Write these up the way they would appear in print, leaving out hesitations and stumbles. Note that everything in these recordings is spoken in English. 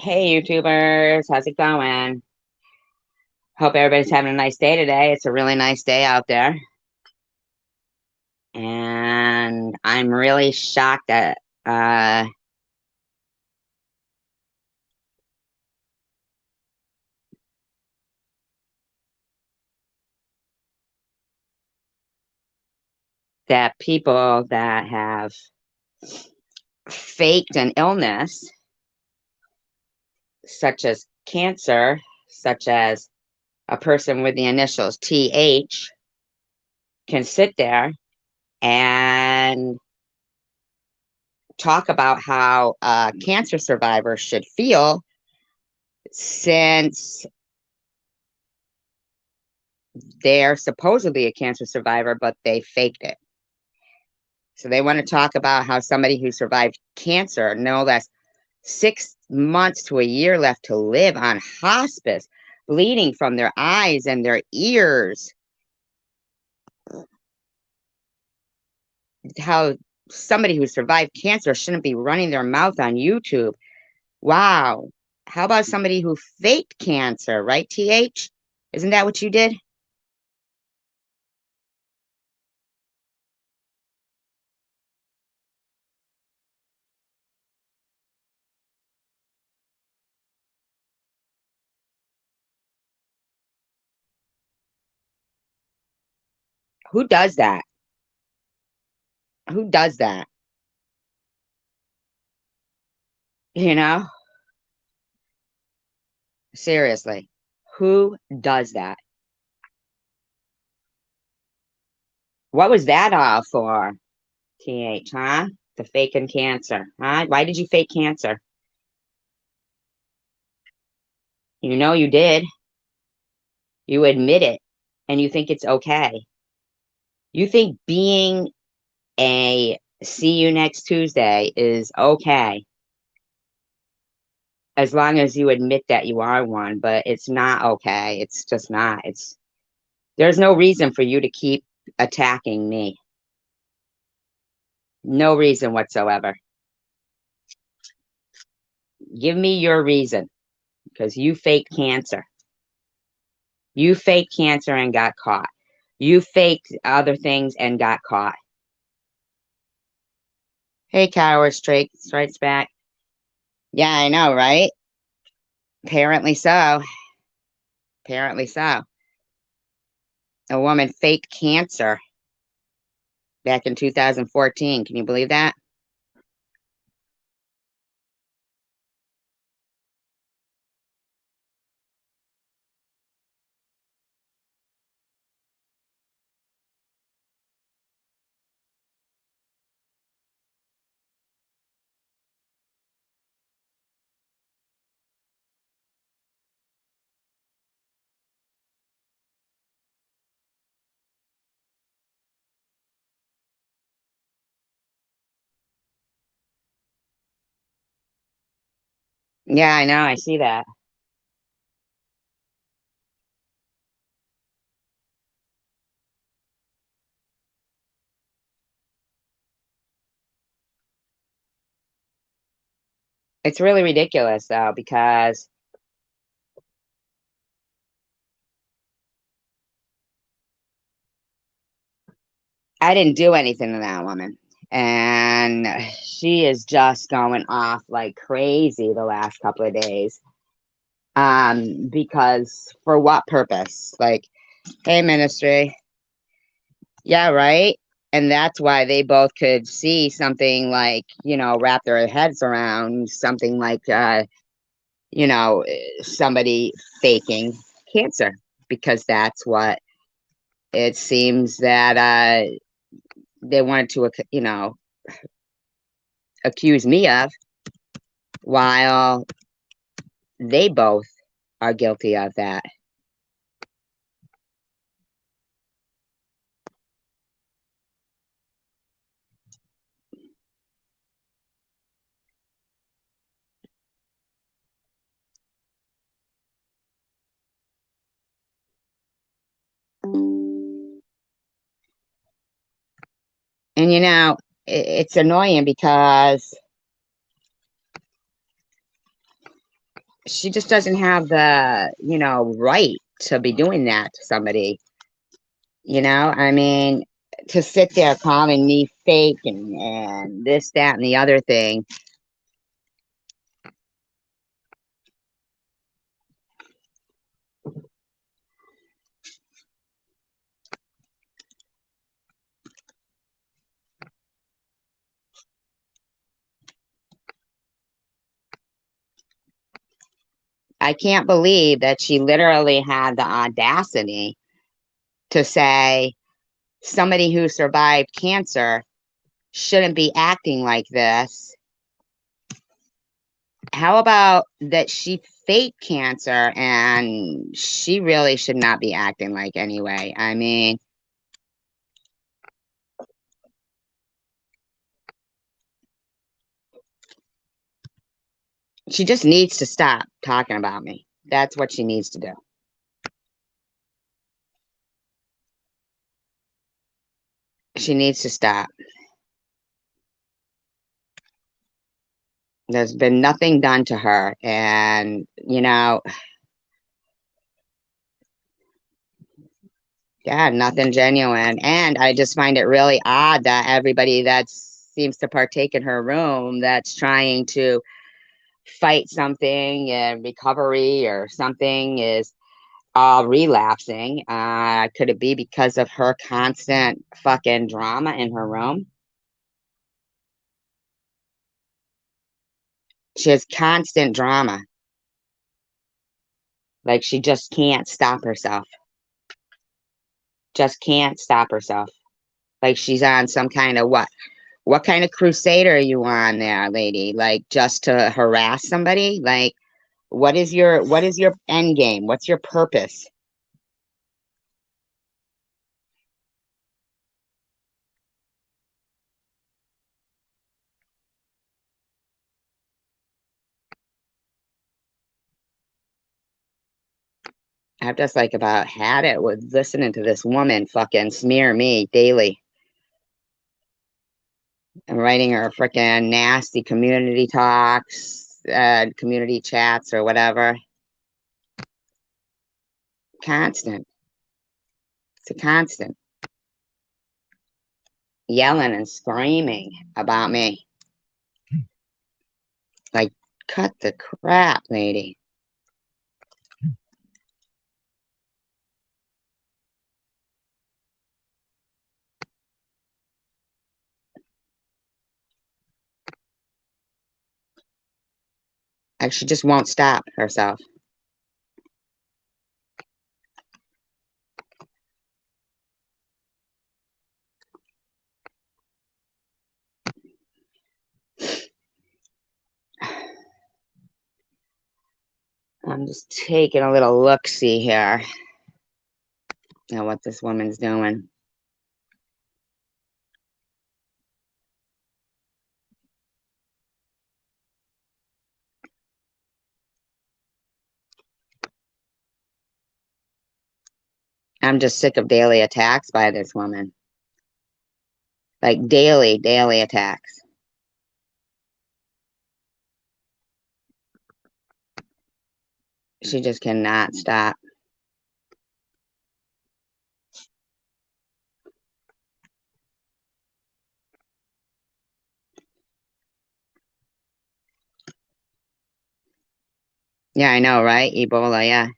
Hey, YouTubers, how's it going? Hope everybody's having a nice day today. It's a really nice day out there. And I'm really shocked that people that have faked an illness, such as cancer, such as a person with the initials TH, can sit there and talk about how a cancer survivor should feel since they're supposedly a cancer survivor, but they faked it. So they want to talk about how somebody who survived cancer, no less 6 months to a year left to live on hospice, bleeding from their eyes and their ears, how somebody who survived cancer shouldn't be running their mouth on YouTube. Wow. How about somebody who faked cancer, right, TH? Isn't that what you did? Who does that? Who does that? You know, seriously, who does that? What was that all for, TH, huh? The faking cancer, huh? Why did you fake cancer? You know you did. You admit it, and you think it's okay. You think being a see you next Tuesday is okay as long as you admit that you are one, but it's not okay. It's just not. There's no reason for you to keep attacking me. No reason whatsoever. Give me your reason because you faked cancer. You faked cancer and got caught. You faked other things and got caught. Hey, coward strikes back. Yeah, I know, right? Apparently so. Apparently so. A woman faked cancer back in 2014. Can you believe that? Yeah, I know. I see that. It's really ridiculous, though, because I didn't do anything to that woman. And she is just going off like crazy the last couple of days. Because for what purpose? Like, hey, ministry. Yeah, right. And that's why they both could see something like, wrap their heads around something like, somebody faking cancer, because that's what it seems that they wanted to, accuse me of, while they both are guilty of that. And, it's annoying because She just doesn't have the, right to be doing that to somebody. I mean, to sit there calling me fake and this, that, and the other thing. I can't believe that she literally had the audacity to say somebody who survived cancer shouldn't be acting like this. How about that she faked cancer and she really should not be acting like anyway? I mean, she just needs to stop talking about me. That's what she needs to do. She needs to stop. There's been nothing done to her. And, yeah, nothing genuine. And I just find it really odd that everybody that seems to partake in her room that's trying to fight something in recovery or something is relapsing. Could it be because of her constant fucking drama in her room? She has constant drama. Like she just can't stop herself. Just can't stop herself. Like she's on some kind of what? What kind of crusade are you on there, lady? Like just to harass somebody? Like what is your end game? What's your purpose? I've just like about had it with listening to this woman fucking smear me daily and writing her freaking nasty community talks, community chats or whatever. Constant. It's a constant yelling and screaming about me. Like, cut the crap, lady. Like, she just won't stop herself. I'm just taking a little look-see here at what this woman's doing. I'm just sick of daily attacks by this woman. Like daily attacks. She just cannot stop. Yeah, I know, right? Ebola, yeah.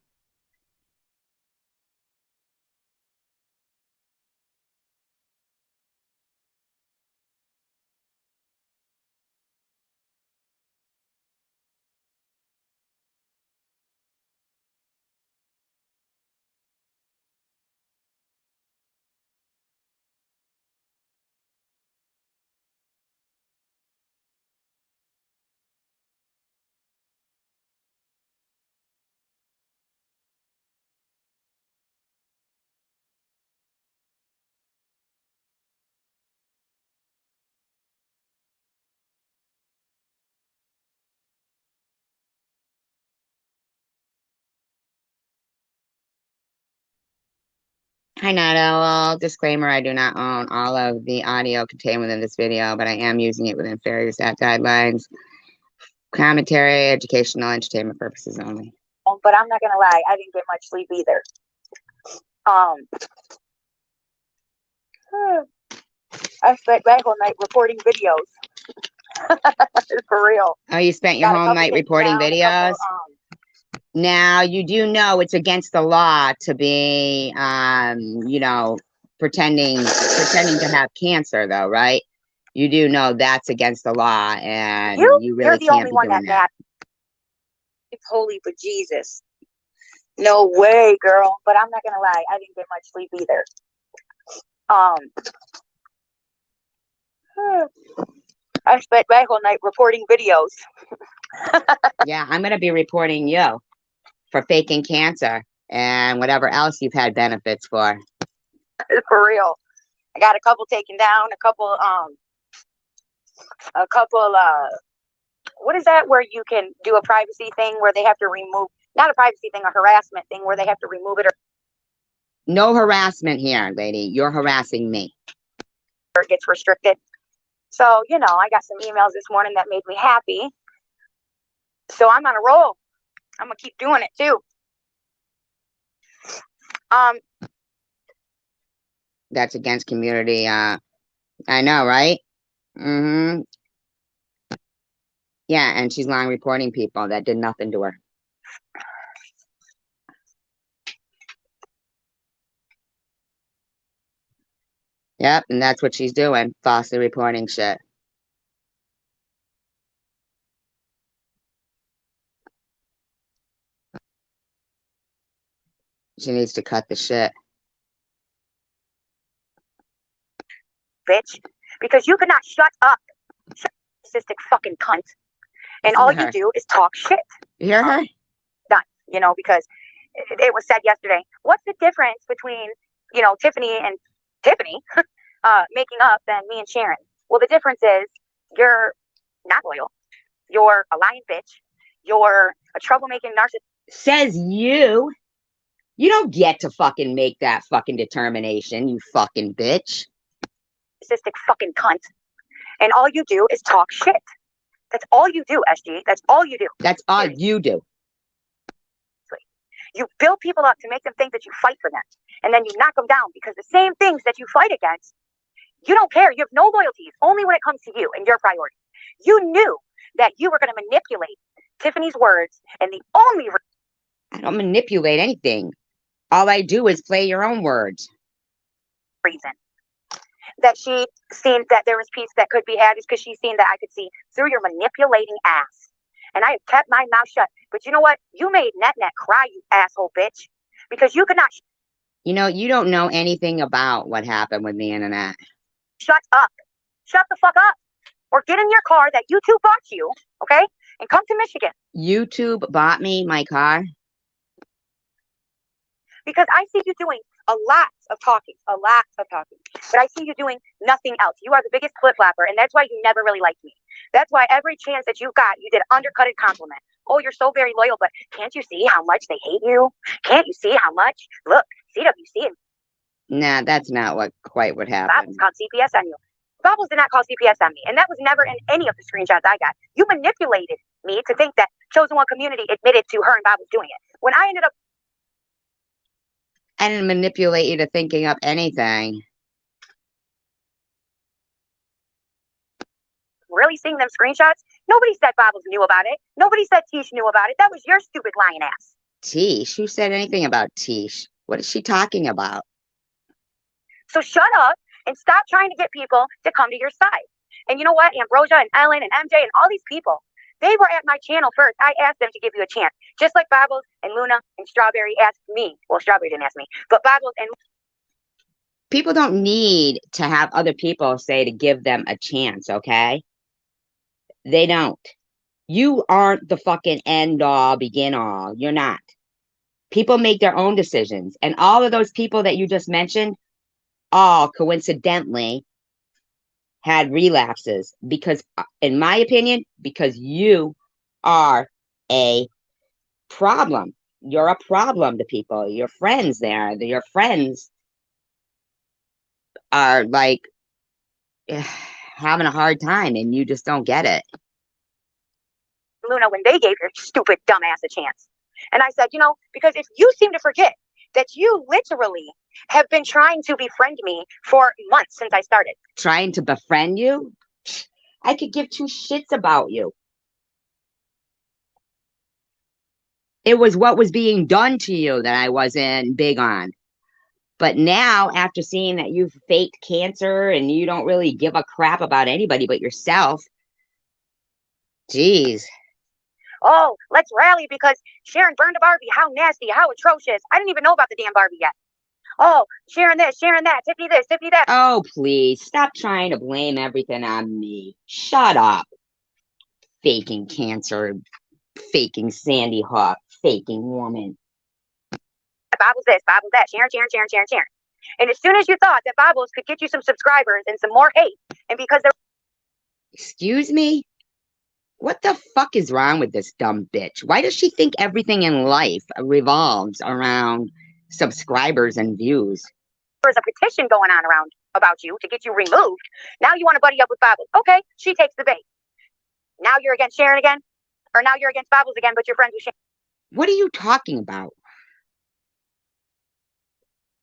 Hi, Nato. Well, disclaimer, I do not own all of the audio contained within this video, but I am using it within fair use act guidelines. Commentary, educational, entertainment purposes only. But I'm not gonna lie, I didn't get much sleep either. I spent that whole night reporting videos. For real. Oh, you spent your whole night reporting videos? Now, you do know it's against the law to be, you know, pretending to have cancer, though, right? You do know that's against the law, and you really can't be doing that. It's holy for Jesus. No way, girl. But I'm not gonna lie, I didn't get much sleep either. I spent that whole night reporting videos. Yeah, I'm gonna be reporting you for faking cancer and whatever else you've had benefits for. For real. I got a couple taken down, a couple what is that where you can do a privacy thing where they have to remove, not a privacy thing, a harassment thing where they have to remove it, or no harassment here, lady. You're harassing me. Or it gets restricted. So, you know, I got some emails this morning that made me happy. So I'm on a roll. I'm gonna keep doing it too. That's against community. I know, right? Mm-hmm. Yeah, and she's lying reporting people that did nothing to her. Yep, and that's what she's doing, falsely reporting shit. She needs to cut the shit. Bitch, because you could not shut up. Shut up, cystic fucking cunt. And all you do is talk shit. You hear her? Done. You know, because it was said yesterday, what's the difference between, you know, Tiffany making up than me and Sharon? Well, the difference is you're not loyal. You're a lying bitch. You're a troublemaking narcissist. Says you. You don't get to fucking make that fucking determination, you fucking bitch. Narcissistic fucking cunt. And all you do is talk shit. That's all you do, SG. That's all you do. That's all you do. You build people up to make them think that you fight for them. And then you knock them down because the same things that you fight against, you don't care. You have no loyalties, only when it comes to you and your priorities. You knew that you were going to manipulate Tiffany's words, and the only I don't manipulate anything. All I do is play your own words. Reason that she seen that there was peace that could be had is because she's seen that I could see through your manipulating ass. And I have kept my mouth shut. But you know what? You made Net cry, you asshole bitch. Because you could not. You know, you don't know anything about what happened with the internet. Shut up. Shut the fuck up. Or get in your car that YouTube bought you, okay? And come to Michigan. YouTube bought me my car? Because I see you doing a lot of talking. But I see you doing nothing else. You are the biggest flip-flapper, and that's why you never really liked me. That's why every chance that you got, you did an undercutted compliment. Oh, you're so very loyal, but can't you see how much they hate you? Can't you see how much? Look, CWC. Nah, that's not quite what happened. Bobbles called CPS on you. Bobbles did not call CPS on me, and that was never in any of the screenshots I got. You manipulated me to think that Chosen One community admitted to her and Bobbles doing it. When I ended up... I didn't manipulate you to thinking up anything. Really seeing them screenshots? Nobody said Bobbles knew about it. Nobody said Tish knew about it. That was your stupid lying ass. Tish? Who said anything about Tish? What is she talking about? So shut up and stop trying to get people to come to your side. And you know what? Ambrosia and Ellen and MJ and all these people, they were at my channel first. I asked them to give you a chance. Just like Bobbles and Luna and Strawberry asked me. Well, Strawberry didn't ask me. But Bobbles and... People don't need to have other people say to give them a chance, okay? They don't. You aren't the fucking end all, begin all. You're not. People make their own decisions. And all of those people that you just mentioned, all coincidentally had relapses because, in my opinion, because you are a problem. You're a problem to people. Your friends there. Your friends are like having a hard time and you just don't get it. Luna when they gave your stupid dumbass a chance. And I said, because if you seem to forget that you literally have been trying to befriend me for months since I started. Trying to befriend you? I could give two shits about you. It was what was being done to you that I wasn't big on. But now, after seeing that you've faked cancer and you don't really give a crap about anybody but yourself, geez. Oh, let's rally because Sharon burned a Barbie. How nasty, how atrocious. I didn't even know about the damn Barbie yet. Oh, Sharon this, Sharon that, Tiffany this, Tiffany that. Oh, please, stop trying to blame everything on me. Shut up. Faking cancer, faking Sandy Hook, faking woman. Bobbles this, Bobbles that, Sharon, Sharon, Sharon, Sharon, Sharon. And as soon as you thought that Bobbles could get you some subscribers and some more hate, and because they're... Excuse me? What the fuck is wrong with this dumb bitch? Why does she think everything in life revolves around subscribers and views? There's a petition going on around about you to get you removed. Now you want to buddy up with Bobbles. Okay, she takes the bait. Now you're against Sharon again? Or now you're against Bobbles again, but you're friends with Sharon? What are you talking about?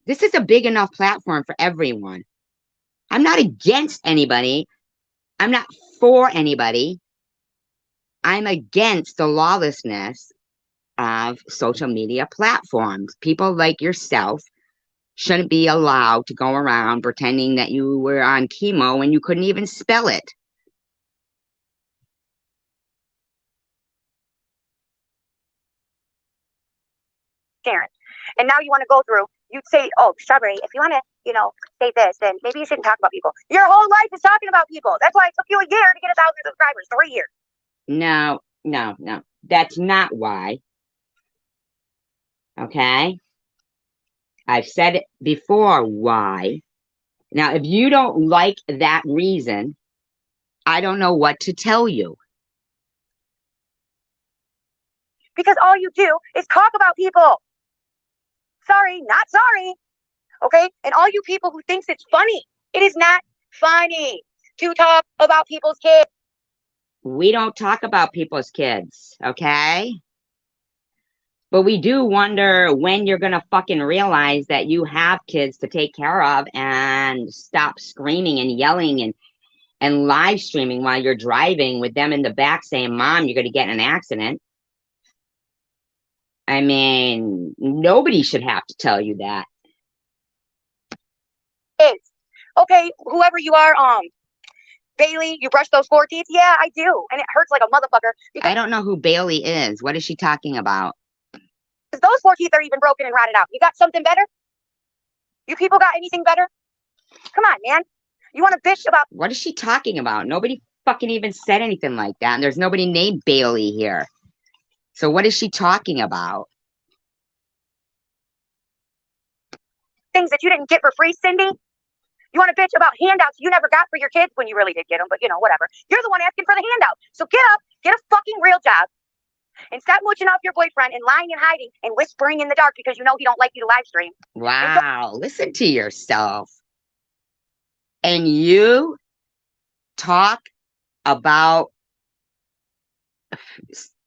This is a big enough platform for everyone. I'm not against anybody. I'm not for anybody. I'm against the lawlessness of social media platforms. People like yourself shouldn't be allowed to go around pretending that you were on chemo when you couldn't even spell it. Sharon. And now you want to go through, you'd say, oh, Strawberry, if you want to, say this, then maybe you shouldn't talk about people. Your whole life is talking about people. That's why it took you a year to get 1,000 subscribers, 3 years. No. That's not why. Okay? I've said it before why. Now, if you don't like that reason, I don't know what to tell you. Because all you do is talk about people. Sorry, not sorry. Okay? And all you people who thinks it's funny, it is not funny to talk about people's kids. We don't talk about people's kids, okay? But we do wonder when you're going to fucking realize that you have kids to take care of and stop screaming and yelling and live streaming while you're driving with them in the back saying, Mom, you're going to get in an accident. I mean, nobody should have to tell you that. Kids. Okay, whoever you are, Bailey, you brush those 4 teeth? Yeah, I do. And it hurts like a motherfucker. I don't know who Bailey is. What is she talking about? Because those 4 teeth are even broken and rotted out. You got something better? You people got anything better? Come on, man. You want to bitch about... What is she talking about? Nobody fucking even said anything like that. And there's nobody named Bailey here. So what is she talking about? Things that you didn't get for free, Cindy? You want to bitch about handouts you never got for your kids when you really did get them, but whatever. You're the one asking for the handout. So get up, get a fucking real job, and stop mooching off your boyfriend and lying and hiding and whispering in the dark because you know he don't like you to live stream. Wow, listen to yourself. And you talk about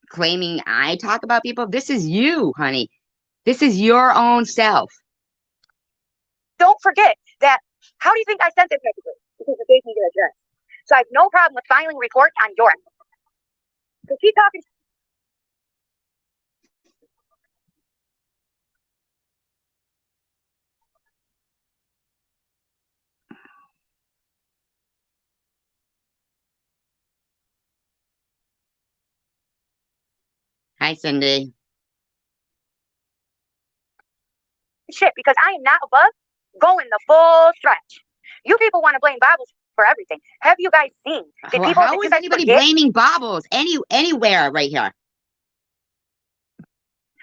claiming I talk about people? This is you, honey. This is your own self. Don't forget that. How do you think I sent this message? Because it gave me your address. So I have no problem with filing report on your end. So keep talking. Hi, Cindy. Shit, because I am not above going the full stretch. You people want to blame Bibles for everything. Have you guys seen the people? How is anybody blaming Bobbles anywhere right here?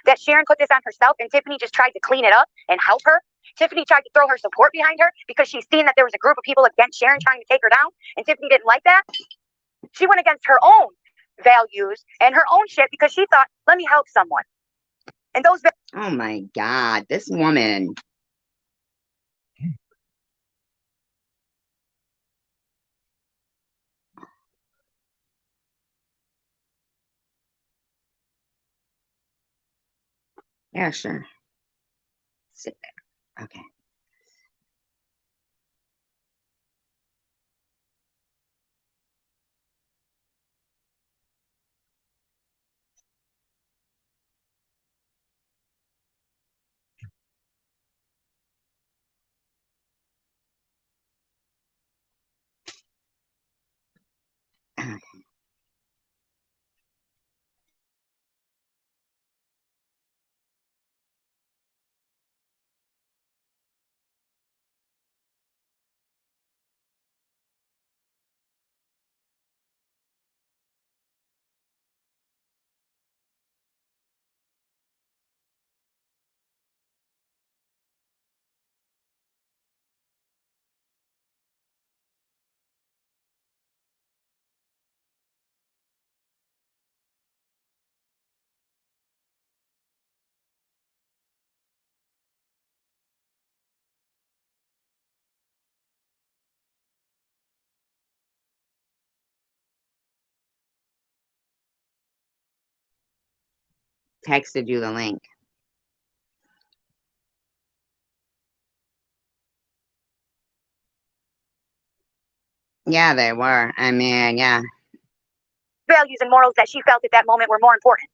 That Sharon put this on herself and Tiffany just tried to clean it up and help her. Tiffany tried to throw her support behind her because she's seen that there was a group of people against Sharon trying to take her down, and Tiffany didn't like that. She went against her own values and her own shit because she thought, let me help someone. And those... Oh my God, this woman. Yeah, sure. Sit there. Okay. Texted you the link. Yeah, they were. I mean, yeah. Values and morals that she felt at that moment were more important.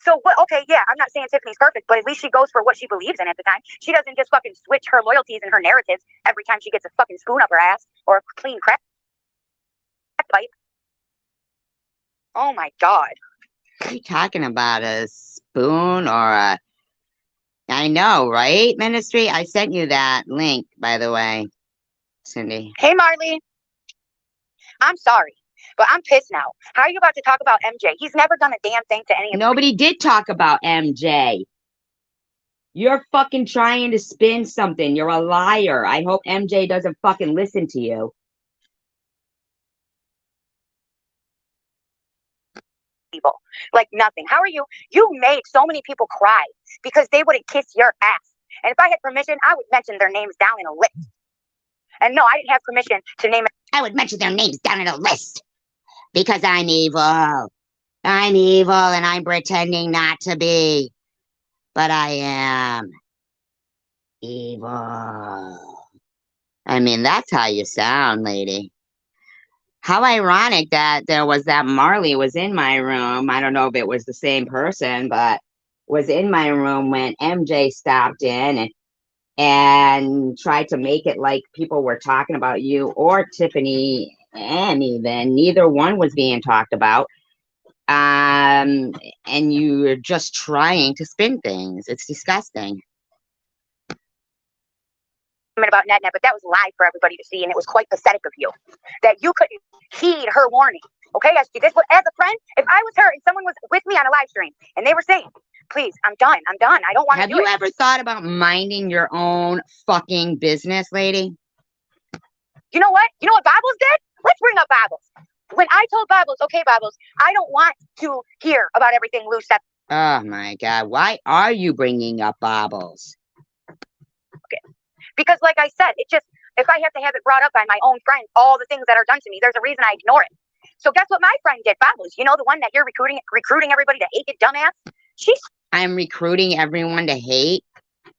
So what? Okay, yeah, I'm not saying Tiffany's perfect, but at least she goes for what she believes in at the time. She doesn't just fucking switch her loyalties and her narratives every time she gets a fucking spoon up her ass or a clean crack pipe. Oh my god. What are you talking about? A spoon or a... I know, right, Ministry? I sent you that link, by the way, Cindy. Hey Marley, I'm sorry, but I'm pissed now. How are you about to talk about MJ? He's never done a damn thing to any of Nobody did talk about MJ. You're fucking trying to spin something. You're a liar. I hope MJ doesn't fucking listen to you. people. Like nothing. How are you? You made so many people cry because they wouldn't kiss your ass. And if I had permission, I would mention their names down in a list. And no, I didn't have permission to name it. I would mention their names down in a list because I'm evil. I'm evil and I'm pretending not to be. But I am evil. I mean, that's how you sound, lady. How ironic that there was that Marley was in my room. I don't know if it was the same person, but was in my room when MJ stopped in and tried to make it like people were talking about you or Tiffany and even neither one was being talked about. And you're just trying to spin things. It's disgusting. About NetNet, but that was live for everybody to see, and it was quite pathetic of you that you couldn't heed her warning. Okay, as a friend, if I was her and someone was with me on a live stream and they were saying, please, I'm done, I don't want to do it. Have you ever thought about minding your own fucking business, lady? You know what? You know what Bobbles did? Let's bring up Bobbles. When I told Bobbles, okay, Bobbles, I don't want to hear about everything Lou said. Oh my God, why are you bringing up Bobbles? Okay. Because like I said, it just, if I have to have it brought up by my own friends, all the things that are done to me, there's a reason I ignore it. So guess what my friend did, Bobbles? You know the one that you're recruiting everybody to hate, you dumbass? I'm recruiting everyone to hate?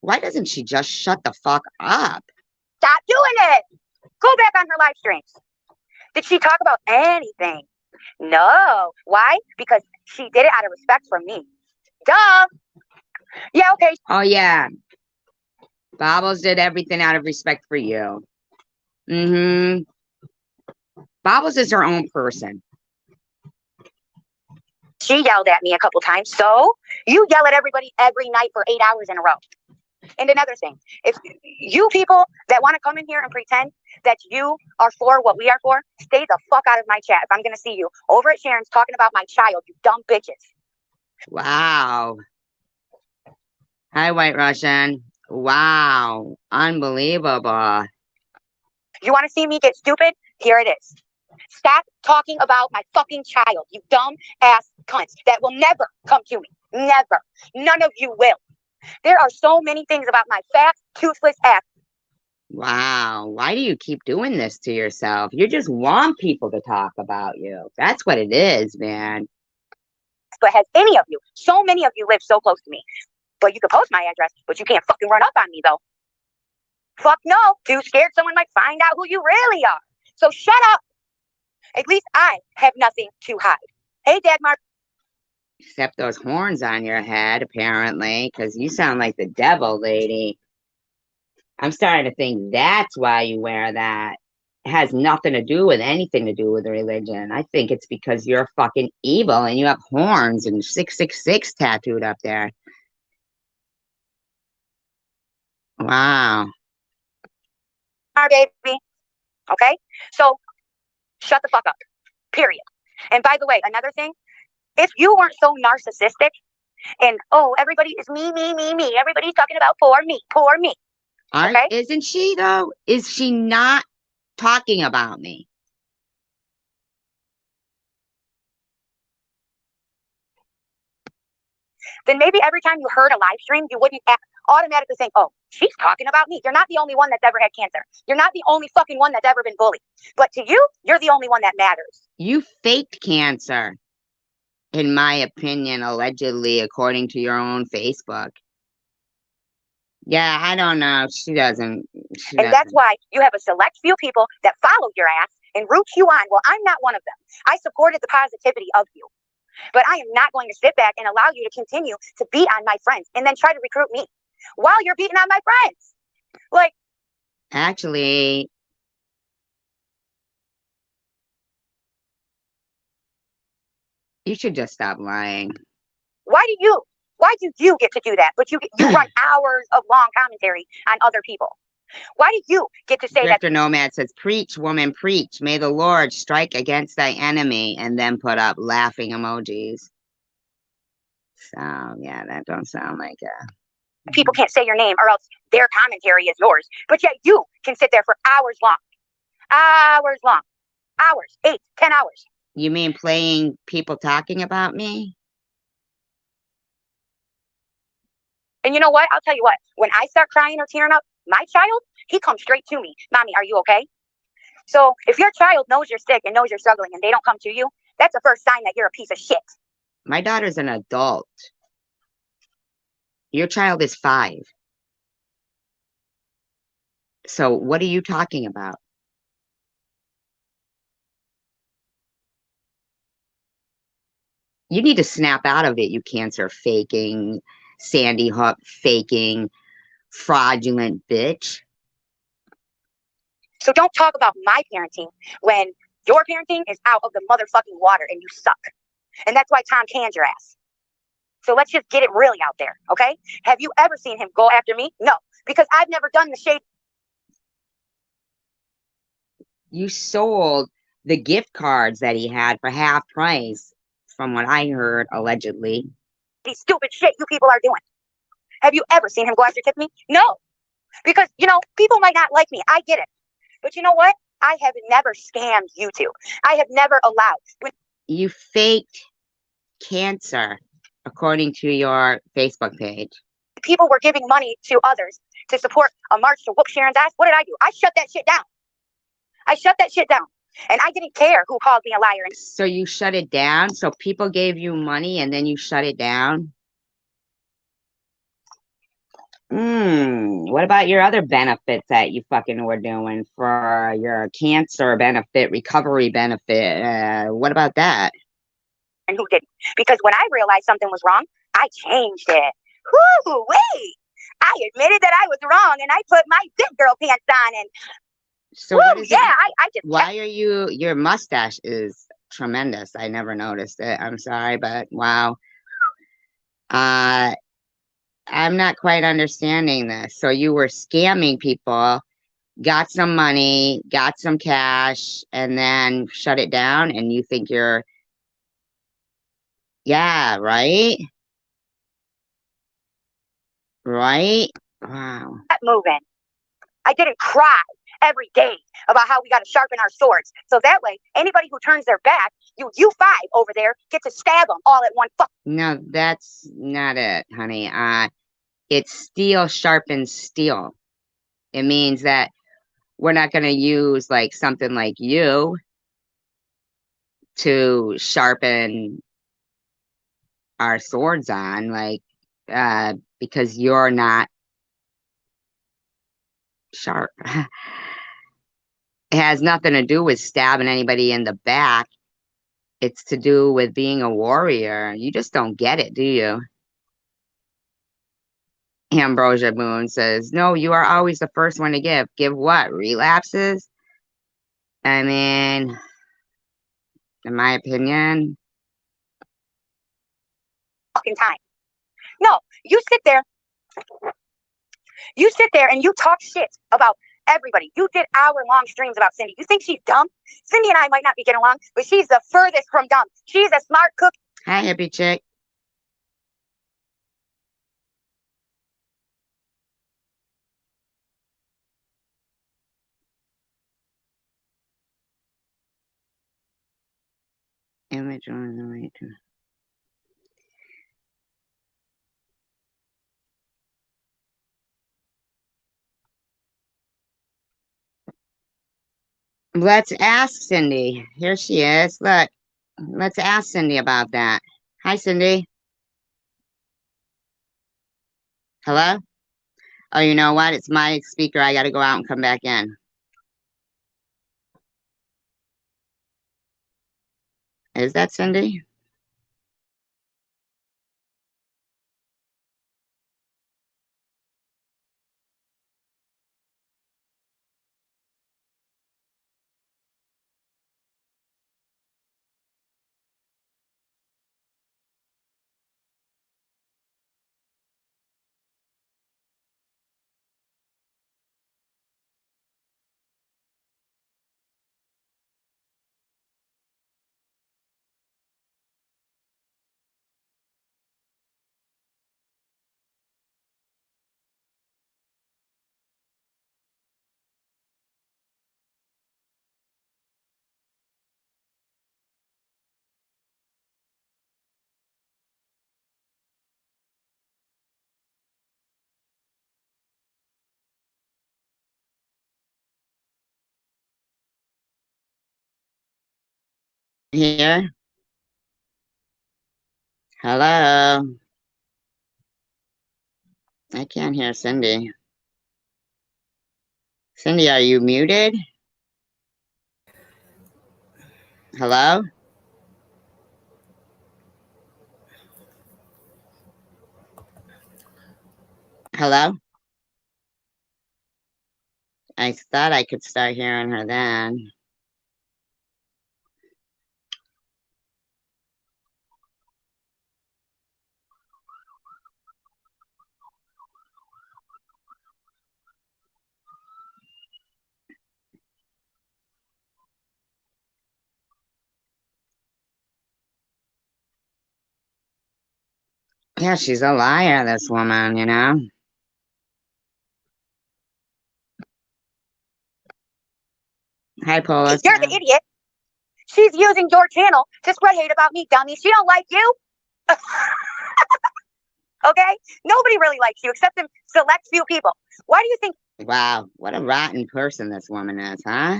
Why doesn't she just shut the fuck up? Stop doing it! Go back on her live streams. Did she talk about anything? No. Why? Because she did it out of respect for me. Duh. Yeah, okay. Oh yeah. Bobbles did everything out of respect for you. Mm-hmm. Bobbles is her own person. She yelled at me a couple times. So you yell at everybody every night for 8 hours in a row. And another thing, if you people that want to come in here and pretend that you are for what we are for, stay the fuck out of my chat. If I'm going to see you over at Sharon's talking about my child, you dumb bitches. Wow. Hi, White Russian. Wow. Unbelievable. You want to see me get stupid? Here it is. Stop talking about my fucking child, you dumb ass cunts. That will never come to me. Never. None of you will. There are so many things about my fat, toothless ass. Wow. Why do you keep doing this to yourself? You just want people to talk about you. That's what it is, man. But has any of you, so many of you live so close to me. But you can post my address, but you can't fucking run up on me though. Fuck no. Too scared someone might find out who you really are. So shut up. At least I have nothing to hide. Hey, Dagmar. Except those horns on your head, apparently, because you sound like the devil, lady. I'm starting to think that's why you wear that. It has nothing to do with anything to do with religion. I think it's because you're fucking evil and you have horns and 666 tattooed up there. Wow. Our baby. Okay? So shut the fuck up. Period. And by the way, another thing, if you weren't so narcissistic and oh, everybody is me, everybody's talking about poor me, poor me. Okay? Isn't she though? Is she not talking about me? Then maybe every time you heard a live stream, you wouldn't automatically think, oh, she's talking about me. You're not the only one that's ever had cancer. You're not the only fucking one that's ever been bullied. But to you, you're the only one that matters. You faked cancer, in my opinion, allegedly, according to your own Facebook. Yeah, I don't know. She doesn't. And that's why you have a select few people that follow your ass and root you on. Well, I'm not one of them. I supported the positivity of you. But I am not going to sit back and allow you to continue to beat on my friends and then try to recruit me while you're beating on my friends. Like, actually, you should just stop lying. Why do you get to do that? But you run hours of long commentary on other people. Why do you get to say that? Drifter Nomad says, preach, woman, preach. May the Lord strike against thy enemy, and then put up laughing emojis. So, yeah, that don't sound like a... People can't say your name or else their commentary is yours. But yet you can sit there for hours long. Hours long. Hours. 8, 10 hours. You mean playing people talking about me? And you know what? I'll tell you what. When I start crying or tearing up, my child, he comes straight to me. Mommy, are you okay? So if your child knows you're sick and knows you're struggling and they don't come to you, that's the first sign that you're a piece of shit. My daughter's an adult. Your child is 5. So what are you talking about? You need to snap out of it, you cancer faking, Sandy Hook faking, fraudulent bitch. So don't talk about my parenting when your parenting is out of the motherfucking water and you suck. And that's why Tom canned your ass. So let's just get it really out there, okay? Have you ever seen him go after me? No, because I've never done the shade. You sold the gift cards that he had for half price, from what I heard, allegedly. These stupid shit you people are doing. Have you ever seen him go after Tiffany? No, because, you know, people might not like me. I get it. But you know what? I have never scammed you two. I have never allowed. You faked cancer, according to your Facebook page. People were giving money to others to support a march to whoop Sharon's ass. What did I do? I shut that shit down. I shut that shit down. And I didn't care who called me a liar. So you shut it down? So people gave you money and then you shut it down? What about your other benefits that you fucking were doing for your cancer benefit, recovery benefit? What about that? And who didn't? Because when I realized something was wrong, I changed it. Whoo, wait. I admitted that I was wrong and I put my big girl pants on and so what is yeah, I just why are you, your mustache is tremendous. I never noticed it. I'm sorry, but wow. I'm not quite understanding this. So you were scamming people, got some money, got some cash, and then shut it down, and you think you're, yeah, right? Right? Wow. moving. I didn't cry every day about how we got to sharpen our swords. So that way, anybody who turns their back, you 5 over there get to stab them all at one fuck. No, that's not it, honey. It's steel sharpens steel. It means that we're not going to use like something like you to sharpen our swords on. Like because you're not sharp. It has nothing to do with stabbing anybody in the back. It's to do with being a warrior. You just don't get it, do you? Ambrosia Moon says, no, you are always the first one to give. Give what? Relapses? I mean, in my opinion. Fucking time. No, you sit there and you talk shit about everybody. You did hour-long streams about Cindy. You think she's dumb? Cindy and I might not be getting along, but she's the furthest from dumb. She's a smart cook. Hi, hippie chick. Image on the way to. Let's ask Cindy. Here she is. Look, let's ask Cindy about that. Hi, Cindy. Hello? Oh, you know what? It's my speaker. I got to go out and come back in. Is that Cindy? Here? Hello? I can't hear Cindy. Cindy, are you muted? Hello? Hello? I thought I could start hearing her then. Yeah, she's a liar, this woman, you know? Hi, Paula. You're the idiot. She's using your channel to spread hate about me, dummy. She don't like you. Okay? Nobody really likes you except a select few people. Why do you think? Wow, what a rotten person this woman is, huh?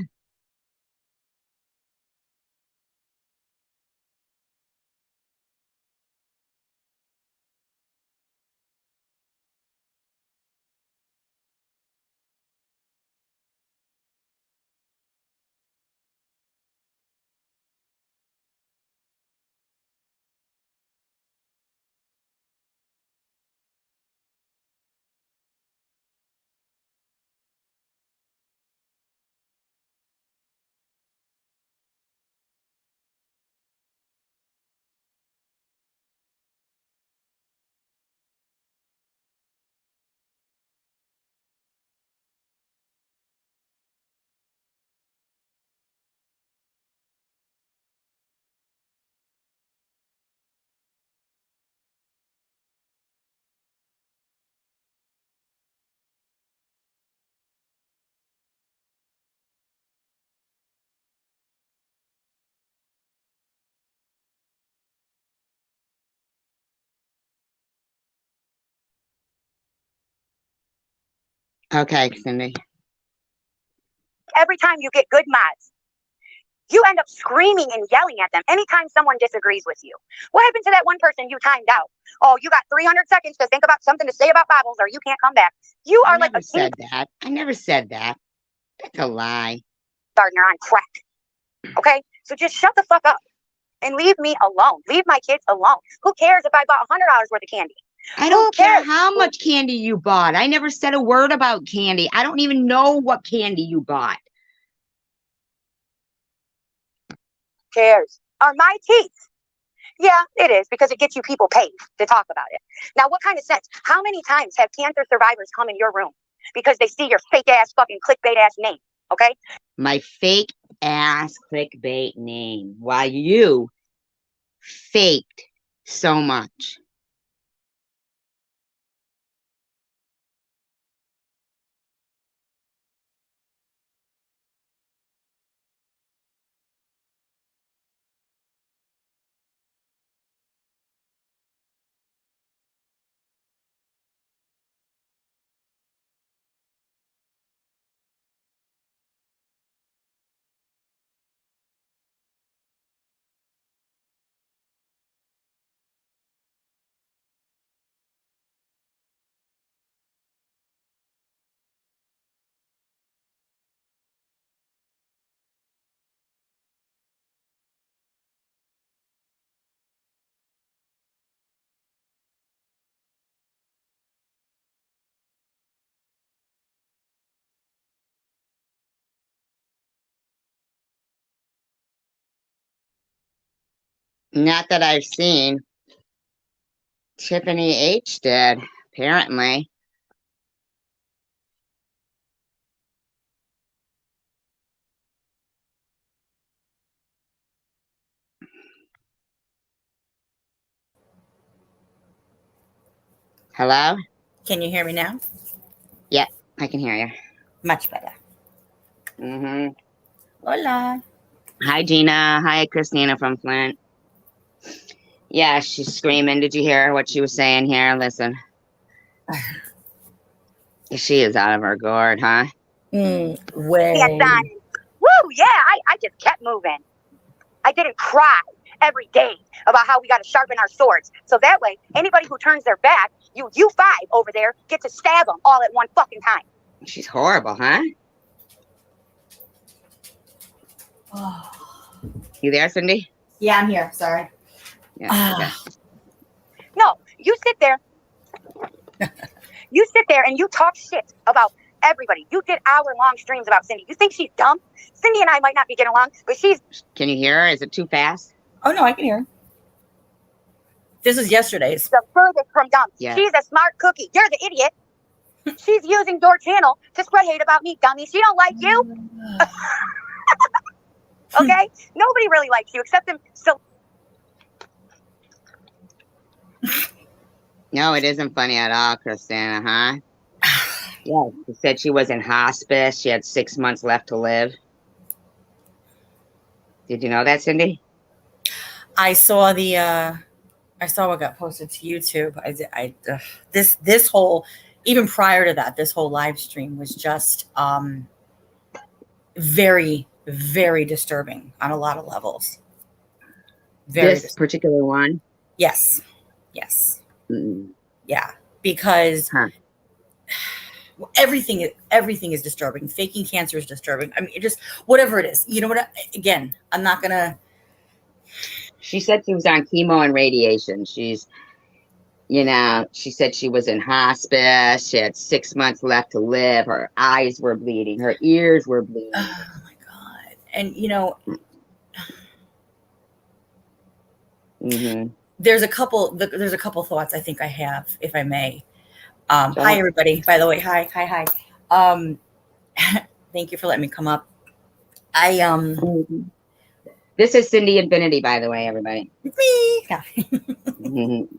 Okay, Cindy. Every time you get good mods, You end up screaming and yelling at them anytime someone disagrees with you. What happened to that one person you timed out? Oh, you got 300 seconds to think about something to say about Bobbles or you can't come back. You are like a said that. I never said that. That's a lie. Gardner on crack. Okay? So just shut the fuck up and leave me alone. Leave my kids alone. Who cares if I bought $100 worth of candy? I don't care how much candy you bought. I never said a word about candy. I don't even know what candy you bought. Cares? Are my teeth? Yeah, it is, because it gets you people paid to talk about it. Now, what kind of sense? How many times have cancer survivors come in your room because they see your fake ass fucking clickbait ass name? Okay? My fake ass clickbait name, while you faked so much. Not that I've seen. Tiffany H did, apparently. Hello? Can you hear me now? Yeah, I can hear you. Much better. Mm-hmm. Hola. Hi, Gina. Hi, Christina from Flint. Yeah, she's screaming. Did you hear what she was saying here? Listen. She is out of her gourd, huh? Way. Woo, yeah, I just kept moving. I didn't cry every day about how we got to sharpen our swords. So that way, anybody who turns their back, you five over there, get to stab them all at one fucking time. She's horrible, huh? You there, Cindy? Yeah, I'm here. Sorry. Yeah. Okay. No, you sit there. You sit there and you talk shit about everybody. You did hour-long streams about Cindy. You think she's dumb? Cindy and I might not be getting along, but she's... Can you hear her? Is it too fast? Oh, no, I can hear. This is yesterday's. The furthest from dumb. Yeah. She's a smart cookie. You're the idiot. She's using your channel to spread hate about me, dummy. She don't like you. Okay? Nobody really likes you except them. So No, it isn't funny at all, Christina, huh? Yeah, she said she was in hospice. She had 6 months left to live. Did you know that, Cindy? I saw what got posted to YouTube. This whole, even prior to that, this whole live stream was just very, very disturbing on a lot of levels. This particular one? Yes. Yeah, because everything is disturbing. Faking cancer is disturbing. I mean, just whatever it is. You know what? Again, I'm not gonna. She said she was on chemo and radiation. She said she was in hospice. She had 6 months left to live. Her eyes were bleeding. Her ears were bleeding. Oh my God! And Mm-hmm. There's a couple thoughts I think I have, if I may. Hi, everybody. By the way, hi. Thank you for letting me come up. This is Cindy Infinity, by the way, everybody. Me.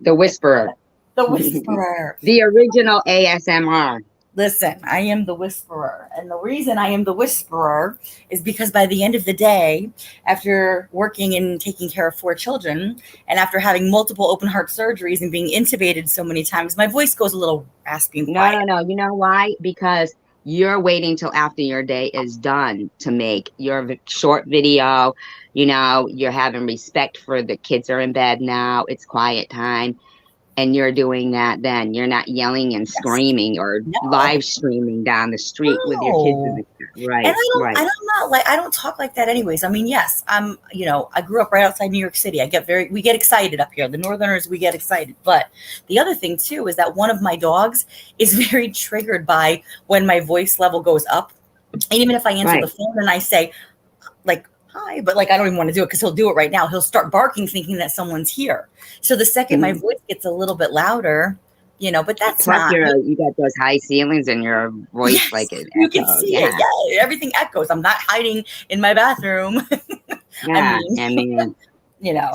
The Whisperer. The Whisperer. The original ASMR. Listen, I am the Whisperer. And the reason I am the Whisperer is because by the end of the day, after working and taking care of 4 children, and after having multiple open heart surgeries and being intubated so many times, my voice goes a little raspy and quiet. No. You know why? Because You're waiting till after your day is done to make your short video. You know, you're having respect for the kids are in bed now. It's quiet time. And you're doing that then. You're not yelling and Yes. screaming or No. live streaming down the street with your kids in the car. Right, And right. I don't talk like that anyways. I mean, yes, I grew up right outside New York City. We get excited up here. The Northerners, we get excited. But the other thing too is that one of my dogs is very triggered by when my voice level goes up. And even if I answer Right. the phone and I say like, hi, but like, I don't even want to do it because he'll do it right now. He'll start barking thinking that someone's here. So the second my voice gets a little bit louder, but that's Plus not. you got those high ceilings and your voice Yes, like it you can echoes. see it. Yeah, everything echoes. I'm not hiding in my bathroom. Yeah, I mean,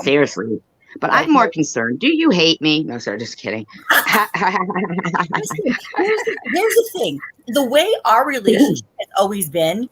seriously. But I'm more concerned. Do you hate me? No, sir, just kidding. Listen, here's the thing. The way our relationship has always been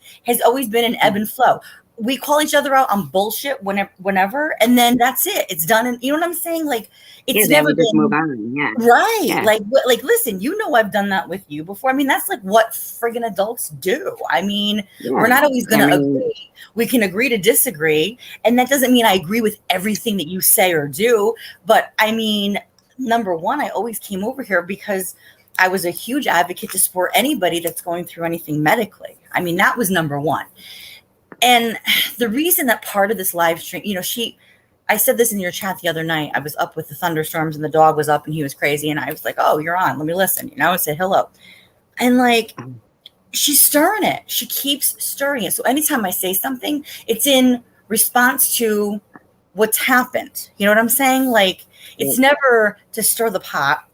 an ebb and flow. We call each other out on bullshit whenever, and then that's it. It's done. And you know what I'm saying? Like, it's then never we just been move on. Yeah. right. Yeah. Like, listen, I've done that with you before. I mean, that's like what friggin' adults do. I mean, we're not always going to agree. We can agree to disagree, and that doesn't mean I agree with everything that you say or do. But I mean, number one, I always came over here because I was a huge advocate to support anybody that's going through anything medically. I mean, that was number one. And the reason that part of this live stream, I said this in your chat the other night. I was up with the thunderstorms and the dog was up and he was crazy. And I was like, oh, you're on. Let me listen. I said hello. And like, she's stirring it. She keeps stirring it. So anytime I say something, it's in response to what's happened. You know what I'm saying? Like, it's never to stir the pot.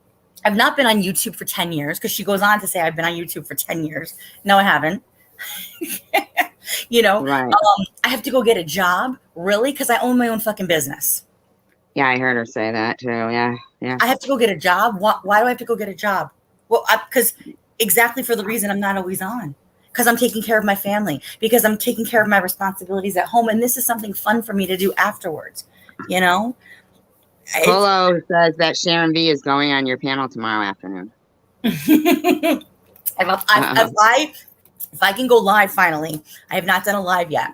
I've not been on YouTube for 10 years because she goes on to say I've been on YouTube for 10 years. No, I haven't. Right. I have to go get a job, really, because I own my own fucking business. Yeah, I heard her say that too. Yeah. I have to go get a job. Why do I have to go get a job? Well, because exactly for the reason I'm not always on. Because I'm taking care of my family. Because I'm taking care of my responsibilities at home. And this is something fun for me to do afterwards. Polo says that Sharon V is going on your panel tomorrow afternoon. If I can go live finally, I have not done a live yet.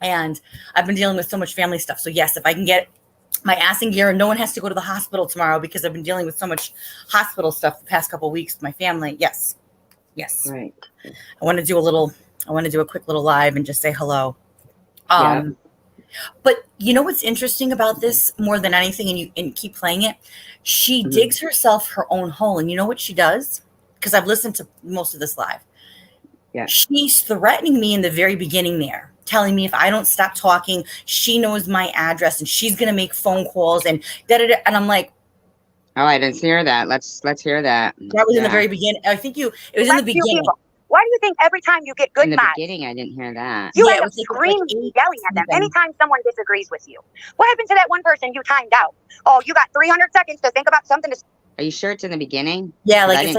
And I've been dealing with so much family stuff. So yes, if I can get my ass in gear and no one has to go to the hospital tomorrow because I've been dealing with so much hospital stuff the past couple of weeks with my family. Yes. Right. I want to do a quick little live and just say hello. But you know what's interesting about this more than anything, and keep playing it? She digs herself her own hole. And you know what she does? Because I've listened to most of this live. Yeah. She's threatening me in the very beginning there, telling me if I don't stop talking, she knows my address and she's going to make phone calls and da-da-da. And I'm like, oh, I didn't hear that. Let's hear that. That was in the very beginning. I think it was in the beginning. Why do you think every time you get good in the mods, beginning, I didn't hear that. you end up screaming, yelling at them anytime someone disagrees with you? What happened to that one person you timed out? Oh, you got 300 seconds to think about something. Are you sure it's in the beginning? Yeah, like it's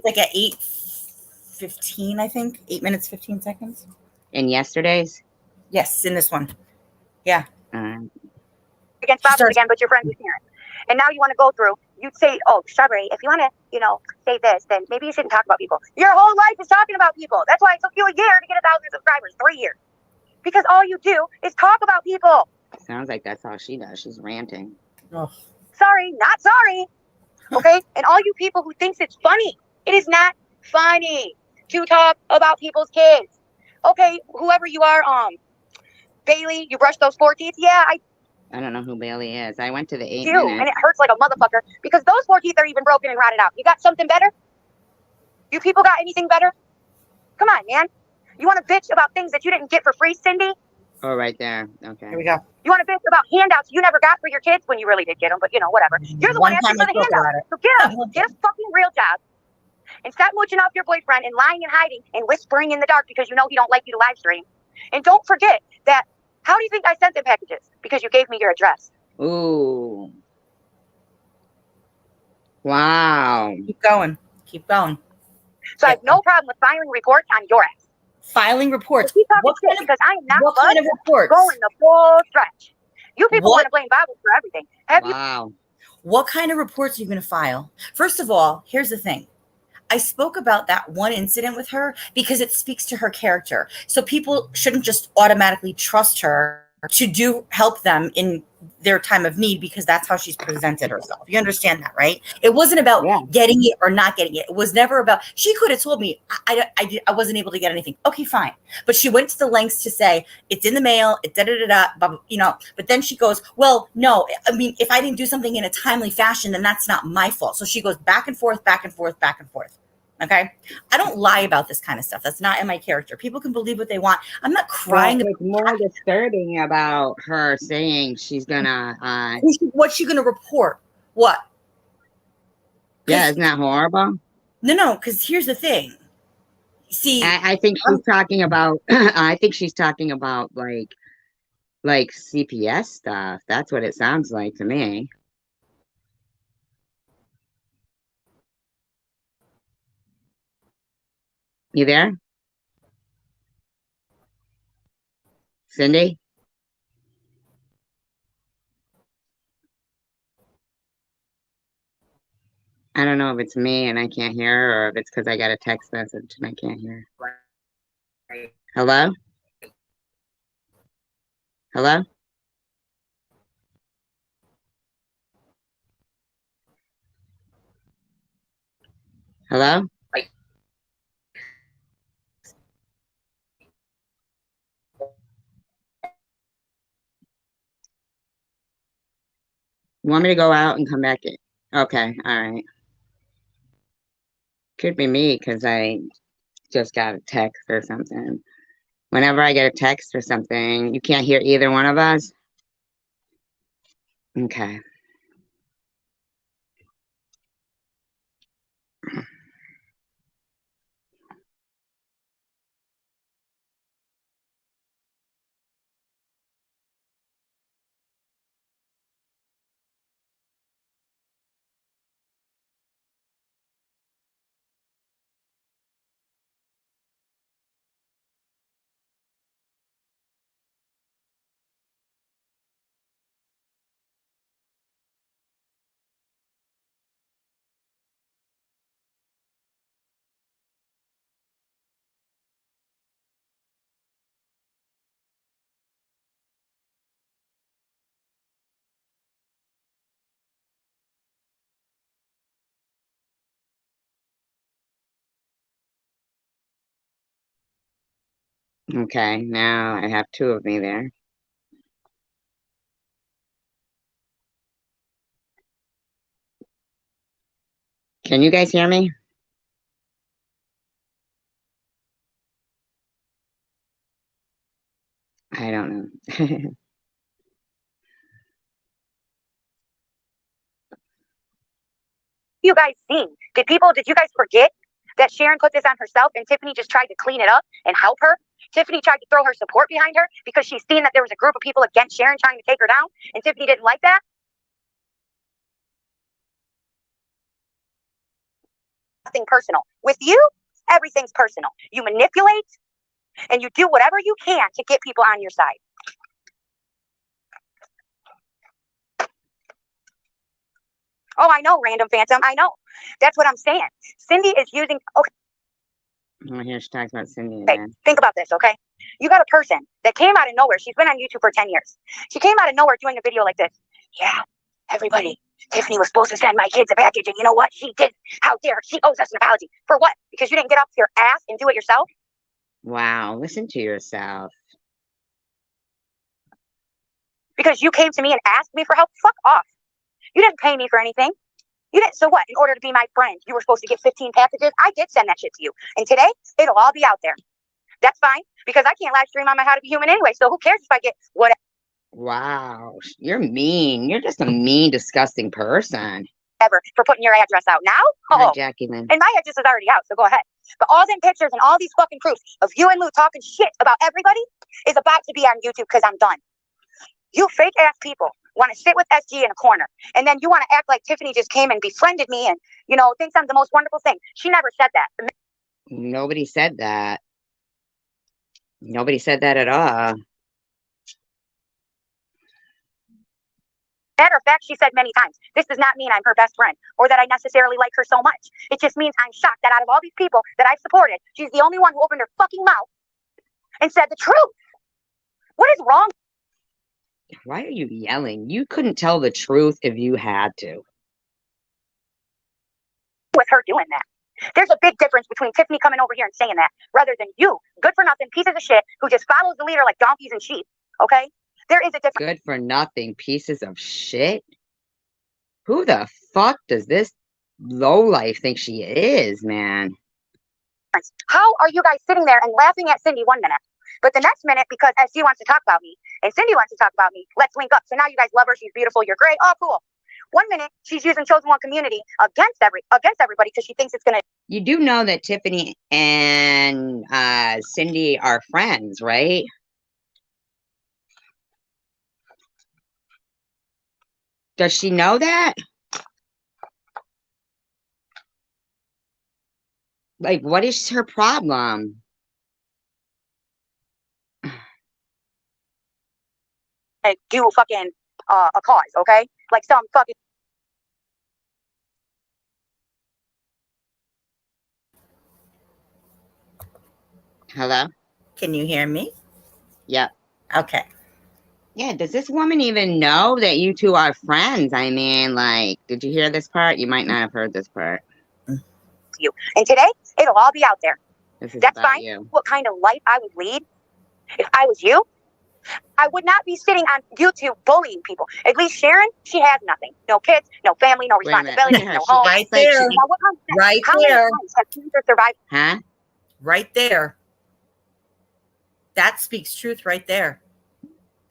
like at 8:15, I think. 8 minutes 15 seconds. In yesterday's? Yes, in this one. Yeah. Against Bob again, but your friend was here. And now you want to go through. You'd say, oh, Strawberry, if you want to, say this, then maybe you shouldn't talk about people. Your whole life is talking about people. That's why it took you a year to get 1,000 subscribers. 3 years. Because all you do is talk about people. Sounds like that's all she does. She's ranting. Oh. Sorry, not sorry. Okay? And all you people who thinks it's funny, it is not funny to talk about people's kids. Okay, whoever you are, Bailey, you brush those 4 teeth? Yeah, I don't know who Bailey is. I went to the 8 do, minutes. and it hurts like a motherfucker because those 4 teeth are even broken and rotted out. You got something better? You people got anything better? Come on, man. You want to bitch about things that you didn't get for free, Cindy? Oh, right there. Okay. Here we go. You want to bitch about handouts you never got for your kids when you really did get them, but whatever. You're the one asking for the handout. So get a fucking real job and stop mooching off your boyfriend and lying and hiding and whispering in the dark because you know he don't like you to live stream. And don't forget that. How do you think I sent them packages? Because you gave me your address. Ooh. Wow. Keep going. So I have no problem with filing reports on your ass. Filing reports. What kind of, because I am not what kind of reports? Going the full stretch. You people want to blame Bible for everything. Wow. What kind of reports are you going to file? First of all, here's the thing. I spoke about that one incident with her because it speaks to her character. So people shouldn't just automatically trust her to help them in their time of need because that's how she's presented herself. You understand that, right? It wasn't about getting it or not getting it. It was never about, she could have told me I wasn't able to get anything. Okay, fine. But she went to the lengths to say it's in the mail, it but then she goes, well, no, I mean, if I didn't do something in a timely fashion, then that's not my fault. So she goes back and forth, back and forth, back and forth. Okay. I don't lie about this kind of stuff. That's not in my character. People can believe what they want. I'm not crying. Well, it's more disturbing about her saying she's gonna what's she gonna report? What? Yeah, isn't that horrible? No, because here's the thing. See, I think she's talking about I think she's talking about like CPS stuff. That's what it sounds like to me. You there? Cindy? I don't know if it's me and I can't hear her or if it's because I got a text message and I can't hear. Hello? Hello? Hello? You want me to go out and come back in? Okay, all right. Could be me because I just got a text or something. Whenever I get a text or something, you can't hear either one of us? Okay. Okay, now I have two of me there. Can you guys hear me? I don't know. You guys seen? Did you guys forget that Sharon put this on herself and Tiffany just tried to clean it up and help her? Tiffany tried to throw her support behind her because she's seen that there was a group of people against Sharon trying to take her down, and Tiffany didn't like that. Nothing personal. With you, everything's personal. You manipulate and you do whatever you can to get people on your side. Oh, I know, random phantom. I know. That's what I'm saying. Cindy is using. Okay. Oh, here she talks about Cindy Okay, again. think about this, okay? You got a person that came out of nowhere. She's been on YouTube for 10 years. She came out of nowhere doing a video like this. Yeah, everybody, Tiffany was supposed to send my kids a package, and you know what? She did. How dare her? She owes us an apology. For what? Because you didn't get up your ass and do it yourself? Wow, listen to yourself. Because you came to me and asked me for help? Fuck off. You didn't pay me for anything. You didn't. So what? In order to be my friend, you were supposed to get 15 packages. I did send that shit to you. And today, it'll all be out there. That's fine, because I can't live stream on my How to Be Human anyway. So who cares if I get whatever? Wow, you're mean. You're just a mean, disgusting person. For putting your address out now? Hi, Jackie Lynn. And my address is already out, so go ahead. But all them pictures and all these fucking proofs of you and Lou talking shit about everybody is about to be on YouTube because I'm done. You fake ass people want to sit with SG in a corner, and then you want to act like Tiffany just came and befriended me and, thinks I'm the most wonderful thing. She never said that. Nobody said that. Nobody said that at all. Matter of fact, she said many times, this does not mean I'm her best friend or that I necessarily like her so much. It just means I'm shocked that out of all these people that I've supported, she's the only one who opened her fucking mouth and said the truth. What is wrong Why are you yelling? You couldn't tell the truth if you had to. with her doing that? There's a big difference between Tiffany coming over here and saying that rather than you, good for nothing pieces of shit who just follows the leader like donkeys and sheep. Okay? There is a difference. Good for nothing pieces of shit. Who the fuck does this lowlife think she is, man? How are you guys sitting there and laughing at Cindy 1 minute, but the next minute, because SC wants to talk about me and Cindy wants to talk about me, let's link up. So now you guys love her. She's beautiful. You're great. Oh, cool. 1 minute she's using Chosen One community against everybody because she thinks it's gonna. You do know that Tiffany and Cindy are friends, right? Does she know that? Like, what is her problem? Do fucking a cause, okay? Like some fucking. Hello? Can you hear me? Yep. Okay. Yeah, Does this woman even know that you two are friends? I mean, like, did you hear this part? You might not have heard this part. You. And today, it'll all be out there. This is That's about fine. you. What kind of life I would lead if I was you? I would not be sitting on YouTube bullying people. At least Sharon, she has nothing. No kids, no family, no Wait a minute, responsibility, look at her. no She home. Right acts like there. she- Now, what comes next? Right How many there. times have cancer survived? Huh? Right there. That speaks truth right there.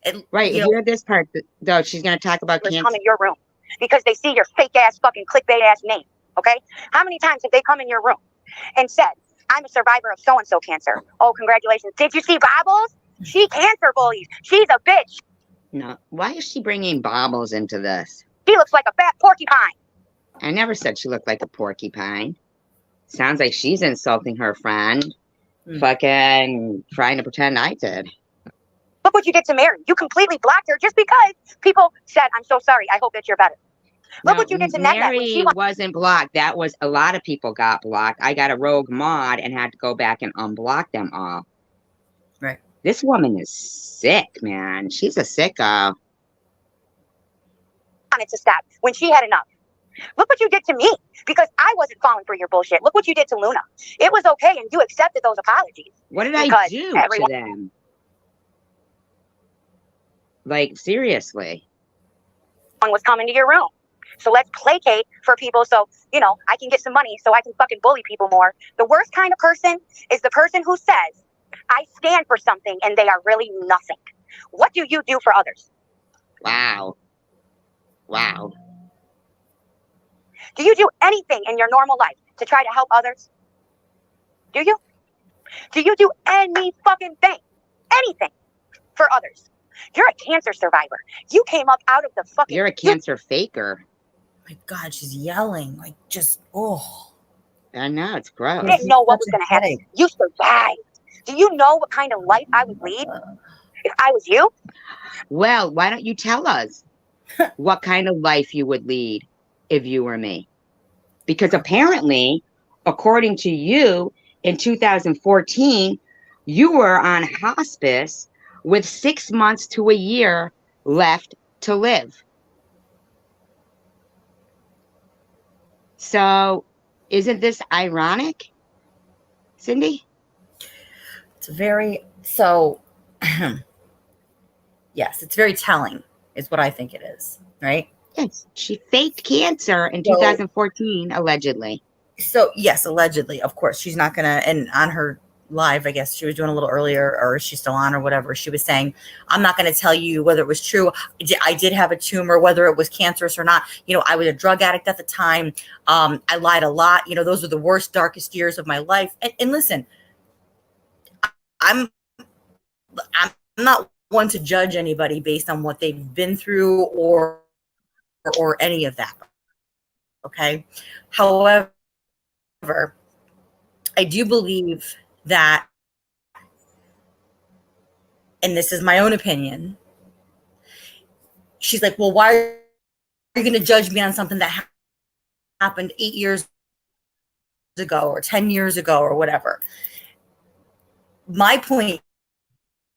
And, Right. you If know, you heard this part, though, she's going to talk about Come cancer. in your room because they see your fake ass fucking clickbait ass name. Okay? How many times have they come in your room and said, I'm a survivor of so and so cancer? Oh, congratulations. Did you see Bobbles? She cancer bullies. She's a bitch. No. Why is she bringing Bobbles into this? She looks like a fat porcupine. I never said she looked like a porcupine. Sounds like she's insulting her friend. Fucking trying to pretend I did. Look what you did to Mary. You completely blocked her just because people said, I'm so sorry. I hope that you're better. Look what you did to Ned when she Mary wasn't blocked. That was a lot of people got blocked. I got a rogue mod and had to go back and unblock them all. Right. This woman is sick, man. She's a sicko. wanted to stop when she had enough. Look what you did to me because I wasn't falling for your bullshit. Look what you did to Luna. It was okay and you accepted those apologies. What did I Because do everyone- to them? Like, seriously. One was coming to your room. So let's placate for people so, you know, I can get some money so I can fucking bully people more. The worst kind of person is the person who says, I stand for something and they are really nothing. What do you do for others? Wow. Wow. Do you do anything in your normal life to try to help others? Do you? Do you do any fucking thing? Anything for others? You're a cancer survivor. You came up out of the fucking... You're a cancer faker. my God, she's yelling. Like, just, oh. I know, it's gross. You didn't know what was Such a going to happen. headache. You survived. Do you know what kind of life I would lead if I was you? Well, why don't you tell us what kind of life you would lead if you were me? Because apparently, according to you, in 2014, you were on hospice with 6 months to a year left to live. So, isn't this ironic, Cindy? It's very, so, yes, it's very telling, is what I think it is, right? Yes, she faked cancer in So- 2014, allegedly. So, yes, allegedly, of course, she's not going to, and on her live, I guess she was doing a little earlier, or is she still on or whatever, she was saying, I'm not going to tell you whether it was true. I did have a tumor, whether it was cancerous or not. You know, I was a drug addict at the time. I lied a lot. You know, those were the worst, darkest years of my life. And listen, I'm not one to judge anybody based on what they've been through or any of that. Okay. However, I do believe that, and this is my own opinion, she's like, well, why you going to judge me on something that happened 8 years ago or 10 years ago or whatever? My point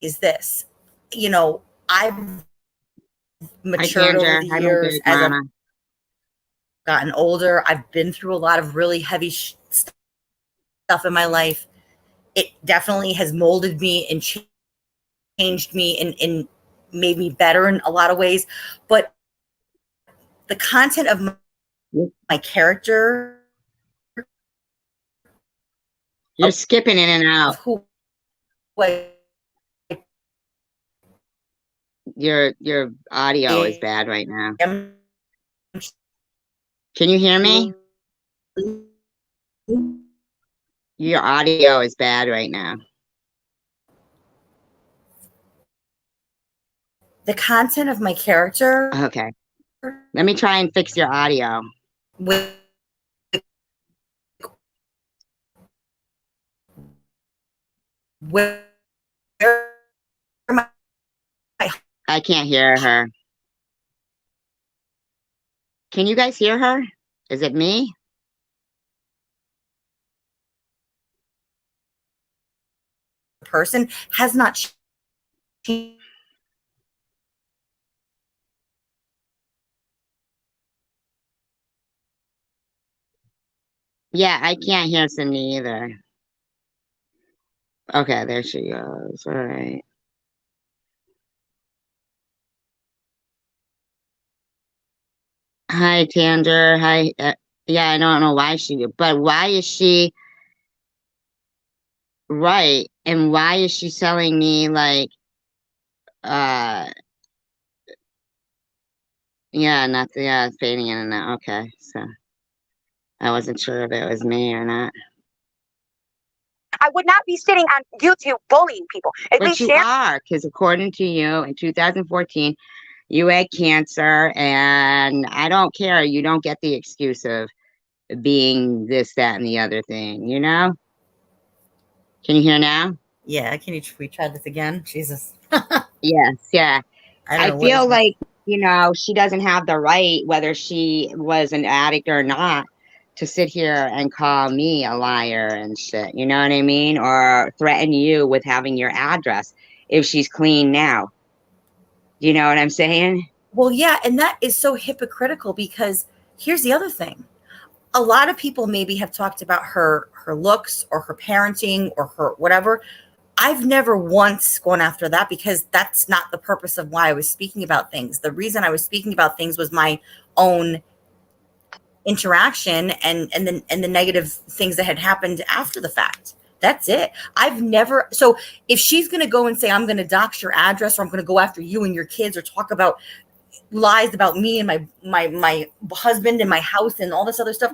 is this, you know, I've matured over the years as I've gotten older. I've been through a lot of really heavy stuff in my life. It definitely has molded me and changed me and made me better in a lot of ways. But the content of my character, you're skipping in and out. Who your audio is bad right now. Can you hear me? Your audio is bad right now. The content of my character. Okay. Let me try and fix your audio. I can't hear her. Can you guys hear her? Is it me? Person has not changed. Yeah, I can't hear Cindy either. Okay, there she goes. All right. Hi, Tanger. Hi. Yeah, I don't know why but why is she right? And why is she telling me like, yeah, it's fading in and out. Okay, so I wasn't sure if it was me or not. I would not be sitting on YouTube bullying people. But you are, because according to you, in 2014, you had cancer, and I don't care. You don't get the excuse of being this, that, and the other thing, you know? Can you hear now? Yeah, can we try this again? Jesus. Yes, yeah. I feel like, you know, she doesn't have the right, whether she was an addict or not, to sit here and call me a liar and shit, you know what I mean? Or threaten you with having your address if she's clean now. You know what I'm saying? Well, yeah, and that is so hypocritical, because here's the other thing. A lot of people maybe have talked about her looks or her parenting or her whatever. I've never once gone after that, because that's not the purpose of why I was speaking about things. The reason I was speaking about things was my own interaction and the negative things that had happened after the fact. That's it. I've never. So if she's going to go and say, I'm going to dox your address, or I'm going to go after you and your kids, or talk about lies about me and my husband and my house and all this other stuff,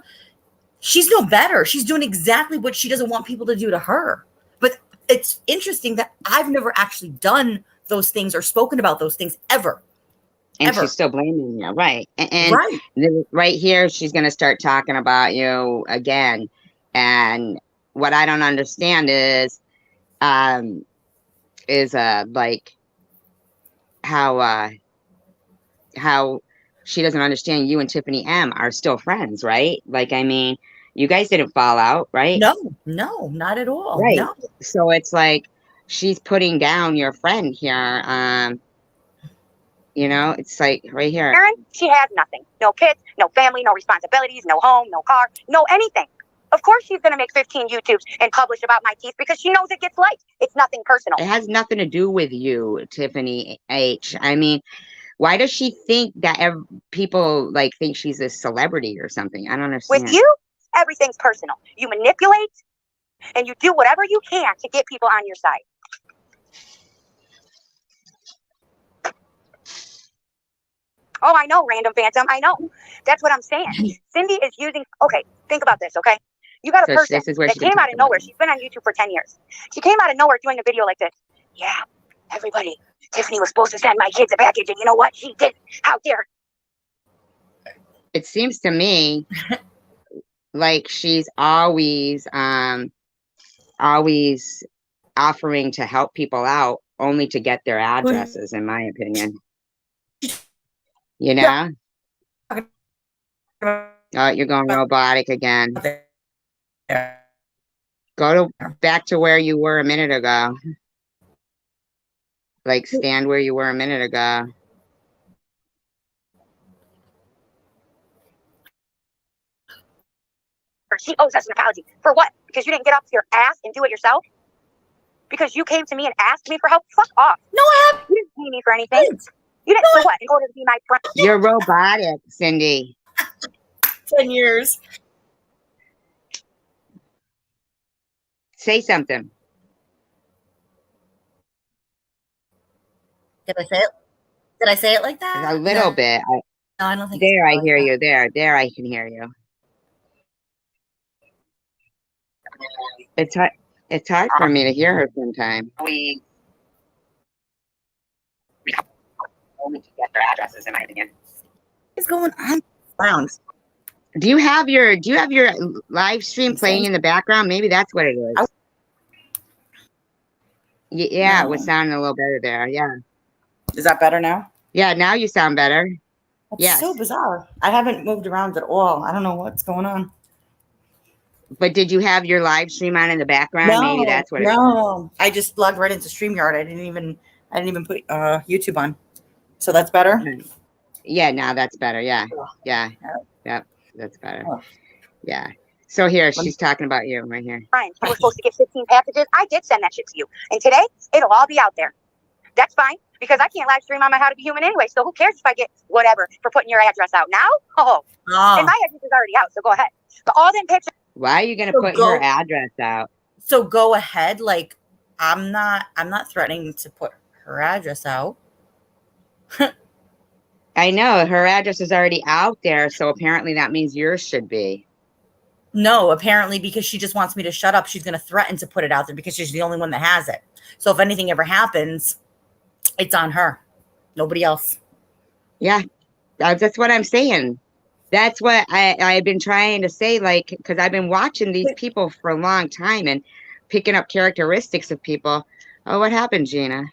she's no better. She's doing exactly what she doesn't want people to do to her. But it's interesting that I've never actually done those things or spoken about those things ever. And she's still blaming you, right? And right here, she's going to start talking about you again. And what I don't understand is like how she doesn't understand you and Tiffany M are still friends, right? Like, I mean, you guys didn't fall out, right? No, not at all. Right. No. So it's like she's putting down your friend here. You know, it's like right here. Karen, she has nothing. No kids, no family, no responsibilities, no home, no car, no anything. Of course she's going to make 15 YouTubes and publish about my teeth, because she knows it gets liked. It's nothing personal. It has nothing to do with you, Tiffany H. I mean, why does she think that people like think she's a celebrity or something? I don't understand. With you, everything's personal. You manipulate and you do whatever you can to get people on your side. Oh, I know, random phantom. I know. That's what I'm saying. Cindy is using. Okay, think about this. Okay, you got a person that came out of nowhere. She's been on YouTube for 10 years. She came out of nowhere doing a video like this. Yeah, everybody. Tiffany was supposed to send my kids a package, and you know what? She didn't. How dare? It seems to me like she's always offering to help people out, only to get their addresses, in my opinion. You know? Oh, you're going robotic again. there. Go back to where you were a minute ago. Like stand where you were a minute ago. She owes us an apology. For what? Because you didn't get up to your ass and do it yourself? Because you came to me and asked me for help? Fuck off. No, I haven't. You didn't pay me for anything. You didn't, for what? In order to be my friend? You're robotic, Cindy. 10 years. Say something. Did I say it? Did I say it like that? A little bit. No, I don't think. There, I hear you. There, I can hear you. It's hard for me to hear her sometimes. We only get their addresses, in my opinion. What's going on? Sounds. Do you have your live stream playing in the background? Maybe that's what it is. Yeah, it was sounding a little better there. Yeah. Is that better now? Yeah, now you sound better. That's Yes. so bizarre. I haven't moved around at all. I don't know what's going on. But did you have your live stream on in the background? No, Maybe that's what it is. No, I just logged right into StreamYard. I didn't even put YouTube on. So that's better? Yeah, now that's better. Yeah. Yeah. Yep. That's better. Oh. Yeah. So here, she's talking about you right here. Fine. You were supposed to get 15 packages. I did send that shit to you. And today, it'll all be out there. That's fine. Because I can't live stream on my How to Be Human anyway. So who cares if I get whatever for putting your address out now? Oh. And my address is already out. So go ahead. But all them pictures. Why are you going to put her address out? So go ahead. Like, I'm not threatening to put her address out. I know her address is already out there. So apparently that means yours should be. No, apparently because she just wants me to shut up. She's going to threaten to put it out there because she's the only one that has it. So if anything ever happens, it's on her. Nobody else. Yeah, that's what I'm saying. That's what I've been trying to say, like, because I've been watching these people for a long time and picking up characteristics of people. Oh, what happened, Gina?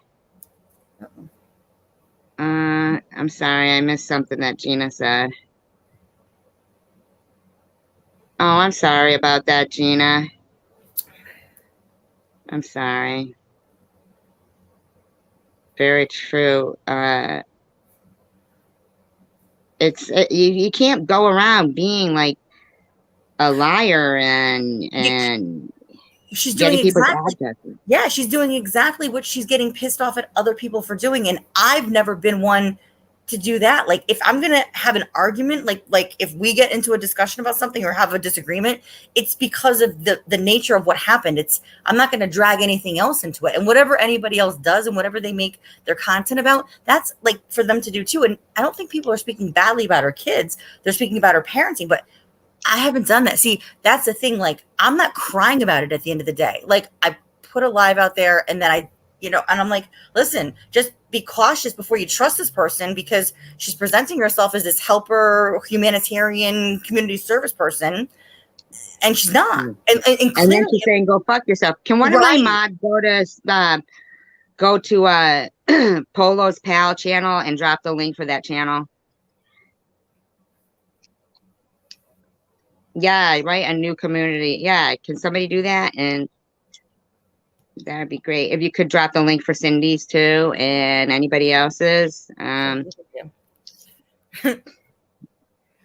I'm sorry, I missed something that Gina said. Oh, I'm sorry about that, Gina. I'm sorry. Very true. You can't go around being like a liar and she's doing exactly. Yeah, she's doing exactly what she's getting pissed off at other people for doing, and I've never been one to do that. Like, if I'm gonna have an argument, like if we get into a discussion about something or have a disagreement, it's because of the nature of what happened. I'm not gonna drag anything else into it. And whatever anybody else does and whatever they make their content about, that's like for them to do too. And I don't think people are speaking badly about our kids. They're speaking about our parenting, but I haven't done that. See, that's the thing. Like, I'm not crying about it at the end of the day. Like, I put a live out there and then and I'm like, listen, just be cautious before you trust this person because she's presenting herself as this helper, humanitarian, community service person, and she's not. And then she's saying, "Go fuck yourself." Can one of my mods go to Polo's Pal channel and drop the link for that channel? Yeah, right. A new community. Yeah, can somebody do that? And that'd be great. If you could drop the link for Cindy's too and anybody else's.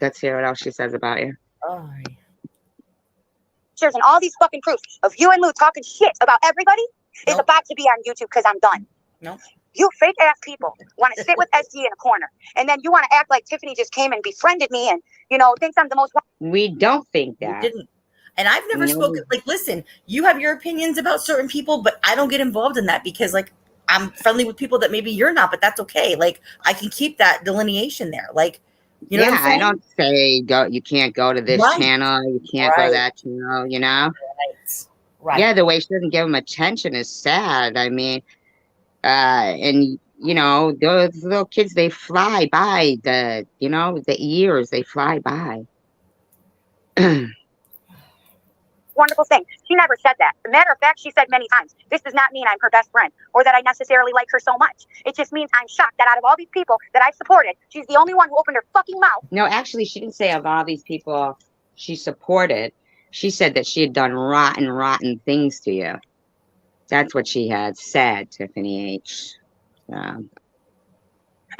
Let's hear what else she says about you. And all these fucking proofs of you and Lou talking shit about everybody is about to be on YouTube because I'm done. No. You fake ass people want to sit with SG in a corner, and then you want to act like Tiffany just came and befriended me and, thinks I'm the most. We don't think that. We didn't. And I've never spoken, like, listen, you have your opinions about certain people, but I don't get involved in that because, like, I'm friendly with people that maybe you're not, but that's okay. Like, I can keep that delineation there. Like, you know what I'm saying? I don't say you can't go to this channel, you can't go to that channel, Right. Yeah, the way she doesn't give them attention is sad. I mean, and those little kids, they fly by the years, they fly by. wonderful thing. She never said that. As a matter of fact, she said many times, this does not mean I'm her best friend or that I necessarily like her so much. It just means I'm shocked that out of all these people that I've supported, she's the only one who opened her fucking mouth. No, actually, she didn't say of all these people she supported. She said that she had done rotten things to you. That's what she had said, Tiffany H. And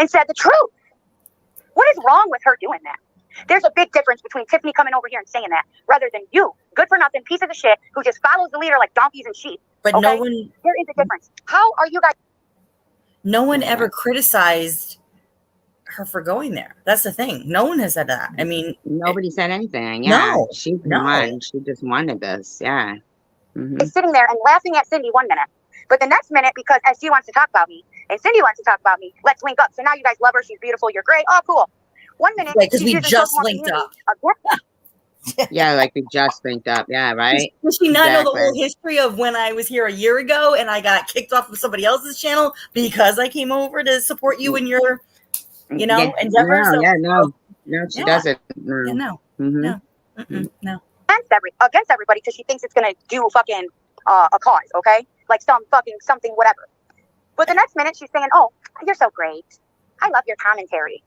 said the truth. What is wrong with her doing that? There's a big difference between Tiffany coming over here and saying that rather than you, good for nothing piece of the shit who just follows the leader like donkeys and sheep. But okay? no one, there is a difference. How are you guys? no one ever criticized her for going there. That's the thing. No one has said that. I mean, nobody said anything. Yeah, No, she no. won. She just wanted this. Yeah. Mhm. Is sitting there and laughing at Cindy one minute, but the next minute, because as she wants to talk about me and Cindy wants to talk about me, let's link up. So now you guys love her. She's beautiful. You're great. Oh, cool. 1 minute, because she's we using just social linked media up. again. Yeah, like we just linked up. Yeah, right. Does she not know the whole Exactly. history of when I was here a year ago and I got kicked off of somebody else's channel because I came over to support you in your, Yeah, endeavor? no, So, yeah, no, she Yeah. doesn't. yeah, no, Mhm. no. No. Against everybody because she thinks it's gonna do fucking a cause, okay? Like some fucking something, whatever. But the next minute she's saying, "Oh, you're so great. I love your commentary."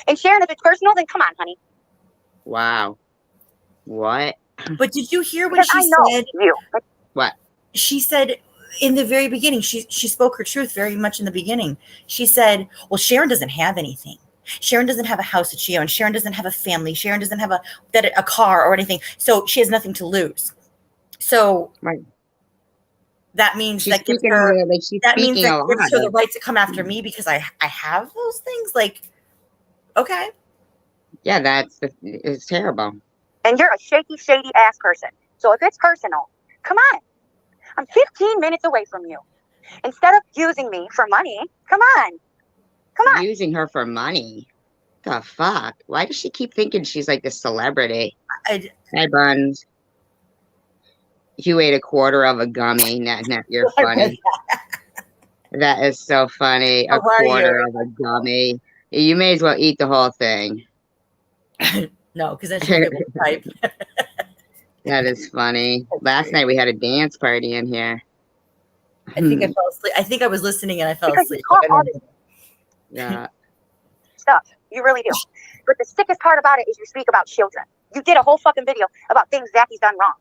And Sharon, if it's personal, then come on, honey. Wow. What? But did you hear what Because she I know said? you. She said in the very beginning, she spoke her truth very much in the beginning. She said, well, Sharon doesn't have anything. Sharon doesn't have a house that she owns. Sharon doesn't have a family. Sharon doesn't have a car or anything. So she has nothing to lose. So Right. that means She's that gives speaking her, like she's that means speaking a that lot. gives her the right to come after me because I have those things. Like, okay. Yeah, it's terrible. And you're a shaky, shady ass person. So if it's personal, come on. I'm 15 minutes away from you. Instead of using me for money, come on. Come on. Using her for money. The fuck? Why does she keep thinking she's like this celebrity? Hi, Buns. You ate a quarter of a gummy. Nah, you're funny. That is so funny. How A are quarter you? of a gummy. You may as well eat the whole thing. No, because that's your type. That is funny. Last night we had a dance party in here. I think I fell asleep. I think I was listening and I fell Because asleep. you talk all this Yeah. stuff. You really do. But the sickest part about it is you speak about children. You did a whole fucking video about things Zaki's done wrong.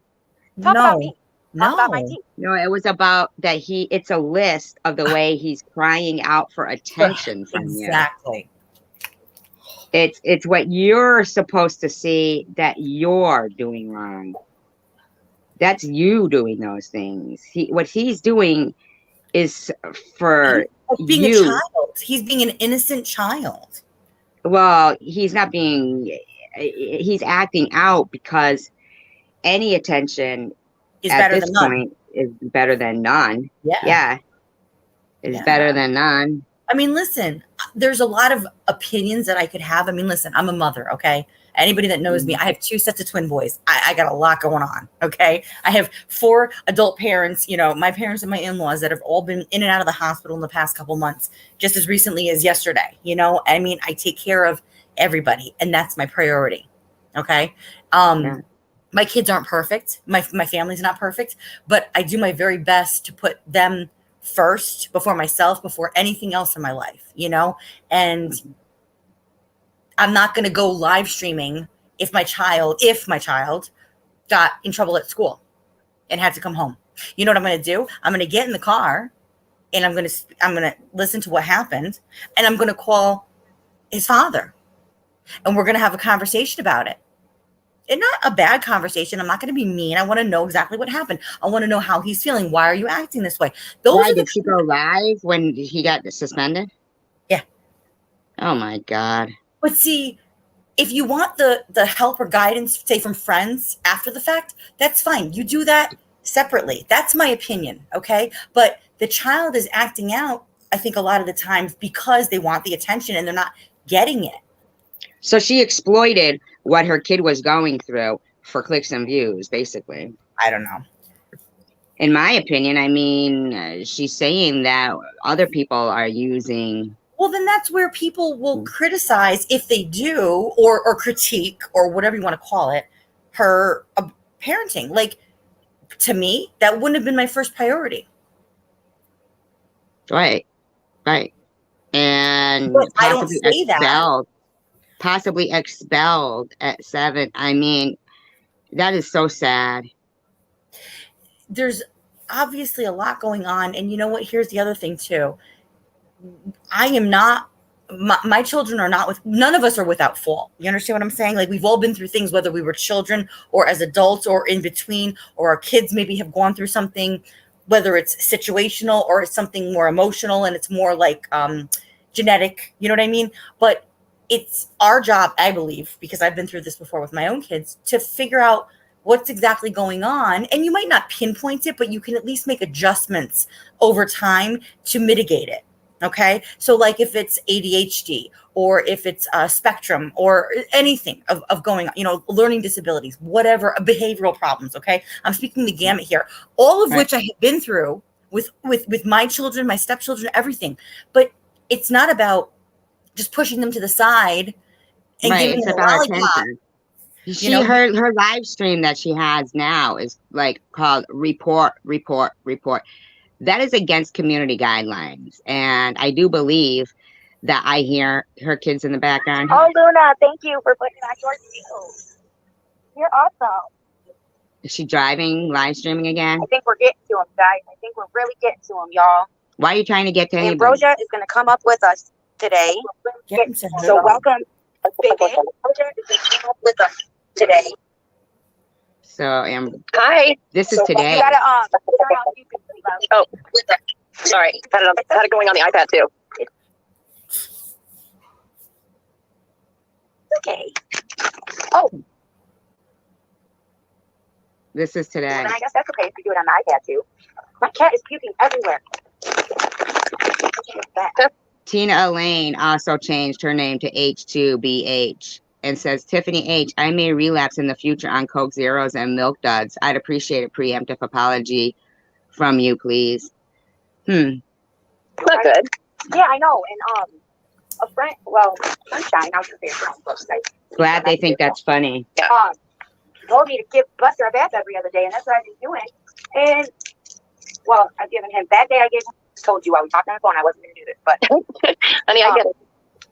Talk about me. Talk about my teeth. No, it was about that it's a list of the way he's crying out for attention from you. Exactly. It's what you're supposed to see that you're doing wrong. That's you doing those things. What he's doing is for Like being you. a child. He's being an innocent child. Well, he's not being. He's acting out because any attention He's at better this than none. point is better than none. Yeah. Yeah, is Yeah. better than none. I mean, listen, there's a lot of opinions that I could have. I mean, listen, I'm a mother, okay? Anybody that knows me, I have 2 sets of twin boys. I got a lot going on, okay? I have 4 adult parents, my parents and my in-laws that have all been in and out of the hospital in the past couple months, just as recently as yesterday, I mean, I take care of everybody, and that's my priority, okay? Yeah. My kids aren't perfect. My family's not perfect, but I do my very best to put them first before myself, before anything else in my life, and I'm not going to go live streaming if my child got in trouble at school and had to come home. You know what I'm going to do? I'm going to get in the car and I'm going to listen to what happened and I'm going to call his father and we're going to have a conversation about it. And not a bad conversation. I'm not going to be mean. I want to know exactly what happened. I want to know how he's feeling. Why are you acting this way? Why did she go live when he got suspended? Yeah. Oh my God. But see, if you want the help or guidance, say from friends after the fact, that's fine. You do that separately. That's my opinion. Okay. But the child is acting out, I think, a lot of the times because they want the attention and they're not getting it. So she exploited what her kid was going through for clicks and views, basically. I don't know. In my opinion, I mean, she's saying that other people are using. Well, then that's where people will criticize if they do, or critique, or whatever you want to call it, her parenting. Like, to me, that wouldn't have been my first priority. Right. And But I don't say that. Possibly expelled at 7. I mean, that is so sad. There's obviously a lot going on. And you know what? Here's the other thing too. I am not, my children are not none of us are without fault. You understand what I'm saying? Like, we've all been through things, whether we were children or as adults or in between, or our kids maybe have gone through something, whether it's situational or it's something more emotional and it's more like genetic, you know what I mean? But it's our job, I believe, because I've been through this before with my own kids, to figure out what's exactly going on. And you might not pinpoint it, but you can at least make adjustments over time to mitigate it. Okay. So like if it's ADHD or if it's spectrum or anything of going on, you know, learning disabilities, whatever, behavioral problems. Okay. I'm speaking the gamut here, all of which I have been through with my children, my stepchildren, everything. But it's not about just pushing them to the side and giving them a lollipop. Her live stream that she has now is like called report. That is against community guidelines. And I do believe that I hear her kids in the background. Oh, Luna, thank you for putting on your video. You're awesome. Is she driving, live streaming again? I think we're getting to him, guys. I think we're really getting to him, y'all. Why are you trying to get to him? Ambrosia is going to come up with us today. So welcome. Ambrosia is going to come up with us today. So, hi. This is today. You gotta turn off YouTube. Oh, sorry. Had it going on the iPad too. Okay. Oh. This is today. Well, I guess that's okay if you do it on the iPad too. My cat is puking everywhere. Tina Elaine also changed her name to H2BH and says, Tiffany H., I may relapse in the future on Coke Zeros and Milk Duds. I'd appreciate a preemptive apology from you, please. Not good. Yeah, I know. And a friend, Sunshine, I was gonna say a friend. Glad they think that's funny. Told me to give Buster a bath every other day, and that's what I've been doing. And I've given him that day. I told you I was talking on the phone. I wasn't gonna do this, but honey, I get it.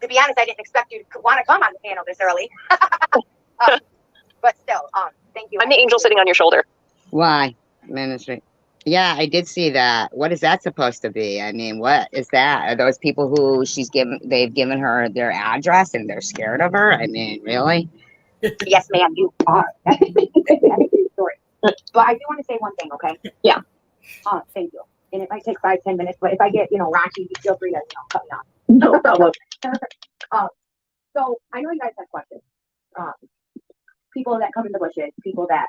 To be honest, I didn't expect you to want to come on the panel this early. But still, thank you. I'm the angel sitting on your shoulder. Why? Ministry. Yeah, I did see that. What is that supposed to be? I mean, what is that? Are those people who they've given her their address and they're scared of her? I mean, really? Yes, ma'am, you are. That's a true story. But I do want to say one thing, okay? Yeah. Thank you. And it might take 5-10 minutes, but if I get, raunchy, feel free to, cut me off. No problem. So I know you guys have questions. People that come in the bushes, people that.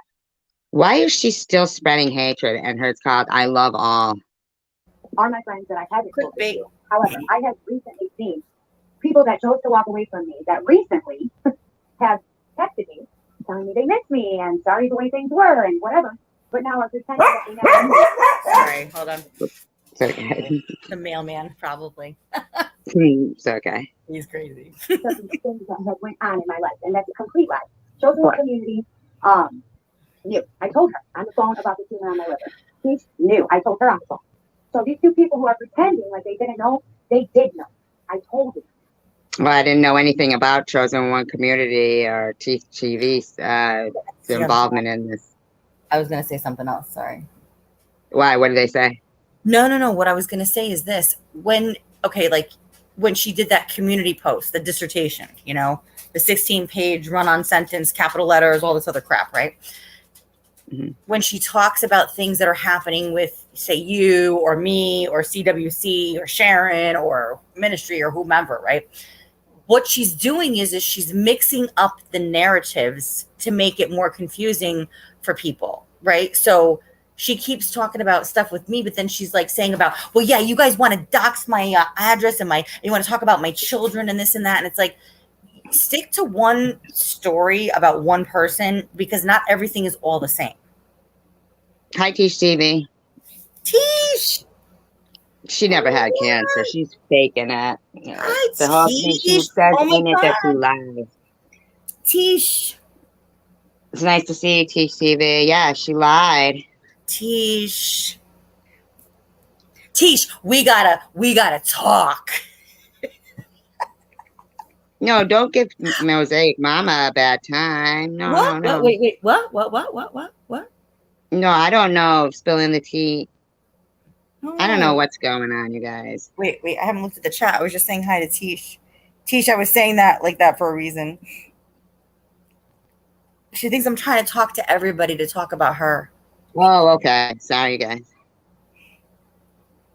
Why is she still spreading hatred? And it's called I Love All. Are my friends that I haven't spoken to. However, I have recently seen people that chose to walk away from me that recently have texted me, telling me they miss me and sorry the way things were and whatever. But now I'm pretending that they never knew. Sorry, hold on. It's okay. The mailman, probably. It's okay. He's crazy. Things that have went on in my life, and that's a complete lie. Chosen community knew. I told her on the phone about the tumor on my liver. She knew. I told her on the phone. So these two people who are pretending like they didn't know, they did know. I told them. Well, I didn't know anything about Chosen One Community or TV's involvement in this. I was going to say something else. Sorry. Why? What did they say? No. What I was going to say is this. When she did that community post, the dissertation, the 16-page run-on sentence, capital letters, all this other crap, right? Mm-hmm. When she talks about things that are happening with, say, you or me or CWC or Sharon or ministry or whomever, right? What she's doing is she's mixing up the narratives to make it more confusing for people, right? So she keeps talking about stuff with me, but then she's like saying about, well, yeah, you guys want to dox my address and you want to talk about my children and this and that. And it's like, stick to one story about one person because not everything is all the same. Hi, Tish TV. Tish! She never had cancer. She's faking it. Hi, the whole thing she says in it that she lies. Tish. It's nice to see you, Tish TV. Yeah, she lied. Tish. Tish, we gotta talk. No, don't give Mosaic Mama a bad time. No, What? no, no. Wait. What? No, I don't know. Spilling the tea. I don't know Oh. what's going on, you guys. Wait. I haven't looked at the chat. I was just saying hi to Tish. Tish, I was saying that like that for a reason. She thinks I'm trying to talk to everybody to talk about her. Oh, okay. Sorry, guys.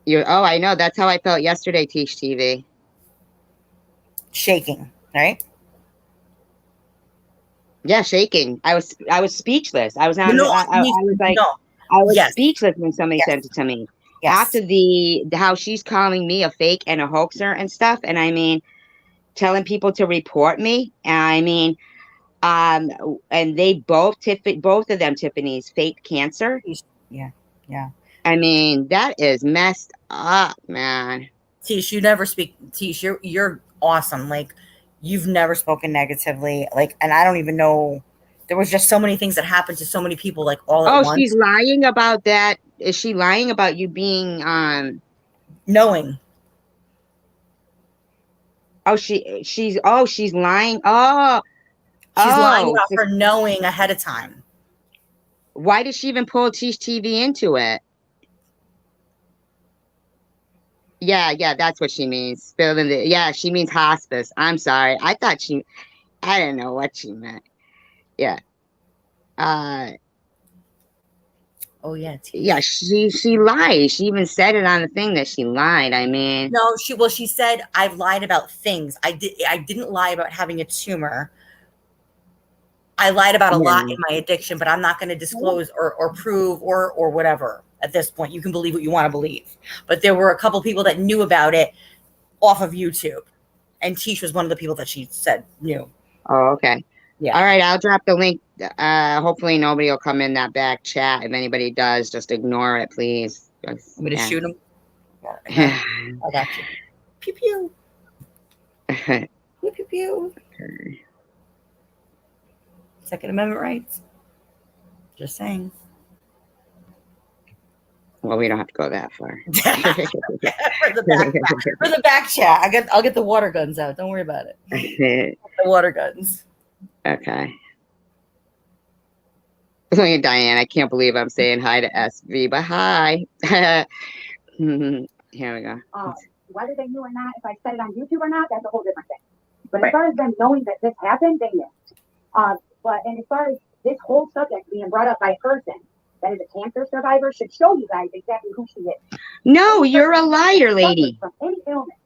Oh, I know. That's how I felt yesterday, Tish TV. Shaking, right? Yeah, shaking. I was speechless. I was on. No, I was like, no. I was Yes. speechless when somebody Yes. sent it to me. Yes. After how she's calling me a fake and a hoaxer and stuff, and I mean, telling people to report me. And I mean, and they both of them, Tiffany's fake cancer. Yeah. I mean, that is messed up, man. Tish, you never speak. Tish, you're awesome. Like, you've never spoken negatively. Like, and I don't even know. There was just so many things that happened to so many people, like all at once. Oh, she's lying about that. Is she lying about you being knowing? Oh, she's lying. Oh, she's lying about her knowing ahead of time. Why did she even pull Tish TV into it? Yeah, that's what she means. Spilling the. Yeah, she means hospice. I'm sorry. I didn't know what she meant. Yeah. Oh yeah. Yeah, she lied. She even said it on the thing that she lied. I mean, no, she said I've lied about things. I didn't lie about having a tumor. I lied about a lot in my addiction, but I'm not going to disclose or prove or whatever at this point. You can believe what you want to believe. But there were a couple people that knew about it off of YouTube. And Tish was one of the people that she said knew. Oh, okay. Yeah. All right, I'll drop the link. Hopefully nobody will come in that back chat. If anybody does, just ignore it, please. I'm going to shoot them. Yeah. I got you. Pew pew. Pew pew pew. Second Amendment rights. Just saying. Well, we don't have to go that far. for the back chat. I'll get the water guns out. Don't worry about it. The water guns. Okay. Look at Diane. I can't believe I'm saying hi to SV, but hi. Here we go. Whether they knew or not, if I said it on YouTube or not, that's a whole different thing. But as far as them knowing that this happened, they knew. And as far as this whole subject being brought up by a person that is a cancer survivor should show you guys exactly who she is. No, you're a liar, lady. From any illness,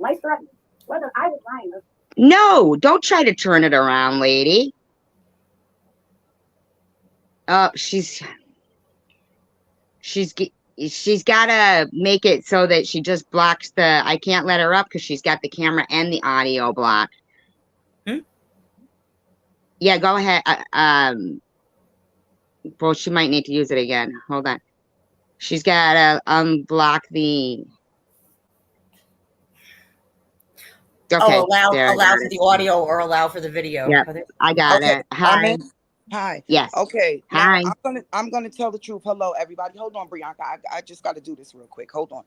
life-threatening, whether I was lying or. No, don't try to turn it around, lady. She's got to make it so that she just blocks I can't let her up because she's got the camera and the audio blocked. Yeah, go ahead. Well, she might need to use it again. Hold on. She's got to unblock the. Okay, allow for the audio or allow for the video. Yeah, I got it. Hi. Hi. Yes. Okay. Hi. Now, I'm gonna tell the truth. Hello, everybody. Hold on, Brianka. I just got to do this real quick. Hold on.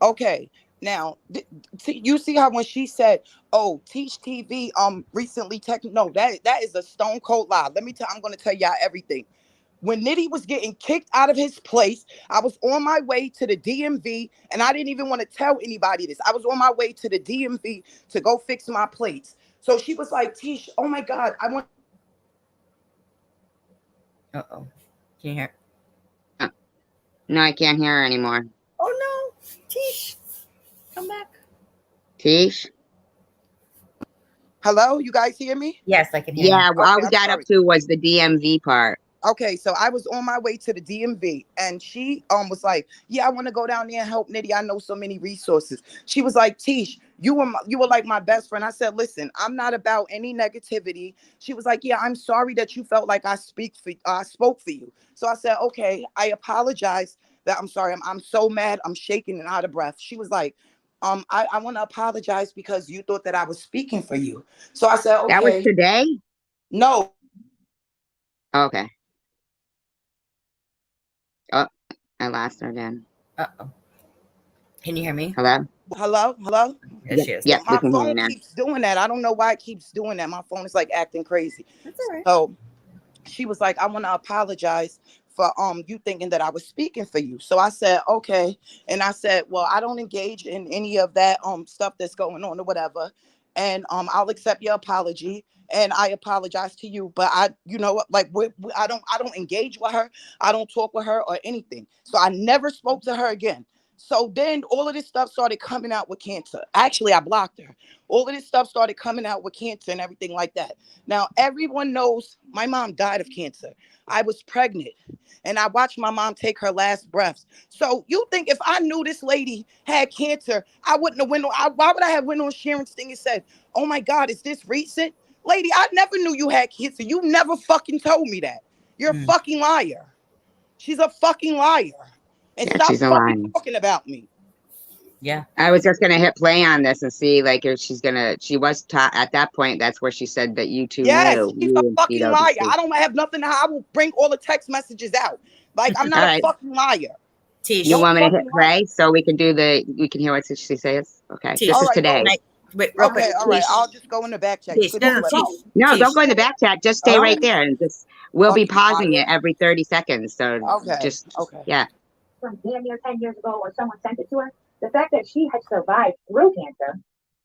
Okay. Now, you see how when she said, "Oh, Tish TV recently no, that is a stone cold lie." I'm gonna tell y'all everything. When Nitty was getting kicked out of his place, I was on my way to the DMV, and I didn't even want to tell anybody this. I was on my way to the DMV to go fix my plates. So she was like, "Tish, oh my God, I want." Uh-oh. Can you hear? No, I can't hear her anymore. Oh no, Tish, come back. Tish? Hello, you guys hear me? Yes, I can hear. Yeah, you. all we got up to was the DMV part. Okay, so I was on my way to the DMV, and she was like, "Yeah, I want to go down there and help Nitty. I know so many resources." She was like, "Tish, you were like my best friend." I said, "Listen, I'm not about any negativity." She was like, "Yeah, I'm sorry that you felt like I spoke for you." So I said, "Okay, I apologize. That I'm sorry. I'm so mad. I'm shaking and out of breath." She was like, I want to apologize because you thought that I was speaking for you." So I said, "Okay." That was today? No. Okay. I lost her again. Uh-oh. Can you hear me? Hello? Hello. Yes, she is. Yep, we My can hear you phone now. keeps doing that. I don't know why it keeps doing that. My phone is like acting crazy. That's all right. So she was like, I want to apologize for you thinking that I was speaking for you. So I said, okay. And I said, well, I don't engage in any of that stuff that's going on or whatever. And I'll accept your apology. And I apologize to you, but I don't engage with her. I don't talk with her or anything. So I never spoke to her again. So then all of this stuff started coming out with cancer. Actually, I blocked her. All of this stuff started coming out with cancer and everything like that. Now, everyone knows my mom died of cancer. I was pregnant and I watched my mom take her last breaths. So you think if I knew this lady had cancer, I wouldn't have went on. Why would I have went on Sharon's thing and said, oh my God, is this recent? Lady, I never knew you had cancer. You never fucking told me that. You're a fucking liar. She's a fucking liar. And Yeah, stop she's a fucking liar. talking about me. Yeah. I was just gonna hit play on this and see like if she was taught at that point. That's where she said that you two Yes, knew. she's You a and fucking liar. CWC. I don't have nothing. I will bring all the text messages out. Like, I'm not All a right. fucking liar. Tish. You want me to hit fucking lie. play so we can hear what she says? Okay, Tish. this All is right, today. Wait, real Okay, quick. all right. Tish. I'll just go in the back chat. Tish. No, Let- Tish. No, Tish. don't go in the back chat. Just stay right Oh. there and we'll be Fucking pausing liar. it every 30 seconds. So Okay. just yeah. From damn near 10 years ago, or someone sent it to her. The fact that she had survived through cancer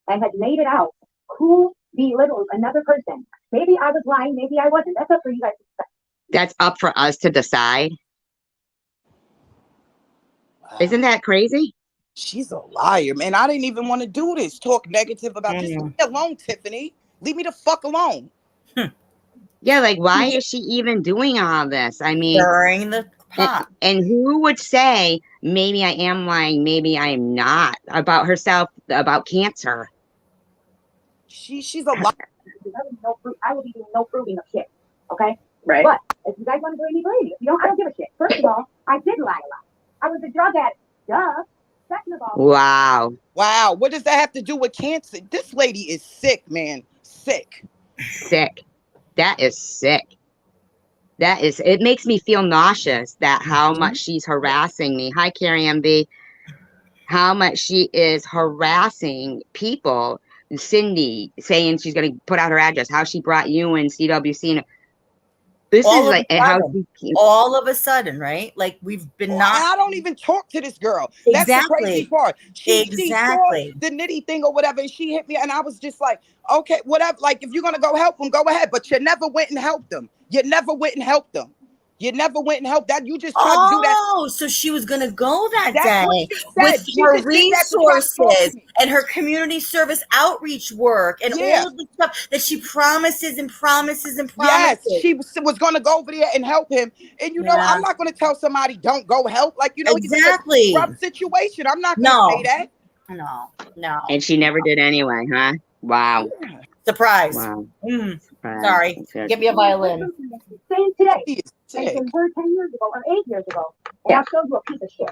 and had made it out, who belittles another person? Maybe I was lying, maybe I wasn't. That's up for you guys to decide. That's up for us to decide. Isn't that crazy? She's a liar, man. I didn't even want to do this. Talk negative about this. Mhm. Leave me alone, Tiffany. Leave me the fuck alone. Yeah, like why is she even doing all this? I mean, During the pot. and who would say maybe I am lying, maybe I am not about herself, about cancer? She's a liar. I will be doing no proving of shit. Okay? Right. But if you guys want to blame me, blame me. If you don't, I don't give a shit. First of all, I did lie a lot. I was a drug addict. Duh. Second of all, Wow. Wow. What does that have to do with cancer? This lady is sick, man. Sick. Sick. That is sick. It makes me feel nauseous that how much she's harassing me. Hi, Carrie MB. How much she is harassing people. Cindy saying she's going to put out her address, how she brought you in CWC. This All is of like a how sudden. All of a sudden, right? Like we've been Well, not. I don't even talk to this girl. That's the crazy Exactly. part. She Exactly. saw the nitty thing or whatever, and she hit me, and I was just like, okay, whatever. Like, if you're gonna go help them, go ahead. But you never went and helped them. You never went and helped them. You never went and helped that. You just tried to do that. Oh, so she was going to go that That's day what she said. with She her just did that to try to talk to resources me. and her community service outreach work and Yeah. all of the stuff that she promises and promises and Yes, promises. she was going to go over there and help him. And you know, Yeah. I'm not going to tell somebody don't go help. Like, you know, Exactly. it's a rough situation. I'm not going to No. say that. No. And she never did anyway, huh? Wow. Surprise. Wow. Surprise. Sorry. Give me a violin. same today. She is And sick. then her 10 years ago or 8 years ago. And I'll show you a piece of shit.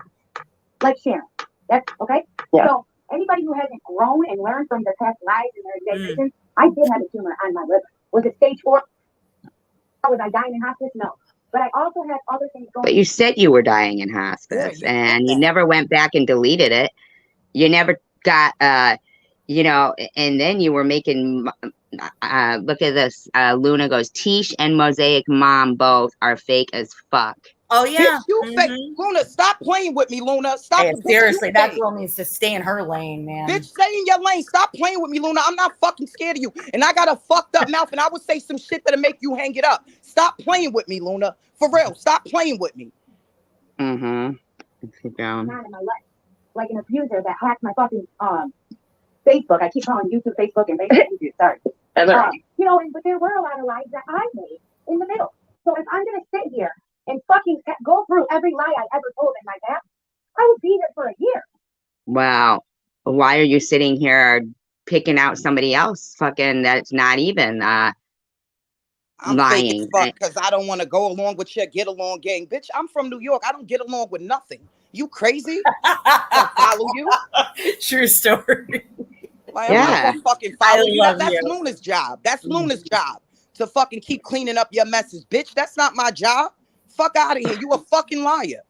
Like Sharon. That's okay? Yeah. So anybody who hasn't grown and learned from their past lives and their examinations, I did have a tumor on my liver. Was it stage 4? Was I dying in hospice? No. But I also had other things going But you said you were dying in hospice Yeah, and you never went back and deleted it. You never got, and then you were making, look at this. Luna goes, Tish and Mosaic Mom both are fake as fuck. Oh, yeah. Bitch, you fake. Luna, stop playing with me, Luna. Stop. Hey, Bitch, seriously, you that fake. girl needs to stay in her lane, man. Bitch, stay in your lane. Stop playing with me, Luna. I'm not fucking scared of you. And I got a fucked up mouth and I would say some shit that'll make you hang it up. Stop playing with me, Luna. For real. Stop playing with me. Mm-hmm. Keep going. on in my life. Like an abuser that hacked my fucking Facebook. I keep calling YouTube, Facebook, and Facebook YouTube. Sorry. But there were a lot of lies that I made in the middle. So if I'm gonna sit here and fucking go through every lie I ever told in my past, I would be here for a year. Wow. Why are you sitting here picking out somebody else fucking that's not even I'm lying? fake as fuck because I don't want to go along with your get along gang. Bitch, I'm from New York. I don't get along with nothing. You crazy? I follow you. True story. Like, Yeah. I'm not gonna fucking follow you. love That's you. Luna's job. That's Luna's job to fucking keep cleaning up your messes, bitch. That's not my job. Fuck out of here. You a fucking liar.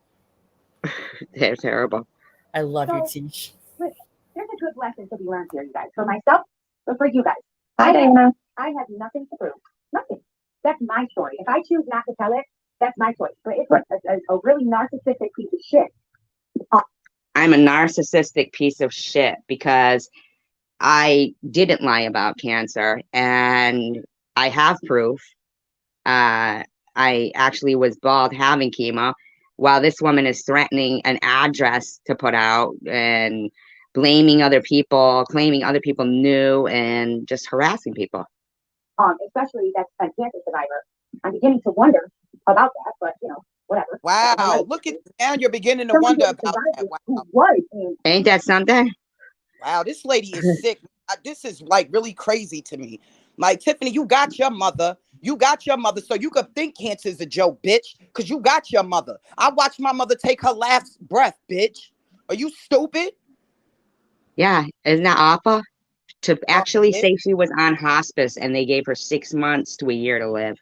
They're terrible. I love you, So- Teach. There's a good lesson to be learned here, you guys. For myself, but for you guys. Hi, Dana. I have nothing to prove. Nothing. That's my story. If I choose not to tell it, that's my choice. But it's a really narcissistic piece of shit. I'm a narcissistic piece of shit because I didn't lie about cancer and I have proof. I actually was bald having chemo while this woman is threatening an address to put out and blaming other people, claiming other people knew and just harassing people. Especially that's a cancer survivor. I'm beginning to wonder about that, but whatever. Wow. Look at now you're beginning to wonder about that. Who Wow. was in Ain't that something? Wow, this lady is sick. This is like really crazy to me. Like, Tiffany, you got your mother. You got your mother. So you could think cancer is a joke, bitch. Because you got your mother. I watched my mother take her last breath, bitch. Are you stupid? Yeah, isn't that awful? To actually bitch. say she was on hospice and they gave her 6 months to a year to live.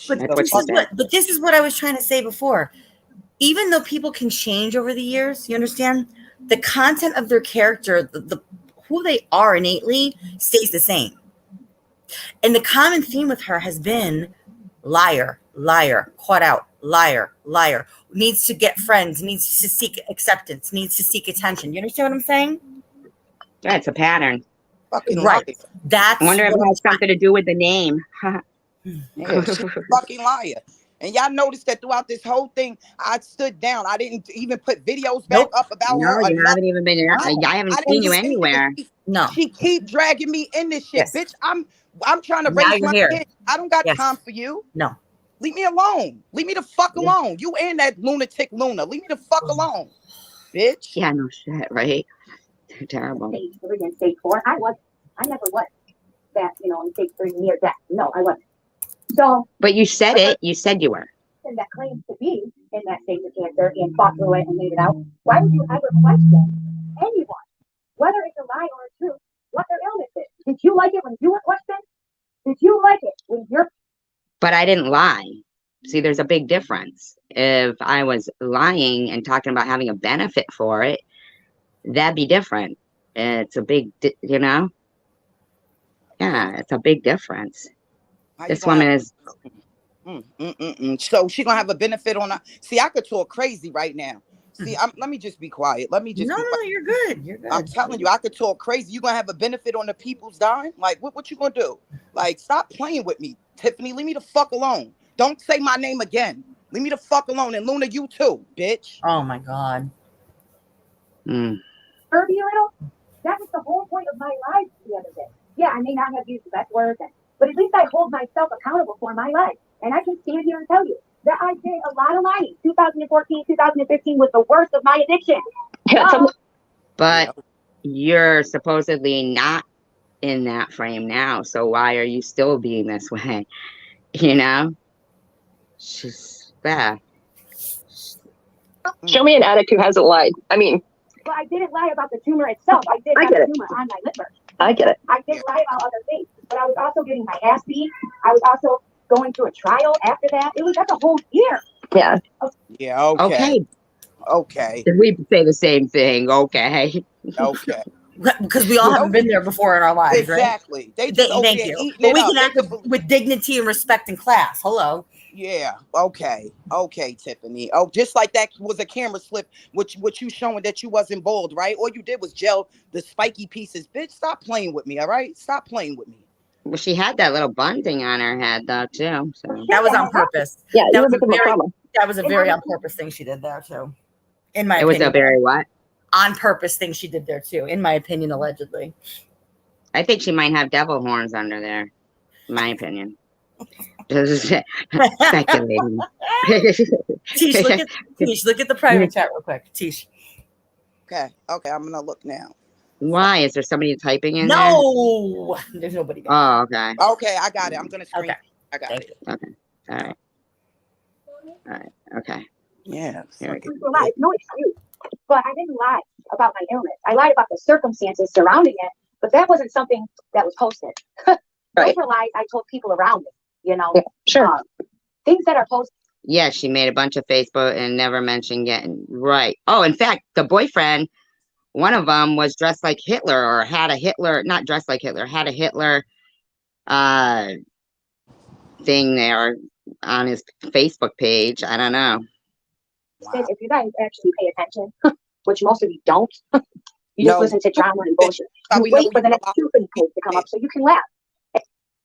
But That's what she said. this is what I was trying to say before. Even though people can change over the years, you understand? The content of their character, the who they are innately stays the same. And the common theme with her has been liar, liar, caught out, liar, liar, needs to get friends, needs to seek acceptance, needs to seek attention. You understand what I'm saying? Yeah, it's a pattern. Fucking Right. liar. That's I wonder if it has something to do with the name. Yeah, she's a fucking liar. And y'all noticed that throughout this whole thing, I stood down. I didn't even put videos back up about No, her. you haven't even been out. No, I haven't I seen didn't you say anywhere. anything. no. She keep dragging me in this shit, Yes. bitch. I'm trying to Now raise you're my here. kid. I don't got Yes. time for you. No. Leave me alone. Leave me the fuck Yeah. alone. You and that lunatic Luna. Leave me the fuck alone, bitch. Yeah, no shit, right? They're terrible. stage 3 and stage 4. I never was that, in stage 3 near death. No, I wasn't. So, But you said it. You said you were. person that claims to be in that stage of cancer and fought through it and made it out, why would you ever question anyone, whether it's a lie or a truth, what their illness is? Did you like it when you were questioned? Did you like it when you're But I didn't lie. See, there's a big difference. If I was lying and talking about having a benefit for it, that'd be different. It's a big, Yeah, it's a big difference. How you This gonna woman have- is, So she gonna have a benefit on her. See, I could talk crazy right now. See, let me just be quiet. Let me just No, be no, quiet. you're good. You're good. I'm telling you, I could talk crazy. You gonna have a benefit on the people's dying? Like, what you gonna do? Like, stop playing with me, Tiffany. Leave me the fuck alone. Don't say my name again. Leave me the fuck alone. And Luna, you too, bitch. Oh my God. mm, Herbie a little? That was the whole point of my life the other day. Yeah, I may not have used the best words, but at least I hold myself accountable for my life. And I can stand here and tell you that I did a lot of lying. 2014, 2015 was the worst of my addiction. Yeah, but you're supposedly not in that frame now. So why are you still being this way? You know? She's bad. show me an addict who hasn't lied. I mean, But I didn't lie about the tumor itself. I did I have get a it. tumor on my liver. I get it. I did lie about other things. But I was also getting my ass beat. I was also going through a trial after that. That's a whole year. Yeah. Yeah, okay. Okay. Okay. We say the same thing. Okay. Okay. Because we all haven't been there before in our lives, right? Exactly. They just over Thank there you. eating But it we up. can They act could- with dignity and respect and class. Hello. Yeah. Okay. Okay, Tiffany. Oh, just like that was a camera slip, which you showing that you wasn't bald, right? All you did was gel the spiky pieces. Bitch, stop playing with me, all right? Stop playing with me. Well, she had that little bun thing on her head though too. So That was on purpose. Yeah, That you were was a victim of very, trauma. that was a very on purpose thing she did there too. In my it was opinion. a very what? On purpose thing she did there too. In my opinion, allegedly. I think she might have devil horns under there. In my opinion. Just speculating. Tish, look at the private chat real quick. Tish. Okay. Okay, I'm gonna look now. Why? Is there somebody typing in there? No, there's nobody there. Oh, okay. Okay, I got it. I'm gonna screen. Okay. I got Thank it. you. All right. All right. Okay. Yeah. Here we fucking- For life, no excuse. But I didn't lie about my illness. I lied about the circumstances surrounding it, but that wasn't something that was posted. Those Right. were lies I told people around me, Yeah, sure. Things that are posted Yeah, she made a bunch of Facebook and never mentioned getting right. Oh, in fact, the boyfriend, one of them was dressed like Hitler or had a Hitler, not dressed like Hitler, had a Hitler uh thing there on his Facebook page. I don't know. Wow. If you guys actually pay attention, which most of you don't, you just listen to drama and bullshit. You wait for the next stupid post to come up so you can laugh.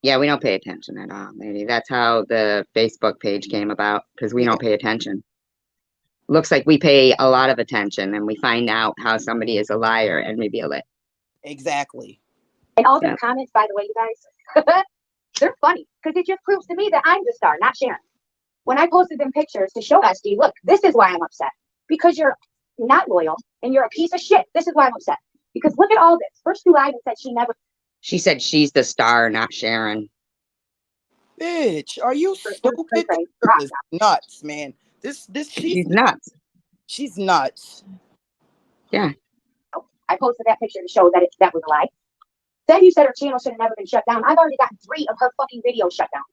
Yeah, we don't pay attention at all, lady. That's how the Facebook page came about, because we don't pay attention. Looks like we pay a lot of attention and we find out how somebody is a liar and reveal it. Exactly. And all the comments, by the way, you guys, they're funny because it just proves to me that I'm the star, not Sharon. When I posted them pictures to show SD, look, this is why I'm upset. Because you're not loyal and you're a piece of shit. This is why I'm upset. Because look at all this. First you lied and said she never. She said she's the star, not Sharon. Bitch, are you stupid? This is nuts, man. She's nuts. She's nuts. Yeah. I posted that picture to show that that was a lie. Then you said her channel should have never been shut down. I've already got 3 of her fucking videos shut down.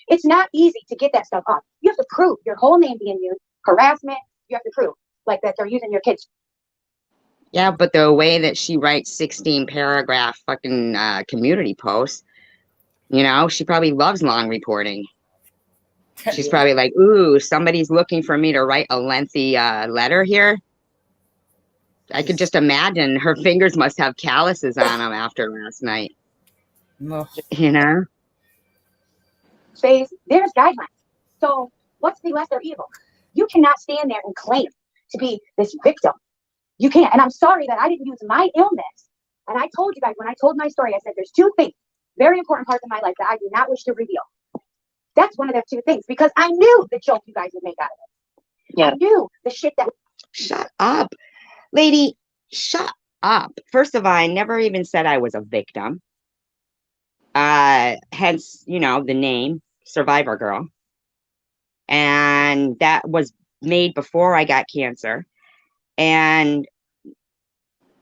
It's not easy to get that stuff up. You have to prove your whole name being used, harassment. You have to prove like that they're using your kids. Yeah, but the way that she writes 16 paragraph fucking community posts, you know, she probably loves long reporting. She's probably like, ooh, somebody's looking for me to write a lengthy letter here. I could just imagine her fingers must have calluses on them after last night. You know? Phase, there's guidelines. So what's the lesser evil? You cannot stand there and claim to be this victim. You can't. And I'm sorry that I didn't use my illness. And I told you guys when I told my story, I said there's 2 things, very important parts of my life that I do not wish to reveal. That's one of the 2 things because I knew the joke you guys would make out of it. Yeah. I knew the shit that. Shut up, lady. Shut up. First of all, I never even said I was a victim. Hence, you know, the name Survivor Girl. And that was made before I got cancer. And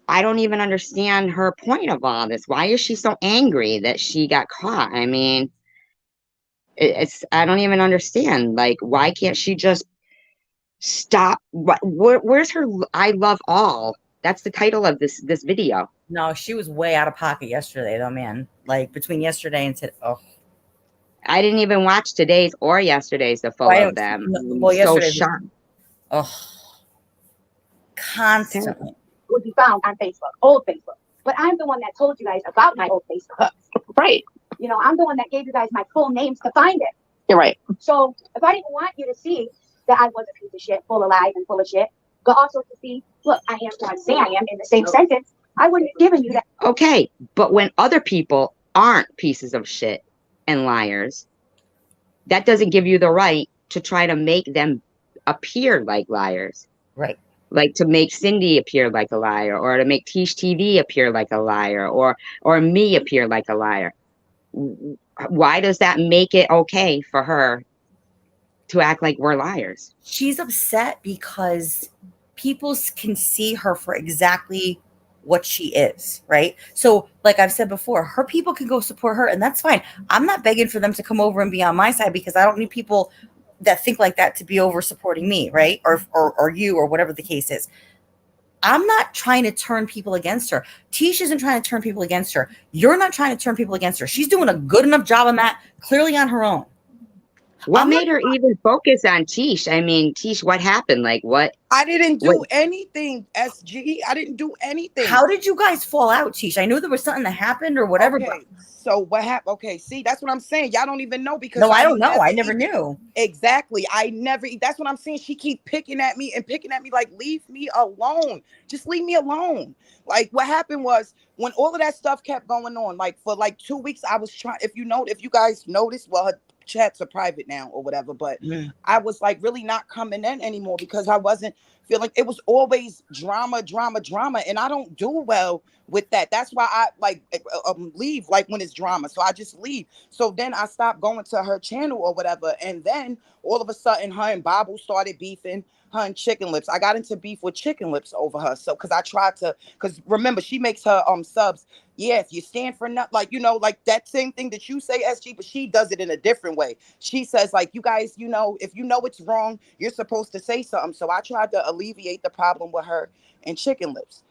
I don't even understand her point of all this. Why is she so angry that she got caught? I mean, I don't even understand. Like, why can't she just stop? Where's her I love all? That's the title of this video. No, she was way out of pocket yesterday, though, man. Like, between yesterday and today. Oh. I didn't even watch today's or yesterday's, the full of them. Well, so shocked. Oh. Constantly. Would be found on Facebook, old Facebook. But I'm the one that told you guys about my old Facebook. Right. You know, I'm the one that gave you guys my full names to find it. You're right. So if I didn't want you to see that I was a piece of shit, full of lies and full of shit, but also to see, look, I am who I say I am in the same sentence, I wouldn't have given you that. Okay, but when other people aren't pieces of shit and liars, that doesn't give you the right to try to make them appear like liars. Right. Like to make Cindy appear like a liar, or to make Tish TV appear like a liar, or me appear like a liar. Why does that make it okay for her to act like we're liars? She's upset because people can see her for exactly what she is, right? So like I've said before, her people can go support her, and that's fine. I'm not begging for them to come over and be on my side because I don't need people that think like that to be over supporting me, right? Or you, or whatever the case is. I'm not trying to turn people against her. Tish isn't trying to turn people against her. You're not trying to turn people against her. She's doing a good enough job on that, clearly on her own. What made her even focus on Tish? I mean, Tish, what happened? Like, what? I didn't do anything, SG. I didn't do anything. How did you guys fall out, Tish? I knew there was something that happened or whatever. Okay, so what happened? Okay, see, that's what I'm saying. Y'all don't even know because I don't know. I never knew. Exactly. That's what I'm saying. She keep picking at me like, leave me alone. Just leave me alone. Like, what happened was when all of that stuff kept going on, like for like 2 weeks, I was trying, if you guys noticed, well, her chats are private now or whatever, but I was like really not coming in anymore because I wasn't feeling, it was always drama, and I don't do well with that. That's why I like leave like when it's drama. So I just leave. So then I stopped going to her channel or whatever. And then all of a sudden her and Babu started beefing. her and Chicken Lips. I got into beef with Chicken Lips over her. So because I tried to, because remember, she makes her subs. Yes, you stand for nothing, like, you know, like that same thing that you say, SG, but she does it in a different way. She says, like, you guys, you know, if you know it's wrong, you're supposed to say something. So I tried to alleviate the problem with her and Chicken Lips,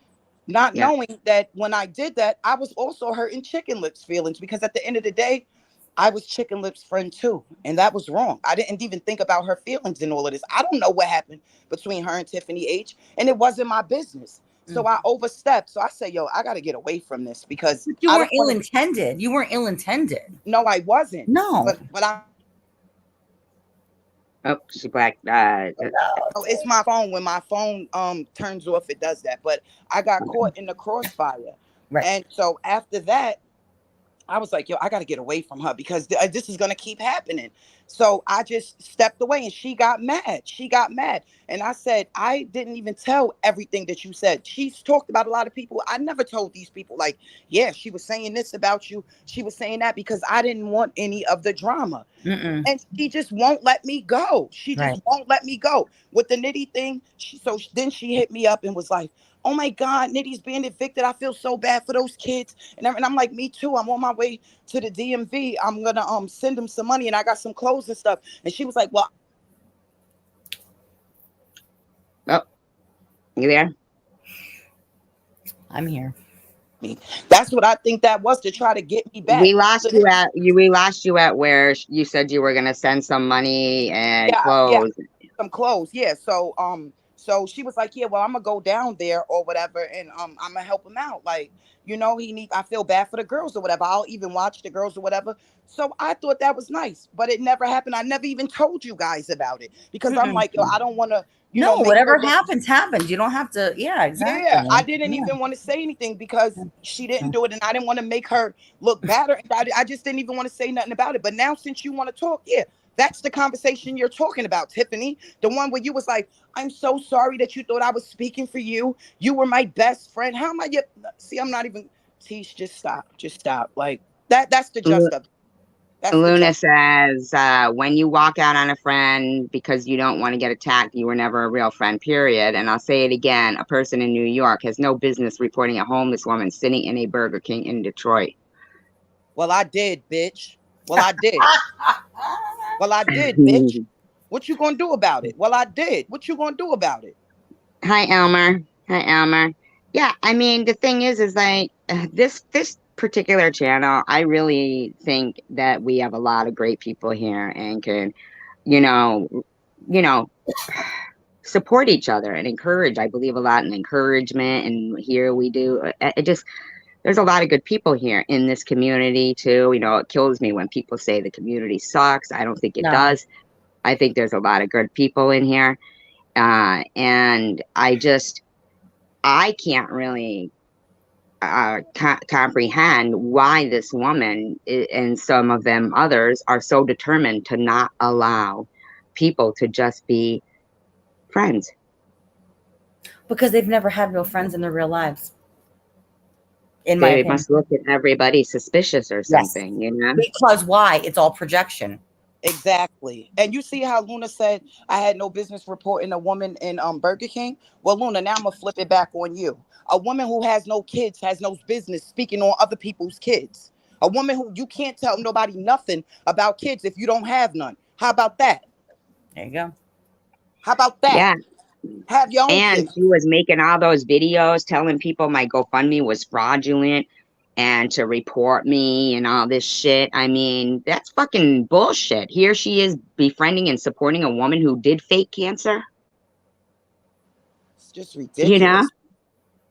not Yeah. knowing that when I did that, I was also hurting Chicken Lips' feelings, because at the end of the day, I was Chicken Lips' friend too, and that was wrong. I didn't even think about her feelings in all of this. I don't know what happened between her and Tiffany H, and it wasn't my business. So I overstepped. So I said, yo, I got to get away from this, because You I weren't don't wanna- ill-intended. You weren't ill-intended. No, I wasn't. No. But I. Oh, she black. Oh, it's my phone. When my phone turns off, it does that. But I got caught in the crossfire, Right. and so after that, I was like, yo, I got to get away from her, because this is going to keep happening. So I just stepped away, and she got mad. She got mad. And I said, I didn't even tell everything that you said. She's talked about a lot of people. I never told these people, like, yeah, she was saying this about you. She was saying that, because I didn't want any of the drama. Mm-mm. And she just won't let me go. She just Right. won't let me go with the Nitty thing. Then she hit me up and was like, oh my God, Nitty's being evicted. I feel so bad for those kids. And I'm like, me too. I'm on my way to the DMV. I'm gonna send them some money, and I got some clothes and stuff. And she was like, well, Oh, you there? I'm here. that's what I think that was, to try to get me back. We lost you at we lost you at where you said you were gonna send some money and Yeah, clothes. some clothes. Yeah. So she was like, yeah, well, I'm gonna go down there or whatever, and I'm gonna help him out. Like, you know, I feel bad for the girls or whatever. I'll even watch the girls or whatever. So I thought that was nice, but it never happened. I never even told you guys about it, because I'm like, yo, I don't want to, No, make whatever her look- happens, happens. You don't have to. Yeah, exactly. Yeah, I didn't Yeah. even want to say anything, because she didn't do it, and I didn't want to make her look bad. I just didn't even want to say nothing about it. But now, since you want to talk, yeah, that's the conversation you're talking about, Tiffany. The one where you was like, I'm so sorry that you thought I was speaking for you. You were my best friend. How am I yet? See, I'm not even. Teach, just stop. Just stop. Like that. That's the gist of it. That's the Luna gist. says, when you walk out on a friend because you don't want to get attacked, you were never a real friend, period. And I'll say it again, a person in New York has no business reporting a homeless woman sitting in a Burger King in Detroit. Well, I did, bitch. Well, I did. Well, I did, bitch. What you gonna do about it? Well, I did. What you gonna do about it? Hi, Elmer. Hi, Elmer. Yeah, I mean, the thing is like this particular channel, I really think that we have a lot of great people here and can, you know, support each other and encourage. I believe a lot in encouragement, and here we do. It just there's a lot of good people here in this community too. You know, it kills me when people say the community sucks. I don't think it does. I think there's a lot of good people in here. And I can't really comprehend why this woman and some of them others are so determined to not allow people to just be friends. Because they've never had real friends in their real lives. In my They opinion. must look at everybody suspicious or something, you know? Because why? It's all projection. Exactly. And you see how Luna said I had no business reporting a woman in Burger King? Well, Luna, now I'm gonna flip it back on you. A woman who has no kids has no business speaking on other people's kids. A woman who you can't tell nobody nothing about kids if you don't have none. How about that? There you go. How about that? Yeah. Have your own And kids. she was making all those videos telling people my GoFundMe was fraudulent and to report me and all this shit. I mean, that's fucking bullshit. Here she is befriending and supporting a woman who did fake cancer. It's just ridiculous. You know?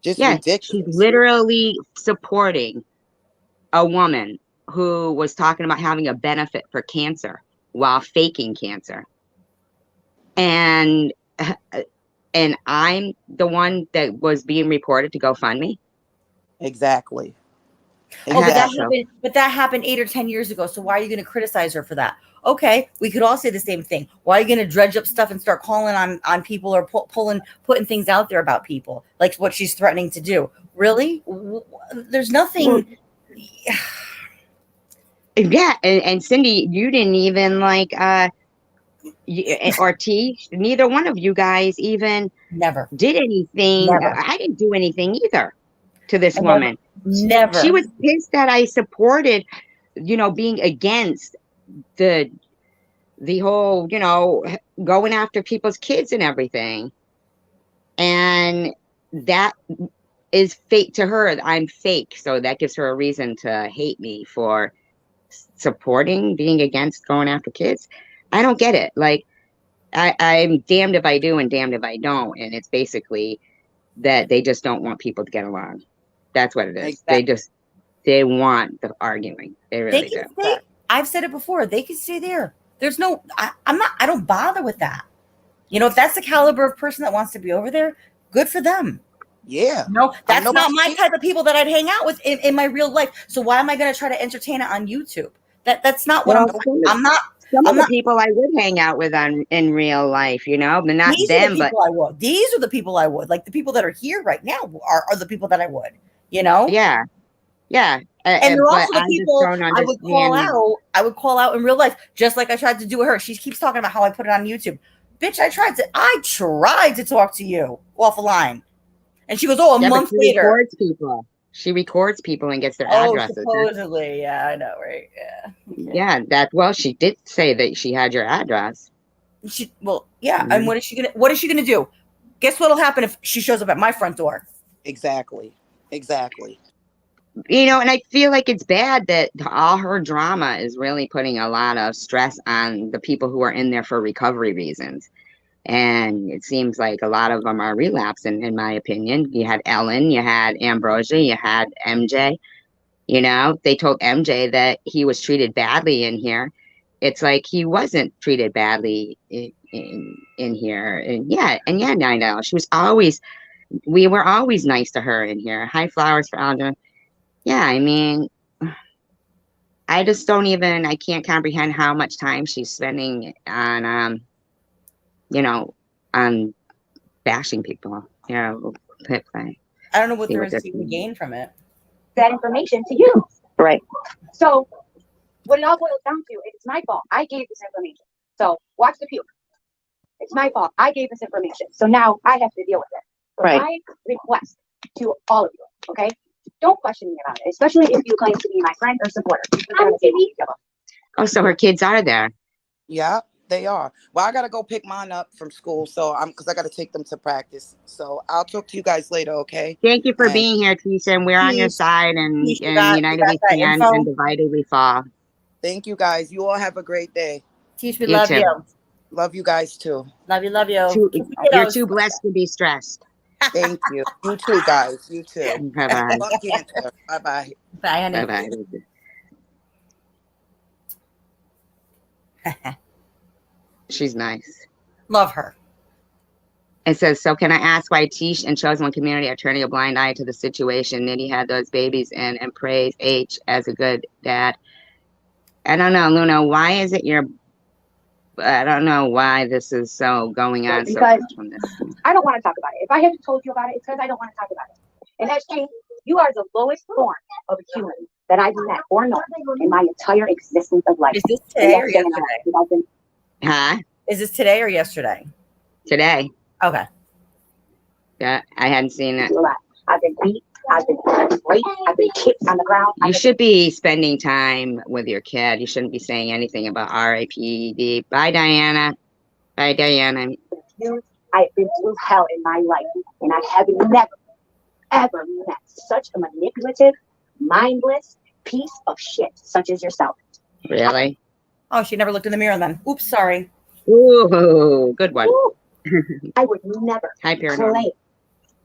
Just Yeah, ridiculous. she's literally supporting a woman who was talking about having a benefit for cancer while faking cancer. And I'm the one that was being reported to GoFundMe. Exactly. Oh, Exactly. but that happened 8 or 10 years ago. So why are you going to criticize her for that? Okay, we could all say the same thing. Why are you going to dredge up stuff and start calling on people or putting things out there about people like what she's threatening to do? Really? There's nothing. Yeah, and Cindy, you didn't even like or T, neither one of you guys even Never. did anything. Never. I didn't do anything either to this I woman. Never. She was pissed that I supported, being against the whole, going after people's kids and everything. And that is fake to her. I'm fake. So that gives her a reason to hate me for supporting being against going after kids. I don't get it. Like, I'm damned if I do and damned if I don't. And it's basically that they just don't want people to get along. That's what it is. Exactly. They want the arguing. They really do. I've said it before. They can stay there. There's no, I don't bother with that. If that's the caliber of person that wants to be over there, good for them. Yeah. No, that's not my type of people that I'd hang out with in my real life. So why am I going to try to entertain it on YouTube? That's not what I'm not. Some of the people I would hang out with in real life, but not them. But I would. These are the people I would. Like the people that are here right now are the people that I would. Yeah. Yeah. And they're also the people I would call out. I would call out in real life, just like I tried to do with her. She keeps talking about how I put it on YouTube. Bitch, I tried to talk to you off a line. And she goes, a month later. She records people and gets their addresses. Supposedly. Yeah, I know, right? Yeah. Yeah, she did say that she had your address. Mm-hmm. And what is she gonna do? Guess what'll happen if she shows up at my front door? Exactly. And I feel like it's bad that all her drama is really putting a lot of stress on the people who are in there for recovery reasons. And it seems like a lot of them are relapsing, in my opinion. You had Ellen, you had Ambrosia, you had MJ. They told MJ that he was treated badly in here. It's like he wasn't treated badly in here. And Nina, we were always nice to her in here. High flowers for Alden. Yeah, I mean, I just I can't comprehend how much time she's spending on, on bashing people. I don't know what there is to gain from it. That information to you. Right. So what it all boils down to is it's my fault. I gave this information. So watch the puke. It's my fault. I gave this information. So now I have to deal with it. So right. My request to all of you, okay? Don't question me about it, especially if you claim to be my friend or supporter. Oh, so her kids are there. Yeah, they are. Well, I got to go pick mine up from school. Because I got to take them to practice. So I'll talk to you guys later, okay? Thank you for being here, Tisha. And we're on your side, and united we stand and divided we fall. Thank you, guys. You all have a great day. Tish, we love you. Love you guys too. Love you. You're too blessed to be stressed. Thank you. You too, guys. You too. Bye-bye. Bye-bye. Bye, honey. Bye-bye. She's nice. Love her. It says, so can I ask why Tish and Chosen One Community are turning a blind eye to the situation Nitty had those babies in and praise H as a good dad? I don't know, Luna. Why is it I don't know why this is so going on so much from this. I don't want to talk about it. If I haven't told you about it, it's because I don't want to talk about it. And that's changed. You are the lowest form of a human that I've met or known in my entire existence of life. Is this today or yesterday? Huh? Is this today or yesterday? Today. Okay. Yeah, I hadn't seen it. I've been beat. I've been raped. I've been kicked on the ground. You should be spending time with your kid. You shouldn't be saying anything about RIPD. Bye, Diana. Bye, Diana. I've been through hell in my life, and I have never, ever met such a manipulative, mindless piece of shit such as yourself. Really? Oh, she never looked in the mirror then. Oops, sorry. Ooh, good one. Ooh. I would never play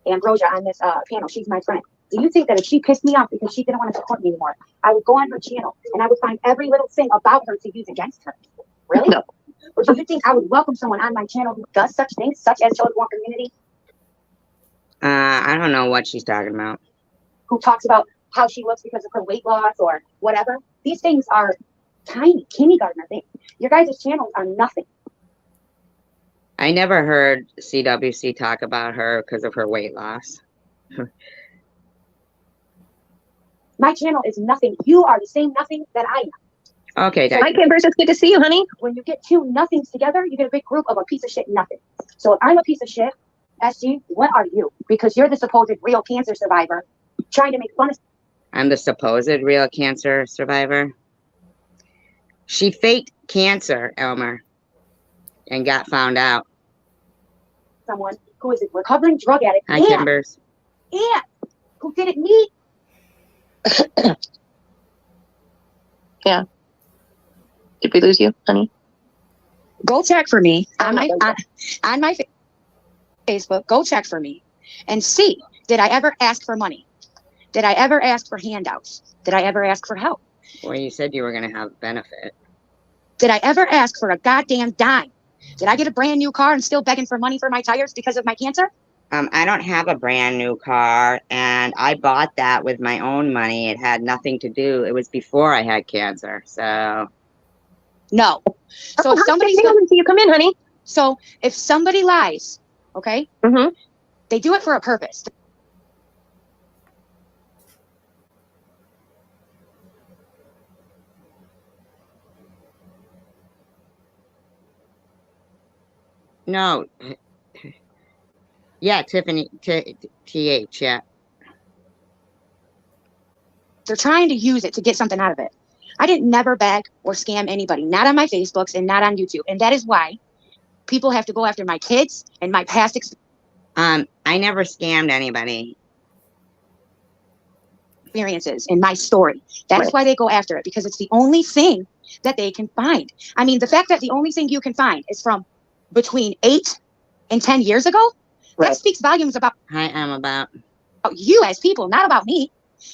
Ambrosia on this panel. She's my friend. Do you think that if she pissed me off because she didn't want to support me anymore, I would go on her channel and I would find every little thing about her to use against her? Really? No. Or do you think I would welcome someone on my channel who does such things, such as Chosen One Community? I don't know what she's talking about. Who talks about how she looks because of her weight loss or whatever? These things are tiny, kindergartner things. Your guys' channels are nothing. I never heard CWC talk about her because of her weight loss. My channel is nothing. You are the same nothing that I am. Okay, Hi, Diane. Kimber. It's good to see you, honey. When you get two nothings together, you get a big group of a piece of shit nothing. So if I'm a piece of shit, SG, what are you? Because you're the supposed real cancer survivor trying to make fun of I'm the supposed real cancer survivor. She faked cancer, Elmer, and got found out. someone who is a recovering drug addict Hi, Kimbers. and who didn't need. Did we lose you, honey? Go check for me on my Facebook. Go check for me and see, did I ever ask for money? Did I ever ask for handouts? Did I ever ask for help? Well, you said you were going to have benefit. Did I ever ask for a goddamn dime? Did I get a brand new car and still begging for money for my tires because of my cancer? I don't have a brand new car, and I bought that with my own money. It had nothing to do. It was before I had cancer, so. No. So if somebody's You come in, honey. so if somebody lies, okay, Mm-hmm. they do it for a purpose. No. Yeah, Tiffany, TH, yeah. They're trying to use it to get something out of it. I didn't never beg or scam anybody, not on my Facebooks and not on YouTube. And that is why people have to go after my kids and my past I never scammed anybody. experiences in my story. That's why they go after it, because it's the only thing that they can find. I mean, the fact that the only thing you can find is from between 8 and 10 years ago, that speaks volumes about Hi, I'm about. you as people, not about me.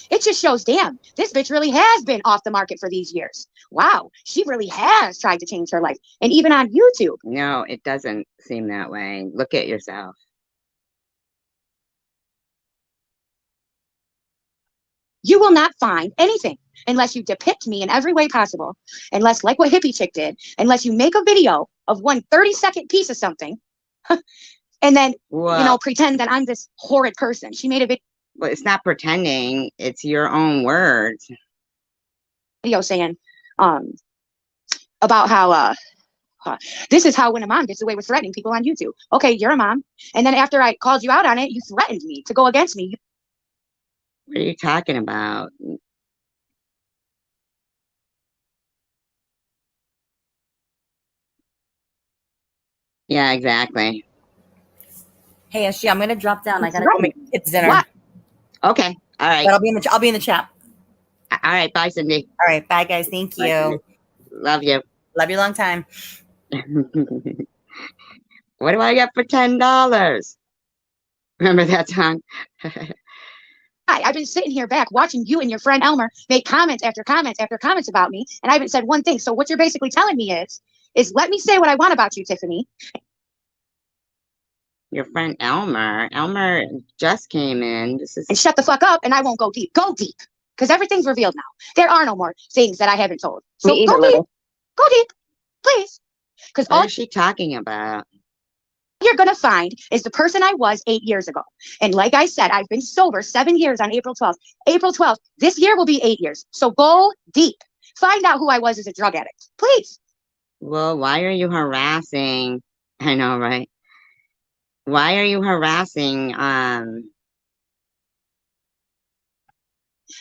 It just shows, damn, this bitch really has been off the market for these years. Wow, she really has tried to change her life. And even on YouTube. No, it doesn't seem that way. Look at yourself. You will not find anything unless you depict me in every way possible, unless, like what Hippie Chick did, unless you make a video of one 30-second piece of something, and then, Well, pretend that I'm this horrid person. She made a well, it's not pretending. It's your own words. video saying about how this is how when a mom gets away with threatening people on YouTube. Okay, you're a mom. And then after I called you out on it, you threatened me to go against me. What are you talking about? Yeah, exactly. Hey, SG, I'm gonna drop down. I gotta go make kids dinner. What? Okay. All right. But I'll be in the chat. All right. Bye, Cindy. All right, bye guys. Thank Bye, you. Cindy. Love you. Love you a long time. What do I get for $10? Remember that song? I've been sitting here back watching you and your friend Elmer make comments after comments after comments about me, and I haven't said one thing. So what you're basically telling me is let me say what I want about you, Tiffany. Your friend Elmer. Elmer just came in. This is And shut the fuck up, and I won't go deep. Go deep, because everything's revealed now. There are no more things that I haven't told. So Me either, go deep, little. go deep, please. Because all what is she talking about? you're gonna find is the person I was 8 years ago. And like I said, I've been sober 7 years on April 12th. April 12th, this year will be 8 years. So go deep. Find out who I was as a drug addict, please. Well, why are you harassing? I know, right? Why are you harassing Because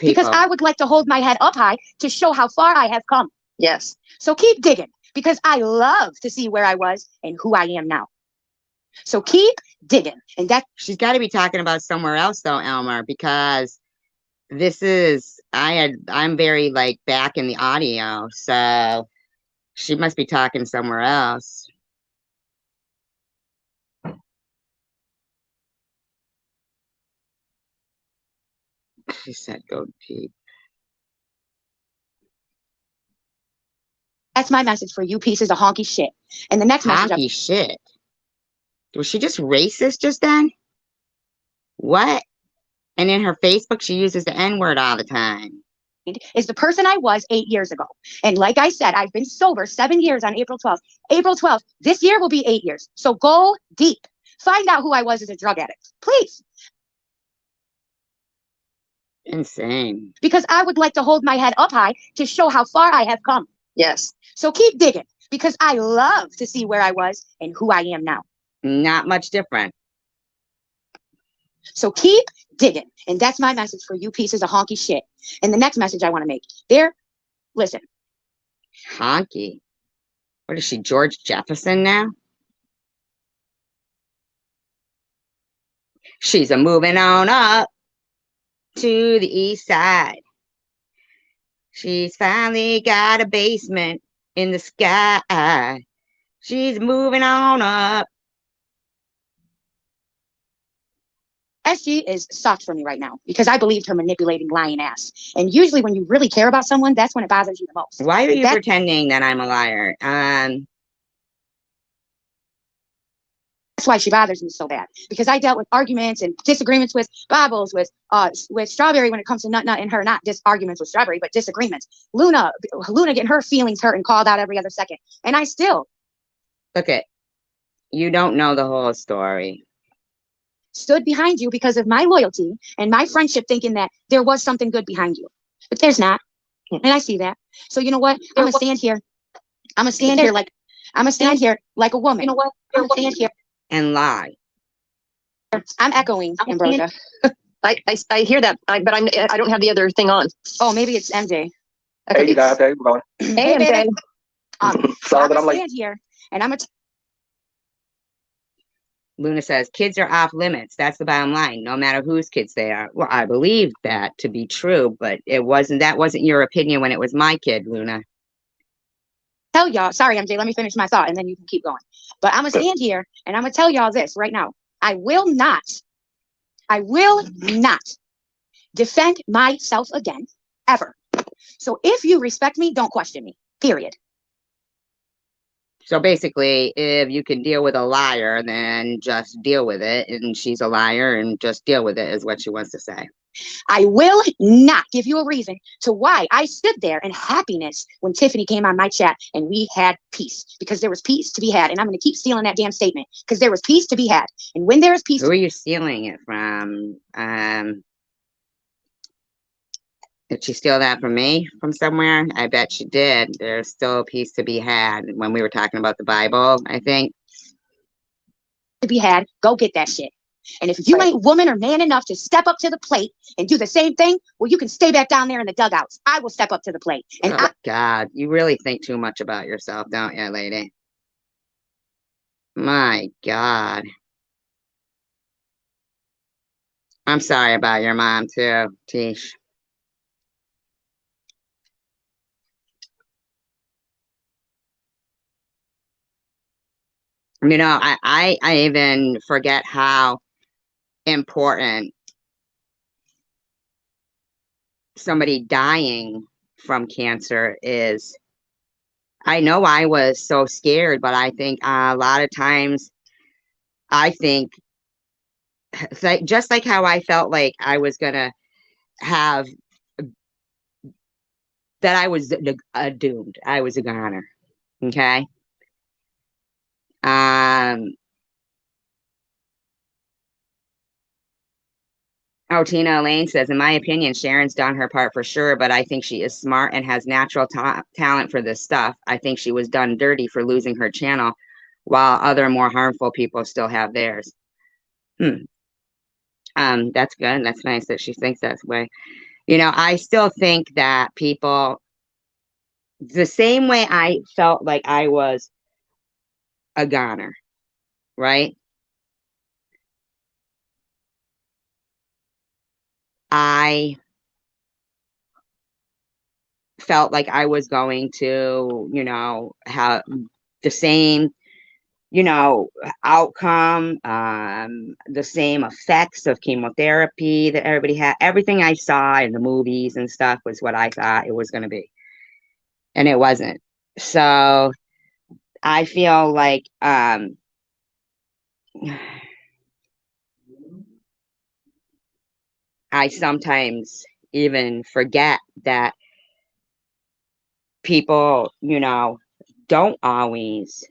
people? I would like to hold my head up high to show how far I have come. Yes. So keep digging, because I love to see where I was and who I am now. So keep digging. And that She's got to be talking about somewhere else though, Elmer, because this is I'm very like back in the audio, so she must be talking somewhere else. She said go deep. that's my message for you pieces of honky shit. And the next message Honky shit. Was she just racist just then? What? And in her Facebook, she uses the N-word all the time. is the person I was 8 years ago. And like I said, I've been sober 7 years on April 12th. April 12th, this year will be 8 years. So go deep. Find out who I was as a drug addict, please. Insane. Because I would like to hold my head up high to show how far I have come. Yes. So keep digging because I love to see where I was and who I am now. Not much different. So keep digging. And that's my message for you pieces of honky shit. And the next message I want to make there, listen, Honky. What is she, George Jefferson now? She's a moving on up to the east side. She's finally got a basement in the sky. She's moving on up. SG is soft for me right now because I believed her manipulating, lying ass. And usually when you really care about someone, that's when it bothers you the most. Why are you That- pretending that I'm a liar? That's why she bothers me so bad because I dealt with arguments and disagreements with Bobbles, with Strawberry when it comes to Nut and her, not just arguments with Strawberry, but disagreements. Luna getting her feelings hurt and called out every other second. And I still Look it. You don't know the whole story. stood behind you because of my loyalty and my friendship, thinking that there was something good behind you. But there's not. And I see that. So you know what? I'm gonna stand here. I'm gonna stand here like a woman. You know what? I'm gonna stand here. And lie. I'm echoing, Ambrosia. I hear that, but I don't have the other thing on. Oh, maybe it's MJ. Hey, you guys, how you going? Hey, MJ. Sorry I'm that I'm gonna late. stand here and I'm gonna Luna says, kids are off limits. That's the bottom line, no matter whose kids they are. Well, I believe that to be true, but that wasn't your opinion when it was my kid, Luna. tell y'all, sorry, MJ, let me finish my thought and then you can keep going. But I'm gonna stand here and I'm gonna tell y'all this right now. I will not defend myself again, ever. So if you respect me, don't question me, period. So basically, if you can deal with a liar, then just deal with it. And she's a liar and just deal with it is what she wants to say. I will not give you a reason to why I stood there in happiness when Tiffany came on my chat and we had peace, because there was peace to be had. And I'm going to keep stealing that damn statement because there was peace to be had. And when there is peace, Who are you stealing it from? Did she steal that from me from somewhere? I bet she did. There's still a piece to be had when we were talking about the Bible, I think. to be had, go get that shit. And if you ain't woman or man enough to step up to the plate and do the same thing, well, you can stay back down there in the dugouts. I will step up to the plate. And Oh, God, you really think too much about yourself, don't you, lady? My God. I'm sorry about your mom, too, Tish. You know, I even forget how important somebody dying from cancer is. I know I was so scared, but I think a lot of times I think just like how I felt like I was gonna have that I was doomed. I was a goner. Okay. Oh, Tina Elaine says, in my opinion, Sharon's done her part for sure, but I think she is smart and has natural talent for this stuff. I think she was done dirty for losing her channel, while other more harmful people still have theirs. That's good. That's nice that she thinks that way. You know, I still think that people, the same way I felt like I was a goner, right? I felt like I was going to, you know, have the same, you know, outcome, the same effects of chemotherapy that everybody had. Everything I saw in the movies and stuff was what I thought it was going to be. And it wasn't. So I feel like, I sometimes even forget that people, you know, don't always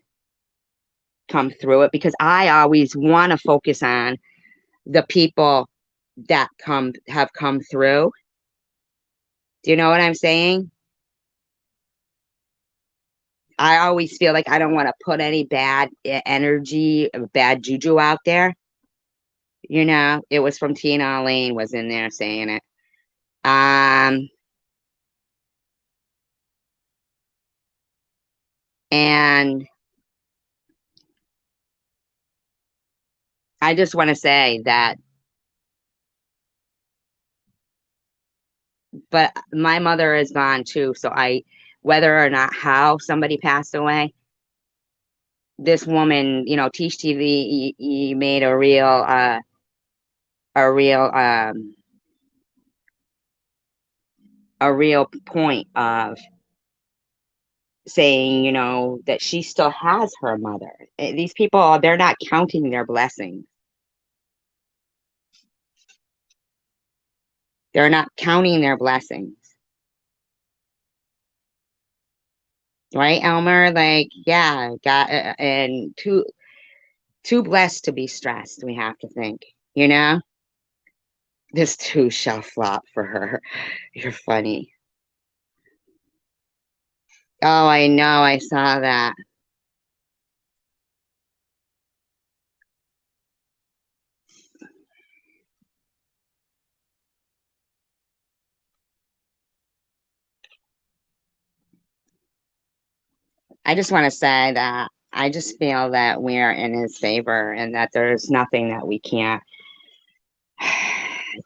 come through it, because I always want to focus on the people that have come through. Do you know what I'm saying? I always feel like I don't want to put any bad energy, bad juju out there. You know, it was from Tina Lane was in there saying it. And I just want to say that, but my mother is gone too. So whether or not how somebody passed away, this woman, you know, Tish TV, he made a real, a real point of saying, you know, that she still has her mother. These people, they're not counting their blessings. They're not counting their blessings. Right, Elmer? Like, yeah, got and too blessed to be stressed, we have to think, you know? This too shall flop for her. You're funny. Oh, I know, I saw that. I just want to say that I just feel that we're in his favor and that there's nothing that we can't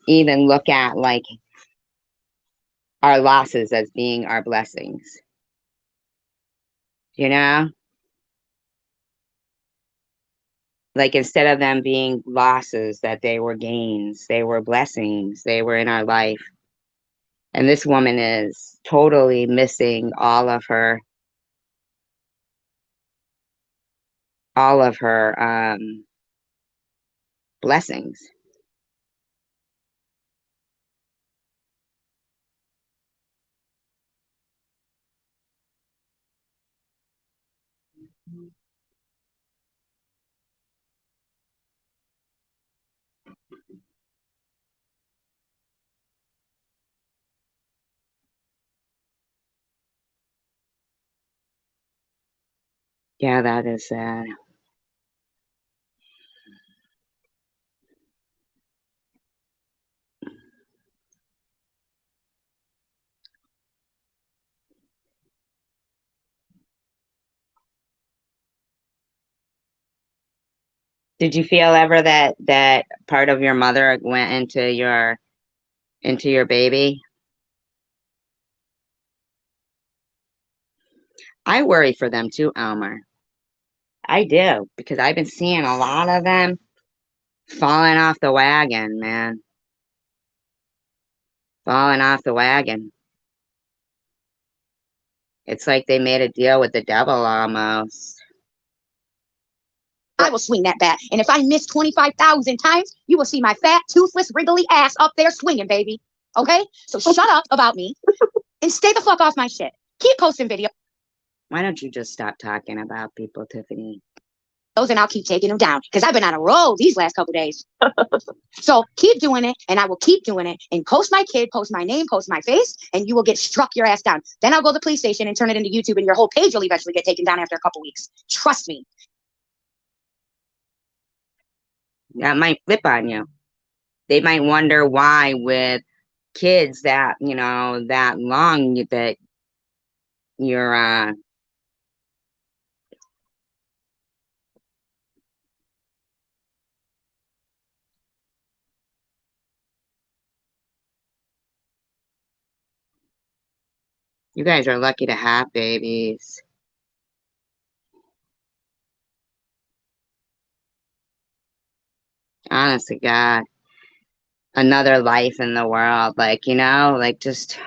even look at like our losses as being our blessings. You know? Like instead of them being losses, that they were gains, they were blessings, they were in our life. And this woman is totally missing all of her blessings. Yeah, that is sad. Did you feel ever that part of your mother went into your baby? I worry for them too, Elmer. I do, because I've been seeing a lot of them falling off the wagon, man. Falling off the wagon. It's like they made a deal with the devil almost. I will swing that bat. And if I miss 25,000 times, you will see my fat, toothless, wriggly ass up there swinging, baby. Okay? So shut up about me and stay the fuck off my shit. Keep posting videos Why don't you just stop talking about people, Tiffany? and I'll keep taking them down because I've been on a roll these last couple days. So keep doing it and I will keep doing it and post my kid, post my name, post my face, and you will get struck your ass down. Then I'll go to the police station and turn it into YouTube and your whole page will eventually get taken down after a couple weeks. Trust me. That might flip on you. They might wonder why with kids that, you know, that long that you're you guys are lucky to have babies. Honest to God. Another life in the world. Like, you know, like just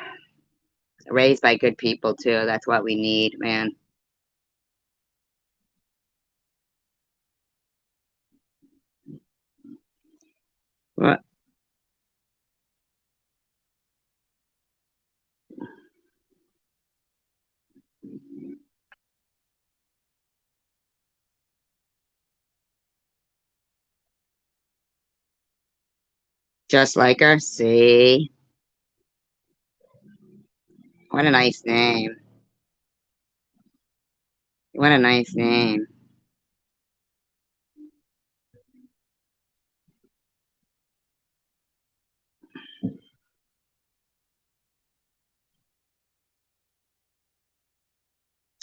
raised by good people too. That's what we need, man. What? Just like her. See? What a nice name. What a nice name.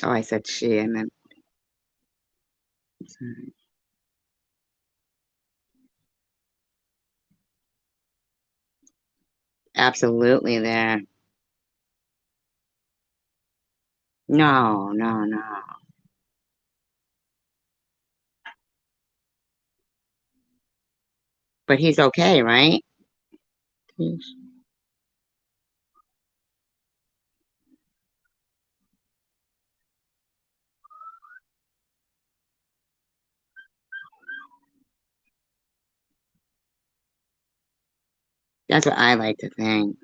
Oh, I said she, I meant. Absolutely there. No, no, no. But he's okay, right? That's what I like to think.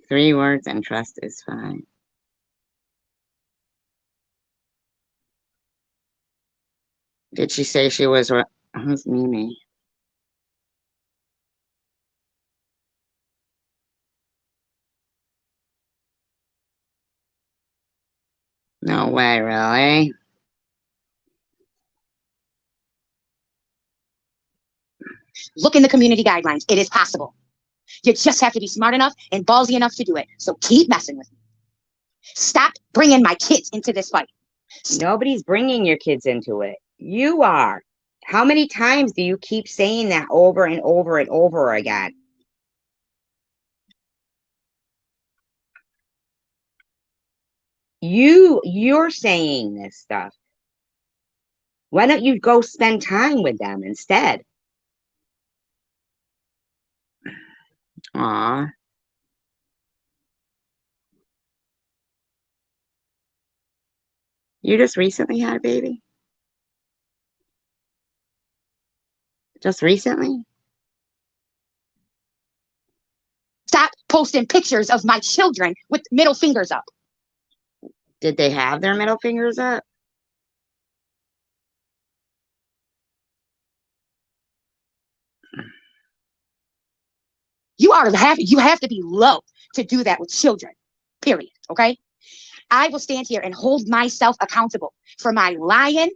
Three words and trust is fine. Did she say she was? Who's Mimi? No way, really? Look in the community guidelines. It is possible. You just have to be smart enough and ballsy enough to do it. So keep messing with me. Stop bringing my kids into this fight. Nobody's bringing your kids into it. You are. How many times do you keep saying that over and over and over again? You're saying this stuff. Why don't you go spend time with them instead? Aw. You just recently had a baby? Just recently? Stop posting pictures of my children with middle fingers up. Did they have their middle fingers up? You have to be low to do that with children. Period. Okay? I will stand here and hold myself accountable for my lying,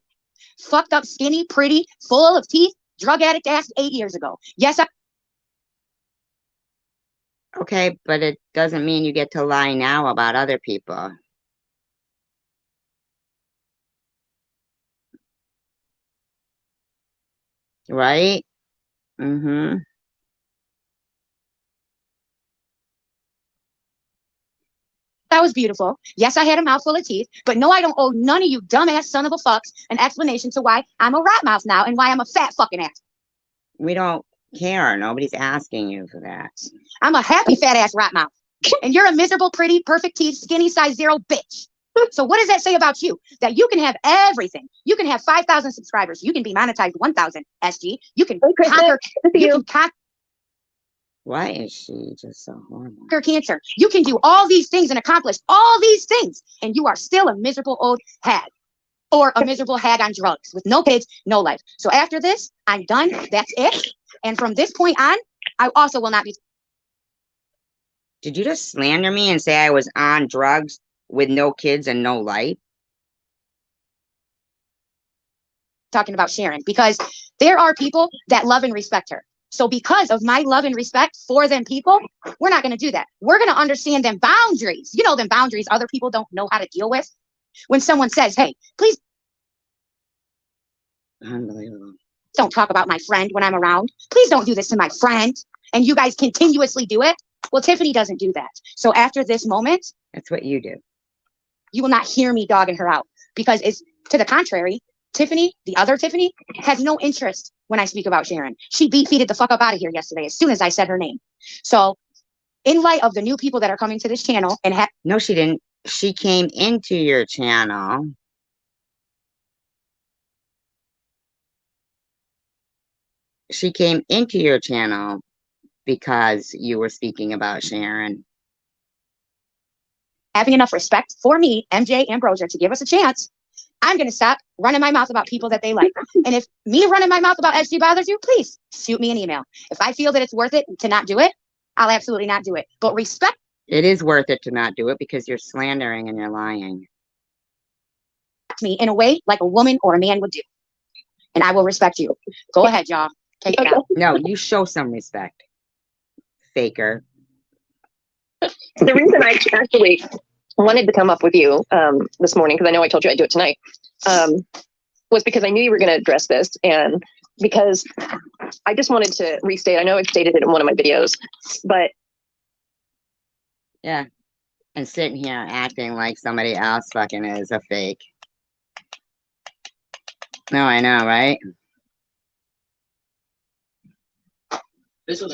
fucked up, skinny, pretty, full of teeth, drug addict ass 8 years ago. Yes, Okay, but it doesn't mean you get to lie now about other people. Right? Mm-hmm. that was beautiful. Yes, I had a mouthful of teeth, but no, I don't owe none of you dumbass son of a fucks an explanation to why I'm a rat mouth now and why I'm a fat fucking ass. We don't care. Nobody's asking you for that. I'm a happy fat ass rat mouth. And you're a miserable, pretty, perfect teeth, skinny size 0 bitch. So what does that say about you? That you can have everything. You can have 5,000 subscribers. You can be monetized 1,000 SG. You can conquer. You can Why is she just so horrible? conquer cancer. You can do all these things and accomplish all these things, and you are still a miserable old hag, or a miserable hag on drugs with no kids, no life. So after this, I'm done. That's it. And from this point on, I also will not be. Did you just slander me and say I was on drugs with no kids and no life? Talking about Sharon, because there are people that love and respect her. So because of my love and respect for them people, we're not going to do that. We're going to understand them boundaries. You know, them boundaries other people don't know how to deal with. When someone says, hey, please Unbelievable. don't talk about my friend when I'm around. Please don't do this to my friend. And you guys continuously do it. Well, Tiffany doesn't do that. So after this moment, That's what you do. you will not hear me dogging her out, because it's to the contrary. Tiffany, the other Tiffany, has no interest when I speak about Sharon. She beat-feeded the fuck up out of here yesterday as soon as I said her name. So in light of the new people that are coming to this channel and No, she didn't. She came into your channel. She came into your channel because you were speaking about Sharon. having enough respect for me, MJ, Ambrosia, to give us a chance, I'm going to stop running my mouth about people that they like. And if me running my mouth about SG bothers you, please shoot me an email. If I feel that it's worth it to not do it, I'll absolutely not do it. But respect It is worth it to not do it because you're slandering and you're lying. me in a way like a woman or a man would do. And I will respect you. Go ahead, y'all. Take it out. No, you show some respect, faker. The reason I actually wanted to come up with you this morning, because I know I told you I'd do it tonight, was because I knew you were going to address this, and because I just wanted to restate. I know I've stated it in one of my videos, but Yeah. And sitting here acting like somebody else fucking is a fake. No, I know, right?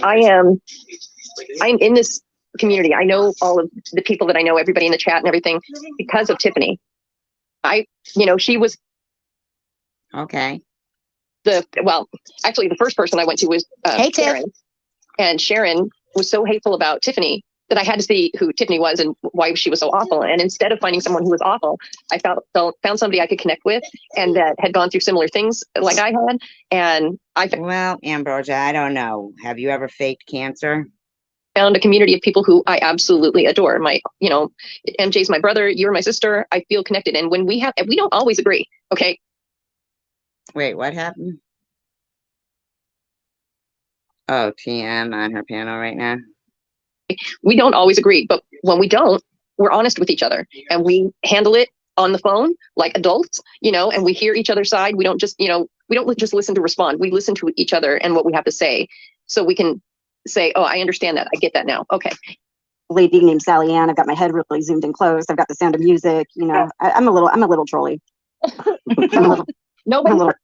I'm in this community. I know all of the people that I know, everybody in the chat and everything, because of Tiffany. She was Okay. actually the first person I went to was Hey, Tiff. Sharon. And Sharon was so hateful about Tiffany that I had to see who Tiffany was and why she was so awful. And instead of finding someone who was awful, I found somebody I could connect with and that had gone through similar things like I had. And Well, Ambrosia, I don't know. Have you ever faked cancer? found a community of people who I absolutely adore. MJ's my brother, you're my sister. I feel connected. And when we don't always agree. Okay. Wait, what happened? Oh, TM on her panel right now. We don't always agree, but when we don't, we're honest with each other and we handle it on the phone like adults, and we hear each other's side. We don't just, we don't just listen to respond. We listen to each other and what we have to say so we can say, oh, I understand that. I get that now. Okay. Lady named Sally Ann. I've got my head really zoomed in close. I've got the Sound of Music. I'm a little trolly. Nobody.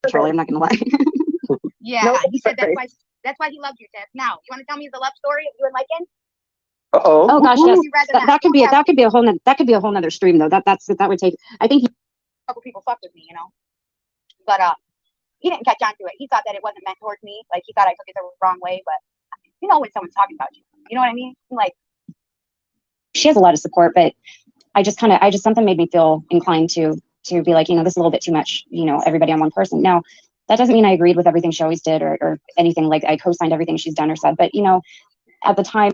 Trolly. I'm not gonna lie. Yeah, he said that's why he loved you, Tiff. Now, you want to tell me the love story of you and Lycan? Uh-oh. Oh gosh, Who yes. would you rather That could be a whole nother stream though. That would take. I think a couple people fucked with me, but he didn't catch on to it. He thought that it wasn't meant towards me. Like, he thought I took it the wrong way. But when someone's talking about you, you know what I mean? Like, she has a lot of support, but I just something made me feel inclined to be like, this is a little bit too much. Everybody on one person. Now, that doesn't mean I agreed with everything she always did or anything. Like, I co-signed everything she's done or said. But at the time.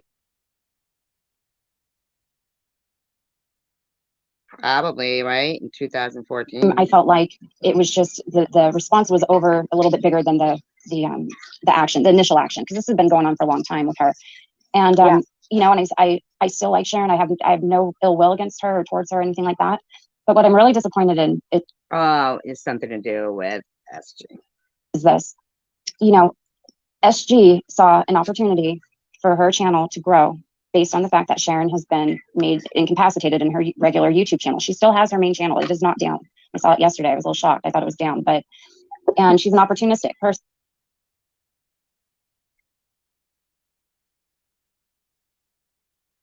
Probably, right? In 2014. I felt like it was just the response was over a little bit bigger than the action, the initial action, because this has been going on for a long time with her. And and I still like Sharon. I have no ill will against her or towards her or anything like that. But what I'm really disappointed in it's something to do with SG. Is this. SG saw an opportunity for her channel to grow based on the fact that Sharon has been made incapacitated in her regular YouTube channel. She still has her main channel. It is not down. I saw it yesterday. I was a little shocked. I thought it was down, and she's an opportunistic person.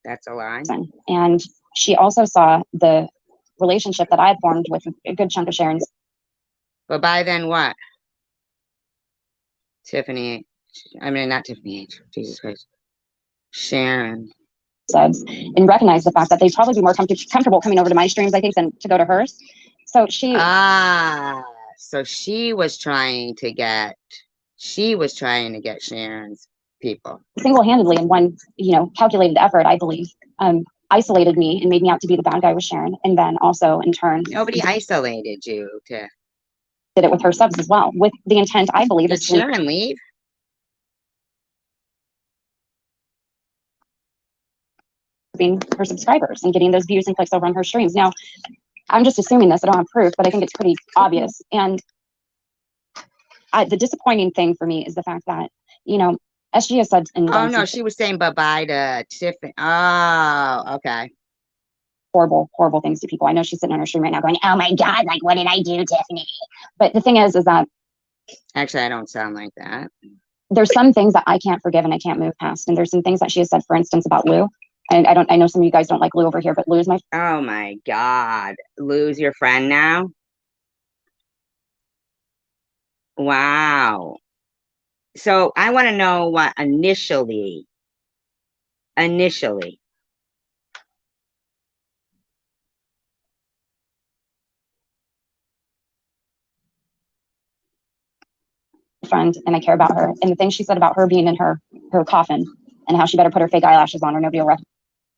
That's a lie. And she also saw the relationship that I had formed with a good chunk of Sharon's. But by then what? Tiffany, not Tiffany H. Jesus Christ. Sharon. Subs and recognize the fact that they'd probably be more comfortable coming over to my streams, I think, than to go to hers. So so she was trying to get Sharon's people single-handedly in one, calculated effort, I believe, isolated me and made me out to be the bad guy with Sharon, and then also in turn, nobody isolated you to did it with her subs as well, with the intent, I believe, did Sharon leave? Being her subscribers and getting those views and clicks over on her streams. Now, I'm just assuming this. I don't have proof, but I think it's pretty obvious. And the disappointing thing for me is the fact that, SG has said. Oh, no, she was saying bye-bye to Tiffany. Oh, okay. Horrible, horrible things to people. I know she's sitting on her stream right now going, oh my God, like, what did I do, Tiffany? But the thing is that. Actually, I don't sound like that. There's some things that I can't forgive and I can't move past. And there's some things that she has said, for instance, about Lou. And I know some of you guys don't like Lou over here, but Lou is my. Oh my God. Lou's your friend now? Wow. So I want to know what initially, friend and I care about her. And the thing she said about her being in her coffin and how she better put her fake eyelashes on or nobody will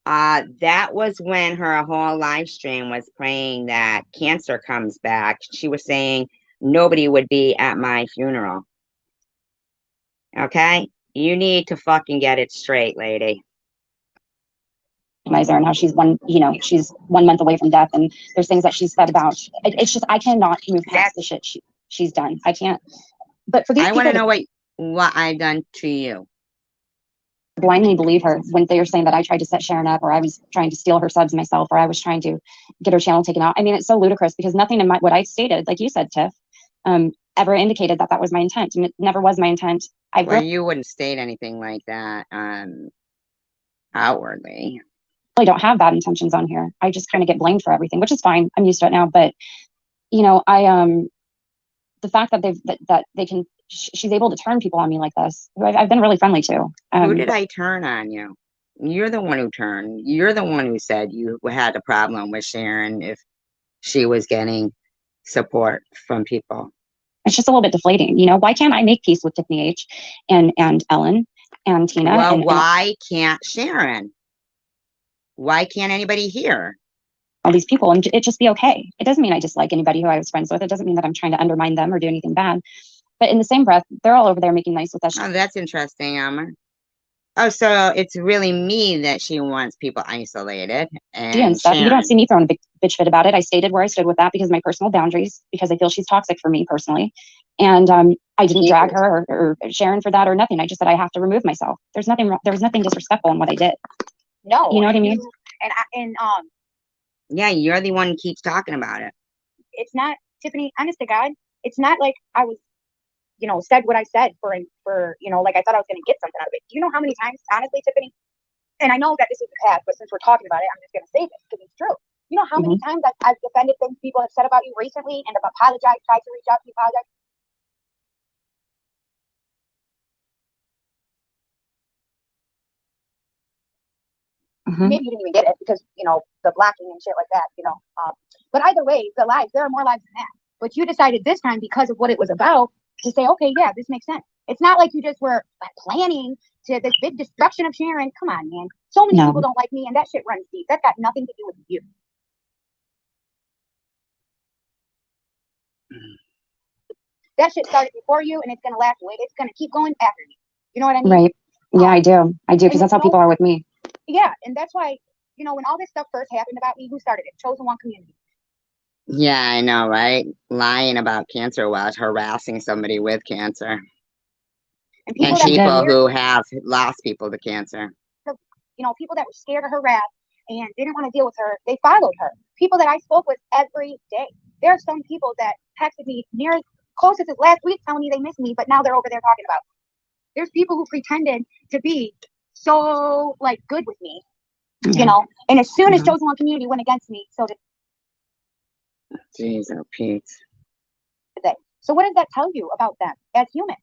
that was when her whole live stream was praying that cancer comes back. She was saying nobody would be at my funeral. Okay? You need to fucking get it straight, lady. recognize her and how she's she's 1 month away from death. And there's things that she's said about, it's just, I cannot move past the shit she's done. I can't, but for these I people want to know what I've done to you. blindly believe her when they are saying that I tried to set Sharon up, or I was trying to steal her subs myself, or I was trying to get her channel taken out. I mean, it's so ludicrous because nothing in what I stated, like you said, Tiff, ever indicated that was my intent, and it never was my intent. Well, you wouldn't state anything like that outwardly. I don't have bad intentions on here. I just kind of get blamed for everything, which is fine. I'm used to it now. But you know, the fact that she's able to turn people on me like this, who I've been really friendly to. Who did I turn on you? You're the one who turned. You're the one who said you had a problem with Sharon if she was getting support from people. It's just a little bit deflating. You know, why can't I make peace with Tiffany H and Ellen and Tina? Well, why can't Sharon? Why can't anybody hear? All these people, and it just be okay. It doesn't mean I dislike anybody who I was friends with. It doesn't mean that I'm trying to undermine them or do anything bad. But in the same breath, they're all over there making nice with us. Oh, that's interesting, Amber. Oh, so it's really me that she wants people isolated and stuff. Sharon. You don't see me throwing a big bitch fit about it. I stated where I stood with that because of my personal boundaries, because I feel she's toxic for me personally. And I didn't drag her or Sharon for that or nothing. I just said I have to remove myself. There was nothing disrespectful in what I did. No, you know what I mean? Yeah, you're the one who keeps talking about it. It's not, Tiffany, honest to God, it's not like I was, said what I said for like I thought I was going to get something out of it. Do you know how many times, honestly, Tiffany, and I know that this is the past, but since we're talking about it, I'm just going to say this because it's true. You know how many times I've defended things people have said about you recently and have apologized, tried to reach out to you, apologize? Maybe you didn't even get it because, the blocking and shit like that, but either way, there are more lives than that. But you decided this time because of what it was about to say, okay, yeah, this makes sense. It's not like you just were planning to this big destruction of Sharon. Come on, man. So many people don't like me and that shit runs deep. That's got nothing to do with you. That shit started before you and it's going to last away. It's going to keep going after you. You know what I mean? Right. Yeah, I do. Because that's how people are with me. Yeah. And that's why, when all this stuff first happened about me, who started it? Chosen One community. Yeah, I know, right? Lying about cancer while harassing somebody with cancer. And people who have lost people to cancer. People that were scared to harass and didn't want to deal with her, they followed her. People that I spoke with every day. There are some people that texted me near closest as last week telling me they miss me, but now they're over there talking about me. There's people who pretended to be so good with me, and as soon as Chosen One community went against me, so did. Jeez, oh Pete. So what does that tell you about them as humans?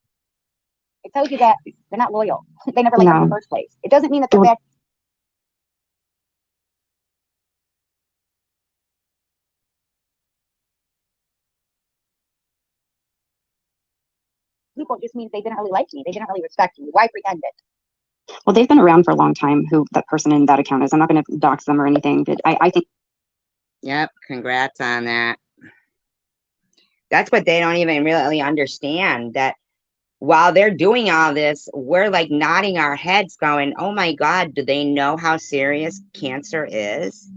It tells you that they're not loyal. They never liked them in the first place. It doesn't mean that they're bad. People just means they didn't really like me. They didn't really respect me. Why pretend it? Well, they've been around for a long time, who that person in that account is. I'm not going to dox them or anything, but I think. Yep, congrats on that. That's what they don't even really understand, that while they're doing all this, we're nodding our heads going, oh my God, do they know how serious cancer is?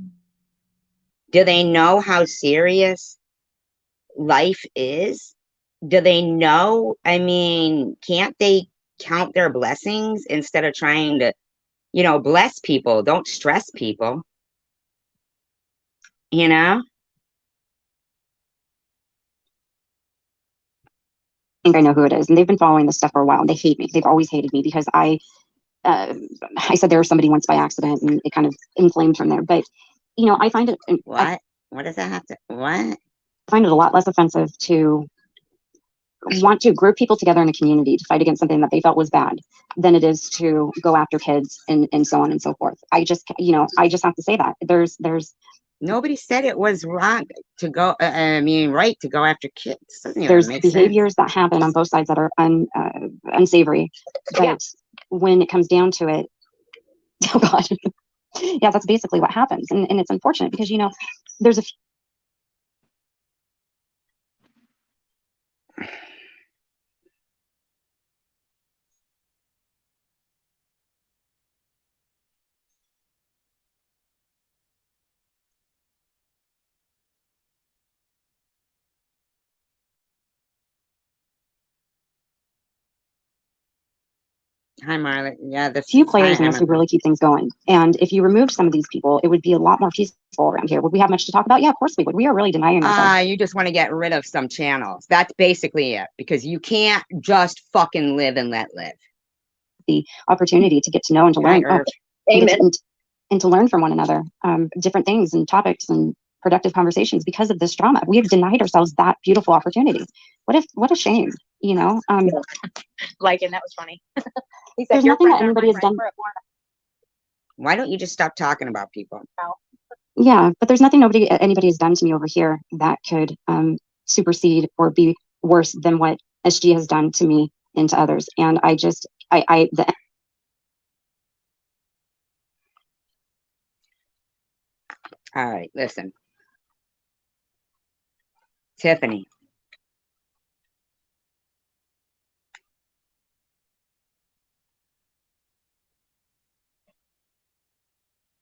Do they know how serious life is? Do they know? I mean, can't they count their blessings instead of trying to, bless people? Don't stress people. I think I know who it is, and they've been following this stuff for a while, and they hate me. They've always hated me because I said there was somebody once by accident, and it kind of inflamed from there. But I find it. What does that have to? What? I find it a lot less offensive to want to group people together in a community to fight against something that they felt was bad than it is to go after kids and so on and so forth. I just have to say that there's Nobody said it was wrong to go, right to go after kids. Doesn't even There's make sense. behaviors that happen on both sides that are unsavory. But Yeah. when it comes down to it, oh God, yeah, that's basically what happens. And it's unfortunate because, you know, there's a Hi, Marla. Yeah, few players in hi, this who Emma. really keep things going. And if you removed some of these people, it would be a lot more peaceful around here. Would we have much to talk about? Yeah, of course we would. We are really denying ourselves You just want to get rid of some channels. That's basically it, because you can't just fucking live and let live. the opportunity to get to know and to Hi, learn. Irv. Amen. And to learn from one another, different things and topics and productive conversations because of this drama. We have denied ourselves that beautiful opportunity. What a shame, you know? Like, and that was funny. He said, There's your nothing that friends are anybody my has friends done. for Why don't you just stop talking about people? Yeah, but there's nothing anybody has done to me over here that could supersede or be worse than what SG has done to me and to others. And All right, listen. Tiffany.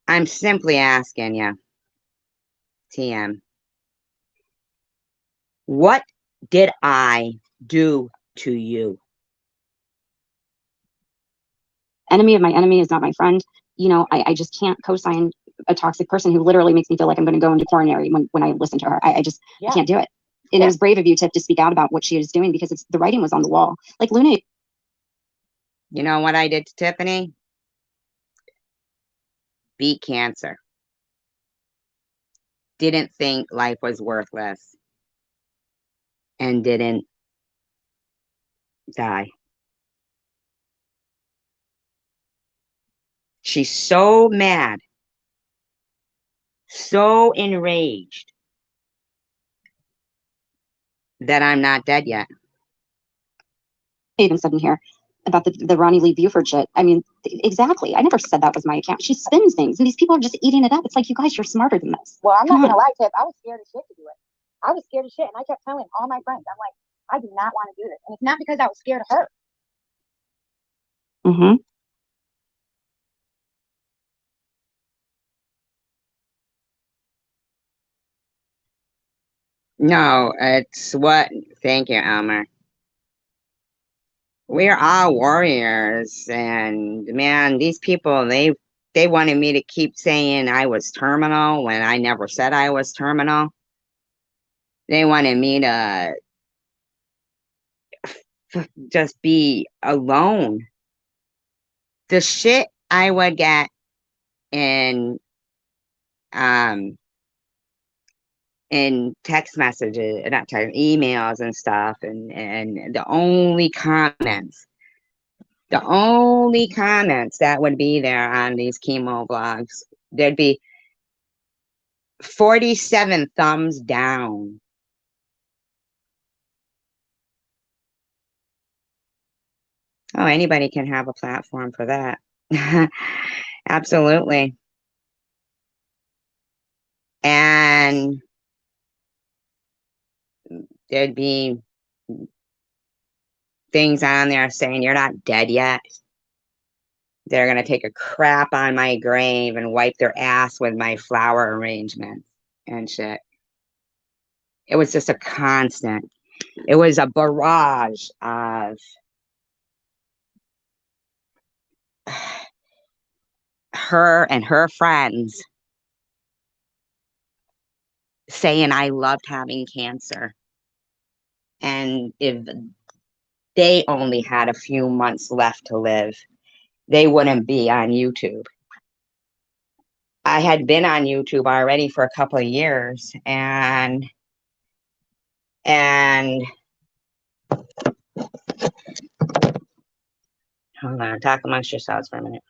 I'm simply asking you, TM, what did I do to you? enemy of my enemy is not my friend. You know, I just can't co-sign a toxic person who literally makes me feel like I'm going to go into coronary when I listen to her. I can't do it. And it was brave of you, Tiff, to speak out about what she is doing because the writing was on the wall. Like Luna. You know what I did to Tiffany? Beat cancer. Didn't think life was worthless. And didn't die. She's so mad, so enraged that I'm not dead yet. Even said in here about the Ronnie Lee Buford shit. I mean, exactly. I never said that was my account. She spins things, and these people are just eating it up. It's like, you guys, you're smarter than this. Well, I'm not gonna lie, Tiff. I was scared as shit to do it. I was scared as shit, and I kept telling all my friends, I'm like, I do not want to do this, and it's not because I was scared of her. Mm-hmm. No, it's what? Thank you, Elmer. We're all warriors, and man, these people, they wanted me to keep saying I was terminal when I never said I was terminal. They wanted me to just be alone. The shit I would get in in text messages, not text, emails and stuff, and the only comments that would be there on these chemo blogs, there'd be 47 thumbs down. Oh, anybody can have a platform for that. Absolutely. And there'd be things on there saying you're not dead yet. They're going to take a crap on my grave and wipe their ass with my flower arrangements and shit. It was just a constant. It was a barrage of her and her friends saying I loved having cancer. And if they only had a few months left to live, they wouldn't be on YouTube. I had been on YouTube already for a couple of years, and hold on, talk amongst yourselves for a minute.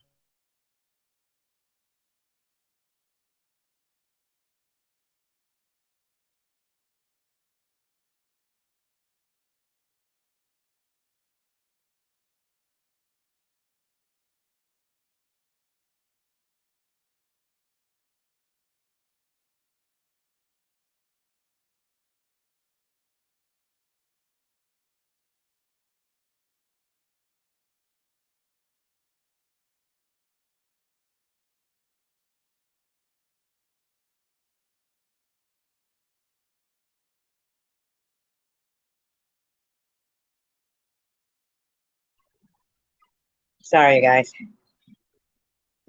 Sorry, guys.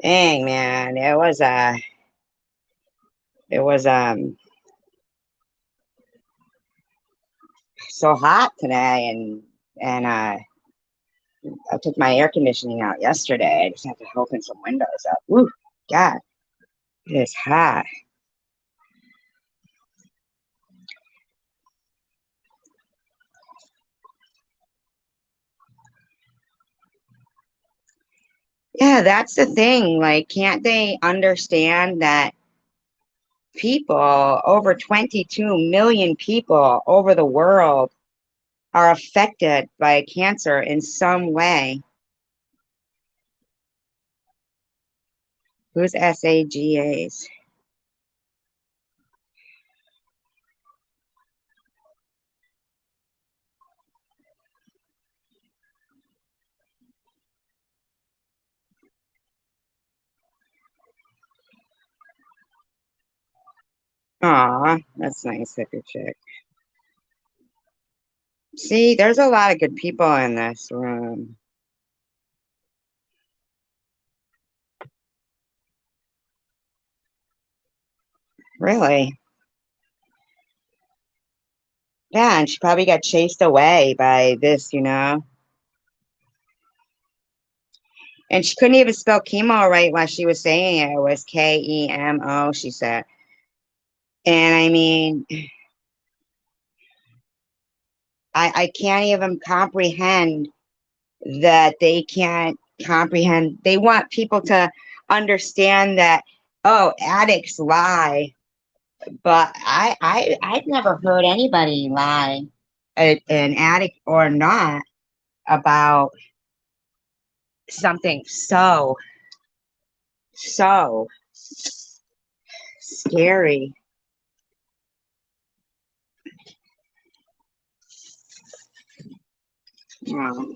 Dang, man, it was so hot today, and I took my air conditioning out yesterday. I just had to open some windows up. Woo, God, it is hot. Yeah, that's the thing. Like, can't they understand that people, over 22 million people over the world, are affected by cancer in some way? Who's SAGAs? Aw, that's nice of your chick. See, there's a lot of good people in this room. Really? Yeah, and she probably got chased away by this, you know? And she couldn't even spell chemo right while she was saying it. It was Kemo, she said. And I mean, I can't even comprehend that they can't comprehend. They want people to understand that, oh, addicts lie. But I've never heard anybody lie, an addict or not, about something so scary. Um,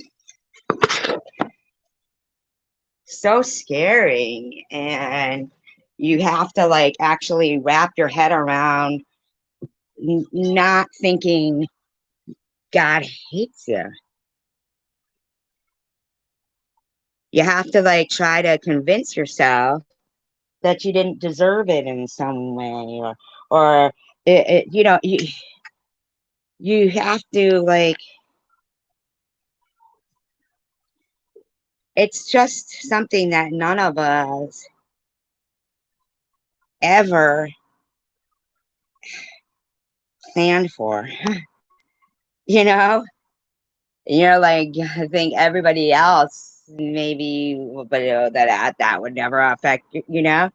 so scary, and you have to like actually wrap your head around not thinking God hates you. You have to like try to convince yourself that you didn't deserve it in some way, or you know, you have to like, it's just something that none of us ever planned for. You know, you're like, I think everybody else maybe, but that would never affect you, you know.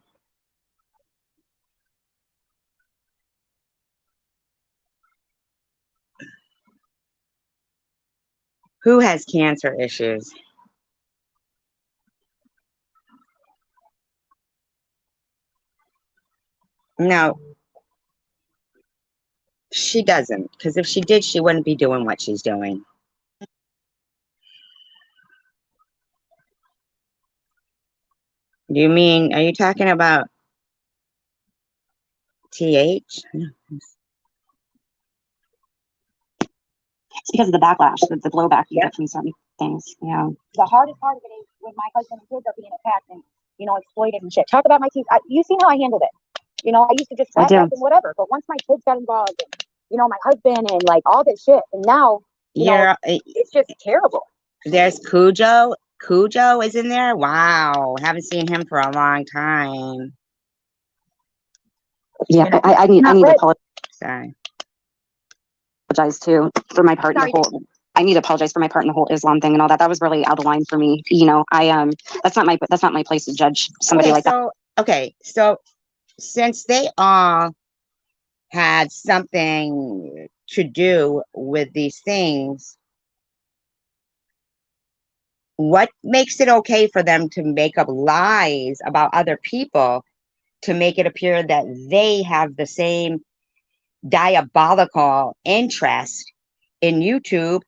Who has cancer issues? No, she doesn't, because if she did, she wouldn't be doing what she's doing. Do you mean, are you talking about TH? It's because of the backlash, the blowback you get from certain things. Yeah. The hardest part of it is when my husband and kids are being attacked and, you know, exploited and shit. Talk about my kids. You seen how I handled it. You know, I used to just laugh at them, whatever. But once my kids got involved, and, you know, my husband and like all this shit, and now, you know, it's just terrible. There's Cujo. Cujo is in there. Wow, haven't seen him for a long time. Yeah, I need to apologize. Sorry. Too for my part in the whole. I need to apologize for my part in the whole Islam thing and all that. That was really out of line for me. You know, that's not my place to judge somebody like that. Okay, so since they all had something to do with these things, what makes it okay for them to make up lies about other people to make it appear that they have the same diabolical interest in YouTube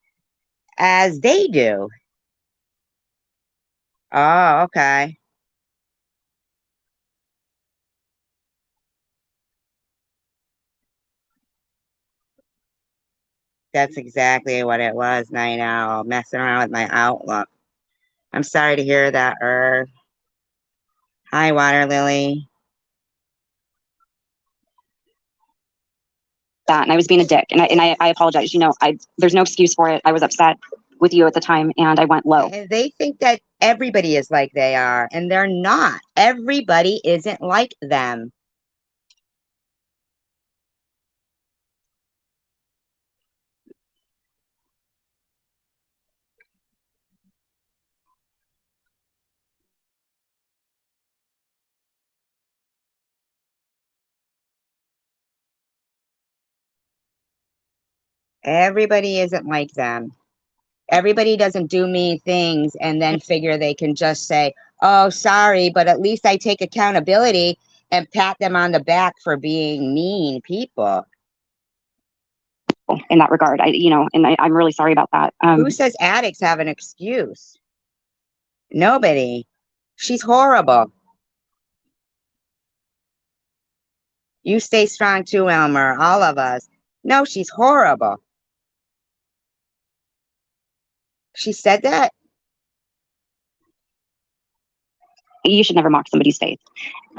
as they do? Oh, okay. That's exactly what it was, Night Owl, messing around with my Outlook. I'm sorry to hear that, Hi, Water Lily. That, and I was being a dick, and I apologize. You know, there's no excuse for it. I was upset with you at the time, and I went low. And they think that everybody is like they are, and they're not. Everybody isn't like them. Everybody isn't like them. Everybody doesn't do mean things and then figure they can just say, oh, sorry, but at least I take accountability and pat them on the back for being mean people. In that regard, I'm really sorry about that. Who says addicts have an excuse? Nobody. She's horrible. You stay strong too, Elmer. All of us. No, she's horrible. She said that? You should never mock somebody's faith,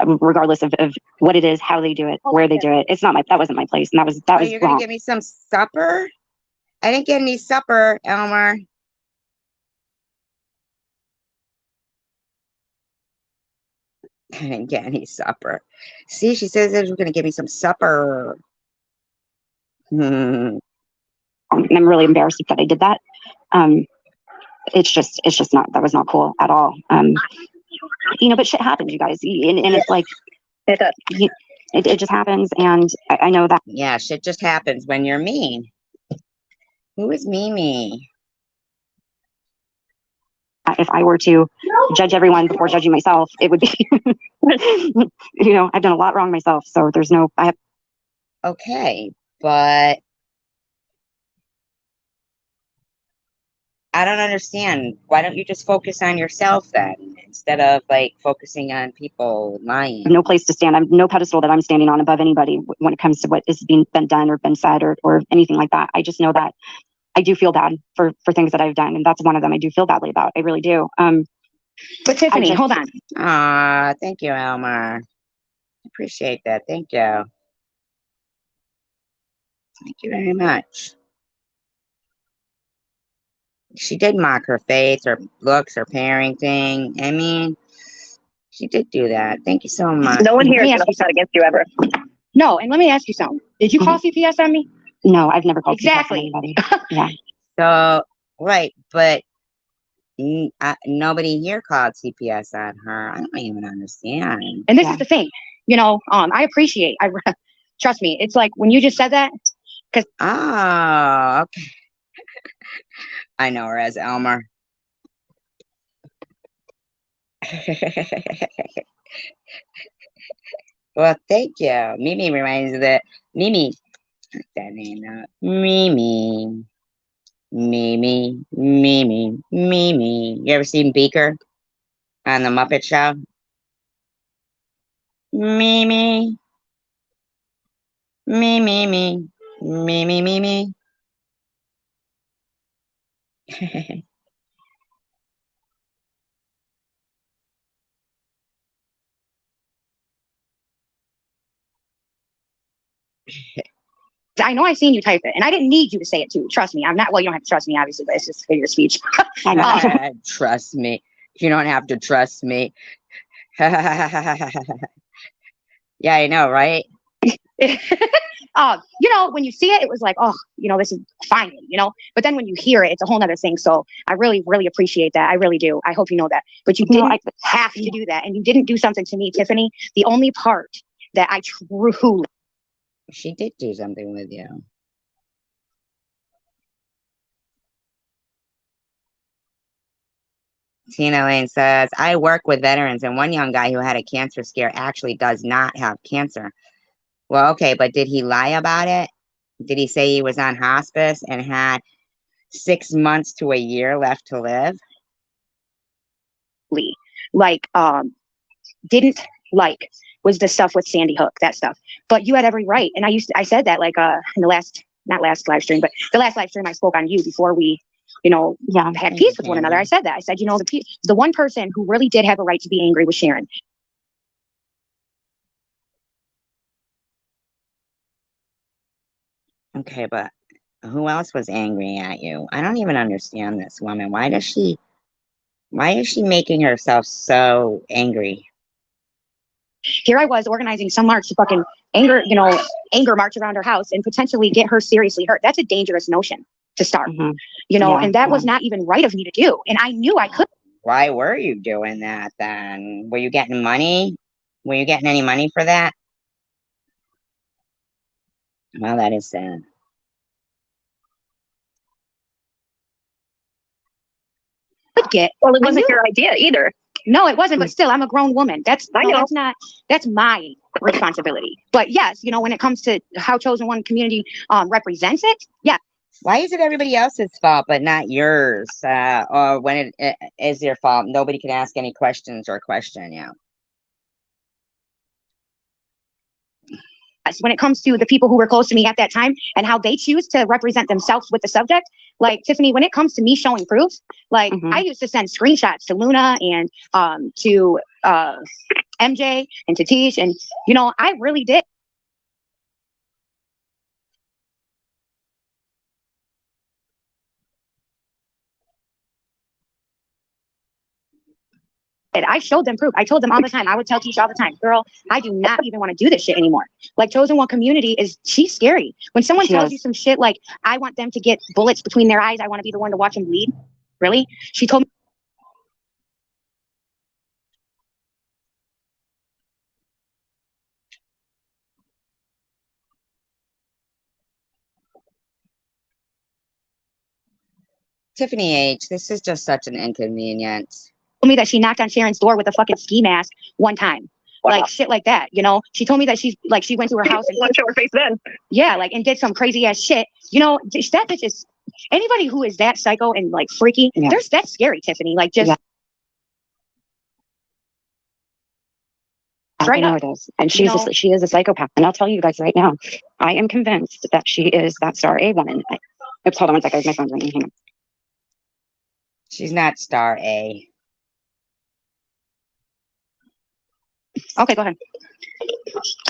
regardless of what it is, how they do it, where they do it. That wasn't my place, and that was You're gonna give me some supper? I didn't get any supper, Elmer. I didn't get any supper. See, she says that she's gonna give me some supper. And I'm really embarrassed that I did that. It's just not, that was not cool at all. But shit happens, you guys, and it's like it just happens, and I know that. Yeah, shit just happens when you're mean. Who is Mimi? If I were to judge everyone before judging myself, it would be, I've done a lot wrong myself, so there's no. Okay, but I don't understand. Why don't you just focus on yourself then, instead of like focusing on people lying? No place to stand. I'm no pedestal that I'm standing on above anybody when it comes to what is been done or been said or anything like that. I just know that I do feel bad for things that I've done, and that's one of them I do feel badly about. I really do. But Tiffany, hold on. Thank you, Elmer. Appreciate that. Thank you. Thank you very much. She did mock her face, her looks, her parenting. I mean, she did do that. Thank you so much. No one here is going to hold that against you ever. No, and let me ask you something. Did you call CPS on me? No, I've never called Exactly. anybody. Yeah. So, right, but nobody here called CPS on her. I don't even understand. And this is the thing, I appreciate, trust me, it's like when you just said that. Oh, okay. I know her as Elmer. Well, thank you. Mimi reminds me that Mimi, what's that name now? Mimi. You ever seen Beaker on the Muppet Show? Mimi. I know I seen you type it, and I didn't need you to say it too. Trust me, I'm not. Well, you don't have to trust me, obviously, but it's just figure of speech. I know. Trust me. You don't have to trust me. Yeah, I know, right? When you see it, it was like, oh, this is finally, But then when you hear it, it's a whole nother thing. So I really, really appreciate that. I really do. I hope you know that. But you didn't have to do that, and you didn't do something to me, Tiffany. The only part that I truly. She did do something with you. Tina Lane says, I work with veterans, and one young guy who had a cancer scare actually does not have cancer. Well, okay, but did he lie about it? Did he say he was on hospice and had 6 months to a year left to live? Didn't like was the stuff with Sandy Hook, that stuff. But you had every right. And I said that in the last, not last live stream, but the last live stream I spoke on you before we Yeah. had peace with one another. I said that. I said, the one person who really did have a right to be angry was Sharon. Okay, but who else was angry at you? I don't even understand this woman. Why is she making herself so angry? Here I was organizing some march to fucking anger march around her house and potentially get her seriously hurt. That's a dangerous notion to start, and that was not even right of me to do. And I knew I could. Why were you doing that then? Were you getting money? Were you getting any money for that? Well, that is sad. Well, it wasn't your idea either. No, it wasn't, but still, I'm a grown woman. That's my responsibility. But yes, when it comes to how Chosen One community represents it, yeah. Why is it everybody else's fault but not yours? Or when it is your fault, nobody can ask any questions or question you. When it comes to the people who were close to me at that time and how they choose to represent themselves with the subject, like Tiffany, when it comes to me showing proof, like I used to send screenshots to Luna and to MJ and to Tish, and I really did. And I showed them proof. I told them all the time. I would tell Tish all the time, girl, I do not even want to do this shit anymore. Like Chosen One community she's scary. When someone tells you some shit like, I want them to get bullets between their eyes, I want to be the one to watch them bleed. Really? She told me. Tiffany H., this is just such an inconvenience. Told me that she knocked on Sharon's door with a fucking ski mask one time. Wow. Like shit like that, She told me that she went to her house and show her face then. Yeah, and did some crazy ass shit. That bitch is anybody who is that psycho and like freaky. Yeah. That's scary, Tiffany. Like just right now it is, and she is a psychopath. And I'll tell you guys right now, I am convinced that she is that Star A woman. Oops, hold on one second. My phone's ringing. Hang on. She's not Star A. Okay, go ahead.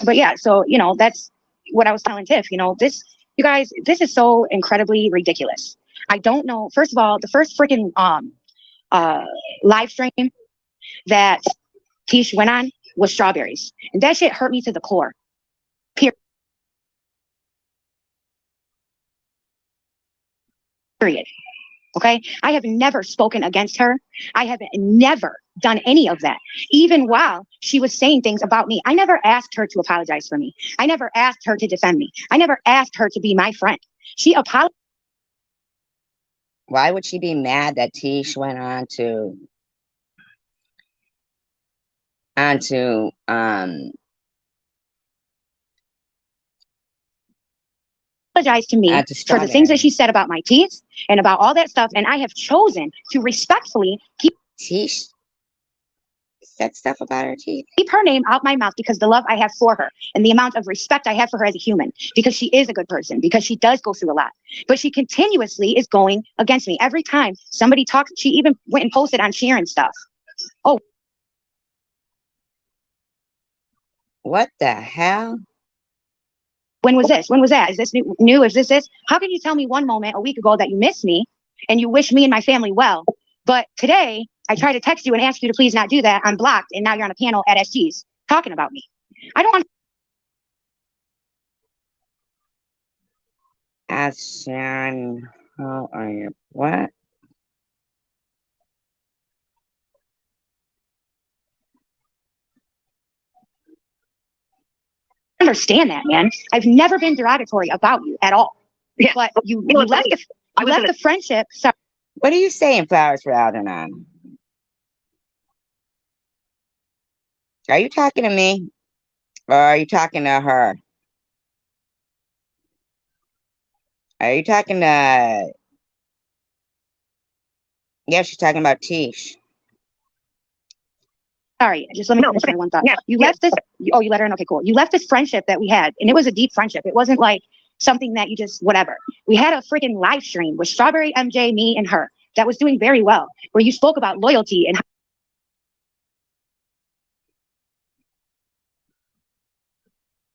But yeah, so that's what I was telling Tiff. This, you guys, this is so incredibly ridiculous. I don't know. First of all, the first freaking live stream that Tish went on was strawberries, and that shit hurt me to the core. Period. Okay, I have never spoken against her. I have never done any of that. Even while she was saying things about me, I never asked her to apologize for me. I never asked her to defend me. I never asked her to be my friend. She apologized. Why would she be mad that Tish went on to apologize to me for the things that she said about my teeth and about all that stuff, and I have chosen to respectfully keep Tish said stuff about her teeth. Keep her name out my mouth because the love I have for her and the amount of respect I have for her as a human, because she is a good person, because she does go through a lot, but she continuously is going against me. Every time somebody talks, she even went and posted on Sharon stuff. Oh, what the hell? When was this? When was that? Is this new? Is this? How can you tell me one moment a week ago that you miss me and you wish me and my family well, but today I try to text you and ask you to please not do that. I'm blocked, and now you're on a panel at SG's talking about me. I don't want. Ask Sharon, how are you? What? Understand that, man. I've never been derogatory about you at all. Yeah. But you left the friendship. So what are you saying, Flowers for Algernon? Are you talking to me? Or are you talking to her? Are you talking to... Yeah, she's talking about Tish. Sorry, just let me finish my one thought. Yeah, you left this. Oh, you let her in? Okay, cool. You left this friendship that we had, and it was a deep friendship. It wasn't like something that you just, whatever. We had a freaking live stream with Strawberry MJ, me, and her that was doing very well, where you spoke about loyalty and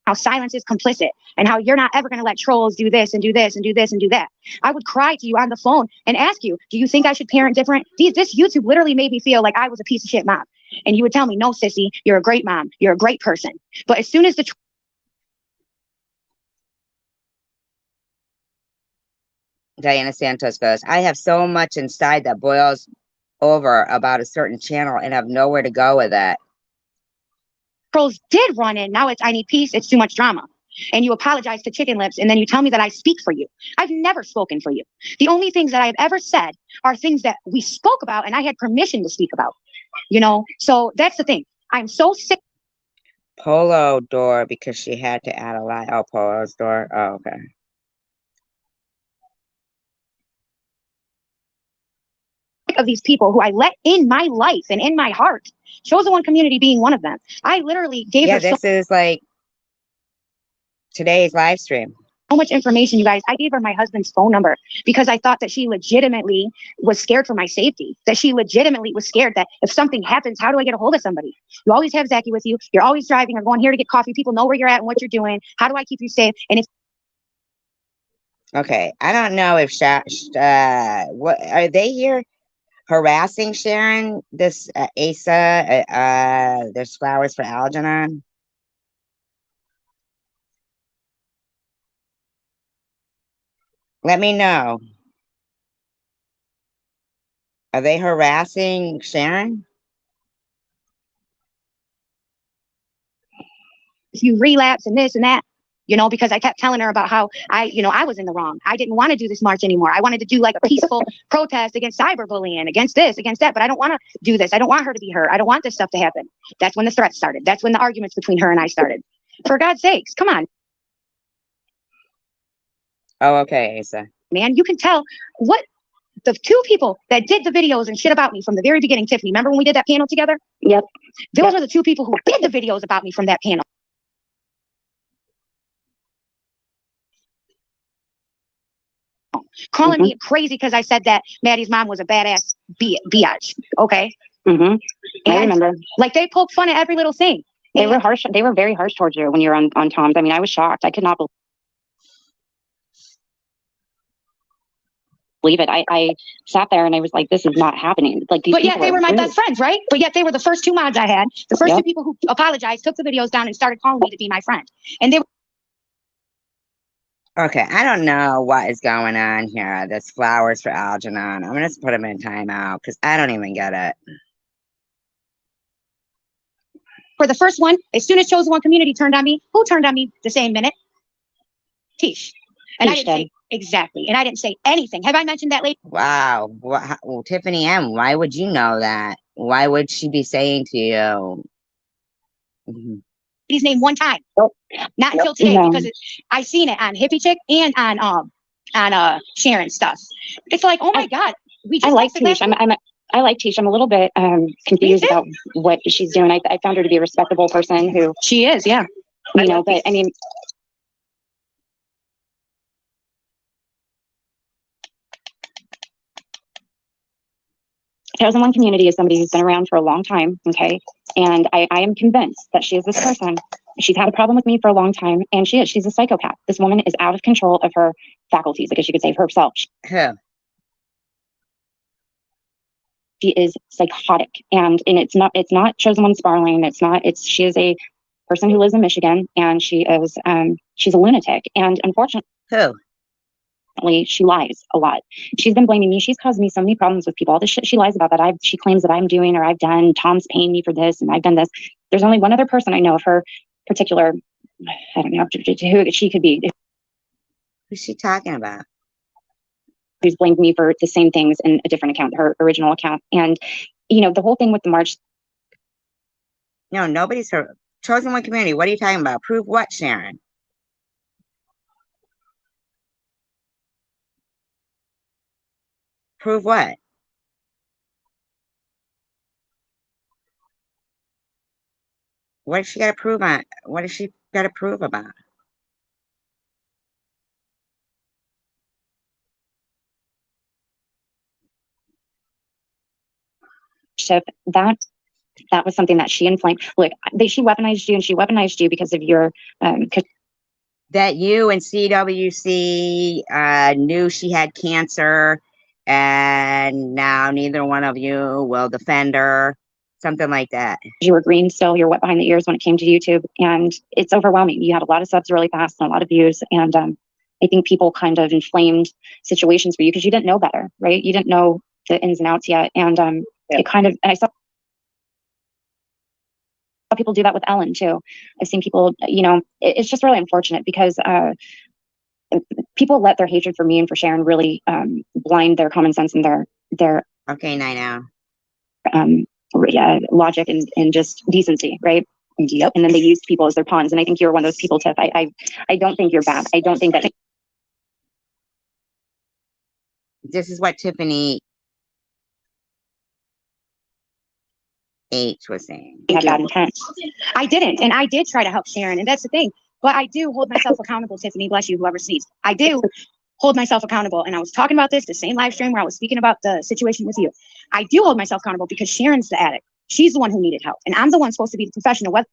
how silence is complicit and how you're not ever going to let trolls do this and do this and do this and do that. I would cry to you on the phone and ask you, do you think I should parent different? This YouTube literally made me feel like I was a piece of shit mom. And you would tell me, no, sissy, you're a great mom. You're a great person. But as soon as the Diana Santos goes, I have so much inside that boils over about a certain channel and have nowhere to go with it. trolls did run in, now it's, I need peace, it's too much drama. And you apologize to Chicken Lips, and then you tell me that I speak for you. I've never spoken for you. The only things that I've ever said are things that we spoke about and I had permission to speak about. You know, so that's the thing. I'm so sick. Polo door because she had to add a lie. Oh, Polo's door. Oh, okay. Of these people who I let in my life and in my heart. Chosen One community being one of them. I literally gave her this is like today's live stream. So much information, you guys. I gave her my husband's phone number because I thought that she legitimately was scared for my safety, that she legitimately was scared that if something happens, how do I get a hold of somebody? You always have Zachy with you. You're always driving or going here to get coffee. People know where you're at and what you're doing. How do I keep you safe? And if Okay, I don't know if what are they here harassing Sharon? This Asa, there's flowers for Algernon. Let me know. Are they harassing Sharon? if you relapse and this and that, you know, because I kept telling her about how I was in the wrong. I didn't want to do this march anymore. I wanted to do like a peaceful protest against cyberbullying, against this, against that, but I don't want to do this. I don't want her to be hurt. I don't want this stuff to happen. That's when the threats started. That's when the arguments between her and I started. For God's sakes, come on, Oh, okay, Asa. man. You can tell what the two people that did the videos and shit about me from the very beginning, Tiffany, remember when we did that panel together? Yep. Those were the two people who did the videos about me from that panel. Calling me crazy because I said that Maddie's mom was a badass biatch. Okay. I remember. Like they poke fun at every little thing. They were harsh. They were very harsh towards you when you were on Tom's. I mean, I was shocked. I could not believe it. I sat there and I was like, this is not happening. Like, these but yet they were my best friends, right? But yet they were the first two mods I had. The first two people who apologized, took the videos down and started calling me to be my friend. And they were Okay, I don't know what is going on here. This flowers for Algernon. I'm gonna put him in timeout because I don't even get it. for the first one, as soon as Chosen One community turned on me, who turned on me the same minute? Tish. And I didn't say exactly. And I didn't say anything. Have I mentioned that lately? Wow. Well, Tiffany M, why would you know that? Why would she be saying to you? His name one time. Not until today because I seen it on Hippie Chick and on Sharon stuff. It's like, oh my God. I like Tish. I like Tish. I'm a little bit confused about what she's doing. I found her to be a respectable person who she is, yeah. You know, but I mean, Chosen One community is somebody who's been around for a long time, okay? And I am convinced that she is this person. She's had a problem with me for a long time, and she's a psychopath. This woman is out of control of her faculties, I guess you could say, of herself. Who? She is psychotic, and it's not Chosen One Sparling. She is a person who lives in Michigan, and she's a lunatic, and unfortunately. Who? She lies a lot. She's been blaming me. She's caused me so many problems with people. All the shit she lies about that she claims that I'm doing or I've done. Tom's paying me for this and I've done this. There's only one other person I know of her particular, I don't know who she could be. Who's she talking about? Who's blamed me for the same things in a different account, her original account. And, you know, the whole thing with the march. No, nobody's her. Chosen One community. What are you talking about? Prove what, Sharon? Prove what? What does she got to prove on? What does she got to prove about? Tiff, that was something that she inflamed. Look, she weaponized you, and she weaponized you because of your That you and CWC knew she had cancer, and now neither one of you will defend her. Something like that. you were green still, you're wet behind the ears when it came to YouTube, and it's overwhelming. You had a lot of subs really fast and a lot of views, and I think people kind of inflamed situations for you because you didn't know better, right? You didn't know the ins and outs yet, and it kind of, and I saw people do that with Ellen too. I've seen people, it's just really unfortunate because people let their hatred for me and for Sharon really blind their common sense and their Okay, Nina. logic and just decency, right? Yep. And then they use people as their pawns. And I think you're one of those people, Tiff. I don't think you're bad. I don't think that This is what Tiffany H was saying. you had bad intent. I didn't. And I did try to help Sharon. And that's the thing. But I do hold myself accountable, Tiffany. Bless you, whoever sees. I do hold myself accountable. And I was talking about this, the same live stream where I was speaking about the situation with you. I do hold myself accountable because Sharon's the addict. She's the one who needed help. And I'm the one supposed to be the professional, whether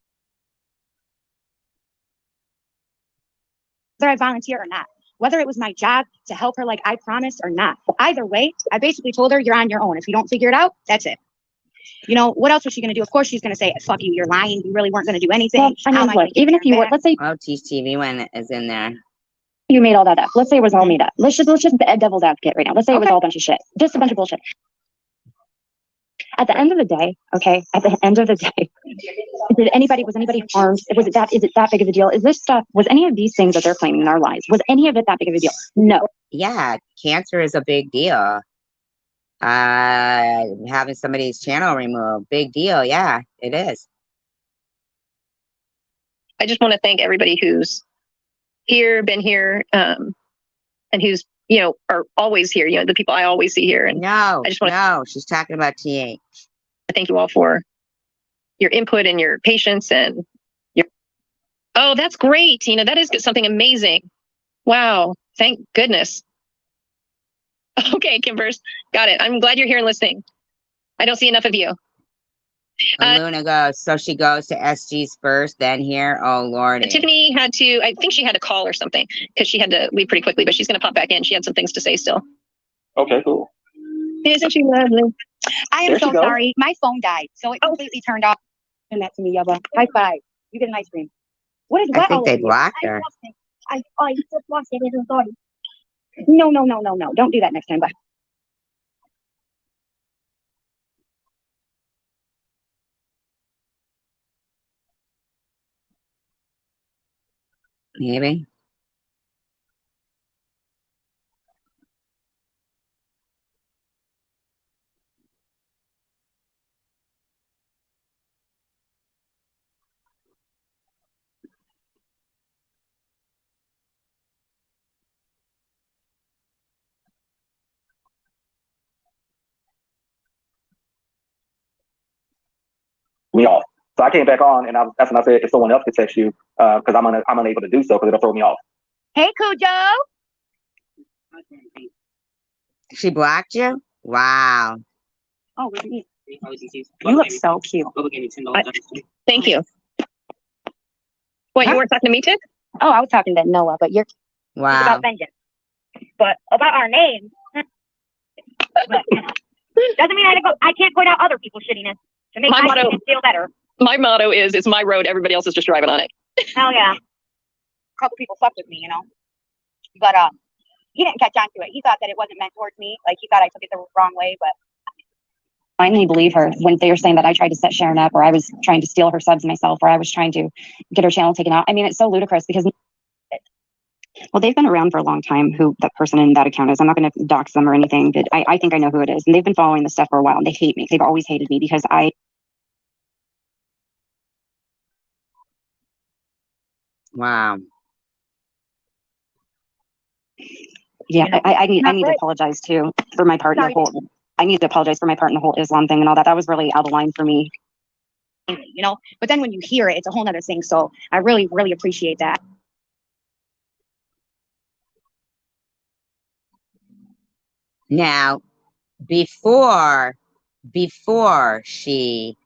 I volunteer or not, whether it was my job to help her like I promised or not. Either way, I basically told her, you're on your own. If you don't figure it out, that's it. What else was she going to do? Of course, she's going to say, fuck you, you're lying. You really weren't going to do anything. Well, I mean, look, even if you were, let's say Oh, Teach TV one is in there. you made all that up. Let's say it was all made up. Let's just be devil's advocate right now. Let's say it was all a bunch of shit. Just a bunch of bullshit. At the end of the day, okay, was anybody harmed? Is it that big of a deal? Is this stuff, was any of these things that they're claiming in our lives, was any of it that big of a deal? No. Yeah, cancer is a big deal. Having somebody's channel removed, big deal. Yeah, it is. I just want to thank everybody who's been here, and who's, are always here, the people I always see here. And No, I just want no, she's talking about TH. to thank you all for your input and your patience and oh, that's great, Tina. That is something amazing. Wow. Thank goodness. Okay, Kimbers. Got it. I'm glad you're here and listening. I don't see enough of you. And Luna goes, so she goes to SG's first, then here. Oh, Lordy. Tiffany I think she had a call or something because she had to leave pretty quickly, but she's going to pop back in. She had some things to say still. Okay, cool. Isn't she lovely? I am so sorry. My phone died, so it completely turned off. Send that to me, Yubba. High five. You get an ice cream. What is I wet think all they over you? blocked her. I just lost it. I'm sorry. No. Don't do that next time. Bye. Maybe. Me off. So I came back on, and that's when I said if someone else could text you, because I'm unable to do so because it'll throw me off. Hey, Cujo. She blocked you? Wow. Oh, you look so cute. Thank you. What, you weren't talking to me, Tiff? Oh, I was talking to Noah, but you're Wow. About vengeance. But about our name, doesn't mean I can't point out other people's shittiness to make My my motto- shittiness feel better. My motto is, it's my road. Everybody else is just driving on it. Hell yeah. A couple people fucked with me, But he didn't catch on to it. He thought that it wasn't meant towards me. Like he thought I took it the wrong way, but finally believe her when they were saying that I tried to set Sharon up, or I was trying to steal her subs myself, or I was trying to get her channel taken out. I mean, it's so ludicrous because, well, they've been around for a long time, who that person in that account is. I'm not going to dox them or anything, but I think I know who it is. And they've been following this stuff for a while, and they hate me. They've always hated me because Wow. yeah, I need to apologize too for my part in the whole. I need to apologize for my part in the whole Islam thing and all that. That was really out of line for me. But then when you hear it, it's a whole nother thing. So I really, really appreciate that. Now, before before she,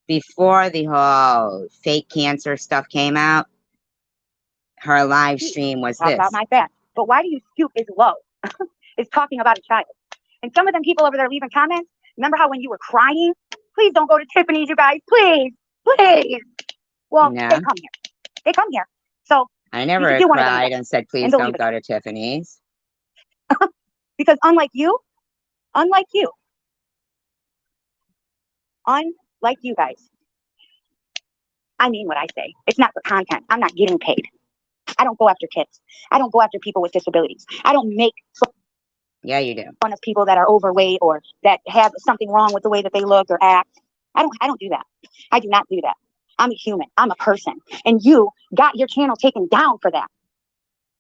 before the whole fake cancer stuff came out, her live stream was Talk this. about my fat. But why do you stoop is low? Is talking about a child. And some of them people over there leaving comments. Remember how when you were crying? Please don't go to Tiffany's, you guys. Please. Please. Well, No. they come here. They come here. So I never should do one of them cried and said, please and they'll don't leave it. go to Tiffany's. because unlike you guys, I mean what I say. It's not for content. I'm not getting paid. I don't go after kids. I don't go after people with disabilities. I don't make Yeah, you do. fun of people that are overweight or that have something wrong with the way that they look or act. I don't do that. I do not do that. I'm a human. I'm a person. And you got your channel taken down for that.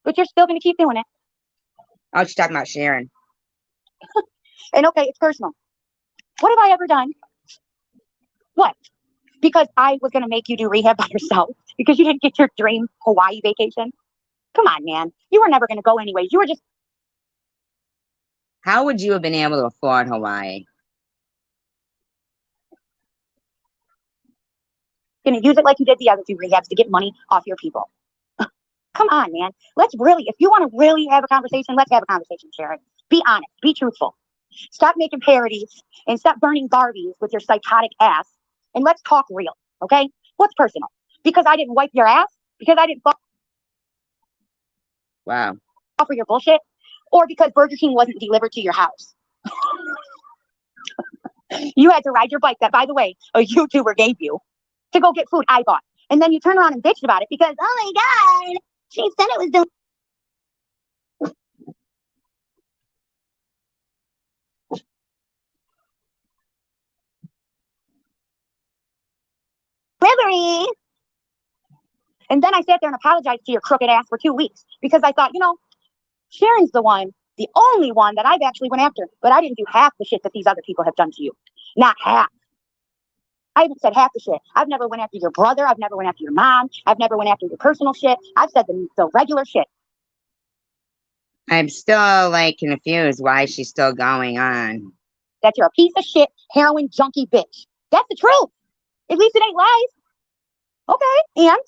But you're still going to keep doing it. Oh, she's talking about Sharon. And okay, it's personal. What have I ever done? What? Because I was going to make you do rehab by yourself because you didn't get your dream Hawaii vacation? Come on, man. You were never going to go anyways. You were just How would you have been able to afford Hawaii? going to use it like you did the other two rehabs to get money off your people. Come on, man. Let's really, if you want to really have a conversation, let's have a conversation, Sharon. Be honest. Be truthful. Stop making parodies and stop burning Barbies with your psychotic ass. And let's talk real, okay? What's personal? Because I didn't wipe your ass? Because I didn't Wow. for your bullshit? Or because Burger King wasn't delivered to your house? You had to ride your bike that, by the way, a YouTuber gave you to go get food I bought. And then you turn around and bitched about it because, oh my God, she said it was delivery. And then I sat there and apologized to your crooked ass for 2 weeks because I thought, Sharon's the only one that I've actually went after. But I didn't do half the shit that these other people have done to you. Not half. I haven't said half the shit. I've never went after your brother. I've never went after your mom. I've never went after your personal shit. I've said the regular shit. I'm still like confused why she's still going on. That you're a piece of shit, heroin junkie bitch. That's the truth. At least it ain't lies. Okay, and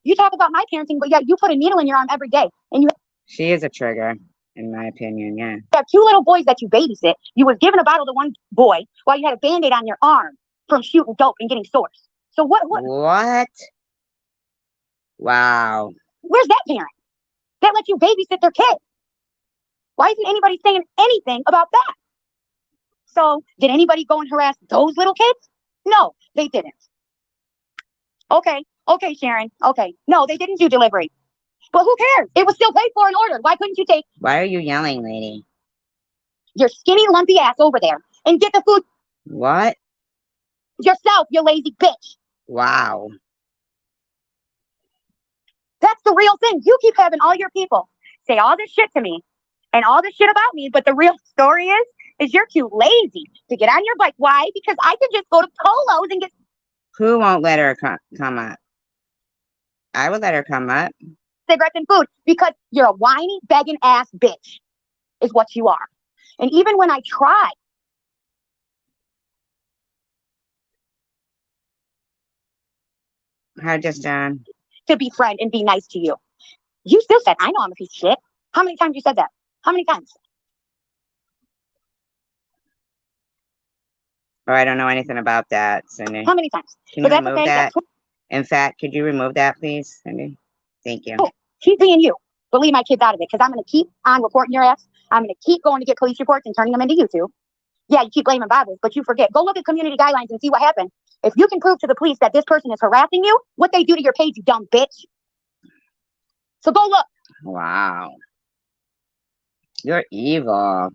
you talk about my parenting, but yeah, you put a needle in your arm every day. And you She is a trigger, in my opinion, yeah. have 2 little boys that you babysit. You was giving a bottle to one boy while you had a Band-Aid on your arm from shooting dope and getting sores. So what? What? Wow. Where's that parent that let you babysit their kid? Why isn't anybody saying anything about that? So did anybody go and harass those little kids? No, they didn't. Okay, Sharon. Okay, no, they didn't do delivery. But who cares? It was still paid for and ordered. Why couldn't you take Why are you yelling, lady? your skinny, lumpy ass over there and get the food What? yourself, you lazy bitch? Wow. That's the real thing. You keep having all your people say all this shit to me and all this shit about me, but the real story is you're too lazy to get on your bike. Why? Because I could just go to Polo's and get Who won't let her come up? I would let her come up. cigarettes and food because you're a whiny, begging ass bitch is what you are. And even when I try How just done? to befriend and be nice to you, you still said, I know I'm a piece of shit. How many times you said that? How many times? Oh, I don't know anything about that, Cindy. How many times? Can you But that's remove okay. that? That's In fact, could you remove that, please, Cindy? Thank you. cool. Keep being you. But leave my kids out of it because I'm going to keep on reporting your ass. I'm going to keep going to get police reports and turning them into YouTube. Yeah, you keep blaming Bibles, but you forget. Go look at community guidelines and see what happened. If you can prove to the police that this person is harassing you, what they do to your page, you dumb bitch. So go look. Wow. You're evil.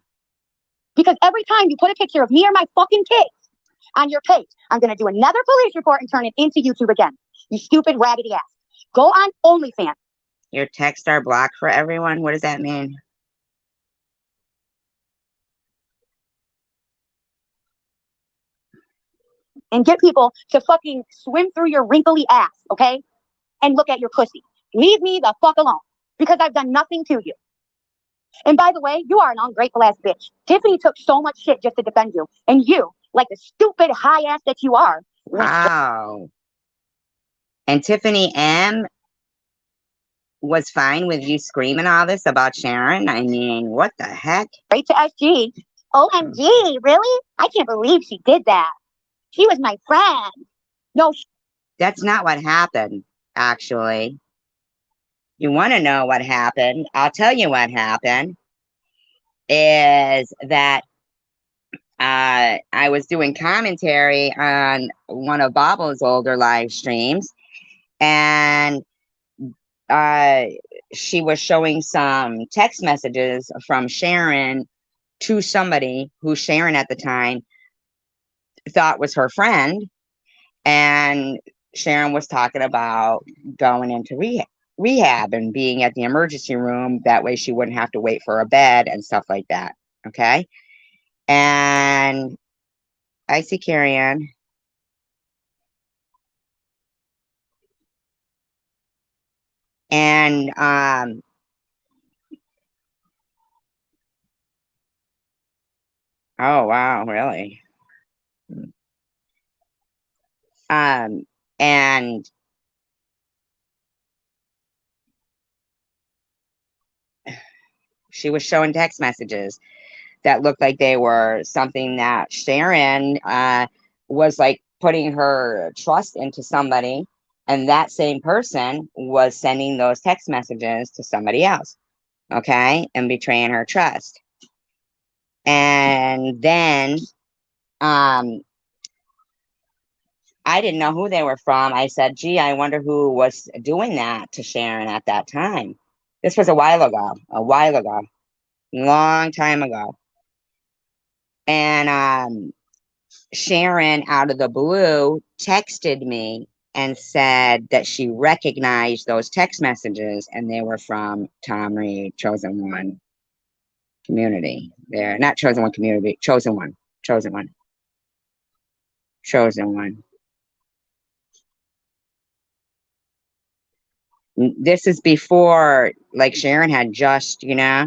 Because every time you put a picture of me or my fucking kids on your page, I'm going to do another police report and turn it into YouTube again. You stupid raggedy ass. Go on OnlyFans. Your texts are blocked for everyone? What does that mean? And get people to fucking swim through your wrinkly ass, okay? And look at your pussy. Leave me the fuck alone because I've done nothing to you. And by the way, you are an ungrateful ass bitch. Tiffany took so much shit just to defend you. And you, like the stupid high ass that you are, went Wow. And Tiffany M was fine with you screaming all this about Sharon? I mean, what the heck? straight to SG. OMG, really? I can't believe she did that. She was my friend. No, That's not what happened, actually. You want to know what happened? I'll tell you what happened. Is that I was doing commentary on one of Bobble's older live streams, and she was showing some text messages from Sharon to somebody who Sharon at the time thought was her friend. And Sharon was talking about going into rehab and being at the emergency room. That way she wouldn't have to wait for a bed and stuff like that. Okay. And I see Carrie Ann. And oh wow, really? And she was showing text messages that looked like they were something that Sharon was like putting her trust into somebody, and that same person was sending those text messages to somebody else, okay, and betraying her trust. And then I didn't know who they were from. I said, gee, I wonder who was doing that to Sharon at that time. This was a while ago, long time ago. And Sharon, out of the blue, texted me and said that she recognized those text messages and they were from Tom Reed, Chosen One Community. They're not Chosen One Community, Chosen One. This is before, like, Sharon had just, yeah,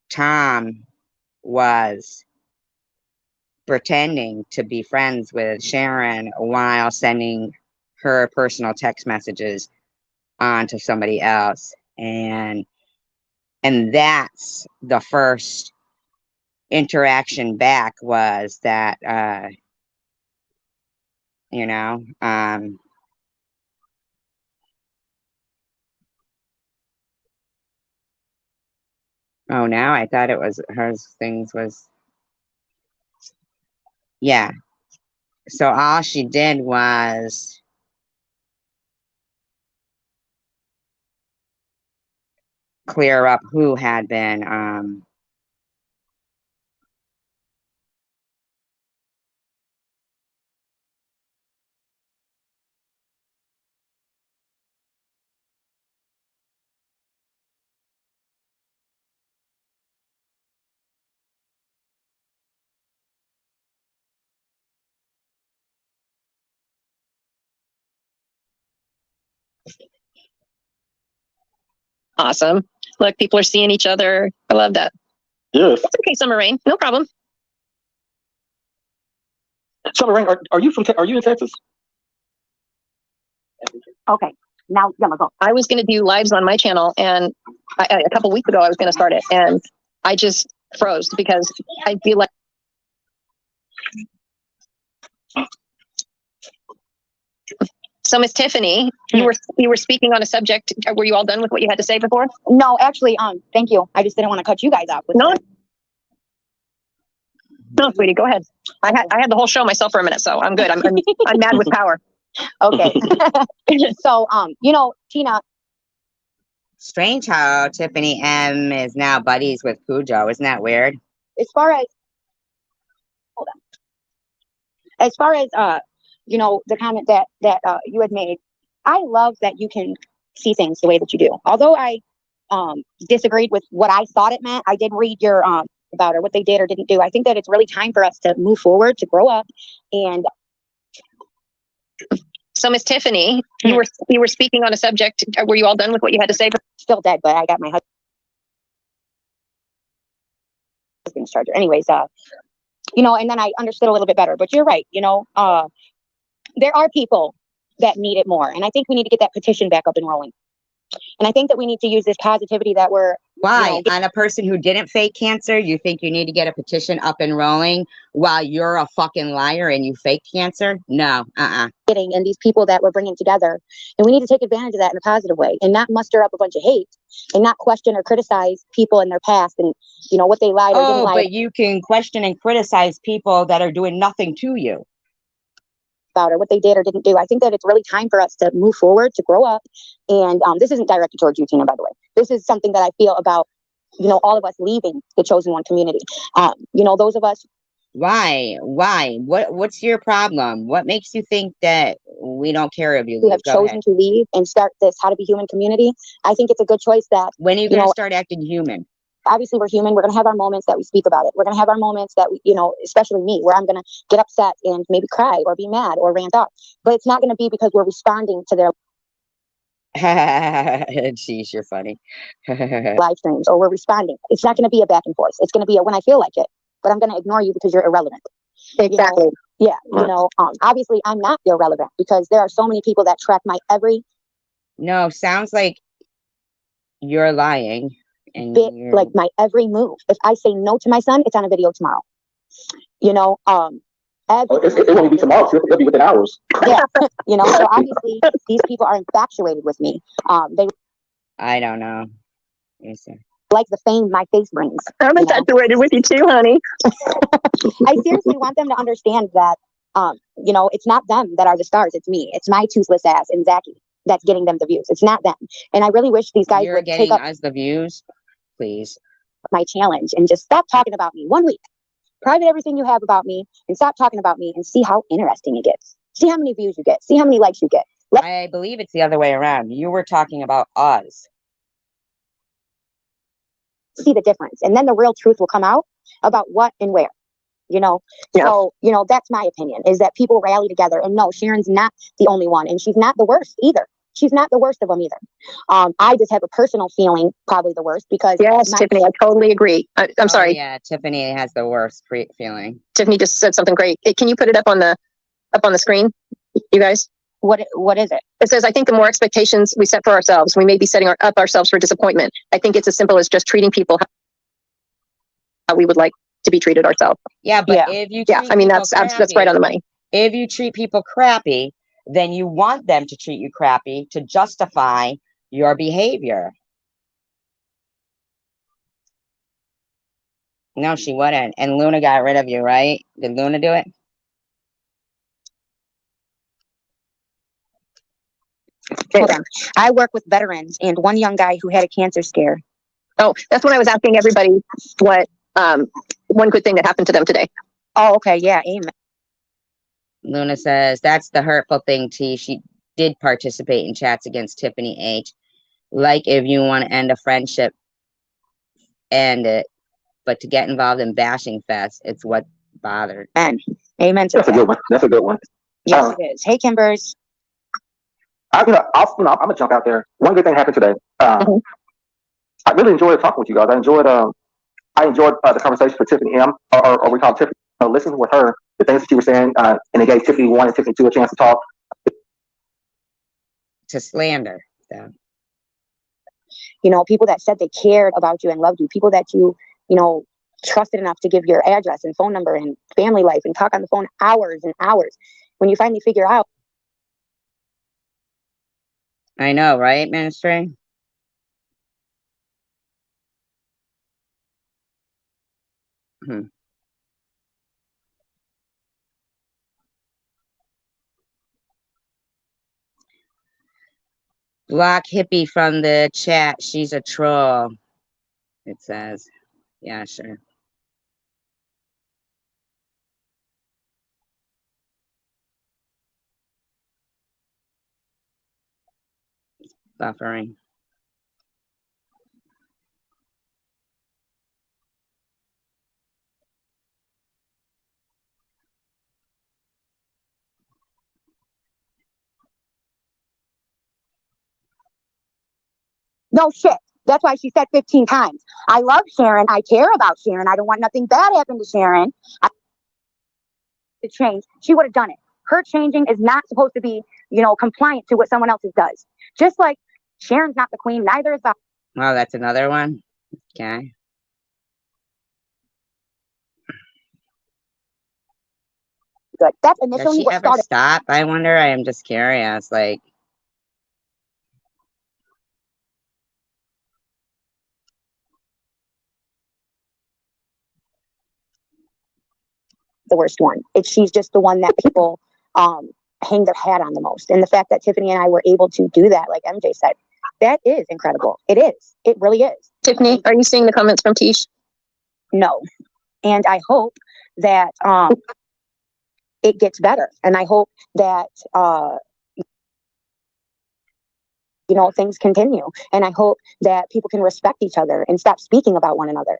Tom was pretending to be friends with Sharon while sending her personal text messages on to somebody else. And that's the first interaction back, was that oh, now I thought it was her things was, yeah. So all she did was clear up who had been Awesome. Look, people are seeing each other. I love that. Yes. That's okay, Summer Rain. No problem. Summer Rain, are you in Texas? okay. Now, go. I was going to do lives on my channel, and a couple weeks ago I was going to start it, and I just froze because I feel like. So, Miss Tiffany, you were speaking on a subject. Were you all done with what you had to say before? No, actually, thank you. I just didn't want to cut you guys off. No, sweetie, go ahead. I had the whole show myself for a minute, so I'm good. I'm mad with power. Okay. So, Tina. strange how Tiffany M is now buddies with Cujo. Isn't that weird? As far as the comment that you had made, I love that you can see things the way that you do. Although I disagreed with what I thought it meant, I did read your about what they did or didn't do. I think that it's really time for us to move forward, to grow up, and So, Miss Tiffany, you were speaking on a subject. Were you all done with what you had to say? Still dead, but I got my husband's charger. Anyways, and then I understood a little bit better. But you're right. There are people that need it more, and I think we need to get that petition back up and rolling. And I think that we need to use this positivity that we're. Why? On a person who didn't fake cancer, you think you need to get a petition up and rolling while you're a fucking liar and you fake cancer? No, Getting and these people that we're bringing together, and we need to take advantage of that in a positive way, and not muster up a bunch of hate, and not question or criticize people in their past and what they lied or didn't lie but you can question and criticize people that are doing nothing to you about, or what they did or didn't do. I think that it's really time for us to move forward, to grow up, and this isn't directed towards you, Tina, by the way. This is something that I feel about all of us leaving the Chosen One community. Those of us. Why? What's your problem? What makes you think that we don't care of you? Who have chosen to leave and start this How to Be Human community? I think it's a good choice. That when are you going to start acting human? Obviously, we're human. We're going to have our moments that we speak about it. We're going to have our moments that we, especially me, where I'm going to get upset and maybe cry or be mad or rant off. But it's not going to be because we're responding to their Jeez, you're funny. live streams, or we're responding. It's not going to be a back and forth. It's going to be a when I feel like it, but I'm going to ignore you because you're irrelevant. Exactly. Yeah. Obviously, I'm not irrelevant because there are so many people that track my every. No, sounds like you're lying. And like my every move. If I say no to my son, it's on a video tomorrow. It won't be tomorrow. It'll be within hours. Yeah. So obviously these people are infatuated with me. I don't know. Like the fame my face brings. I'm infatuated with you too, honey. I seriously want them to understand that, it's not them that are the stars. It's me. It's my toothless ass and Zachy that's getting them the views. It's not them. And I really wish these guys would getting take up us the views. Please. My challenge and just stop talking about me 1 week. Private everything you have about me and stop talking about me and see how interesting it gets. See how many views you get. See how many likes you get. I believe it's the other way around. You were talking about us. See the difference. And then the real truth will come out about what and where. Yeah. So, that's my opinion, is that people rally together. And no, Sharon's not the only one. And she's not the worst either. She's not the worst of them either. I just have a personal feeling, probably the worst, because yes, Tiffany, I totally agree. I'm sorry. Yeah, Tiffany has the worst feeling. Tiffany just said something great. Can you put it up on the screen, you guys? What is it? It says, I think the more expectations we set for ourselves, we may be setting up ourselves for disappointment. I think it's as simple as just treating people how we would like to be treated ourselves. Yeah, but if you that's right on the money. If you treat people crappy, then you want them to treat you crappy to justify your behavior. No, she wouldn't. And Luna got rid of you, right? Did Luna do it? Hold on. I work with veterans and one young guy who had a cancer scare. Oh, that's when I was asking everybody what one good thing that happened to them today. Oh, okay. Yeah. Amen. Luna says, that's the hurtful thing, T. She did participate in chats against Tiffany H. Like, if you want to end a friendship, end it. But to get involved in bashing fest, it's what bothered. Amen. That's a good one. That's a good one. Yes, it is. Hey, Kimbers. I'm gonna jump out there. One good thing happened today. I really enjoyed talking with you guys. I enjoyed the conversation with Tiffany M, or we call it Tiffany. Listening with her, the things that she was saying, and it gave Tiffany 1 and Tiffany 2 a chance to talk. To slander them. People that said they cared about you and loved you. People that you trusted enough to give your address and phone number and family life and talk on the phone hours and hours. When you finally figure out. I know, right, Ministry? Block hippie from the chat. She's a troll. It says. Yeah, sure. Buffering. No shit. That's why she said 15 times. I love Sharon. I care about Sharon. I don't want nothing bad happen to Sharon. To change, she would have done it. Her changing is not supposed to be, compliant to what someone else's does. Just like Sharon's not the queen, neither is the. Well, that's another one. Okay. Good. That's Does initially she what ever started. stop? I wonder. I am just curious. Like, The worst one. She's just the one that people hang their hat on the most. And the fact that Tiffany and I were able to do that, like MJ said, that is incredible. It is. It really is. Tiffany, are you seeing the comments from Tish? No. And I hope that it gets better. And I hope that things continue. And I hope that people can respect each other and stop speaking about one another,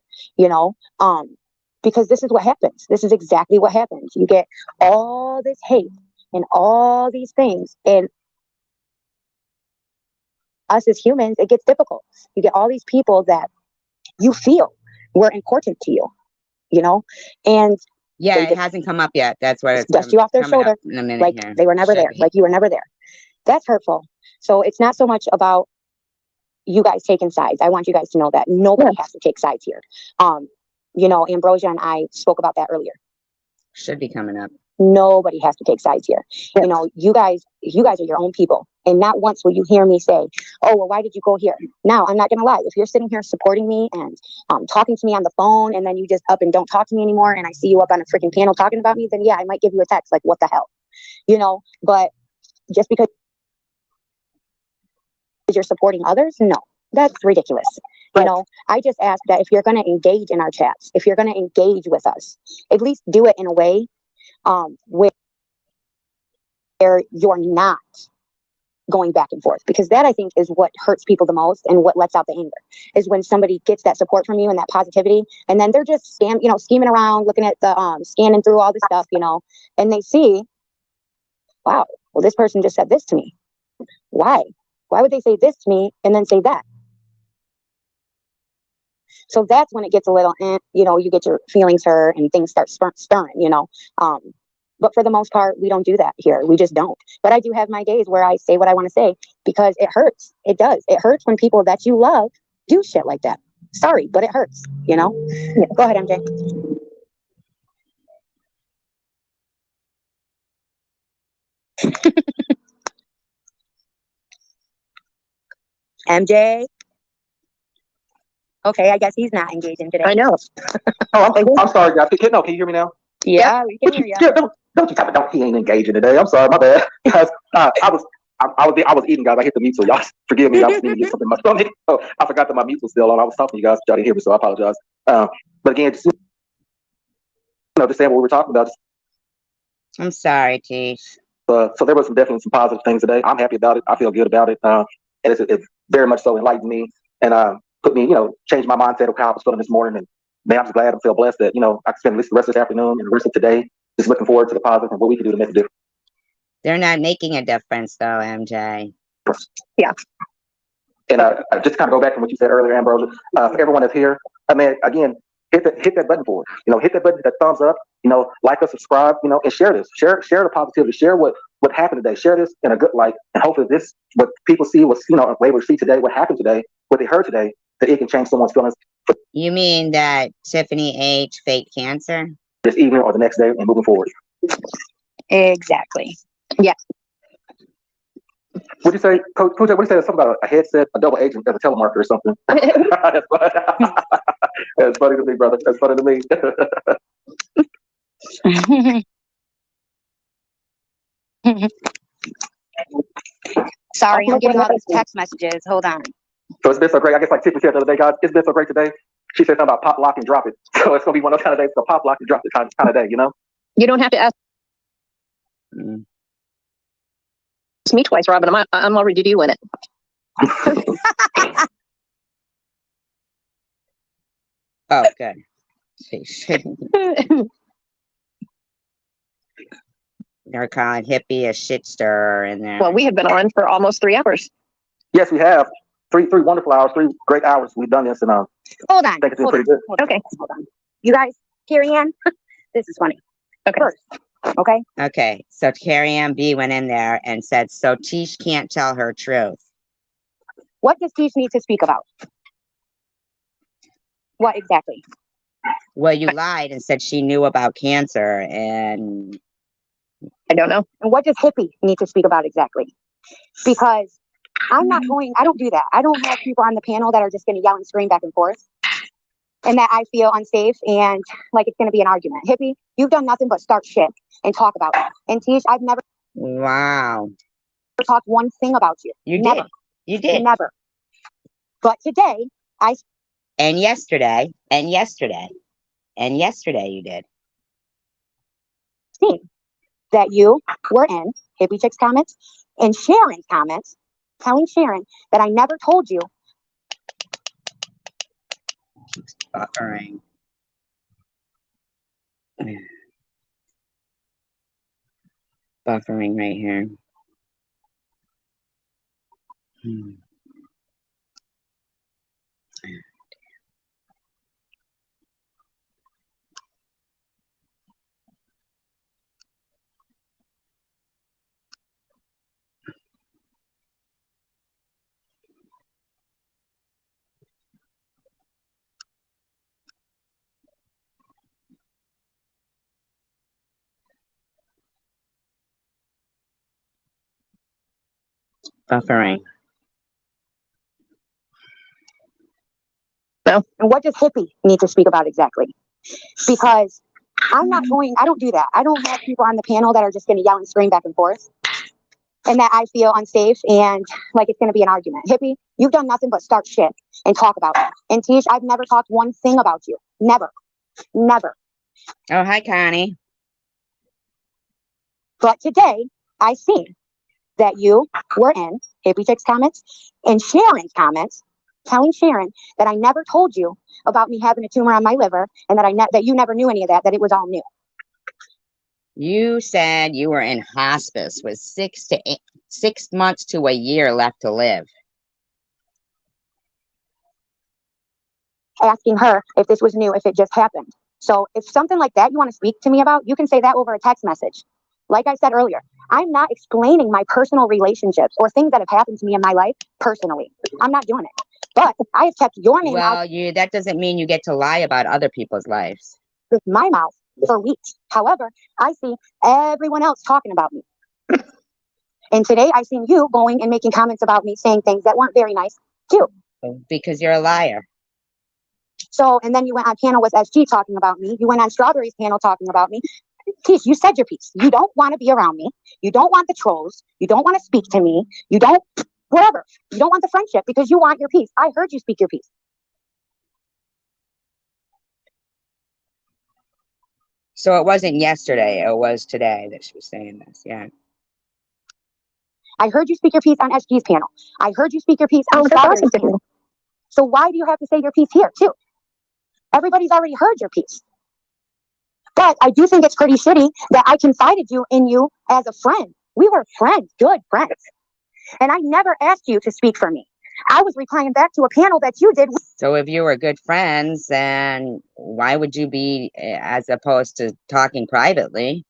because this is what happens. This is exactly what happens. You get all this hate and all these things, and us as humans, it gets difficult. You get all these people that you feel were important to you, and yeah, They it just- hasn't come up yet. That's what it's dust you off their coming up shoulder, in a minute like here. they were never Should there, be. like you were never there. That's hurtful. So it's not so much about you guys taking sides. I want you guys to know that nobody has to take sides here. Ambrosia and I spoke about that earlier. Should be coming up. Nobody has to take sides here. Yes. You guys are your own people. And not once will you hear me say, oh, well, why did you go here? Now, I'm not going to lie. If you're sitting here supporting me and talking to me on the phone, and then you just up and don't talk to me anymore, and I see you up on a freaking panel talking about me, then yeah, I might give you a text like, what the hell? But just because you're supporting others, no, that's ridiculous. Right. I just ask that if you're going to engage in our chats, if you're going to engage with us, at least do it in a way where you're not going back and forth, because that I think is what hurts people the most and what lets out the anger, is when somebody gets that support from you and that positivity, and then they're just scheming around, looking at the scanning through all the stuff, and they see, wow, well, this person just said this to me. Why would they say this to me and then say that? So that's when it gets a little, you get your feelings hurt and things start stirring, but for the most part, we don't do that here. We just don't. But I do have my days where I say what I want to say, because it hurts. It does. It hurts when people that you love do shit like that. Sorry, but it hurts, Yeah. Go ahead, MJ. MJ. Okay, I guess he's not engaging today. I know. I'm sorry, guys. Can you hear me now? Yeah, we can hear you. Yeah, don't you type it. Don't, he ain't engaging today. I'm sorry, my bad. Guys, I was eating, guys. I hit the mute, so y'all forgive me. I was eating something in my stomach. Oh, I forgot that my mute was still on. I was talking to you guys. Y'all didn't hear me, so I apologize. But again, just saying what we were talking about. I'm sorry, Tish. So there was definitely some positive things today. I'm happy about it. I feel good about it. And it very much so enlightened me and put me, changed my mindset of how I was feeling this morning. And man, I'm just glad and feel blessed that, I can spend the rest of this afternoon and the rest of today just looking forward to the positive and what we can do to make a difference. They're not making a difference, though, MJ. Yeah. And just kind of go back to what you said earlier, Ambrosia, for everyone that's here, I mean, again, hit that button for us. Hit that button, that thumbs up, like us, subscribe, and share this. Share the positivity. Share what happened today. Share this in a good light. And hopefully this, what people see, what's, able to see today, what happened today, what they heard today, that it can change someone's feelings You mean that Tiffany H faked cancer? this evening or the next day and moving forward. Exactly. What'd you say, Coach? What do you say? Something about a headset, a double agent as a telemarketer or something. That's funny to me, brother. That's funny to me. Sorry, I'm getting all these text messages. Hold on. So it's been so great. I guess like Tiffany said the other day, guys, it's been so great today. She said something about pop, lock, and drop it. So it's gonna be one of those kind of days. So pop, lock, and drop it kind of day, You don't have to ask Mm. me twice, Robin. I'm already doing it. Oh, good. They're calling hippie a shit stirrer in there. Well, we have been on for almost 3 hours. Yes, we have. three wonderful hours, 3 great hours. We've done this, and Hold on. I think it's been Hold on. pretty good. Hold on. Okay. Hold on. You guys, Carrie Ann, this is funny. Okay. First, okay? Okay, so Carrie Ann B went in there and said, so Tish can't tell her truth. What does Tish need to speak about? What exactly? Well, you lied and said she knew about cancer, and I don't know. And what does Hippie need to speak about exactly? Because I'm not going, I don't do that. I don't have people on the panel that are just going to yell and scream back and forth and that I feel unsafe and like it's going to be an argument. Hippie, you've done nothing but start shit and talk about it. And Tish, I've never wow, talked one thing about you. you Never. did. You did. Never. But today, And yesterday, and yesterday, and yesterday you did. seen that you were in Hippie Chick's comments and Sharon's comments, telling Sharon that I never told you. Buffering. Buffering right here. Buffering. And what does Hippie need to speak about exactly? Because I'm not going, I don't do that. I don't have people on the panel that are just going to yell and scream back and forth and that I feel unsafe and like it's going to be an argument. Hippie, you've done nothing but start shit and talk about it. And Tish, I've never talked one thing about you. Never. Never. Oh, hi, Connie. But today, I seen that you were in Hippie Chick's comments and Sharon's comments, telling Sharon that I never told you about me having a tumor on my liver and that that you never knew any of that, that it was all new. You said you were in hospice with 6 months to a year left to live. Asking her if this was new, if it just happened. So if something like that you want to speak to me about, you can say that over a text message. Like I said earlier, I'm not explaining my personal relationships or things that have happened to me in my life personally. I'm not doing it. But I have kept your name out Well, that doesn't mean you get to lie about other people's lives. with my mouth for weeks. However, I see everyone else talking about me. And today I seen you going and making comments about me, saying things that weren't very nice too. Because you're a liar. So, and then you went on panel with SG talking about me. You went on Strawberry's panel talking about me. Tish, you said your piece. You don't want to be around me. You don't want the trolls. You don't want to speak to me. You don't, whatever. You don't want the friendship because you want your piece. I heard you speak your piece. So it wasn't yesterday. It was today that she was saying this. Yeah. I heard you speak your piece on SG's panel. I heard you speak your piece on Strawberry's panel. So why do you have to say your piece here too? Everybody's already heard your piece. But I do think it's pretty shitty that I confided in you as a friend. We were friends, good friends. And I never asked you to speak for me. I was replying back to a panel that you did. So if you were good friends, then why would you be, as opposed to talking privately?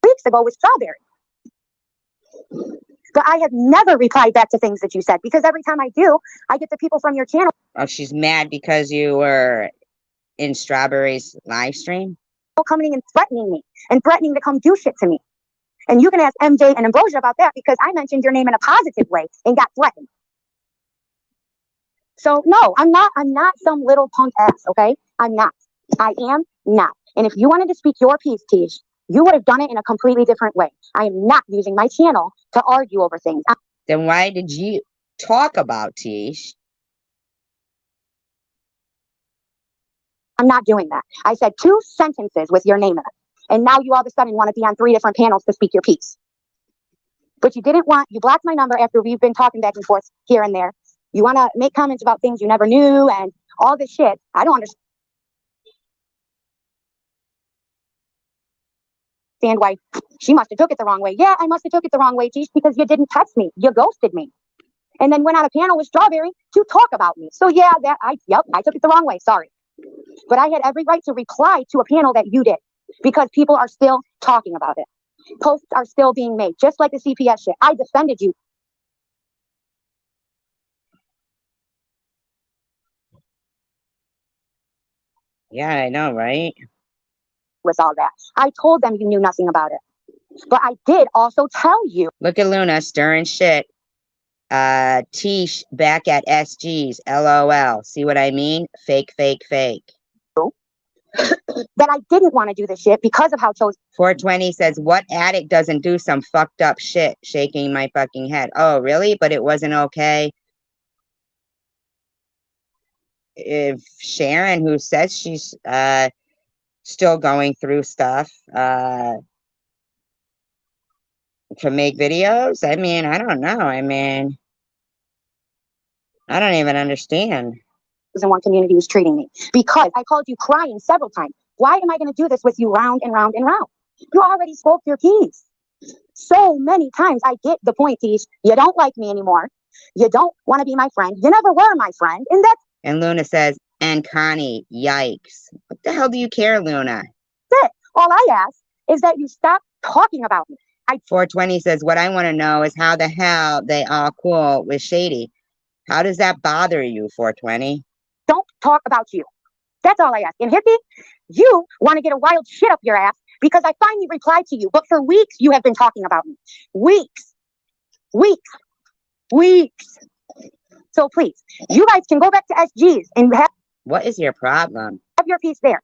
Weeks ago with Strawberry. But I have never replied back to things that you said because every time I do, I get the people from your channel. Oh, she's mad because you were in Strawberry's live stream? Coming and threatening me and threatening to come do shit to me. And you can ask MJ and Ambrosia about that because I mentioned your name in a positive way and got threatened. So no, I'm not some little punk ass, okay? I'm not. I am not. And if you wanted to speak your piece, Tish, you would have done it in a completely different way. I am not using my channel to argue over things. Then why did you talk about Tish? I'm not doing that. I said 2 sentences with your name in it. And now you all of a sudden want to be on 3 different panels to speak your piece. But you blocked my number after we've been talking back and forth here and there. You want to make comments about things you never knew and all this shit. I don't understand. understand why she must have took it the wrong way. Yeah, I must have took it the wrong way, Tish, because you didn't text me. You ghosted me. And then went on a panel with Strawberry to talk about me. So yeah, I took it the wrong way. Sorry. But I had every right to reply to a panel that you did because people are still talking about it. Posts are still being made, just like the CPS shit. I defended you. Yeah, I know, right? With all that, I told them you knew nothing about it. But I did also tell you. Look at Luna stirring shit. Tish back at SG's. LOL. See what I mean? Fake, fake, fake. That I didn't want to do this shit because of how Chosen. 420 says, what addict doesn't do some fucked up shit? Shaking my fucking head. Oh, really? But it wasn't okay. If Sharon, who says she's still going through stuff to make videos, I mean, I don't know. I mean, I don't even understand. One community was treating me because I called you crying several times. Why am I going to do this with you round and round and round? You already spoke your piece so many times. I get the point, Tish. You don't like me anymore. You don't want to be my friend. You never were my friend. And Luna says, and Connie, yikes. What the hell do you care, Luna? That's it. All I ask is that you stop talking about me. 420 says, what I want to know is how the hell they all cool with Shady. How does that bother you, 420? Don't talk about you. That's all I ask. And Hippie, you want to get a wild shit up your ass because I finally replied to you. But for weeks, you have been talking about me. Weeks. So please, you guys can go back to SG's and have. What is your problem? Have your piece there.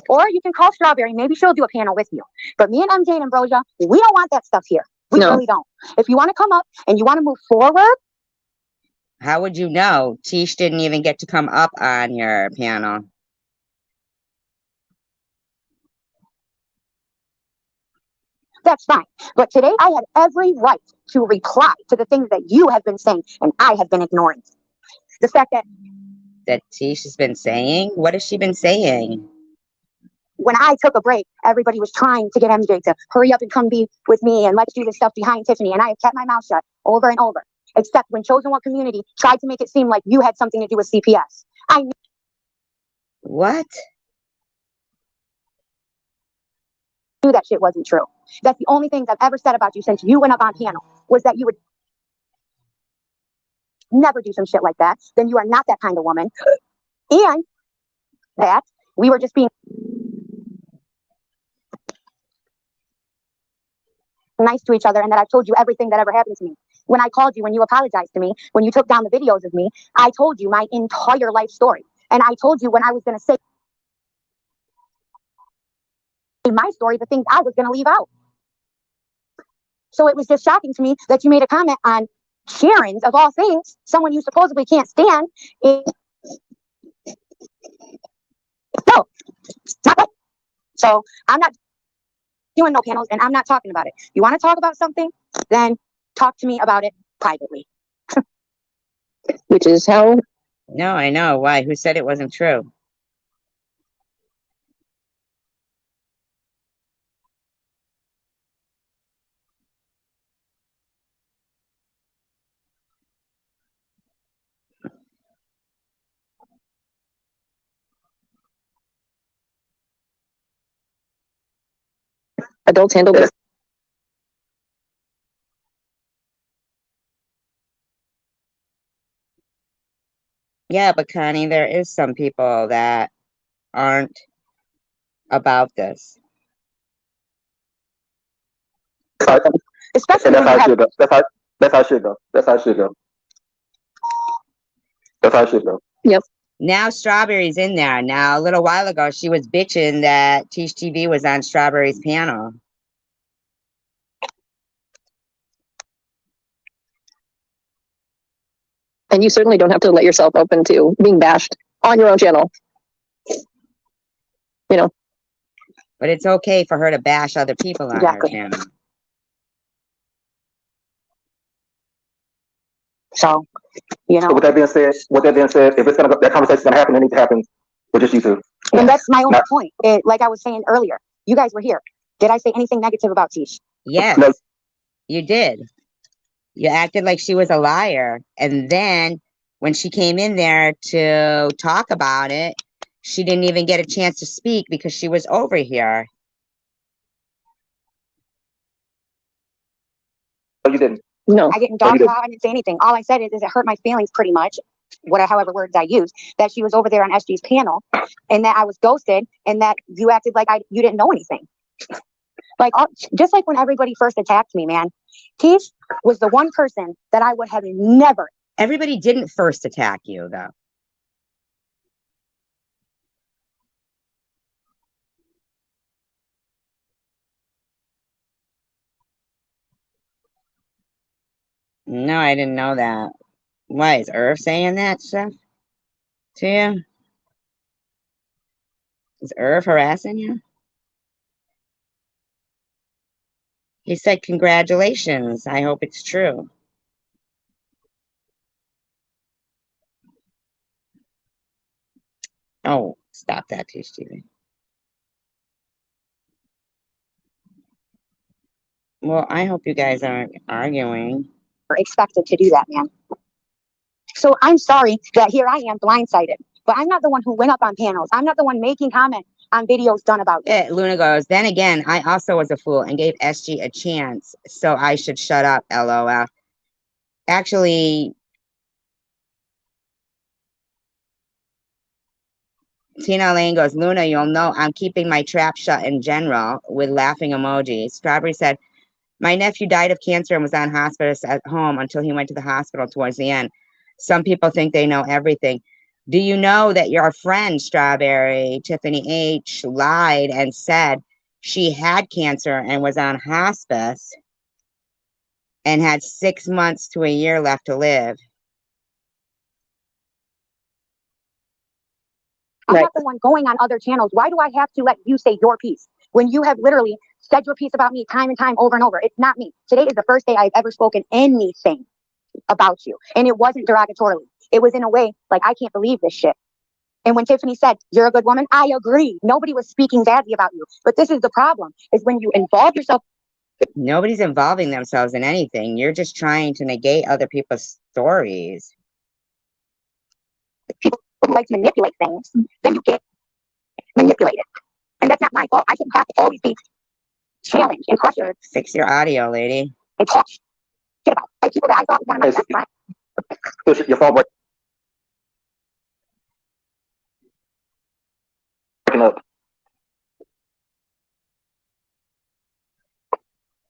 Or you can call Strawberry. Maybe she'll do a panel with you. But me and MJ and Ambrosia, we don't want that stuff here. We really don't. If you want to come up and you want to move forward. How would you know? Tish didn't even get to come up on your panel. That's fine. But today I had every right to reply to the things that you have been saying and I have been ignoring. The fact that Tish has been saying? What has she been saying? When I took a break, everybody was trying to get MJ to hurry up and come be with me and let's do this stuff behind Tiffany. And I have kept my mouth shut over and over. Except when Chosen One Community tried to make it seem like you had something to do with CPS. I knew. What? Knew that shit wasn't true. That's the only things I've ever said about you since you went up on panel was that you would never do some shit like that. Then you are not that kind of woman. And that we were just being nice to each other and that I've told you everything that ever happened to me. When I called you, when you apologized to me, when you took down the videos of me, I told you my entire life story. And I told you when I was going to say my story, the things I was going to leave out. So it was just shocking to me that you made a comment on Sharon's, of all things, someone you supposedly can't stand. No, it's not right. So I'm not doing no panels and I'm not talking about it. You want to talk about something? Then talk to me about it privately. Which is how? No, I know. Why? Who said it wasn't true? Adults handle this. Yeah, but Connie, there is some people that aren't about this. Especially and that's how it should go. That's how it should go. That's how it should go. That's how it should go. Yep. Now Strawberry's in there. Now, a little while ago, she was bitching that Tish TV was on Strawberry's panel. And you certainly don't have to let yourself open to being bashed on your own channel. You know. But it's okay for her to bash other people on her channel. So, you know. So with that being said, if it's gonna that conversation's gonna happen, it needs to happen with just you two. And that's my only point. Like I was saying earlier, you guys were here. Did I say anything negative about Tish? Yes, No. you did. You acted like she was a liar. And then when she came in there to talk about it, she didn't even get a chance to speak because she was over here. No, you didn't. No. I didn't No, dog you didn't. her out. I didn't say anything. All I said is it hurt my feelings pretty much, however words I used, that she was over there on SG's panel and that I was ghosted and that you acted like you didn't know anything. Like, just like when everybody first attacked me, man, Tish was the one person that I would have never. Everybody didn't first attack you, though. No, I didn't know that. Why is Irv saying that stuff to you? Is Irv harassing you? He said, congratulations. I hope it's true. Oh, stop that, Tish TV. Well, I hope you guys aren't arguing. Expected to do that, man. So I'm sorry that here I am blindsided, but I'm not the one who went up on panels. I'm not the one making comments on videos done about it. Luna goes, then again, I also was a fool and gave SG a chance, so I should shut up, LOL. Actually, Tina Lane goes, Luna, you'll know I'm keeping my trap shut in general, with laughing emojis. Strawberry said, my nephew died of cancer and was on hospice at home until he went to the hospital towards the end. Some people think they know everything. Do you know that your friend, Strawberry, Tiffany H., lied and said she had cancer and was on hospice and had 6 months to a year left to live? I'm not the one going on other channels. Why do I have to let you say your piece when you have literally said your piece about me time and time over and over? It's not me. Today is the first day I've ever spoken anything about you. And it wasn't derogatorily. It was in a way like, I can't believe this shit. And when Tiffany said, you're a good woman, I agree. Nobody was speaking badly about you. But this is the problem, is when you involve yourself. Nobody's involving themselves in anything. You're just trying to negate other people's stories. People like to manipulate things, then you get manipulated. And that's not my fault. I shouldn't have to always be challenged and pressured. Fix your audio, lady. And talk shit about like people that I thought was one of my best friends. Your phone breaking up.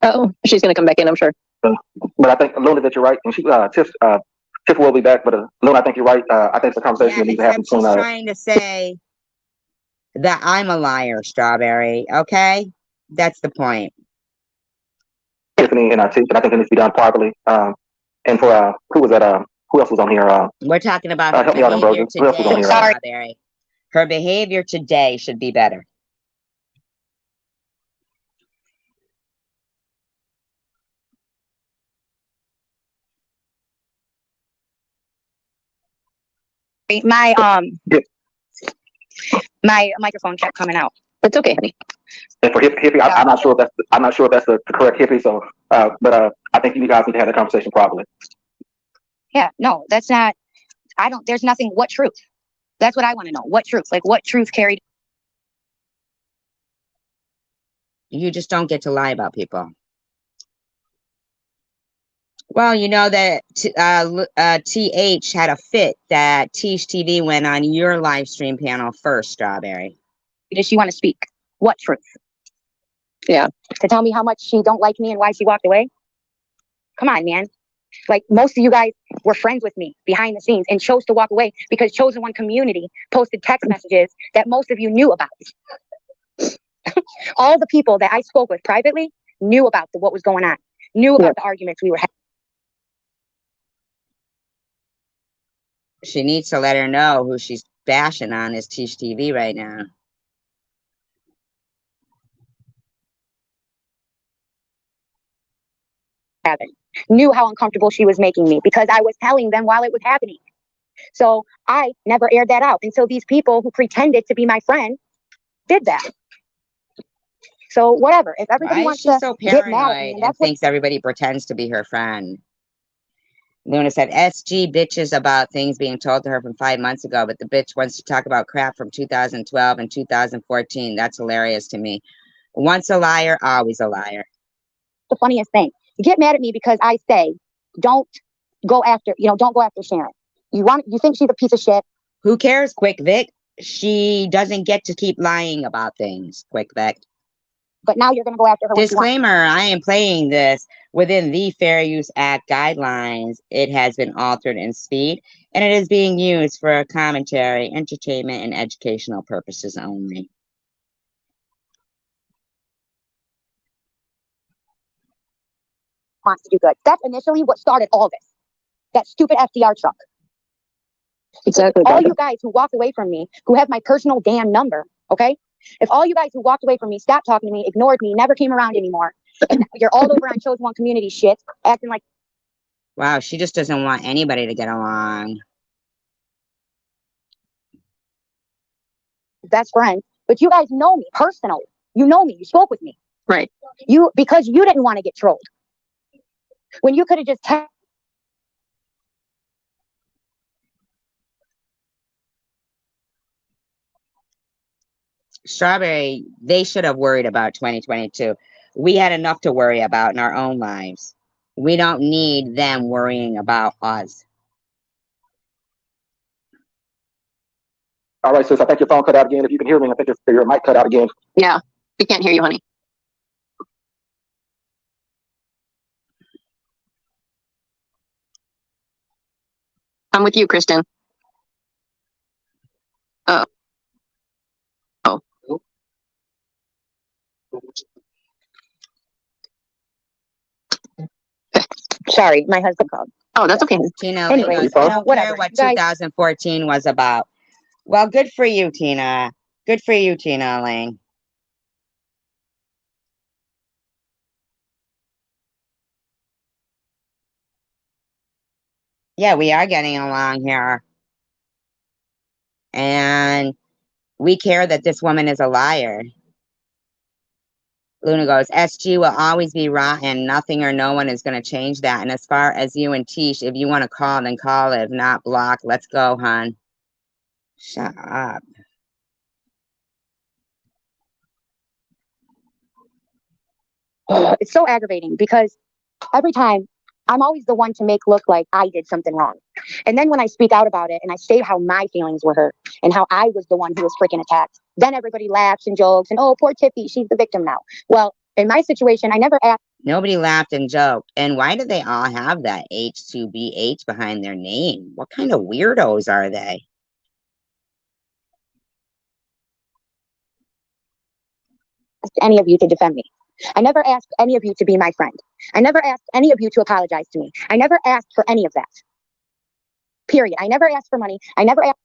Oh, she's going to come back in, I'm sure. But I think, Luna, that you're right. And Tiff will be back. But Luna, I think you're right. I think it's a conversation that needs to happen She's between trying to say that I'm a liar, Strawberry. Okay? That's the point. Tiffany and Tiff, and I think it needs to be done privately. And for who was that? Who else was on here? We're talking about her help me out, behavior Ambrosia. Who else was on today, here? Strawberry. Her behavior today should be better. My Yeah. my microphone kept coming out. It's okay, honey. And for Hippie, I'm not sure if that's the correct Hippie. So, but I think you guys need to have the conversation properly. Yeah, no, that's not. There's nothing. What truth? That's what I want to know. What truth? Like, what truth carried? You just don't get to lie about people. Well, you know that TH had a fit that Tish TV went on your live stream panel first, Strawberry. Does she want to speak? What truth? Yeah. To tell me how much she don't like me and why she walked away? Come on, man. Like, most of you guys were friends with me behind the scenes and chose to walk away because Chosen One community posted text messages that most of you knew about. All the people that I spoke with privately knew about what was going on, knew about the arguments we were having. She needs to let her know who she's bashing on is Tish TV right now. Knew how uncomfortable she was making me because I was telling them while it was happening. So I never aired that out until these people who pretended to be my friend did that. So whatever. If everybody Why is wants she to so get mad at me, paranoid and and that's what thinks everybody pretends to be her friend? Luna said, SG bitches about things being told to her from 5 months ago, but the bitch wants to talk about crap from 2012 and 2014. That's hilarious to me. Once a liar, always a liar. the funniest thing. You get mad at me because I say, don't go after, don't go after Sharon. You think she's a piece of shit. Who cares, Quick Vic? She doesn't get to keep lying about things, Quick Vic. But now you're going to go after her. Disclaimer, I am playing this within the Fair Use Act guidelines. It has been altered in speed, and it is being used for commentary, entertainment, and educational purposes only. Wants to do good. That's initially what started all this. That stupid FDR truck. Exactly. All you guys who walked away from me, who have my personal damn number, okay? If all you guys who walked away from me, stopped talking to me, ignored me, never came around anymore, and you're all over on Chosen One community shit, acting like Wow, she just doesn't want anybody to get along. best friends, but you guys know me personally. You know me. You spoke with me. Right. Because you didn't want to get trolled. When you could have just Strawberry, they should have worried about 2022. We had enough to worry about in our own lives. We don't need them worrying about us. All right, sis. I think your phone cut out again. If you can hear me, I think your mic cut out again. Yeah. We can't hear you, honey. I'm with you, Kristen. Oh. Oh. sorry, my husband called. Oh, that's okay. Tina, Anyway, goes, I don't whatever. care what Guys, 2014 was about. Well, good for you, Tina. Good for you, Tina Elaine. Yeah, we are getting along here. And we care that this woman is a liar. Luna goes, SG will always be rotten. Nothing or no one is going to change that. And as far as you and Tish, if you want to call, then call. If not, block. Let's go, hon. Shut up. it's so aggravating because every time I'm always the one to make look like I did something wrong. And then when I speak out about it and I say how my feelings were hurt and how I was the one who was freaking attacked, then everybody laughs and jokes and, oh, poor Tiffy, she's the victim now. Well, in my situation, I never asked. Nobody laughed and joked. And why do they all have that H2BH behind their name? What kind of weirdos are they? Any of you to defend me. I never asked any of you to be my friend. I never asked any of you to apologize to me. I never asked for any of that. Period. I never asked for money. I never asked.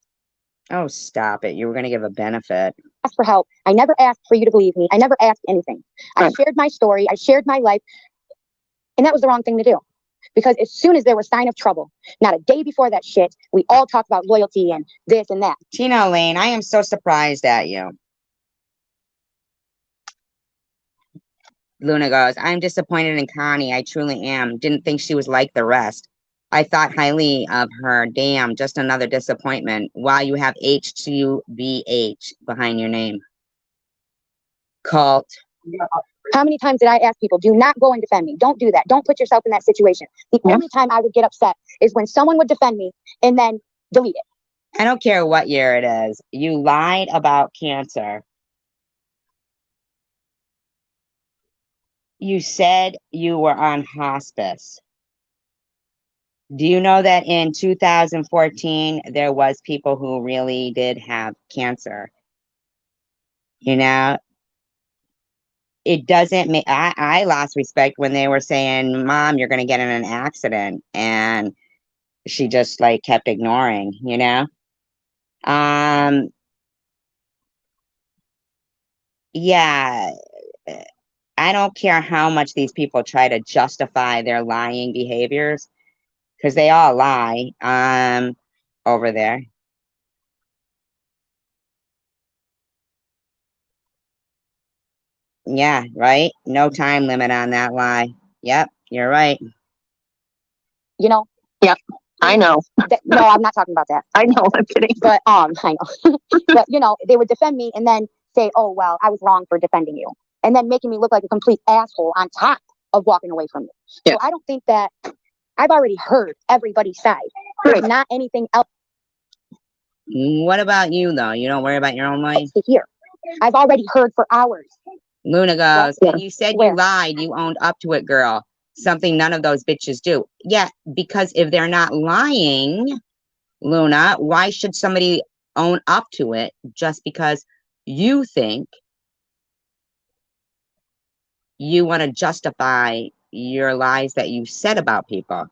Oh, stop it. You were going to give a benefit. For help. I never asked for you to believe me. I never asked anything. I shared my story. I shared my life. And that was the wrong thing to do. Because as soon as there was sign of trouble, not a day before that shit, we all talked about loyalty and this and that. Tina Lane, I am so surprised at you. Luna goes, I'm disappointed in Connie. I truly am. Didn't think she was like the rest. I thought highly of her. Damn, just another disappointment. While you have H2BH behind your name. Cult. How many times did I ask people, do not go and defend me? Don't do that. Don't put yourself in that situation. The only time I would get upset is when someone would defend me and then delete it. I don't care what year it is. You lied about cancer. You said you were on hospice. Do you know that in 2014, there was people who really did have cancer? You know, it doesn't make, I lost respect when they were saying, Mom, you're going to get in an accident. And she just like kept ignoring, you know? Yeah, I don't care how much these people try to justify their lying behaviors, because they all lie over there. Yeah, right? No time limit on that lie. Yep, you're right. You know, I know. no, I'm not talking about that. I know. I'm kidding. But I know. But they would defend me and then say, "Oh well, I was wrong for defending you," and then making me look like a complete asshole on top of walking away from me. Yeah. So I don't think that I've already heard everybody's side. There's not anything else What about you, though? You don't worry about your own life? to hear. I've already heard for hours. Luna goes, Yeah. and you said Where? you lied. You owned up to it, girl. Something none of those bitches do. Yeah, because if they're not lying, Luna, why should somebody own up to it just because you think you want to justify your lies that you said about people?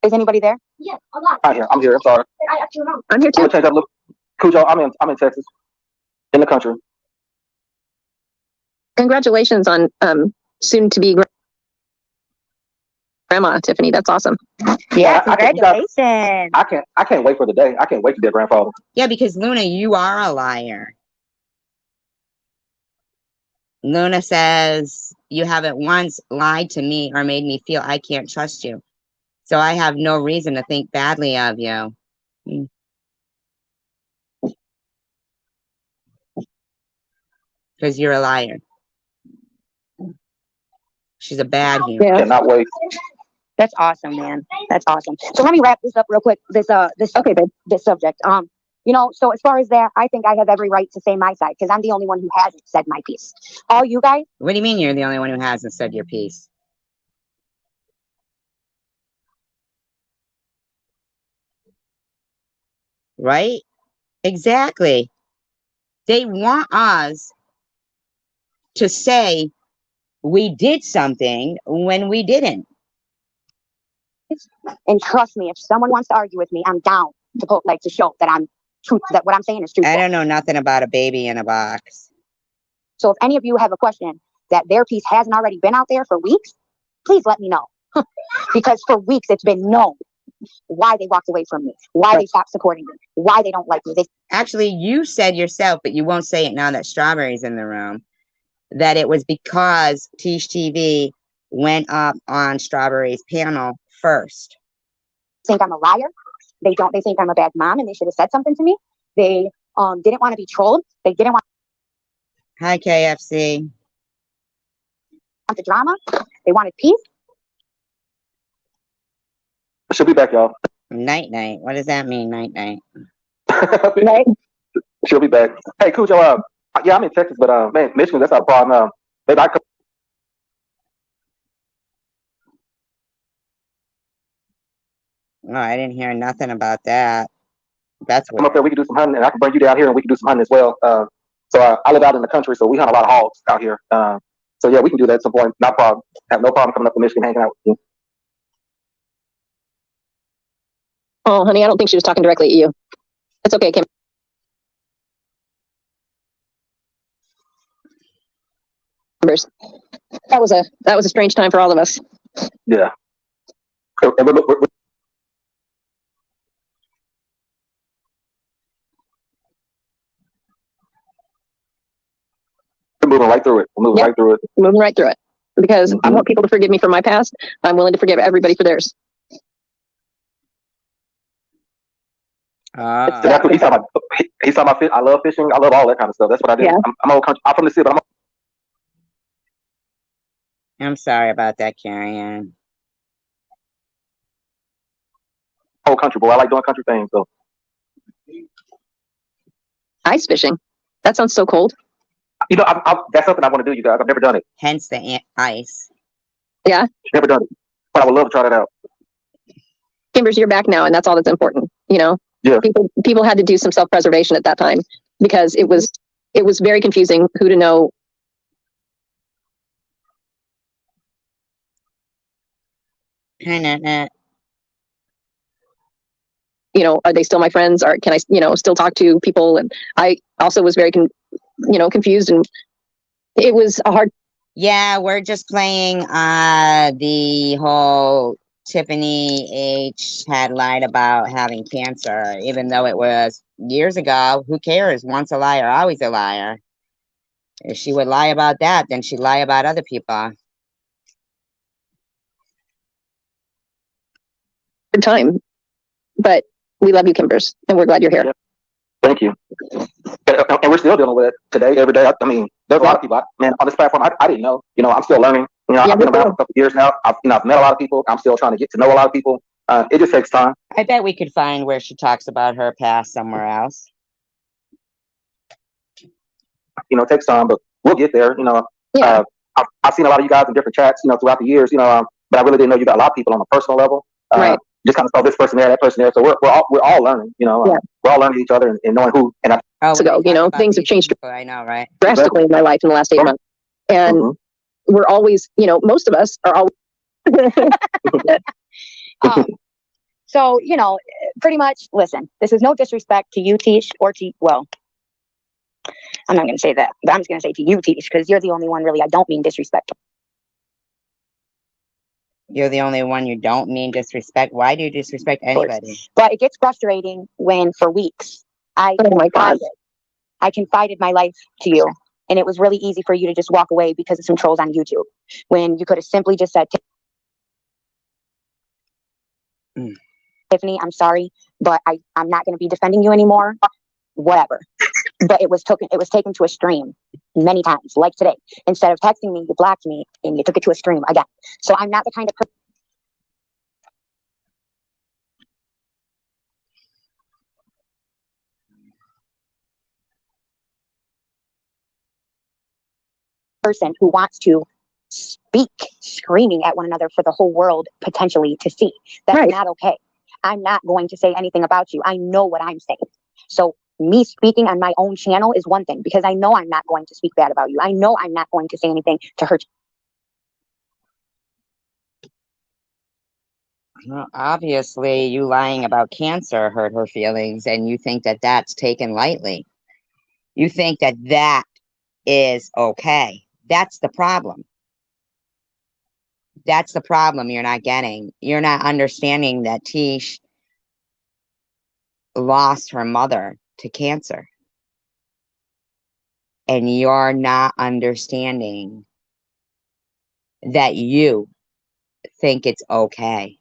Is anybody there? I'm here. I'm here. I'm sorry. I'm here I'm too. gonna change up. Look, Cujo. I'm in Texas, in the country. Congratulations on soon to be grandma, Tiffany. That's awesome. Yeah, I can't- congratulations. I can't wait for the day. I can't wait to be a grandfather. Yeah, because Luna, you are a liar. Luna says, you haven't once lied to me or made me feel I can't trust you. So I have no reason to think badly of you. Because you're a liar. She's a bad human. Yeah. Cannot wait. That's awesome, man. That's awesome. So let me wrap this up real quick. This Okay, babe. this subject. So as far as that, I think I have every right to say my side because I'm the only one who hasn't said my piece. All you guys, What do you mean you're the only one who hasn't said your piece? Right? Exactly. They want us to say we did something when we didn't. and trust me, if someone wants to argue with me, I'm down to show that I'm truth. That what I'm saying is truthful. I don't know nothing about a baby in a box. So if any of you have a question that their piece hasn't already been out there for weeks, please let me know. Because for weeks it's been known why they walked away from me, why they stopped supporting me, why they don't like me. Actually, you said yourself, but you won't say it now that Strawberry's in the room, that it was because Tish TV went up on Strawberry's panel first. Think I'm a liar. They think I'm a bad mom and they should have said something to me. They didn't want to be trolled. They didn't want Hi, KFC. the drama. They wanted peace. She'll be back, y'all. Night night. What does that mean, night night? Right? She'll be back. Hey, Cujo. Yeah, I'm in Texas, but man, Michigan. That's our problem. Baby, I come Oh, I didn't hear nothing about that. That's up weird. there. We can do some hunting, and I can bring you down here, and we can do some hunting as well. So I live out in the country, so we hunt a lot of hogs out here. So yeah, we can do that at some point. Not a problem. Have no problem coming up to Michigan, hanging out with you. Oh, honey, I don't think she was talking directly at you. It's okay, Kim. That was a strange time for all of us. Yeah. And we're moving right through it. We're moving Yep. right through it. Moving right through it. Because I want people to forgive me for my past. I'm willing to forgive everybody for theirs. Oh. And that's what he's talking about. He's talking about fish. I love fishing. I love all that kind of stuff. That's what I do. Yeah. I'm old country. I'm from the city, but I'm sorry about that, Carrie Ann. old country boy. I like doing country things. So Ice fishing. That sounds so cold. that's something I want to do, you guys. I've never done it. Hence the ice. Never done it. But I would love to try that out. Kimbers, you're back now, and that's all that's important. Yeah. People had to do some self-preservation at that time because it was very confusing who to know. Hi, Nat. Are they still my friends, or can I still talk to people? And I also was very confused, and it was a hard. Yeah, we're just playing the whole Tiffany H had lied about having cancer, even though it was years ago. Who cares? Once a liar, always a liar. If she would lie about that, then she'd lie about other people. Good time. But we love you, Kimbers, and we're glad you're here. Yeah. Thank you. And we're still dealing with it today, every day. I mean, there's a lot of people, man, on this platform, I didn't know. You know, I'm still learning. You know, I've been around for a couple of years now. I've met a lot of people. I'm still trying to get to know a lot of people. It just takes time. I bet we could find where she talks about her past somewhere else. You know, it takes time, but we'll get there. You know, Yeah. I've seen a lot of you guys in different chats, you know, throughout the years, you know, but I really didn't know you got a lot of people on a personal level. Right. Just kind of saw this person there, that person there. So we're all learning, you know, Yeah. we're all learning each other and knowing who. And Oh, ago, we you talk know, about things have these changed people, I know, right? drastically in my life in the last 8 months. And Mhm. we're always, you know, most of us are always So, you know, pretty much, listen, this is no disrespect to you, Tish, or to, well, I'm not going to say that, but I'm just going to say to you, Tish, because you're the only one really I don't mean disrespect. You're the only one you don't mean disrespect. Why do you disrespect anybody? But it gets frustrating when for weeks Oh my God. I confided my life to you. And it was really easy for you to just walk away because of some trolls on YouTube. When you could have simply just said, Tiffany, I'm sorry, but I'm not going to be defending you anymore. Whatever. But it was taken to a stream many times, like today. Instead of texting me, you blocked me and you took it to a stream again. So I'm not the kind of person who wants to speak screaming at one another for the whole world potentially to see. That's Right. not okay. I'm not going to say anything about you. I know what I'm saying. So me speaking on my own channel is one thing because I know I'm not going to speak bad about you. I know I'm not going to say anything to hurt you. Well, obviously, you lying about cancer hurt her feelings, and you think that that's taken lightly. You think that that is okay. That's the problem. That's the problem you're not getting. You're not understanding that Tish lost her mother to cancer. And you're not understanding that you think it's okay.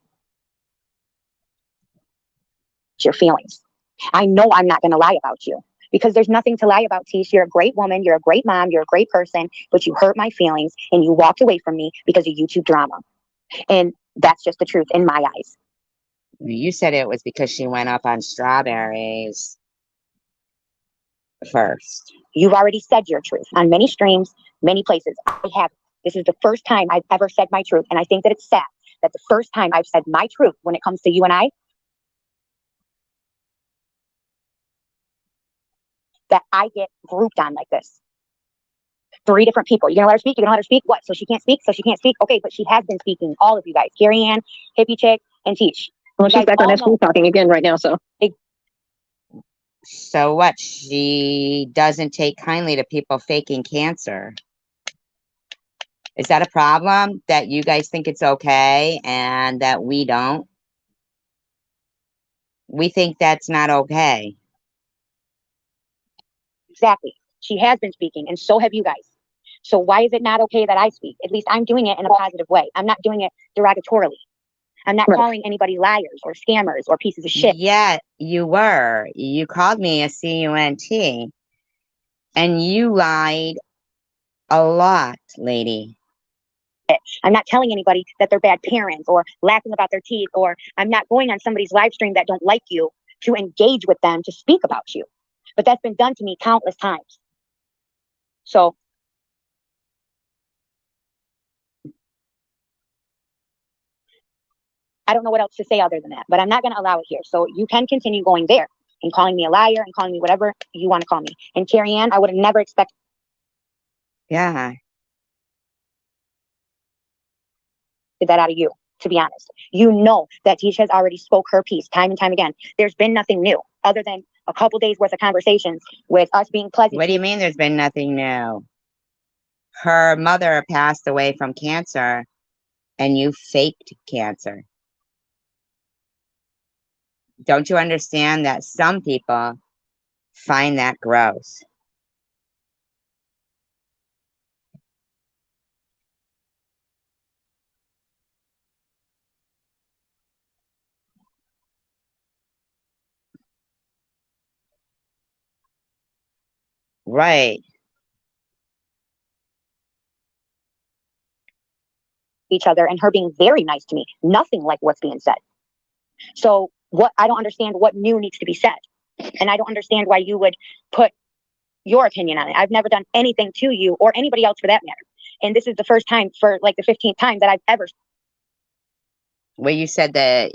Your feelings. I know I'm not going to lie about you because there's nothing to lie about, Tish. You're a great woman. You're a great mom. You're a great person, but you hurt my feelings and you walked away from me because of YouTube drama. And that's just the truth in my eyes. You said it was because she went up on strawberries first. You've already said your truth on many streams, many places. I have. This is the first time I've ever said my truth. And I think that it's sad that the first time I've said my truth when it comes to you and I, that I get grouped on like this. 3 different people. You're gonna let her speak? You're gonna let her speak? What? So she can't speak? So she can't speak? Okay, but she has been speaking, all of you guys. Carrie Ann, Hippie Chick, and Tish. Well, she's back on SB talking again right now, so. So what? She doesn't take kindly to people faking cancer. Is that a problem that you guys think it's okay and that we don't? We think that's not okay. Exactly. She has been speaking, and so have you guys. So why is it not okay that I speak? At least I'm doing it in a positive way. I'm not doing it derogatorily. I'm not calling anybody liars or scammers or pieces of shit. Yeah, you were. You called me a CUNT, and you lied a lot, lady. I'm not telling anybody that they're bad parents or laughing about their teeth, or I'm not going on somebody's live stream that don't like you to engage with them to speak about you. But that's been done to me countless times. So I don't know what else to say other than that, but I'm not going to allow it here. So you can continue going there and calling me a liar and calling me whatever you want to call me. And Carrie Ann, I would have never expected Yeah. that out of you, to be honest. You know that Tish has already spoke her piece time and time again. There's been nothing new other than a couple days worth of conversations with us being pleasant. What do you mean there's been nothing new? Her mother passed away from cancer and you faked cancer. Don't you understand that some people find that gross? Right. Each other and her being very nice to me. Nothing like what's being said. So what I don't understand what new needs to be said. And I don't understand why you would put your opinion on it. I've never done anything to you or anybody else for that matter. And this is the first time for like the 15th time that I've ever Well, you said that.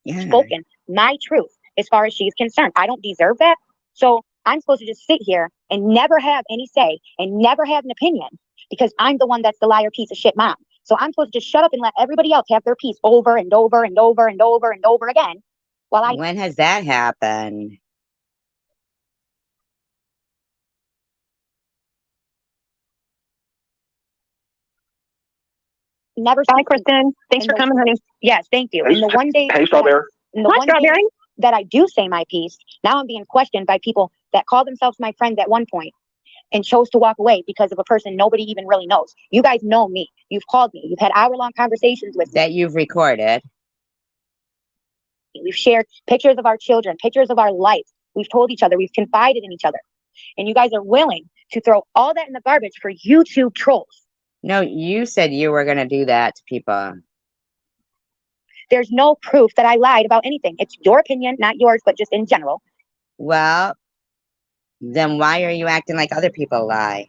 Yeah. spoken my truth as far as she's concerned. I don't deserve that. So I'm supposed to just sit here and never have any say and never have an opinion because I'm the one that's the liar piece of shit mom. So I'm supposed to just shut up and let everybody else have their piece over and over and over and over and over again. While I When has that happened? never Bye, speak to- Kristen. Thanks And for the- coming, honey. Yes, thank you. Hey, And the one day Hey, Strawberry. and the Hi, one day Strawberry. that I do say my piece, now I'm being questioned by people that call themselves my friends at one point and chose to walk away because of a person nobody even really knows. You guys know me. You've called me. You've had hour-long conversations with me. That you've recorded. We've shared pictures of our children, pictures of our life. We've told each other. We've confided in each other. And you guys are willing to throw all that in the garbage for YouTube trolls. No, you said you were going to do that to people. There's no proof that I lied about anything. It's your opinion, not yours, but just in general. Well, then why are you acting like other people lie?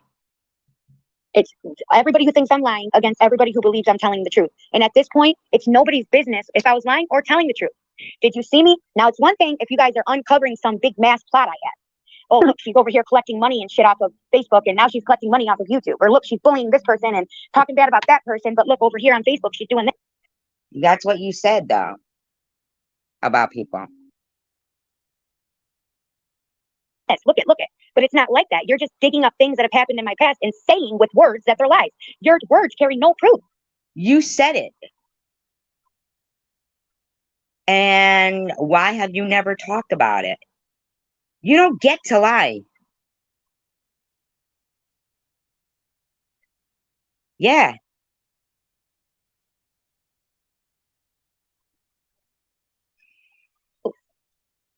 It's everybody who thinks I'm lying against everybody who believes I'm telling the truth. And at this point, it's nobody's business if I was lying or telling the truth. Did you see me? Now, it's one thing if you guys are uncovering some big mass plot I had. Oh, look, she's over here collecting money and shit off of Facebook, and now she's collecting money off of YouTube. Or look, she's bullying this person and talking bad about that person, but look, over here on Facebook, she's doing this. That's what you said, though, about people. Look it. But it's not like that. You're just digging up things that have happened in my past and saying with words that they're lies. Your words carry no proof. You said it. And why have you never talked about it? You don't get to lie. Yeah.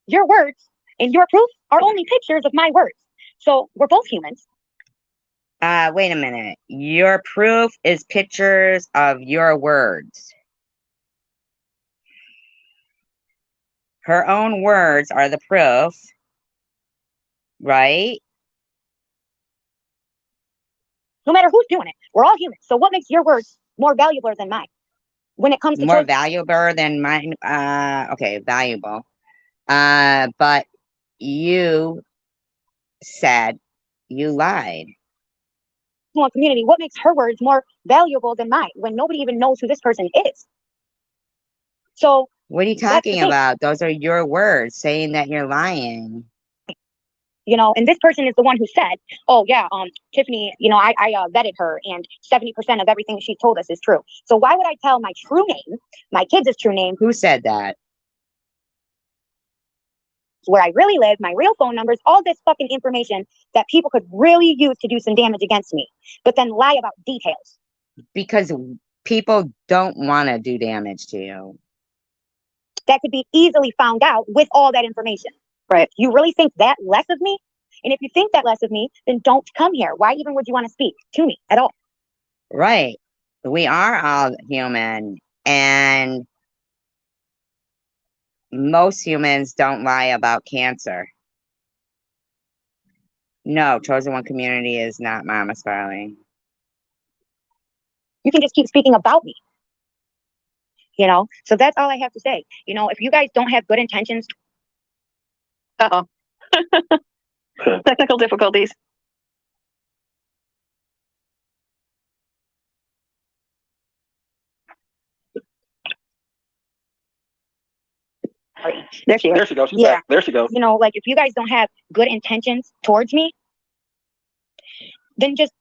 Your words and your proof are only pictures of my words. So we're both humans. Wait a minute. Your proof is pictures of your words. Her own words are the proof, right? No matter who's doing it, we're all humans. So what makes your words more valuable than mine? When it comes to More choice, valuable than mine. Okay, valuable. But you said you lied. community, what makes her words more valuable than mine when nobody even knows who this person is? So What are you That's the talking thing. about? Those are your words saying that you're lying. you know, and this person is the one who said, "Oh yeah, Tiffany, you know, I vetted her, and 70% of everything she told us is true." So why would I tell my true name, my kids' true name, Who said that? where I really live, my real phone numbers, all this fucking information that people could really use to do some damage against me, but then lie about details? Because people don't want to do damage to you. That could be easily found out with all that information. Right. You really think that less of me? And if you think that less of me, then don't come here. Why even would you want to speak to me at all? Right. We are all human, and most humans don't lie about cancer. No, Chosen One Community is not Mama Sparling. You can just keep speaking about me. You know, so that's all I have to say. You know, if you guys don't have good intentions, Uh-oh. Technical difficulties. There she is. There she goes. She's Yeah. back. There she goes. you know, like if you guys don't have good intentions towards me, then just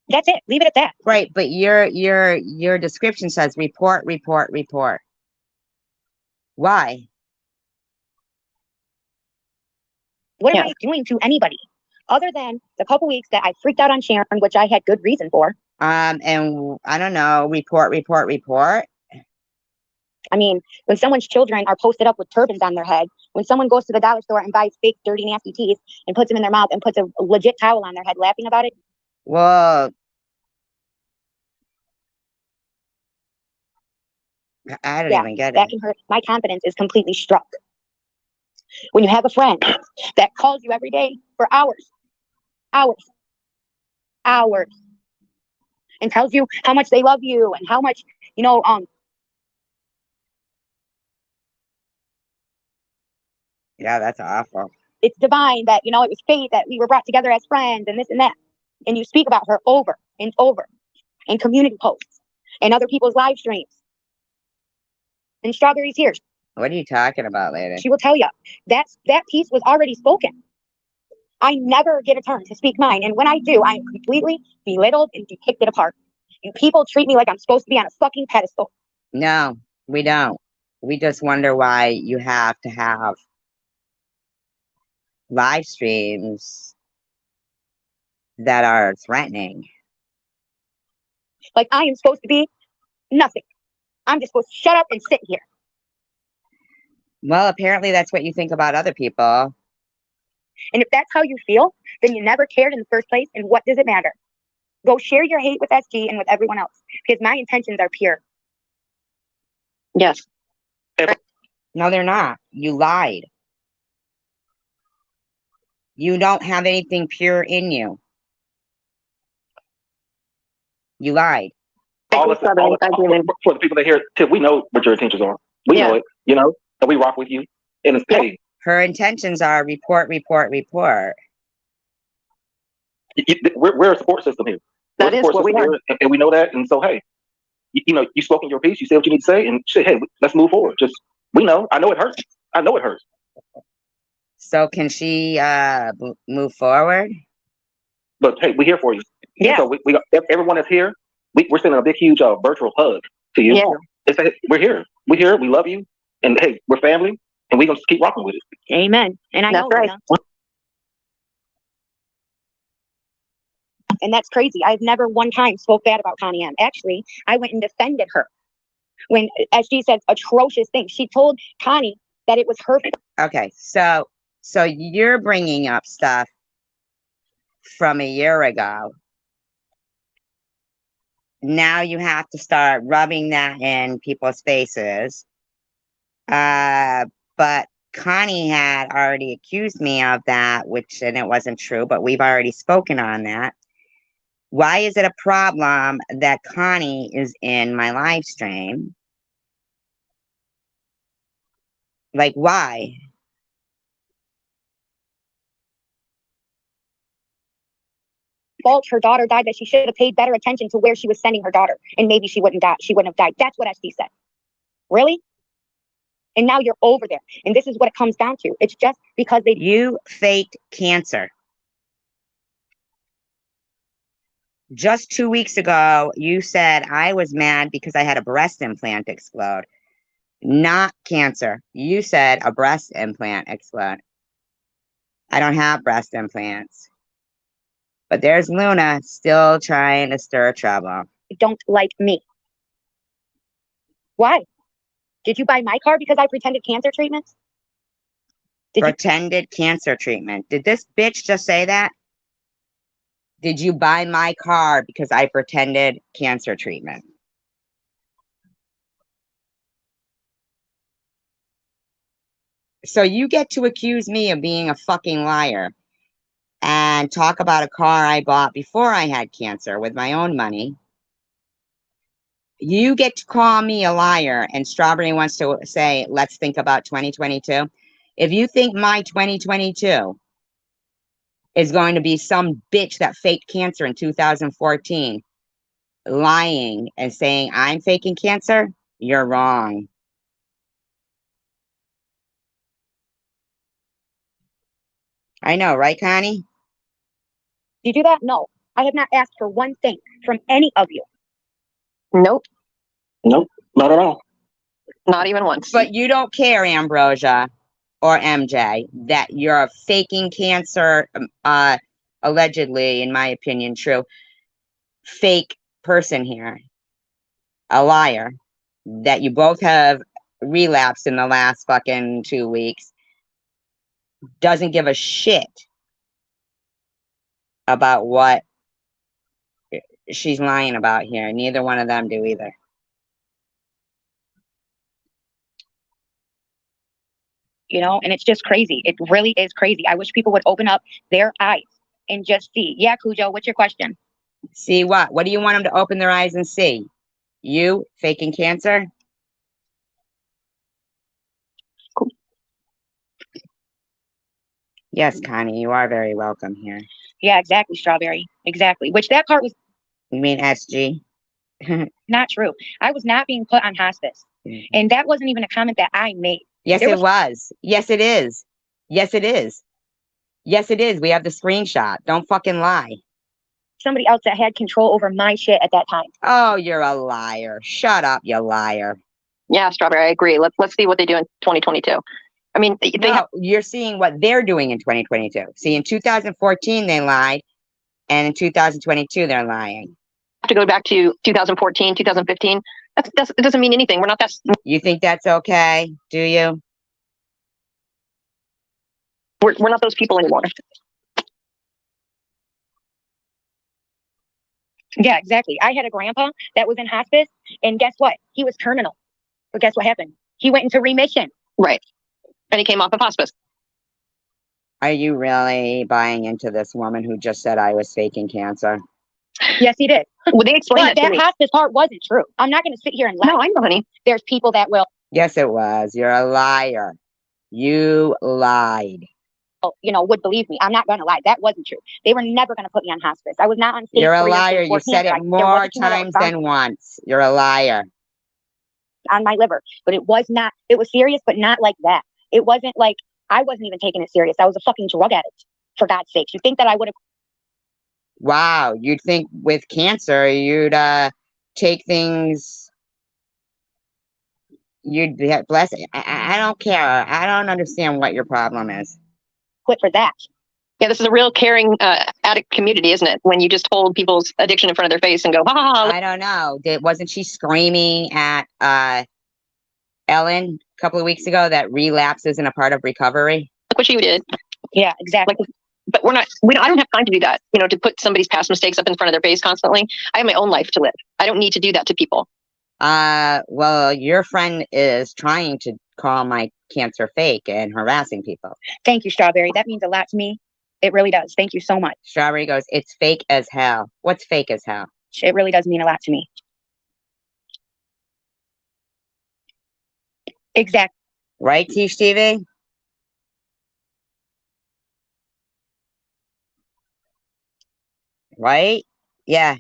that's it. Leave it at that. Right, but your description says report, report, report. Why? What am Yeah. I doing to anybody? Other than the couple weeks that I freaked out on Sharon, which I had good reason for. And I don't know, report. I mean, when someone's children are posted up with turbans on their head, when someone goes to the dollar store and buys fake, dirty, nasty teeth and puts them in their mouth and puts a legit towel on their head laughing about it. Well, I don't Yeah, even get that it. can hurt. My confidence is completely struck. When you have a friend that calls you every day for hours, and tells you how much they love you and how much, Yeah, that's awful. it's divine that, it was fate that we were brought together as friends and this and that. And you speak about her over and over in community posts and other people's live streams. And Strawberry's here. What are you talking about, lady? She will tell you that piece was already spoken. I never get a turn to speak mine. And when I do, I am completely belittled and depicted apart. And people treat me like I'm supposed to be on a fucking pedestal. No, we don't. We just wonder why you have to have live streams that are threatening. Like I am supposed to be nothing. I'm just supposed to shut up and sit here. Well, apparently that's what you think about other people. And if that's how you feel, then you never cared in the first place. And what does it matter? Go share your hate with SG and with everyone else because my intentions are pure. Yes. No, they're not. You lied. You don't have anything pure in you. You lied. All of for the people that hear Tiff, we know what your intentions are. We know it, and we rock with you. And it's hey, Her intentions are report. we're a support system here. That is what we are. And we know that. And so, hey, you spoken your piece. You said what you need to say, and shit, hey, let's move forward. Just we know. I know it hurts. So can she move forward? But hey, we're here for you. Yeah. So we got everyone that's here. We're sending a big, huge virtual hug to you. Yeah. It's like, we're here. We're here. We love you. And hey, we're family, and we're gonna keep rocking with it. Amen. And I That's know, right. Luna. And that's crazy. I've never one time spoke bad about Connie M. Actually, I went and defended her when SG said atrocious things. She told Connie that it was her. Okay, so you're bringing up stuff from a year ago. Now you have to start rubbing that in people's faces. But Connie had already accused me of that, and it wasn't true, but we've already spoken on that. Why is it a problem that Connie is in my live stream? Like, why? Fault her daughter died, that she should have paid better attention to where she was sending her daughter, and maybe she wouldn't have died. That's what SG said. Really? And now you're over there, and this is what it comes down to. It's just because you faked cancer. Just 2 weeks ago, you said I was mad because I had a breast implant explode. Not cancer. You said a breast implant explode. I don't have breast implants. But there's Luna still trying to stir trouble. don't like me. Why? Did you buy my car because I pretended cancer treatments? Pretended cancer treatment. Did this bitch just say that? Did you buy my car because I pretended cancer treatment? So you get to accuse me of being a fucking liar and talk about a car I bought before I had cancer with my own money. You get to call me a liar, and Strawberry wants to say, let's think about 2022. If you think my 2022 is going to be some bitch that faked cancer in 2014, lying and saying I'm faking cancer, you're wrong. I know, right, Connie? Did you do that? No. I have not asked for one thing from any of you. Nope. Nope, not at all. Not even once. But you don't care, Ambrosia or MJ, that you're faking cancer, allegedly, in my opinion, true, fake person here, a liar, that you both have relapsed in the last fucking 2 weeks, doesn't give a shit about what she's lying about here. Neither one of them do either. You know, and it's just crazy. It really is crazy. I wish people would open up their eyes and just see. Yeah, Cujo, what's your question? See what? What do you want them to open their eyes and see? You faking cancer? Cool. Yes, Connie, you are very welcome here. Yeah, exactly, Strawberry. Exactly. Which that part was You mean SG? not true. I was not being put on hospice. And that wasn't even a comment that I made. Yes, There it was. Yes, it is. Yes, it is. Yes, it is. We have the screenshot. Don't fucking lie. Somebody else that had control over my shit at that time. Oh, you're a liar. Shut up, you liar. Yeah, Strawberry, I agree. Let's see what they do in 2022. I mean, they No, have you're seeing what they're doing in 2022. See, in 2014, they lied. And in 2022, they're lying. to go back to 2014, 2015. It doesn't mean anything. We're not that. You think that's okay? Do you? We're not those people anymore. Yeah, exactly. I had a grandpa that was in hospice, and guess what? He was terminal. But guess what happened? He went into remission. Right. And he came off of hospice. Are you really buying into this woman who just said I was faking cancer? Yes, he did. Well, they explained But it to that me. hospice part wasn't true. I'm not going to sit here and lie. No, I know, honey. There's people that will, Yes, it was. You're a liar. You lied. you know, would believe me. I'm not going to lie. That wasn't true. They were never going to put me on hospice. I was not on stage. You're a 3 or liar. stage 4 You said cancer. it more times than once. You're a liar. On my liver, but it was not. It was serious, but not like that. It wasn't like I wasn't even taking it serious. I was a fucking drug addict. For God's sakes, you think that I would have? Wow. You'd think with cancer, you'd take things. You'd bless it. I don't care. I don't understand what your problem is. Quit for that. Yeah, this is a real caring addict community, isn't it? When you just hold people's addiction in front of their face and go, ha ha ha. I don't know. Wasn't she screaming at Ellen a couple of weeks ago that relapse isn't a part of recovery? Look what you did. Yeah, exactly. But I don't have time to do that, to put somebody's past mistakes up in front of their face constantly. I have my own life to live. I don't need to do that to people. Well, your friend is trying to call my cancer fake and harassing people. Thank you, Strawberry. That means a lot to me. It really does. Thank you so much. Strawberry goes, it's fake as hell. What's fake as hell? It really does mean a lot to me. Exactly. Right, Tish TV? Right? Yeah.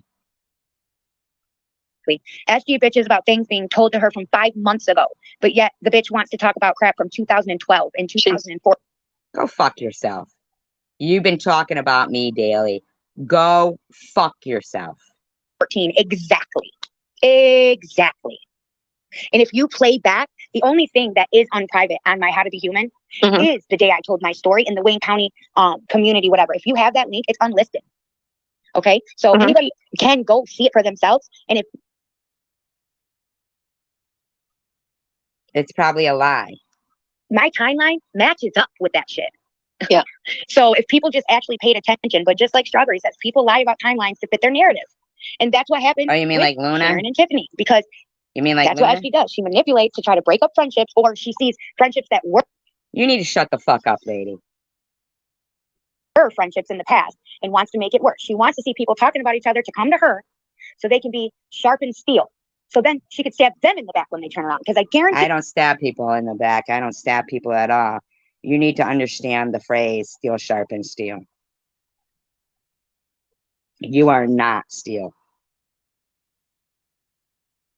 SG bitch is about things being told to her from 5 months ago, but yet the bitch wants to talk about crap from 2012 and 2004. Go fuck yourself. You've been talking about me daily. Go fuck yourself. 14. Exactly. Exactly. And if you play back, the only thing that is unprivate on my How to Be Human is the day I told my story in the Wayne County community, whatever. If you have that link, it's unlisted. Okay? So anybody can go see it for themselves. And if it's probably a lie. my timeline matches up with that shit. Yeah. So if people just actually paid attention, but just like Strawberry says, people lie about timelines to fit their narrative. And that's what happened. Oh, you mean with like Luna? Sharon and Tiffany, because You mean like that's Luna? what she does. She manipulates to try to break up friendships, or she sees friendships that were You need to shut the fuck up, lady. her friendships in the past and wants to make it worse. She wants to see people talking about each other to come to her so they can be sharpened steel. So then she could stab them in the back when they turn around. Because I guarantee I don't stab people in the back. I don't stab people at all. You need to understand the phrase steel sharpens steel. You are not steel.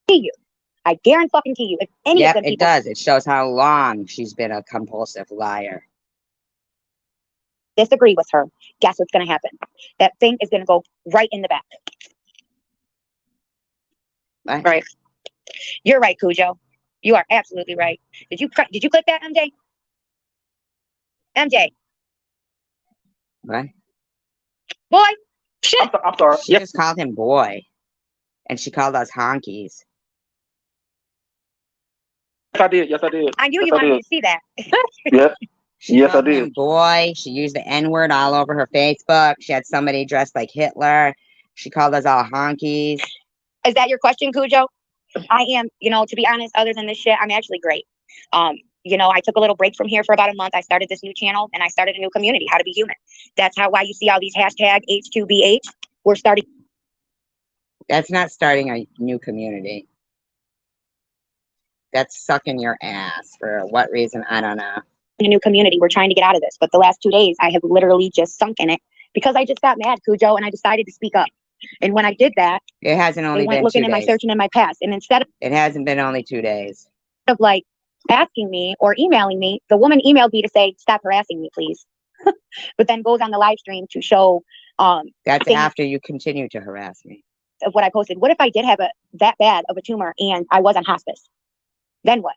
you. I guarantee you, if any of Yep, them it people does. It shows how long she's been a compulsive liar. disagree with her, guess what's going to happen? That thing is going to go right in the back. What? Right. You're right, Cujo. You are absolutely right. Did you click that, MJ? MJ, What? boy, I'm sorry. She just called him boy, and she called us honkies. Yes, I did. Yes, I did. I knew Yes, you I wanted me did. to see that. Yes. She Yes, I called him did. boy. She used the N word all over her Facebook. She had somebody dressed like Hitler. She called us all honkies. Is that your question, Cujo? I am, to be honest, other than this shit, I'm actually great. I took a little break from here for about a month. I started this new channel and I started a new community, How to Be Human. That's why you see all these hashtag H2BH. We're starting That's not starting a new community. That's sucking your ass. For what reason? I don't know. a new community. We're trying to get out of this. But the last 2 days, I have literally just sunk in it because I just got mad, Cujo, and I decided to speak up. And when I did that, It hasn't they only went been looking 2 in my days. search and in my past. And instead It hasn't been only 2 days. of like asking me or emailing me, the woman emailed me to say, stop harassing me, please. But then goes on the live stream to show That's things after you continue to harass me. of what I posted. What if I did have that bad of a tumor and I was on hospice? Then what?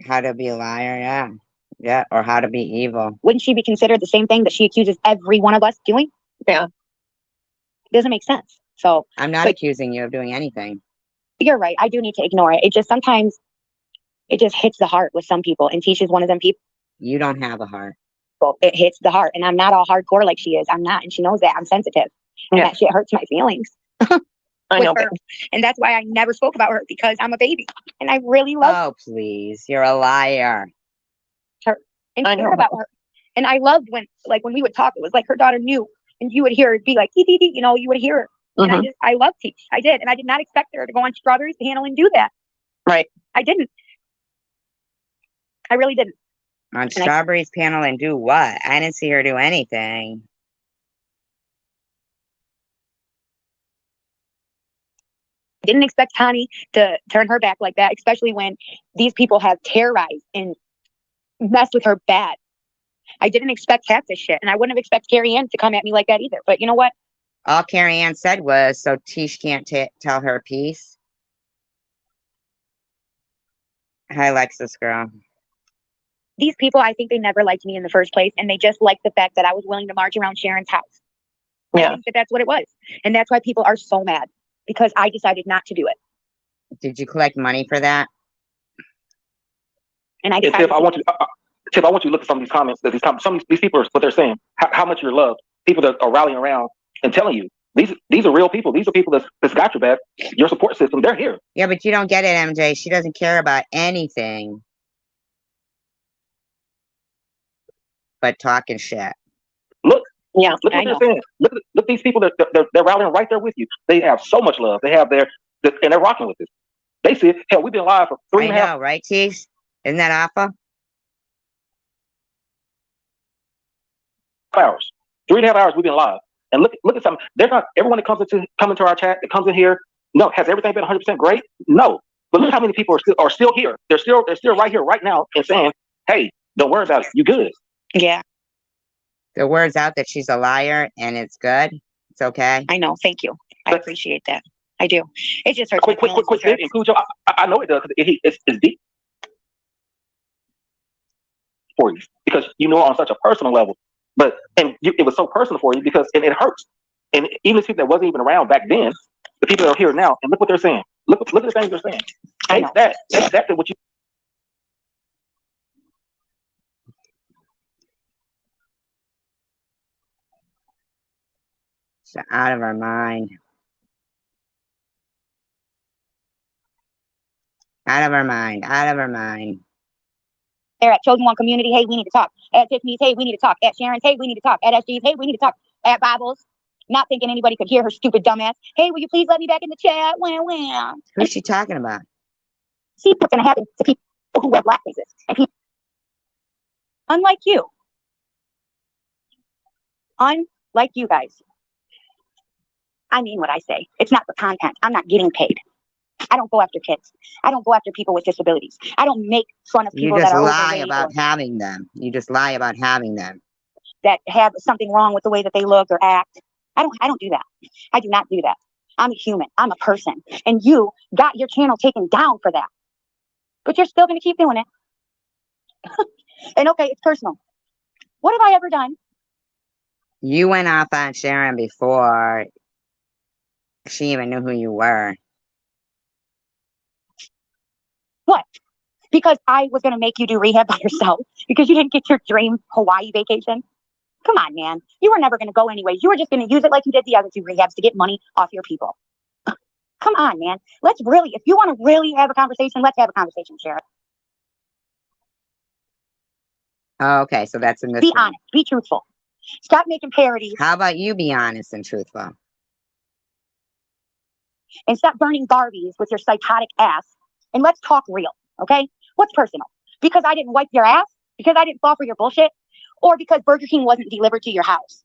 How to be a liar, yeah. Yeah, or how to be evil. Wouldn't she be considered the same thing that she accuses every one of us doing? Yeah. It doesn't make sense. So I'm not But- accusing you of doing anything. you're right. I do need to ignore it. It just sometimes it just hits the heart with some people. And Tisha's one of them people. You don't have a heart. It hits the heart. And I'm not all hardcore like she is. I'm not. And she knows that. I'm sensitive. And Yeah. that shit hurts my feelings. I with know. her. And that's why I never spoke about her because I'm a baby. And I really love Oh, please. You're a liar. and I care know. about her. And I loved when we would talk, it was like her daughter knew. And you would hear her be like, "Dee, dee, dee," you would hear her. Mhm. And I loved Tish. I did. And I did not expect her to go on Strawberry's panel and do that. Right. I didn't. I really didn't. On Strawberry's panel and do what? I didn't see her do anything. Didn't expect Connie to turn her back like that, especially when these people have terrorized and messed with her bad. I didn't expect half this shit. And I wouldn't have expected Carrie Ann to come at me like that either. But you know what? All Carrie Ann said was, so Tish can't tell her piece. Hi, Lexus girl. These people, I think they never liked me in the first place. And they just liked the fact that I was willing to march around Sharon's house. Yeah. I think that's what it was. And that's why people are so mad. Because I decided not to do it. Did you collect money for that? And I Tiff, decided I want you. Tiff, I want you to look at some of these comments. That some of these people are what they're saying. How much you're loved. People that are rallying around and telling you these are real people. These are people that's got your back. Your support system. They're here. Yeah, but you don't get it, MJ. She doesn't care about anything but talking shit. Yeah. Look I what they're saying. Look at these people. They're rallying right there with you. They have so much love. They have and they're rocking with this. They see it. Hell, we've been live for 3.5 I know, right, Tish? Isn't that awful? hours. 3.5 hours we've been live. And look at some. They're not everyone that comes into our chat that comes in here. No, has everything been 100% great? No. But look how many people are still here. They're still right here right now and saying, "Hey, don't worry about it. You good." Yeah, The word's out that she's a liar and it's good. It's okay. I know. Thank you. I appreciate that. I do. It just hurts. Quick, my feelings with her. and Cujo, I know it does because it's deep for you because you know on such a personal level. But it was so personal for you because it hurts. And even the people that wasn't even around back then, the people that are here now, and look what they're saying. Look at the things they're saying. I Take know. that. Take that to what you. She's out of her mind. Out of her mind. Out of her mind. There at Chosen One Community, hey, we need to talk. At Tiffany's, hey, we need to talk. At Sharon's, hey, we need to talk. At SG's, hey, we need to talk. At Bibles, not thinking anybody could hear her stupid dumbass. Hey, will you please let me back in the chat? Wah. Who's she talking about? See what's going to happen to people who wear black faces. And people, unlike you guys, I mean what I say. It's not the content. I'm not getting paid. I don't go after kids. I don't go after people with disabilities. I don't make fun of You people just that are lie overweight about or having them. You just lie about having them. that have something wrong with the way that they look or act. I don't do that. I do not do that. I'm a human. I'm a person. And you got your channel taken down for that. But you're still going to keep doing it. And okay, it's personal. What have I ever done? You went off on Sharon before she even knew who you were. What? Because I was going to make you do rehab by yourself because you didn't get your dream Hawaii vacation? Come on, man. You were never going to go anyways. You were just going to use it like you did the other 2 rehabs to get money off your people. Come on, man. Let's really, if you want to really have a conversation, let's have a conversation, Sharon. Okay, so that's in this Be one. honest. Be truthful. Stop making parodies How about you be honest and truthful? and stop burning Barbies with your psychotic ass. And let's talk real, okay? What's personal? Because I didn't wipe your ass? Because I didn't fall for your bullshit? Or because Burger King wasn't delivered to your house?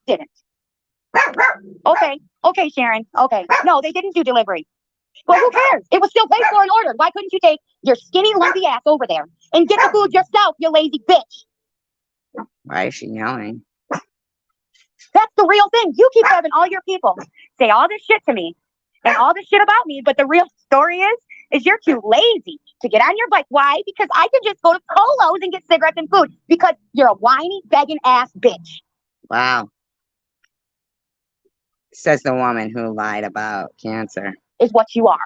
Didn't. Okay, Sharon. Okay. No, they didn't do delivery. Well, who cares? It was still paid for and ordered. Why couldn't you take your skinny, lumpy ass over there and get the food yourself, you lazy bitch? Why is she yelling? That's the real thing. You keep having all your people say all this shit to me and all this shit about me, but the real story is you're too lazy to get on your bike. Why? Because I can just go to Polo's and get cigarettes and food because you're a whiny, begging ass bitch. Wow. Says the woman who lied about cancer. Is what you are.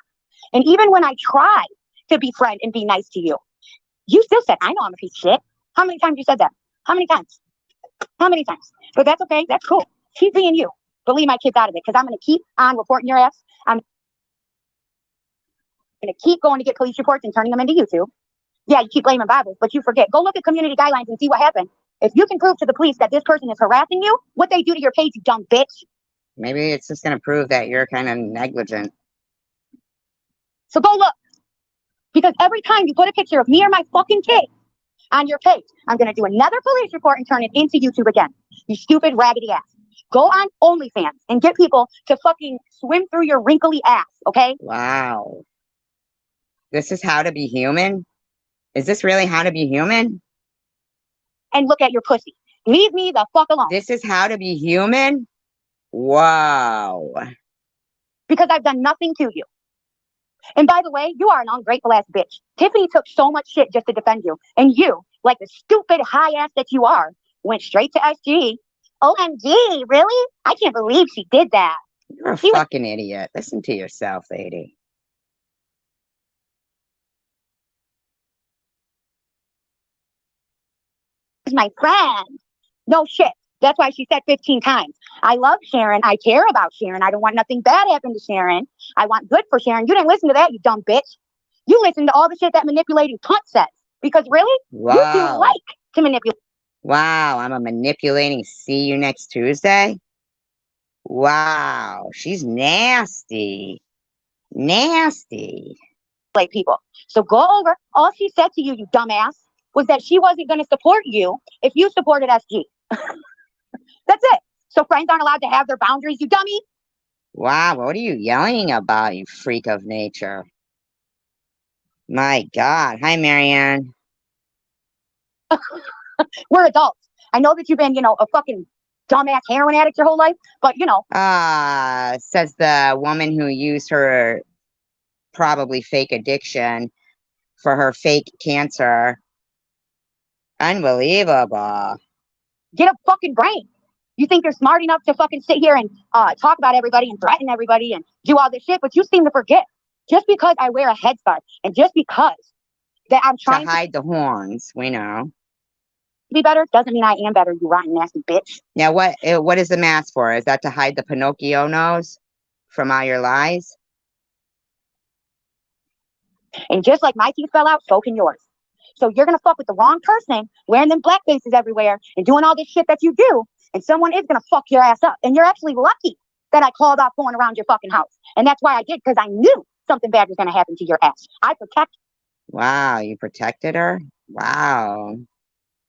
And even when I try to befriend and be nice to you, you still said, I know I'm a piece of shit. How many times you said that? How many times? How many times? But that's okay. That's cool. Keep being you. But leave my kids out of it because I'm going to keep on reporting your ass. I'm going to keep going to get police reports and turning them into YouTube. Yeah, you keep blaming Bibles, but you forget. Go look at community guidelines and see what happened. If you can prove to the police that this person is harassing you, what they do to your page, you dumb bitch. Maybe it's just going to prove that you're kind of negligent. So go look. Because every time you put a picture of me or my fucking kid on your page, I'm going to do another police report and turn it into YouTube again. You stupid raggedy ass. Go on OnlyFans and get people to fucking swim through your wrinkly ass, okay? Wow. This is how to be human? Is this really how to be human? And look at your pussy. Leave me the fuck alone. This is how to be human? Wow. Because I've done nothing to you. And by the way, you are an ungrateful ass bitch. Tiffany took so much shit just to defend you. And you, like the stupid high ass that you are, went straight to SG. OMG, really? I can't believe she did that. You're a fucking idiot. Listen to yourself, lady. My friend. No shit. That's why she said 15 times. I love Sharon. I care about Sharon. I don't want nothing bad happen to Sharon. I want good for Sharon. You didn't listen to that, you dumb bitch. You listened to all the shit that manipulating cunt says. Because really, Wow. you two like to manipulate. Wow, I'm a manipulating. See you next Tuesday. Wow, she's nasty. Nasty. People. So go over. All she said to you, you dumbass, was that she wasn't going to support you if you supported SG. That's it. So friends aren't allowed to have their boundaries, you dummy. Wow, what are you yelling about, you freak of nature? My God. Hi, Marianne. We're adults. I know that you've been, a fucking dumbass heroin addict your whole life, but Says the woman who used her probably fake addiction for her fake cancer. Unbelievable. Get a fucking brain. You think you're smart enough to fucking sit here and talk about everybody and threaten everybody and do all this shit, but you seem to forget. Just because I wear a headscarf and just because that I'm trying to hide the horns, we know. Be better doesn't mean I am better, you rotten nasty bitch. Now, what is the mask for? Is that to hide the Pinocchio nose from all your lies? And just like my teeth fell out, so can yours. So you're gonna fuck with the wrong person, wearing them black faces everywhere and doing all this shit that you do, and someone is gonna fuck your ass up. And you're actually lucky that I called off going around your fucking house. And that's why I did, because I knew something bad was gonna happen to your ass. I protect. Wow, you protected her? Wow.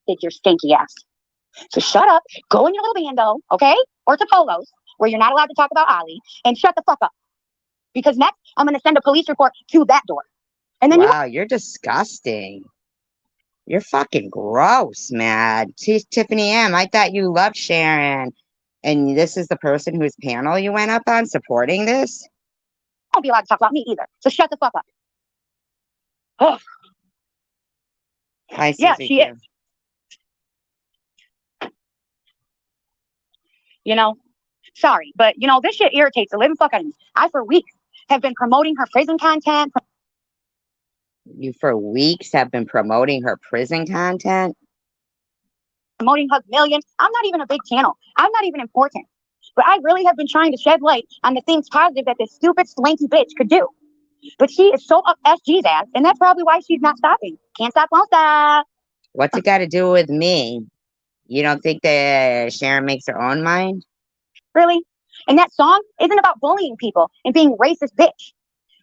Did your stinky ass. So shut up, go in your little bando, okay? Or to Polo's, where you're not allowed to talk about Ali, and shut the fuck up. Because next, I'm gonna send a police report to that door. And then wow, you're disgusting. You're fucking gross, man. Tiffany M, I thought you loved Sharon And this is the person whose panel you went up on supporting this? Don't be allowed to talk about me either. So shut the fuck up. Oh, Hi, yeah, Susie she Q. is. You know, sorry, but you know, this shit irritates the living fuck out of me. I, for weeks, have been promoting her prison content, You for weeks have been promoting her prison content? promoting Hug Million. I'm not even a big channel. I'm not even important. But I really have been trying to shed light on the things positive that this stupid, swanky bitch could do. But she is so up SG's ass, and that's probably why she's not stopping. Can't stop, won't stop. What's it got to do with me? You don't think that Sharon makes her own mind? Really? And that song isn't about bullying people and being racist bitch.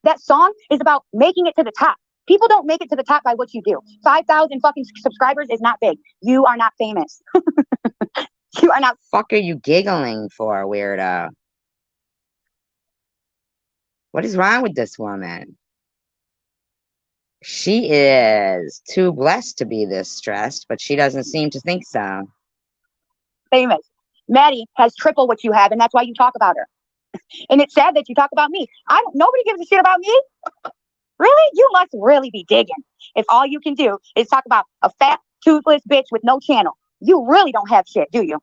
That song is about making it to the top. People don't make it to the top by what you do. 5,000 fucking subscribers is not big. You are not famous. You are not. Fuck are you giggling for, weirdo? What is wrong with this woman? She is too blessed to be this stressed, but she doesn't seem to think so. Famous. Maddie has triple what you have, and that's why you talk about her. And it's sad that you talk about me. Nobody gives a shit about me. Really? You must really be digging if all you can do is talk about a fat, toothless bitch with no channel. You really don't have shit, do you?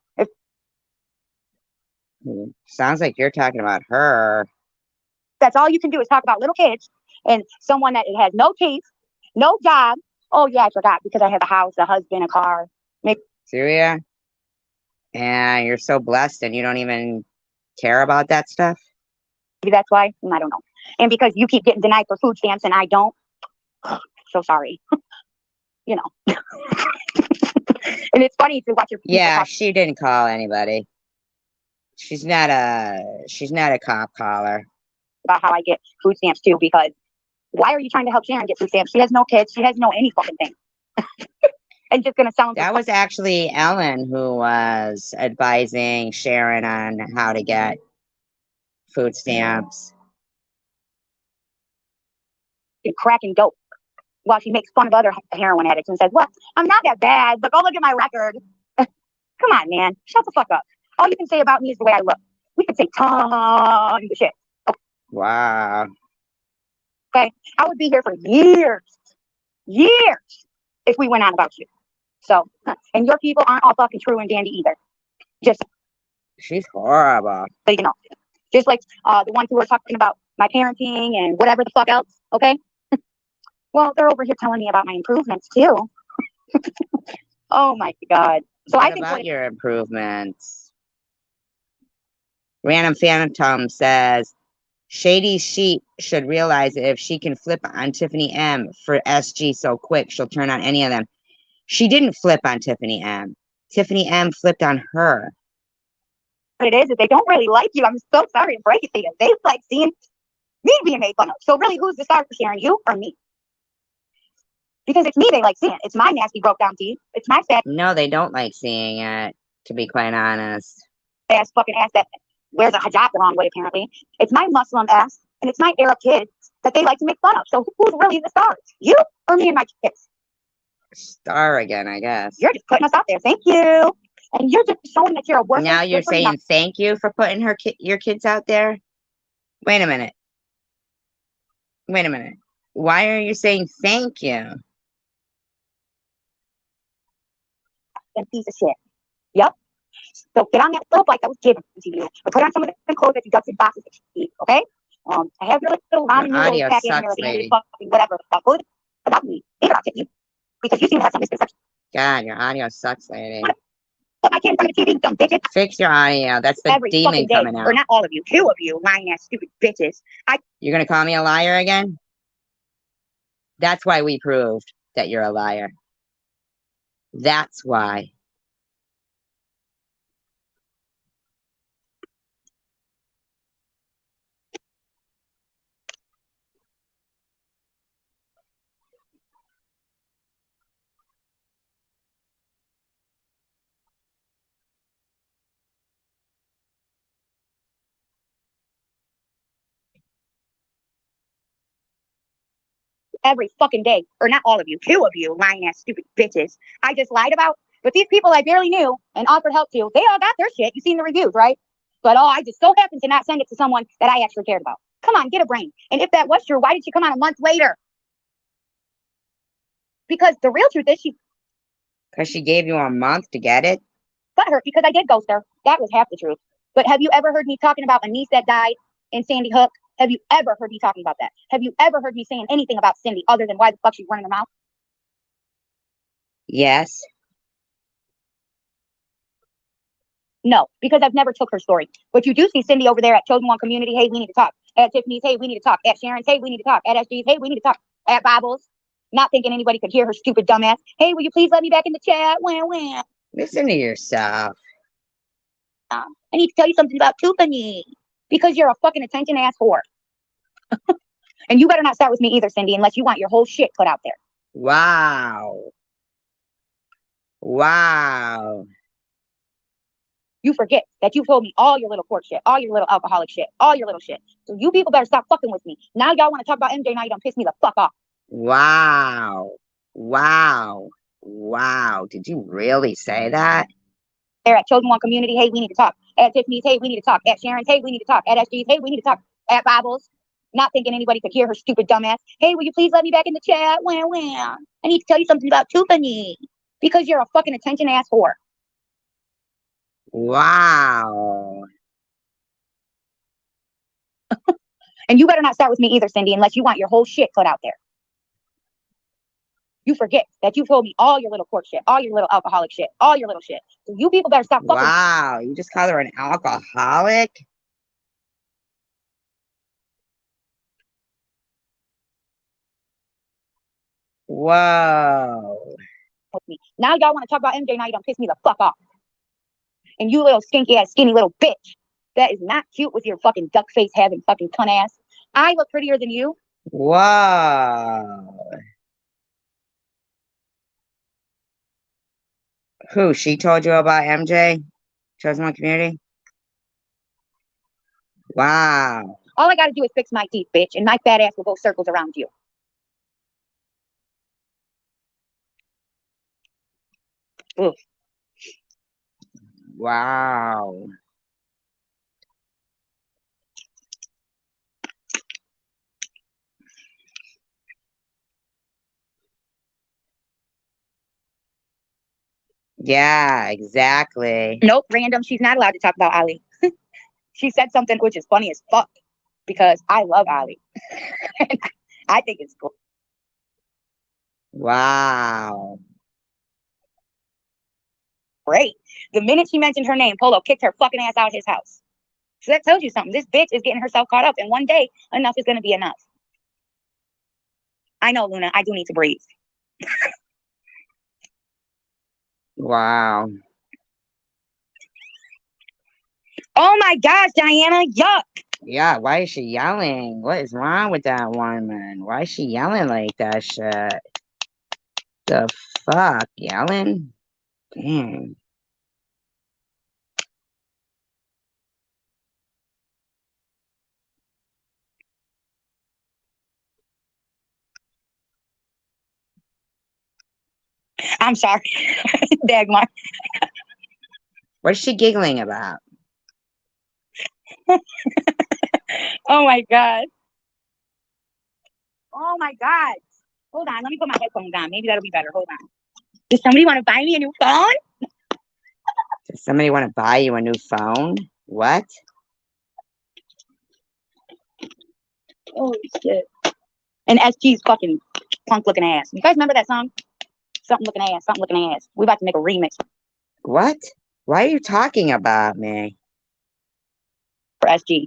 Sounds like you're talking about her. That's all you can do is talk about little kids and someone that has no teeth, no job. Oh, yeah, I forgot because I have a house, a husband, a car. Syria? And you're so blessed and you don't even care about that stuff? Maybe that's why. I don't know. And because you keep getting denied for food stamps and I don't. So sorry. You know. And it's funny to watch your people Yeah, talk she didn't call anybody. She's not a cop caller. about how I get food stamps too, because why are you trying to help Sharon get food stamps? She has no kids. She has no any fucking thing. And just gonna sound That was actually Ellen who was advising Sharon on how to get food stamps. cracking dope while she makes fun of other heroin addicts and says, "What? I'm not that bad, but go look at my record." Come on, man. Shut the fuck up. All you can say about me is the way I look. We can say tons of shit. Wow. Okay? I would be here for years, if we went on about you. So, and your people aren't all fucking true and dandy either. Just She's horrible. so you know. Just like the ones who are talking about my parenting and whatever the fuck else, okay? Well, they're over here telling me about my improvements too. Oh my God. So What I think about your improvements? Random Phantom says, Shady Sheep should realize that if she can flip on Tiffany M for SG so quick, she'll turn on any of them. She didn't flip on Tiffany M. Tiffany M flipped on her. what it is they don't really like you. I'm so sorry to break it to you. They like seeing me being made fun of. So really, who's the star for Sharon, you or me? Because it's me they like seeing. It's my nasty broke down teeth. It's my fat No, they don't like seeing it, to be quite honest. ass fucking ass that wears a hijab the wrong way apparently. It's my Muslim ass and it's my Arab kids that they like to make fun of. So who's really the stars? You or me and my kids? Star again, I guess. You're just putting us out there. Thank you. And you're just showing that you're a worker. Now you're saying thank you for putting your kids out there? Wait a minute. Wait a minute. Why are you saying thank you? a piece of shit. Yep. So get on that little bike that was given to you. But put on some of the clothes that you got in boxes that you eat, okay? I have your little ramen Your noodles audio packet in sucks, there, lady. fucking whatever. Good about me. Maybe I'll take you. Because you seem to have some misconceptions. God, your audio sucks, lady. I can't from the TV, dumb bitches. Fix your audio. That's the Every demon fucking day. coming Or out. not all of you. 2 of you lying ass stupid bitches. You're gonna call me a liar again? That's why we proved that you're a liar. That's why. Every fucking day. Or not all of you. 2 of you lying ass stupid bitches. I just lied about But these people I barely knew and offered help to, they all got their shit. You seen the reviews, right? But oh, I just so happened to not send it to someone that I actually cared about. Come on, get a brain. And if that was true, why did she come on a month later? Because the real truth is Because she gave you a month to get it? butthurt because I did ghost her. That was half the truth. But have you ever heard me talking about a niece that died in Sandy Hook? Have you ever heard me talking about that? Have you ever heard me saying anything about Cindy other than why the fuck she's running her mouth? Yes. No, because I've never took her story. But you do see Cindy over there at Chosen One Community. Hey, we need to talk. At Tiffany's, hey, we need to talk. At Sharon's, hey, we need to talk. At SG's, hey, we need to talk. At Bibles, not thinking anybody could hear her stupid dumbass. Hey, will you please let me back in the chat? Wah, wah. Listen to yourself. I need to tell you something about Tiffany. Because you're a fucking attention ass whore. And you better not start with me either, Cindy, unless you want your whole shit put out there. Wow. Wow. You forget that you told me all your little court shit, all your little alcoholic shit, all your little shit. So you people better stop fucking with me. Now y'all want to talk about MJ, now you don't piss me the fuck off. Wow. Wow. Wow. Did you really say that? There at Chosen One Community, hey, we need to talk. At Tiffany's, hey, we need to talk. At Sharon's, hey, we need to talk. At SG's, hey, we need to talk. At Bibles, not thinking anybody could hear her stupid dumbass. Hey, will you please let me back in the chat? Wah, wah. I need to tell you something about Tiffany. Because you're a fucking attention ass whore. Wow. And you better not start with me either, Cindy, unless you want your whole shit put out there. You forget that you told me all your little court shit, all your little alcoholic shit, all your little shit. So you people better stop fucking. Wow. You just called her an alcoholic? Whoa. With me. Now y'all want to talk about MJ, now you don't piss me the fuck off. And you little stinky ass skinny little bitch. That is not cute with your fucking duck face having fucking cunt ass. I look prettier than you. Whoa. Who? She told you about MJ? Chosen One Community? Wow. All I gotta do is fix my teeth, bitch, and my fat ass will go circles around you. Oof. Wow. Yeah, exactly. Nope, random. She's not allowed to talk about Ali. She said something which is funny as fuck because I love Ali. I think it's cool. Wow. Great. The minute she mentioned her name, Polo kicked her fucking ass out of his house. So that tells you something. This bitch is getting herself caught up, and one day enough is gonna be enough. I know, Luna. I do need to breathe. Wow. Oh my gosh, Diana, yuck. Yeah, why is she yelling? What is wrong with that woman? Why is she yelling like that shit? The fuck? Yelling? Damn. I'm sorry. Dagmar. What is she giggling about? Oh my god. Oh my god. Hold on, let me put my headphones on. Maybe that'll be better. Hold on. Does somebody want to buy me a new phone? Does somebody want to buy you a new phone? What? Holy shit. And SG's fucking punk looking ass. You guys remember that song? Something looking ass, something looking ass. We about to make a remix What? Why are you talking about me? for SG.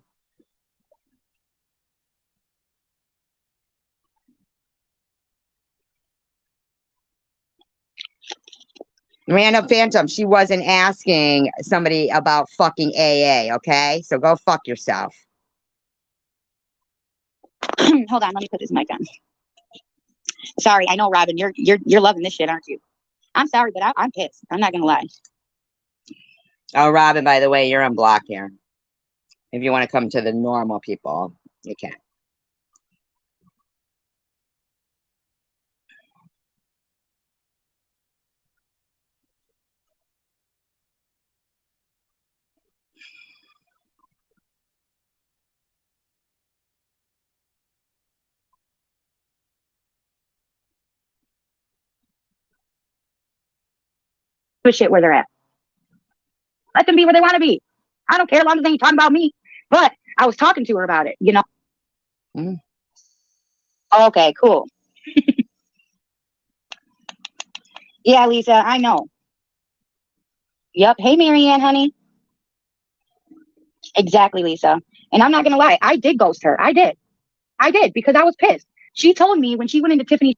Random Phantom, she wasn't asking somebody about fucking AA, okay? So go fuck yourself. Hold on, let me put this mic on. Sorry, I know, Robin, you're loving this shit, aren't you? I'm sorry, but I'm pissed. I'm not gonna lie. Oh, Robin, by the way, you're on block here. If you want to come to the normal people, you can. give a shit where they're at. Let them be where they want to be. I don't care as long as they ain't talking about me. But I was talking to her about it, you know? Mm. Okay, cool. Yeah, Lisa, I know. Yep. Hey, Marianne, honey. Exactly, Lisa. And I'm not going to lie. I did ghost her. I did because I was pissed. She told me when she went into Tiffany's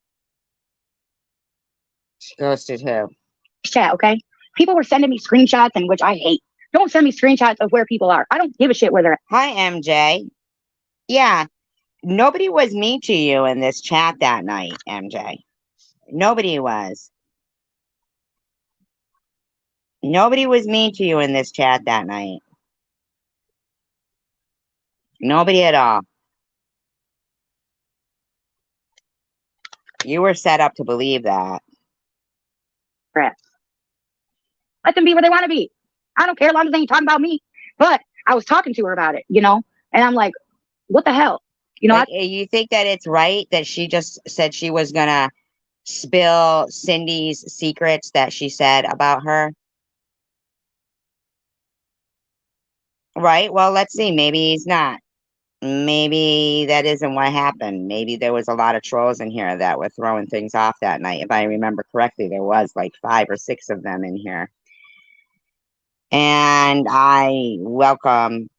She ghosted who? chat, okay? People were sending me screenshots, and which I hate. Don't send me screenshots of where people are. I don't give a shit where they're at. Hi, MJ. Yeah, nobody was mean to you in this chat that night, MJ. Nobody was. Nobody was mean to you in this chat that night. Nobody at all. You were set up to believe that. Let them be where they want to be. I don't care as long as they ain't talking about me. But I was talking to her about it, you know? And I'm like, what the hell? You know, Like, you think that it's right that she just said she was gonna spill Cindy's secrets that she said about her? Right? Well, let's see. Maybe he's not. Maybe that isn't what happened. Maybe there was a lot of trolls in here that were throwing things off that night. If I remember correctly, there was like 5 or 6 of them in here. And I welcome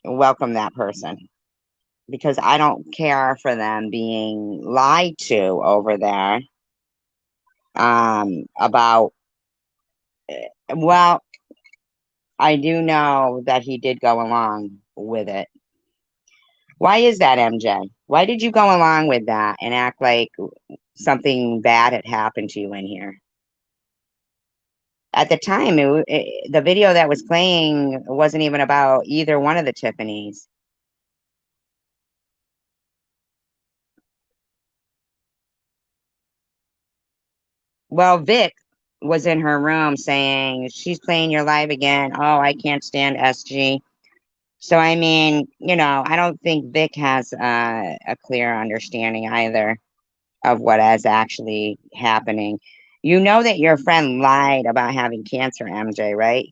that person because I don't care for them being lied to over there about, well, I do know that he did go along with it. Why is that, MJ? Why did you go along with that and act like something bad had happened to you in here? At the time, the video that was playing wasn't even about either one of the Tiffany's. Well, Vic was in her room saying, she's playing your live again. Oh, I can't stand SG. So, I mean, you know, I don't think Vic has a clear understanding either of what is actually happening. You know that your friend lied about having cancer, MJ, right?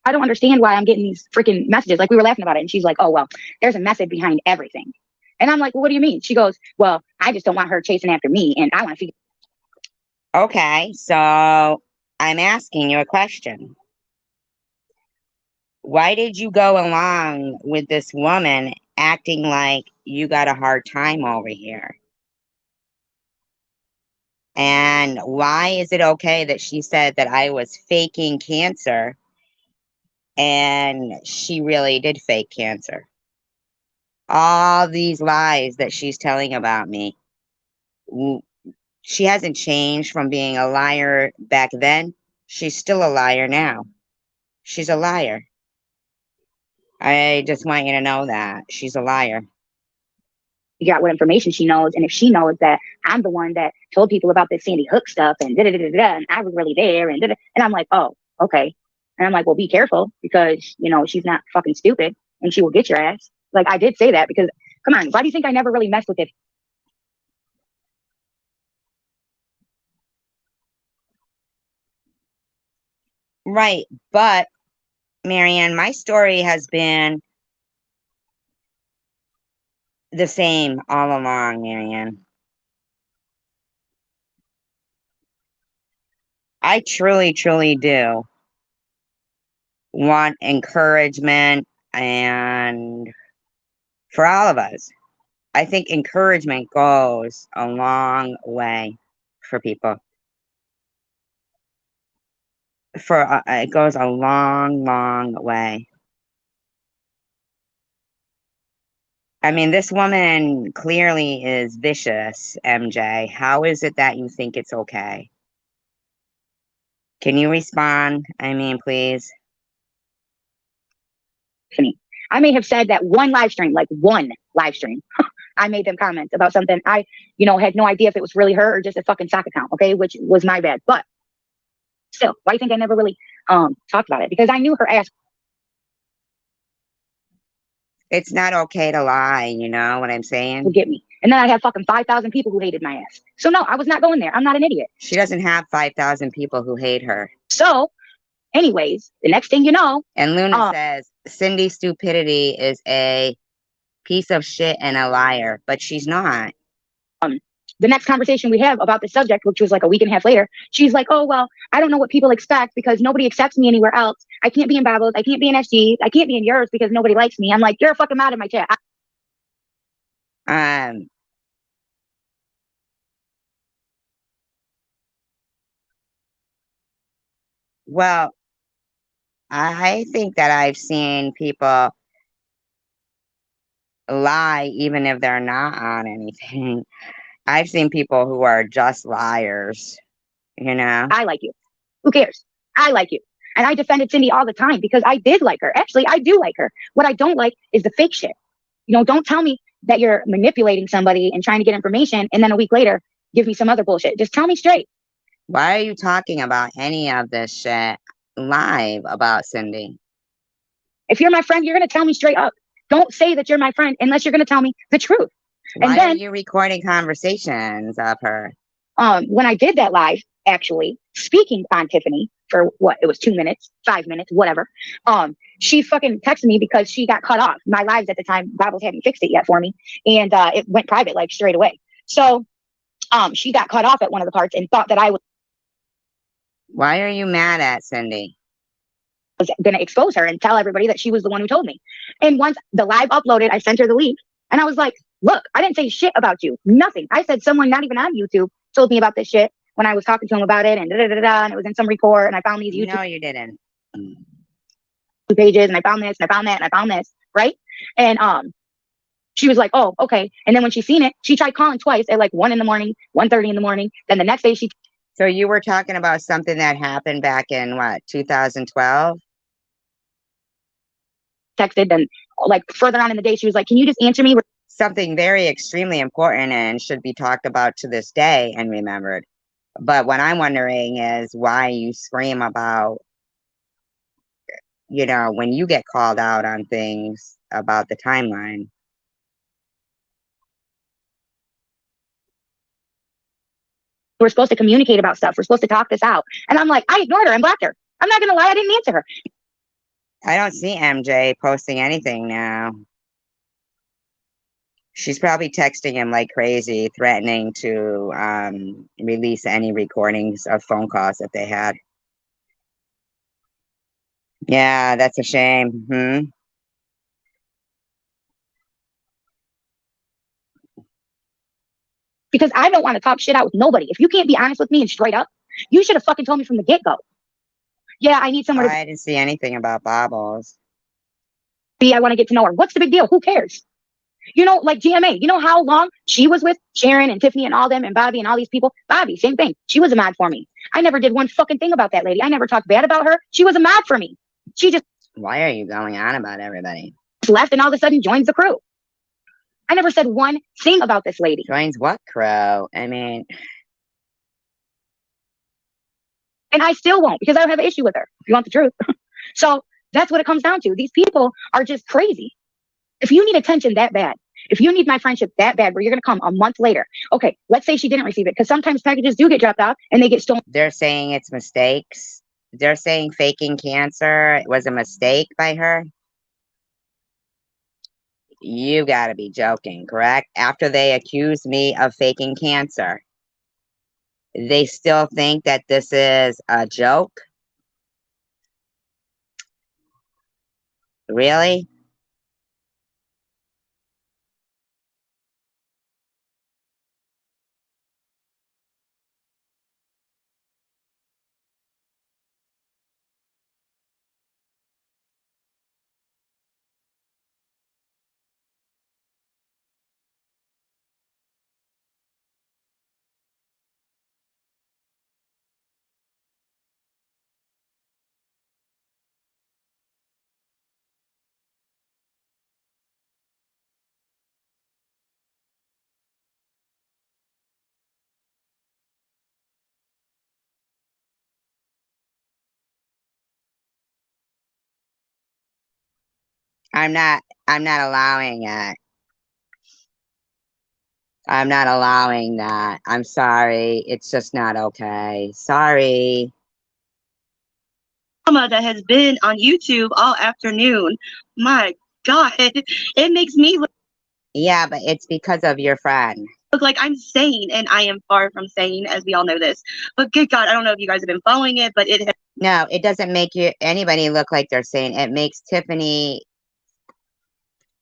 I don't understand why I'm getting these freaking messages. Like, we were laughing about it. And she's like, oh, well, there's a message behind everything. And I'm like, well, what do you mean? She goes, well, I just don't want her chasing after me. And I want to figure. Okay, so I'm asking you a question. Why did you go along with this woman acting like you got a hard time over here? And why is it okay that she said that I was faking cancer and she really did fake cancer? All these lies that she's telling about me. She hasn't changed from being a liar back then. She's still a liar now. She's a liar. I just want you to know that she's a liar. Figure out what information she knows. And if she knows that I'm the one that told people about this Sandy Hook stuff and and I was really there and I'm like, oh, okay. And I'm like, well, be careful because, you know, she's not fucking stupid and she will get your ass. Like, I did say that because, come on, why do you think I never really messed with it? Right. But, Marianne, my story has been the same all along, Marianne. I truly, truly do want encouragement and for all of us. I think encouragement goes a long way for people. It goes a long, long way. I mean, this woman clearly is vicious, MJ. How is it that you think it's okay? Can you respond? I mean, please. I may have said that one live stream, like one live stream. I made them comments about something. I, you know, had no idea if it was really her or just a fucking sock account. Okay. Which was my bad. But still, why do you think I never really talked about it? Because I knew her ass. It's not okay to lie, you know what I'm Will saying? get me. And then I had fucking 5,000 people who hated my ass. So no, I was not going there. I'm not an idiot. She doesn't have 5,000 people who hate her. So, anyways, the next thing you know, And Luna says Cindy Stupidity is a piece of shit and a liar, but she's not. the next conversation we have about the subject, which was like a week and a half later, she's like, oh, well, I don't know what people expect because nobody accepts me anywhere else. I can't be in Babbles. I can't be in SG. I can't be in yours because nobody likes me. I'm like, you're a fucking mad in my chat. Well, I think that I've seen people lie even if they're not on anything. I've seen people who are just liars, you know? I like you. Who cares? I like you. And I defended Cindy all the time because I did like her. Actually, I do like her. What I don't like is the fake shit. You know, don't tell me that you're manipulating somebody and trying to get information and then a week later give me some other bullshit. Just tell me straight. Why are you talking about any of this shit live about Cindy? If you're my friend, you're going to tell me straight up. Don't say that you're my friend unless you're going to tell me the truth. Why and then, are you recording conversations of her? When I did that live, actually speaking on Tiffany for what it was 2 minutes, 5 minutes, whatever. She fucking texted me because she got cut off. My lives at the time, Babbles hadn't fixed it yet for me, and it went private like straight away. So, she got cut off at one of the parts and thought that I was Why are you mad at Cindy? going to expose her and tell everybody that she was the one who told me. And once the live uploaded, I sent her the link, and I was like, "Look, I didn't say shit about you. Nothing. I said someone not even on YouTube told me about this shit." When I was talking to him about it, and and it was in some report, and I found these YouTube No, you didn't. pages, and I found this, and I found that, and I found this, right? And she was like, "Oh, okay." And then when she seen it, she tried calling twice at like 1 in the morning, 1:30 in the morning. Then the next day, she So you were talking about something that happened back in what, 2012? texted. Then, like further on in the day, she was like, "Can you just answer me?" Something very extremely important and should be talked about to this day and remembered. But what I'm wondering is why you scream about, you know, when you get called out on things about the timeline. We're supposed to communicate about stuff. We're supposed to talk this out. And I'm like, I ignored her and blocked her. I'm not gonna lie, I didn't answer her. I don't see MJ posting anything now. She's probably texting him like crazy, threatening to release any recordings of phone calls that they had. Yeah, that's a shame. Because I don't want to talk shit out with nobody. If you can't be honest with me and straight up, you should have fucking told me from the get-go. Yeah, I need somewhere to I didn't see anything about Bobbles. be. I want to get to know her. What's the big deal? Who cares? You know, like GMA, you know how long she was with Sharon and Tiffany and all them and Bobby and all these people? Bobby, same thing. She was a mod for me. I never did one fucking thing about that lady. I never talked bad about her. She was a mod for me. She just Why are you going on about everybody? left and all of a sudden joins the crew. I never said one thing about this lady. Joins what crew? I mean, And I still won't because I don't have an issue with her, if you want the truth. So that's what it comes down to. These people are just crazy. If you need attention that bad, if you need my friendship that bad where you're going to come a month later, okay, let's say she didn't receive it because sometimes packages do get dropped off and they get stolen. they're saying it's mistakes. They're saying faking cancer was a mistake by her. You gotta be joking, correct? After they accused me of faking cancer, they still think that this is a joke? Really? I'm not allowing it. I'm not allowing that. I'm sorry. It's just not okay. Sorry. Drama that has been on YouTube all afternoon. My God, it makes me Yeah, but it's because of your friend. look like I'm sane, and I am far from sane, as we all know this. But good God, I don't know if you guys have been following it, but it No, it doesn't make anybody look like they're saying. It makes Tiffany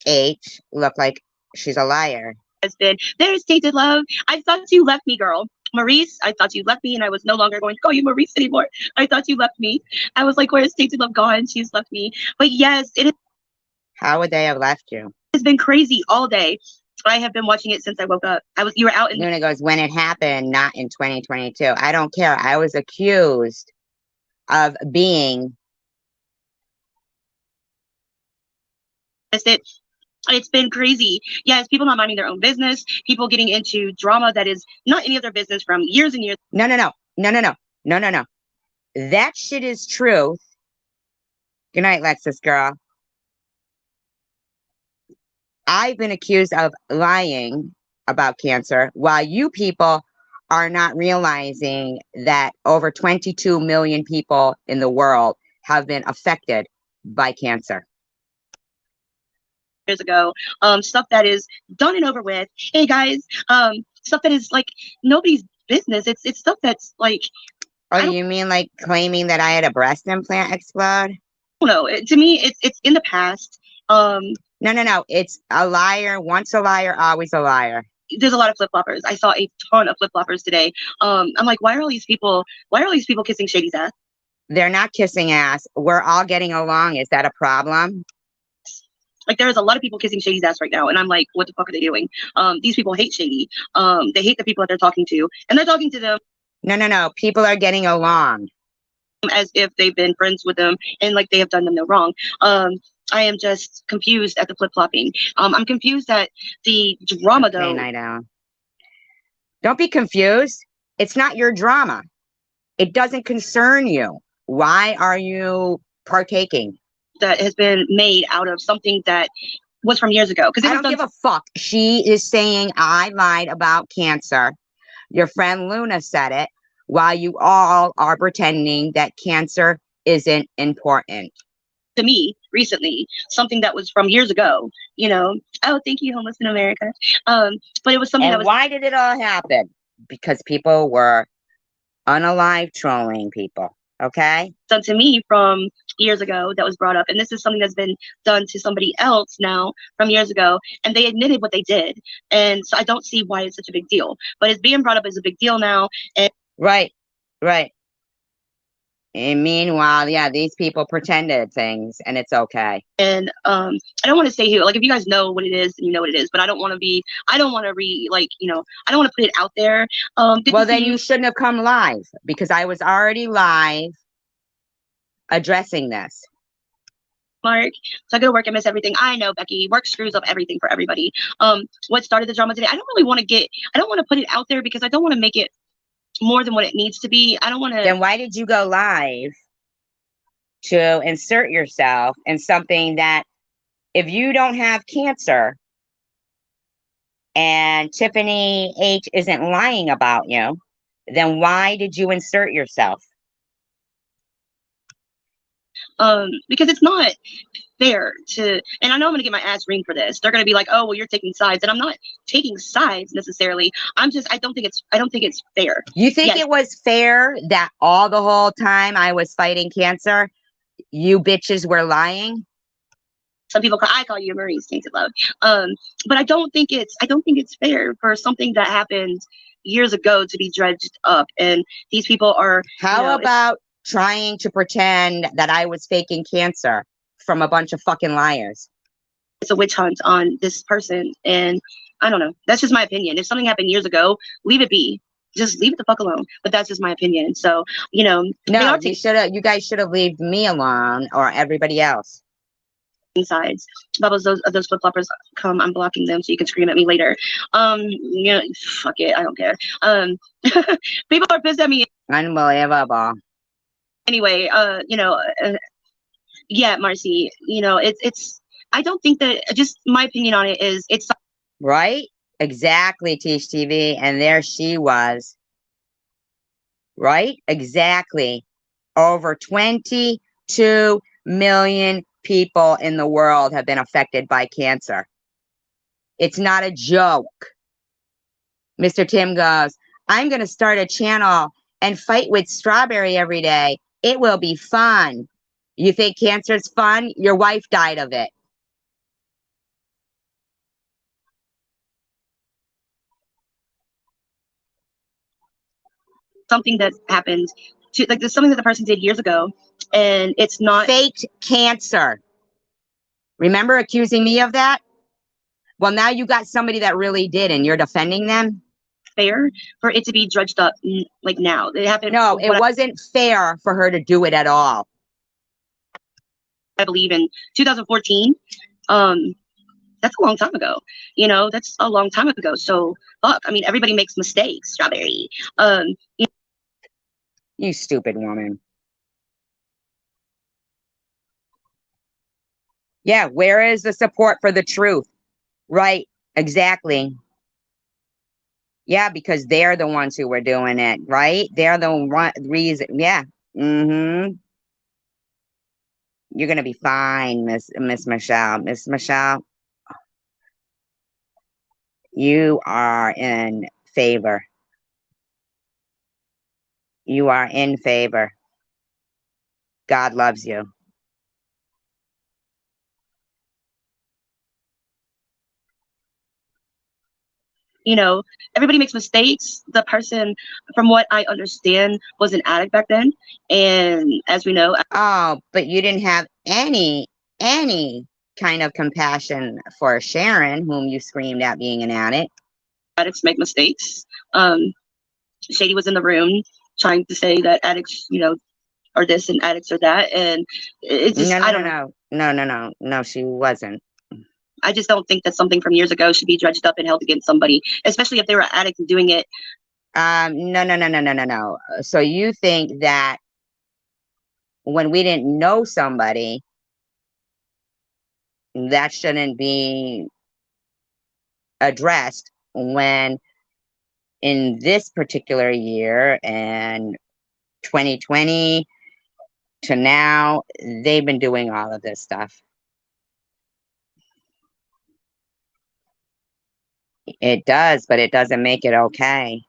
H look like she's a liar. has been, there's tainted love. I thought you left me, girl. Maurice, I thought you left me, and I was no longer going to call you Maurice anymore. I thought you left me. I was like, where's tainted love gone? She's left me. But yes, it How would they have left you? has been crazy all day. I have been watching it since I woke up. You were out in Luna goes, when it happened, not in 2022. I don't care. I was accused of being. it. It's been crazy. Yes, people not minding their own business, people getting into drama that is not any of their business from years and years. No. That shit is truth. Good night, Lexus girl. I've been accused of lying about cancer while you people are not realizing that over 22 million people in the world have been affected by cancer. Years ago, stuff that is done and over with. Hey guys, stuff that is like nobody's business. It's stuff that's like. Oh, you mean like claiming that I had a breast implant explode? I don't know. To me, it's in the past. No. It's a liar. Once a liar, always a liar. There's a lot of flip-floppers. I saw a ton of flip-floppers today. I'm like, why are all these people kissing Shady's ass? They're not kissing ass. We're all getting along. Is that a problem? Like, there's a lot of people kissing Shady's ass right now, and I'm like, what the fuck are they doing? These people hate Shady. They hate the people that they're talking to, and they're talking to them. No. People are getting along. As if they've been friends with them, and like they have done them no wrong. I am just confused at the flip-flopping. I'm confused at the drama, though. Okay, Night. Don't be confused. It's not your drama. It doesn't concern you. Why are you partaking? That has been made out of something that was from years ago. Because I don't give a fuck. She is saying I lied about cancer. Your friend Luna said it, while you all are pretending that cancer isn't important. To me, recently, something that was from years ago, oh, thank you, Homeless in America. But it was something that was. Why did it all happen? Because people were unalive trolling people. Okay. Done to me from years ago that was brought up. And this is something that's been done to somebody else now from years ago. And they admitted what they did. And so I don't see why it's such a big deal. But it's being brought up as a big deal now. And Right. And meanwhile, yeah, these people pretended things, and it's okay. And I don't want to say who. Like, if you guys know what it is, you know what it is. But I don't want to I don't want to put it out there. Well, then you shouldn't have come live, because I was already live addressing this. Mark, so I go to work and miss everything. I know, Becky, work screws up everything for everybody. What started the drama today? I don't want to put it out there because I don't want to make it more than what it needs to be. I don't want to. Then why did you go live to insert yourself in something that, if you don't have cancer and Tiffany H isn't lying about you, then why did you insert yourself? Because it's not fair to, and I know I'm going to get my ass ringed for this. They're going to be like, oh, well, you're taking sides. And I'm not taking sides necessarily. I don't think it's fair. You think it was fair that all the whole time I was fighting cancer, you bitches were lying? Some people I call you Marie's tainted love. But I don't think it's fair for something that happened years ago to be dredged up. And these people are. How about trying to pretend that I was faking cancer from a bunch of fucking liars? It's a witch hunt on this person, and I don't know. That's just my opinion. If something happened years ago, leave it be. Just leave it the fuck alone. But that's just my opinion. So, no, you guys should have left me alone, or everybody else. Sides. Bubbles, those flip-floppers come, I'm blocking them so you can scream at me later. Fuck it, I don't care. People are pissed at me. Unbelievable. Anyway, yeah, Marcy, I don't think that, just my opinion on it is it's Right? Exactly, Teach TV. And there she was. Right? Exactly. Over 22 million people in the world have been affected by cancer. It's not a joke. Mr. Tim goes, I'm going to start a channel and fight with Strawberry every day. It will be fun. You think cancer's fun? Your wife died of it. something that happened to, like, there's something that the person did years ago, and it's not Faked cancer. Remember accusing me of that? Well, now you got somebody that really did and you're defending them? fair for it to be dredged up like now. It happened. No, it wasn't fair for her to do it at all. I believe in 2014. That's a long time ago. That's a long time ago. So fuck. I mean, everybody makes mistakes, Strawberry. You stupid woman. Yeah, where is the support for the truth? Right, exactly. Yeah, because they're the ones who were doing it, right? They're the reason. Yeah. Mm-hmm. You're gonna be fine, Miss Michelle. Miss Michelle, you are in favor. You are in favor. God loves you. Everybody makes mistakes. The person, from what I understand, was an addict back then, and as we know, Oh, but you didn't have any kind of compassion for Sharon, whom you screamed at being an addict. addicts make mistakes. Shady was in the room trying to say that addicts, are this and addicts are that, and it's just No, she wasn't. I just don't think that something from years ago should be dredged up and held against somebody, especially if they were addicts and doing it. No. So you think that when we didn't know somebody, that shouldn't be addressed, when in this particular year and 2020 to now, they've been doing all of this stuff. It does, but it doesn't make it okay.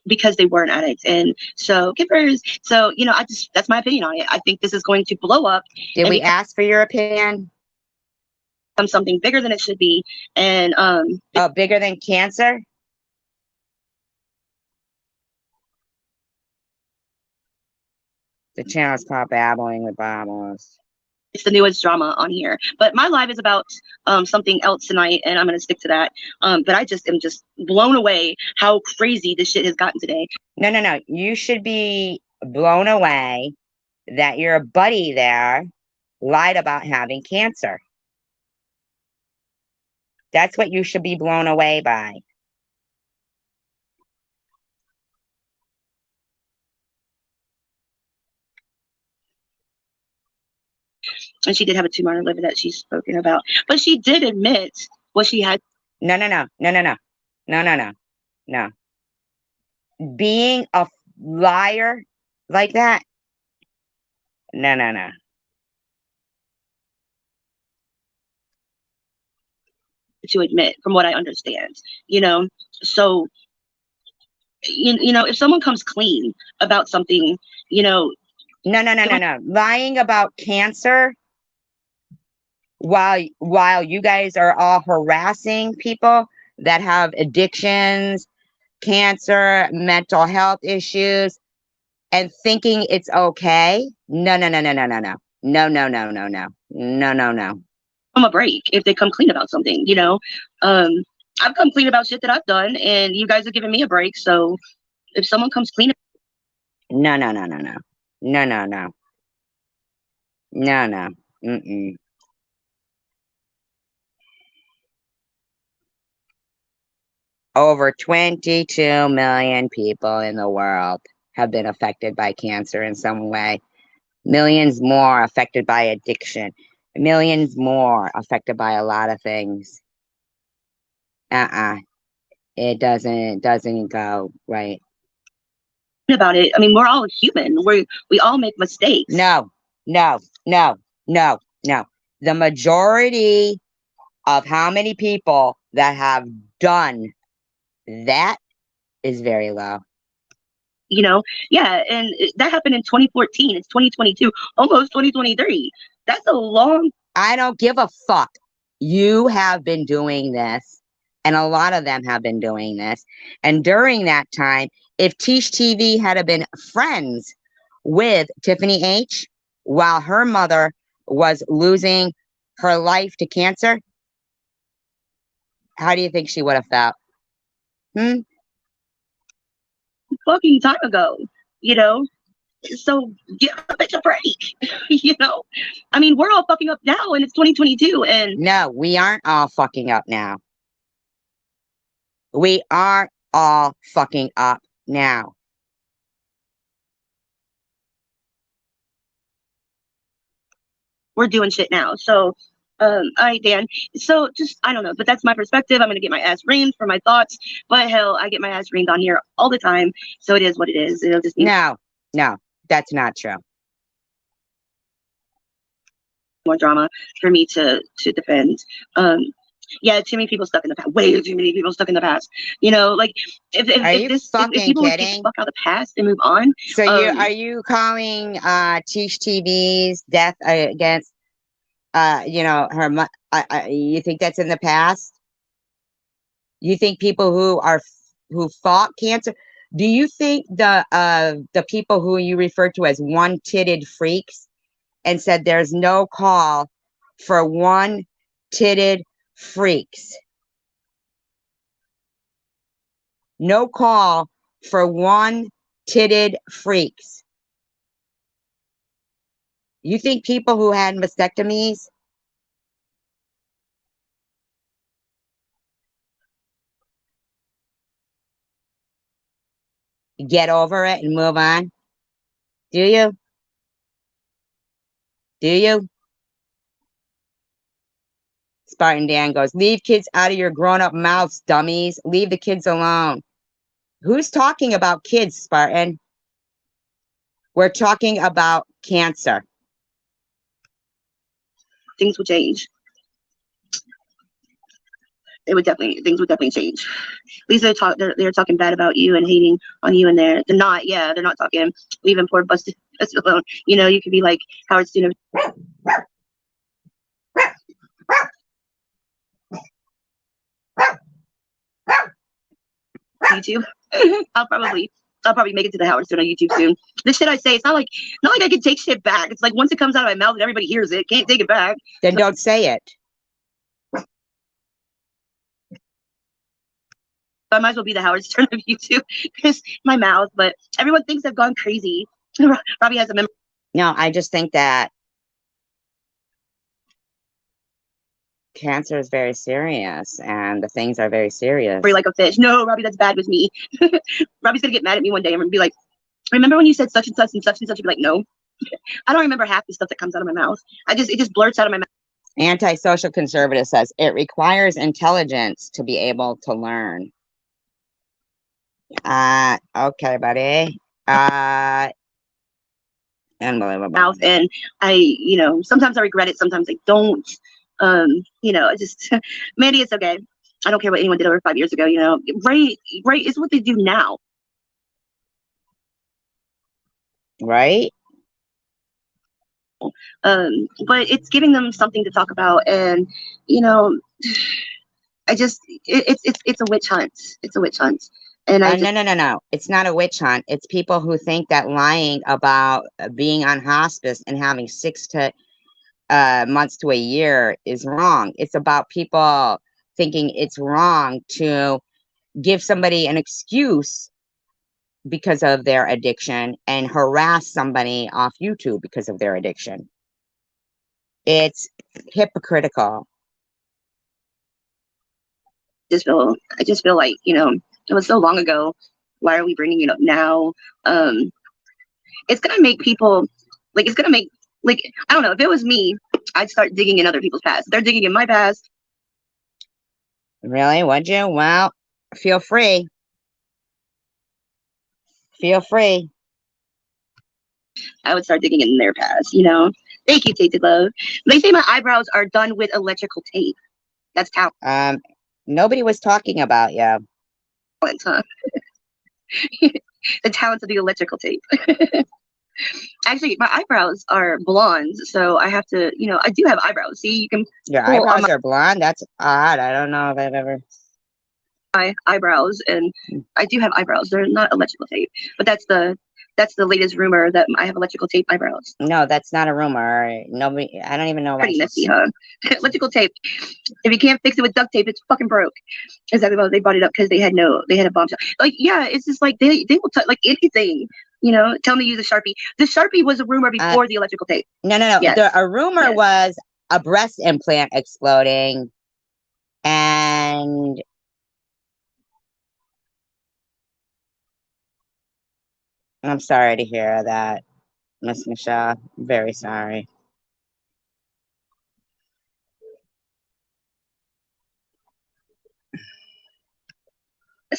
Because they weren't addicts, and so kippers. So that's my opinion on it. I think this is going to blow up. Did we ask for your opinion? Something bigger than it should be, and bigger than cancer? The channel is called Babbling with Bobbles. It's the newest drama on here. But my live is about something else tonight, and I'm going to stick to that. But I just am just blown away how crazy this shit has gotten today. No. You should be blown away that your buddy there lied about having cancer. That's what you should be blown away by. And she did have a tumor on her liver that she's spoken about. But she did admit what she had. No. Being a liar like that? No. To admit, from what I understand, so if someone comes clean about something, No. Lying about cancer while you guys are all harassing people that have addictions, cancer, mental health issues, and thinking it's okay. No. From a break if they come clean about something. I've come clean about shit that I've done, and you guys are giving me a break. So if someone comes clean, No. Mm-mm. Over 22 million people in the world have been affected by cancer in some way. Millions more affected by addiction. Millions more affected by a lot of things. It doesn't go right. About it. I mean, we're all human. We all make mistakes. No. The majority of how many people that have done that is very low. You know, yeah, and that happened in 2014. It's 2022, almost 2023. That's a long. I don't give a fuck. You have been doing this, and a lot of them have been doing this. And during that time, if Tish TV had been friends with Tiffany H while her mother was losing her life to cancer, how do you think she would have felt? Fucking time ago, you know? So give a bitch a break, you know? I mean, we're all fucking up now and it's 2022 and... No, we aren't all fucking up now. We aren't all fucking up now. We're doing shit now. So, all right, Dan. So just, I don't know, but that's my perspective. I'm going to get my ass reamed for my thoughts. But hell, I get my ass reamed on here all the time. So it is what it is. It'll just be... No, that's not true. More drama for me to defend. Yeah, too many people stuck in the past. Way too many people stuck in the past. You know, like if people would get the fuck out of the past and move on. So are you calling Tish TV's death against her? You think that's in the past? You think people who fought cancer? Do you think the people who you refer to as one-titted freaks and said there's no call for one-titted freaks? No call for one-titted freaks. You think people who had mastectomies get over it and move on? Do you? Do you? Spartan Dan goes, leave kids out of your grown-up mouths, dummies. Leave the kids alone. Who's talking about kids, Spartan? We're talking about cancer. Things will change. Things would definitely change. At least they're talking bad about you and hating on you, and they're not talking leaving poor busted alone. You know, you could be like Howard Stern. YouTube. I'll probably make it to the Howard Stern on YouTube soon. This shit I say, it's not like I can take shit back. It's like once it comes out of my mouth and everybody hears it, can't take it back. Then don't say it. I might as well be the Howard Stern of YouTube because my mouth, but everyone thinks I've gone crazy. Robbie has a memory. No, I just think that cancer is very serious and the things are very serious. Like a fish. No, Robbie, that's bad with me. Robbie's gonna get mad at me one day and be like, remember when you said such and such and such and such? You'd be like, no. I don't remember half the stuff that comes out of my mouth. It just blurts out of my mouth. Anti-social conservative says it requires intelligence to be able to learn. Okay, buddy. Unbelievable. Mouth, and sometimes I regret it, sometimes I don't. Just Mandy, it's okay. I don't care what anyone did over 5 years ago. Right is what they do now. Right. But it's giving them something to talk about, and it's a witch hunt. It's a witch hunt. And no. It's not a witch hunt. It's people who think that lying about being on hospice and having 6 months to a year is wrong. It's about people thinking it's wrong to give somebody an excuse because of their addiction and harass somebody off YouTube because of their addiction. It's hypocritical. I just feel like, it was so long ago. Why are we bringing it up now? It's gonna make people Like it's gonna make like I don't know. If it was me, I'd start digging in other people's past. If they're digging in my past. Really? Would you? Well, feel free. Feel free. I would start digging in their past, Thank you, Tainted Love. They say my eyebrows are done with electrical tape. That's talent, Nobody was talking about you. huh? The talent of the electrical tape. Actually, my eyebrows are blonde, so I have to, I do have eyebrows. See, you can Your pull on eyebrows are blonde? That's odd. I don't know if I've ever. my eyebrows, and I do have eyebrows. They're not electrical tape, but that's the latest rumor that I have electrical tape eyebrows. No, that's not a rumor. Nobody. I don't even know. Pretty messy, huh? Electrical tape. If you can't fix it with duct tape, it's fucking broke. Exactly why they brought it up, because they had a bombshell. Like, yeah, it's just like they will touch like anything. Tell me to use a Sharpie. The Sharpie was a rumor before the electrical tape. No. Yes. A rumor was a breast implant exploding, and I'm sorry to hear that, Miss Michelle. Very sorry.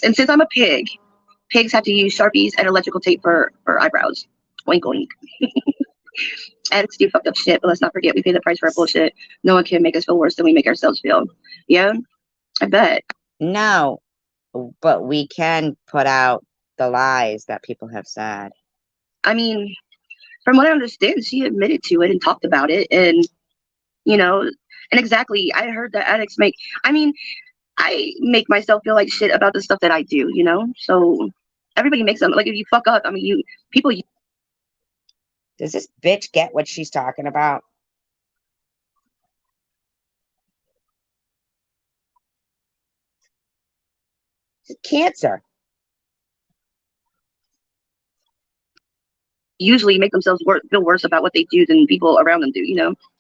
And since I'm a pig, pigs have to use Sharpies and electrical tape for eyebrows. Oink oink. Addicts do fucked up shit, but let's not forget we pay the price for our bullshit. No one can make us feel worse than we make ourselves feel. Yeah, I bet. No, but we can put out the lies that people have said. I mean, from what I understand, she admitted to it and talked about it, and exactly, I heard that addicts make. I mean, I make myself feel like shit about the stuff that I do, So everybody makes them. Like if you fuck up, I mean, people. Does this bitch get what she's talking about? It's cancer. Usually make themselves feel worse about what they do than people around them do.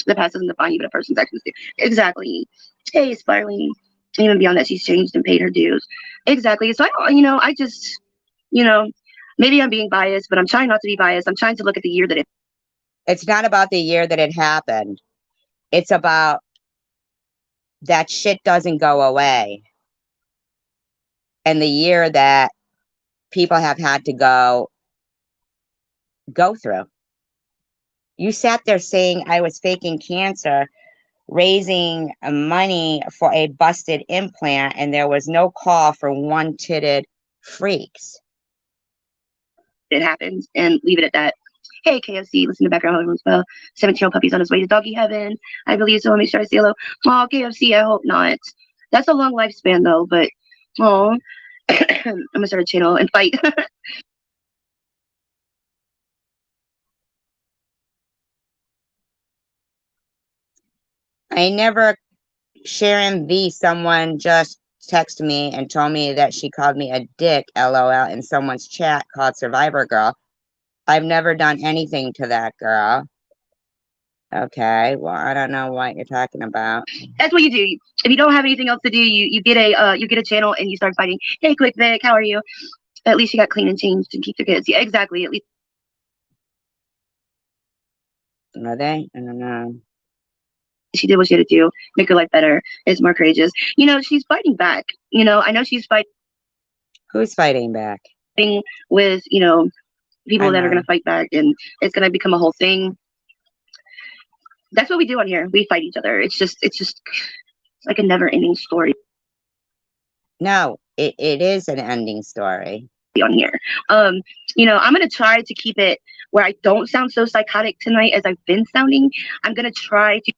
The past doesn't define you, but a person's actions do. Exactly. Hey, spiraling. Even beyond that, she's changed and paid her dues. Exactly. So I just, maybe I'm being biased, but I'm trying not to be biased. I'm trying to look at the year that It's not about the year that it happened. It's about that shit doesn't go away. And the year that people have had to go through. You sat there saying I was faking cancer, raising money for a busted implant, and there was no call for one-titted freaks. it happens, and leave it at that. Hey, KFC, listen to background as well. 17-year-old puppy's on his way to doggy heaven. I believe so. Make sure I say hello. Oh, KFC, I hope not. That's a long lifespan, though, but, oh, I'm going to start a channel and fight. I never, Sharon V, someone just texted me and told me that she called me a dick, LOL, in someone's chat called Survivor Girl. I've never done anything to that girl. Okay, well, I don't know what you're talking about. That's what you do. If you don't have anything else to do, you get a channel and you start fighting. Hey, Quick Vic, how are you? At least you got clean and changed and keep the kids. Yeah, exactly. At least. Are they? I don't know. She did what she had to do, make her life better. It's more courageous. She's fighting back. I know she's fighting. Who's fighting back? With, people that are going to fight back, and it's going to become a whole thing. That's what we do on here. We fight each other. It's just like a never ending story. No, it is an ending story. On here. I'm going to try to keep it where I don't sound so psychotic tonight as I've been sounding. I'm going to try to.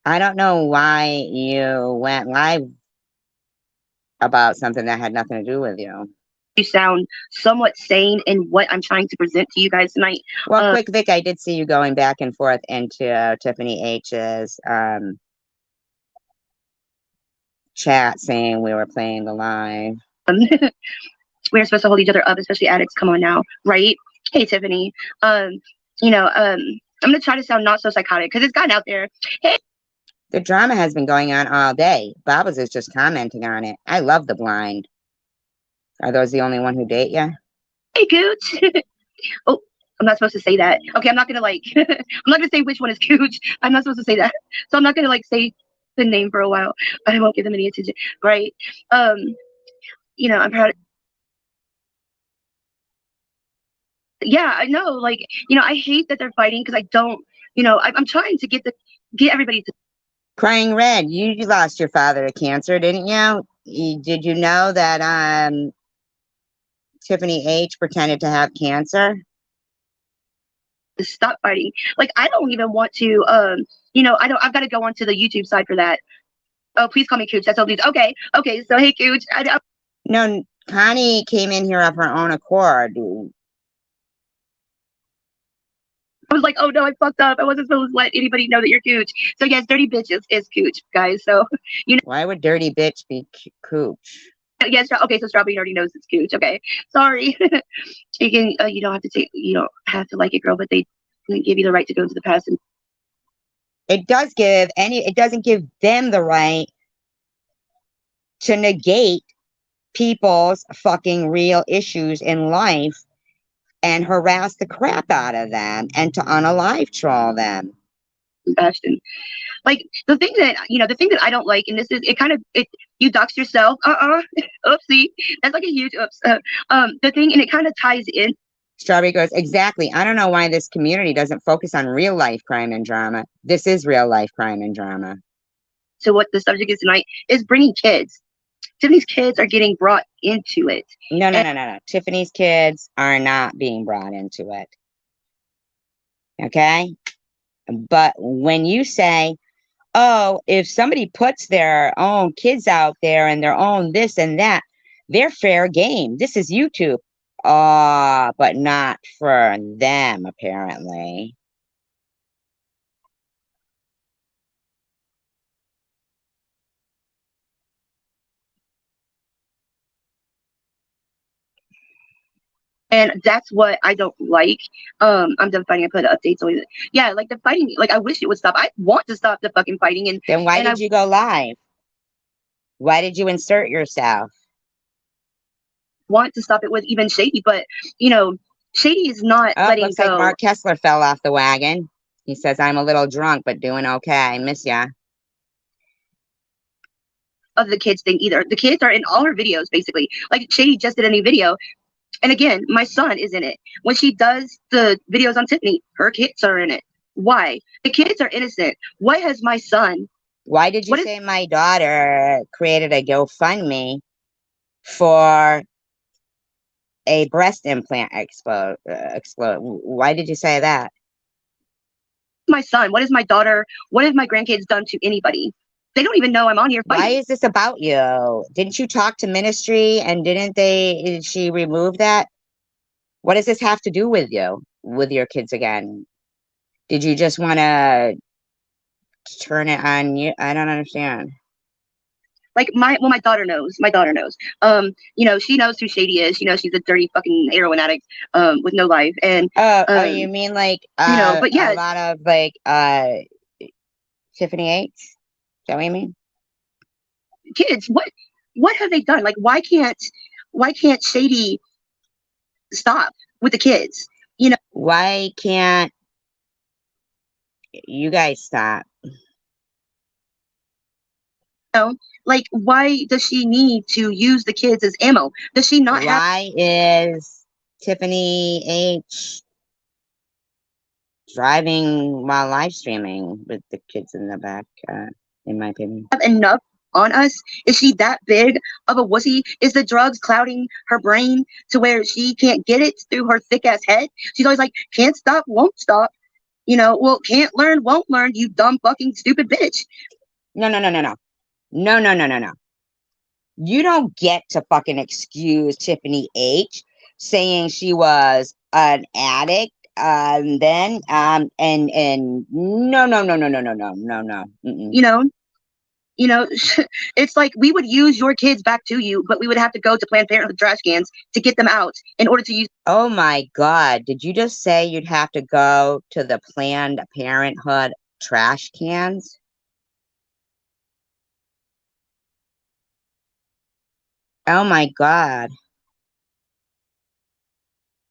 I don't know why you went live about something that had nothing to do with you. You sound somewhat sane in what I'm trying to present to you guys tonight. Well, Quick Vic, I did see you going back and forth into Tiffany H's chat saying we were playing the live. We're supposed to hold each other up, especially addicts. Come on now, right? Hey, Tiffany. I'm gonna try to sound not so psychotic because it's gotten out there. Hey. The drama has been going on all day. Babas is just commenting on it. I love the blind. Are those the only one who date you? Hey, Gooch. Oh, I'm not supposed to say that. Okay, I'm not gonna like I'm not gonna say which one is Cooch. I'm not supposed to say that. So I'm not gonna like say the name for a while. I won't give them any attention. Right. Um, I'm proud. Yeah, I know. Like, I hate that they're fighting because I don't, I'm trying to get everybody to. Crying Red, you lost your father to cancer, didn't you? Did you know that Tiffany H pretended to have cancer? Stop fighting. Like, I don't even want to, I've got to go onto the YouTube side for that. Oh, please call me Cooch. That's all these. Okay. Okay. So, hey, Cooch. No, Connie came in here of her own accord. I was like, oh no, I fucked up. I wasn't supposed to let anybody know that you're Cooch. So yes, dirty bitch is Cooch, guys. So Why would dirty bitch be Cooch? yes, okay. So Strawberry already knows it's Cooch. Okay, sorry. You can. You don't have to take. You don't have to like it, girl. But they give you the right to go to the past. And it doesn't give them the right to negate people's fucking real issues in life and harass the crap out of them and to unalive troll them. Bastion. Like the thing that I don't like, and this is it kind of it you dox yourself. Oopsie. That's like a huge oops. The thing, and it kind of ties in. Strawberry goes, exactly. I don't know why this community doesn't focus on real life crime and drama. This is real life crime and drama. So what the subject is tonight is bringing kids. Tiffany's kids are getting brought into it. No. Tiffany's kids are not being brought into it. Okay? But when you say, oh, if somebody puts their own kids out there and their own this and that, they're fair game. This is YouTube. But not for them, apparently. And that's what I don't like. I'm done fighting. I put updates on it. Yeah, like the fighting, like I wish it would stop. I want to stop the fucking fighting. And then why did you go live? Why did you insert yourself? Want to stop it with even Shady, but Shady is not letting looks go. Like Mark Kessler fell off the wagon. He says, I'm a little drunk, but doing okay. Miss ya. Of the kids thing either. The kids are in all her videos, basically. Like Shady just did a new video. And again, my son is in it. When she does the videos on Tiffany, her kids are in it. Why? The kids are innocent. What has my son? Why did you say my daughter created a GoFundMe for a breast implant explode? Why did you say that? My son, what is my daughter? What have my grandkids done to anybody? They don't even know I'm on here fighting. Why is this about you? Didn't you talk to ministry and did she remove that? What does this have to do with you, with your kids again? Did you just want to turn it on you? I don't understand. Like my daughter knows. My daughter knows. She knows who Shady is. She knows she's a dirty fucking heroin addict, with no life. And you mean like but yeah, a lot of like Tiffany H? Is that what you mean? Kids, what have they done? Like why can't Shady stop with the kids? Why can't you guys stop? Like why does she need to use the kids as ammo? Does she not why is Tiffany H driving while live streaming with the kids in the back, in my opinion? Have enough on us? Is she that big of a wussy? Is the drugs clouding her brain to where she can't get it through her thick ass head? She's always like, can't stop, won't stop. Well, can't learn, won't learn, you dumb fucking stupid bitch. No. You don't get to fucking excuse Tiffany H saying she was an addict. And no. It's like we would use your kids back to you, but we would have to go to Planned Parenthood trash cans to get them out in order to use. Oh my God. Did you just say you'd have to go to the Planned Parenthood trash cans? Oh my God.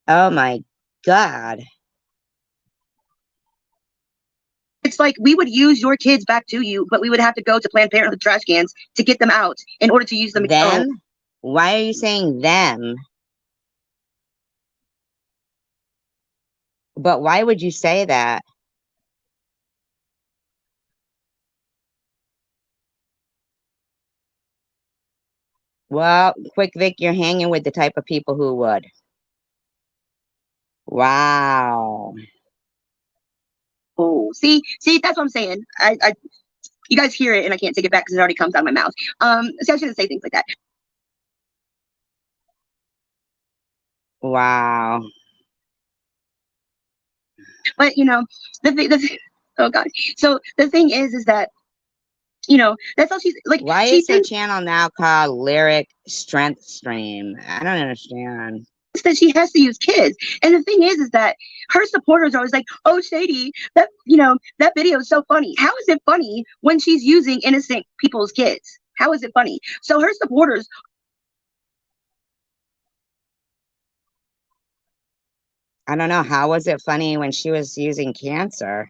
Oh my God. It's like we would use your kids back to you, but we would have to go to Planned Parenthood trash cans to get them out in order to use them. Them? Why are you saying them? But why would you say that? Well, Quick Vic, you're hanging with the type of people who would. Wow. Oh, see, that's what I'm saying. You guys hear it, and I can't take it back because it already comes out of my mouth. See, I shouldn't say things like that. Wow. But you know, oh God. So the thing is that that's all she's like. Why She is her thinks channel now called Lyric Strength Stream? I don't understand. that she has to use kids, and the thing is that her supporters are always like, "Oh, Shady, that that video is so funny." How is it funny when she's using innocent people's kids? How is it funny? So her supporters I don't know. How was it funny when she was using cancer?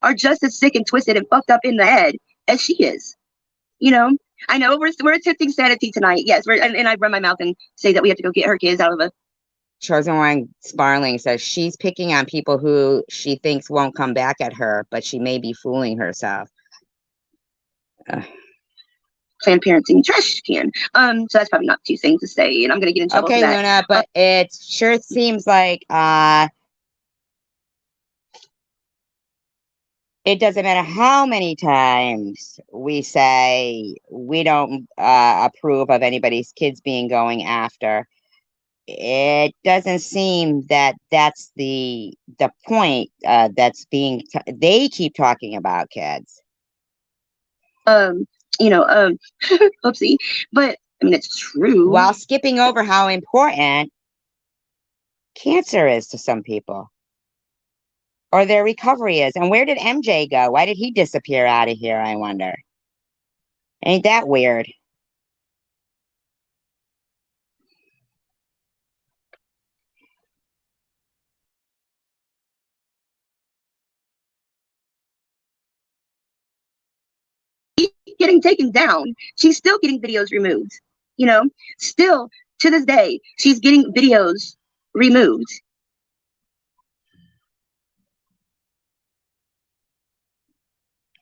are just as sick and twisted and fucked up in the head as she is. I know we're attempting sanity tonight. Yes, and I run my mouth and say that we have to go get her kids out of a Chosen One Sparling says she's picking on people who she thinks won't come back at her, but she may be fooling herself. Planned Parenting trash can. So that's probably not two things to say, and I'm gonna get in trouble for Okay, that. Luna, but it sure seems like it doesn't matter how many times we say we don't approve of anybody's kids being going after. It doesn't seem that that's the point that's being. They keep talking about kids. Oopsie, but I mean it's true. While skipping over how important cancer is to some people. Or their recovery is. And where did MJ go? Why did he disappear out of here, I wonder? Ain't that weird? She's getting taken down. She's still getting videos removed. Still to this day, she's getting videos removed.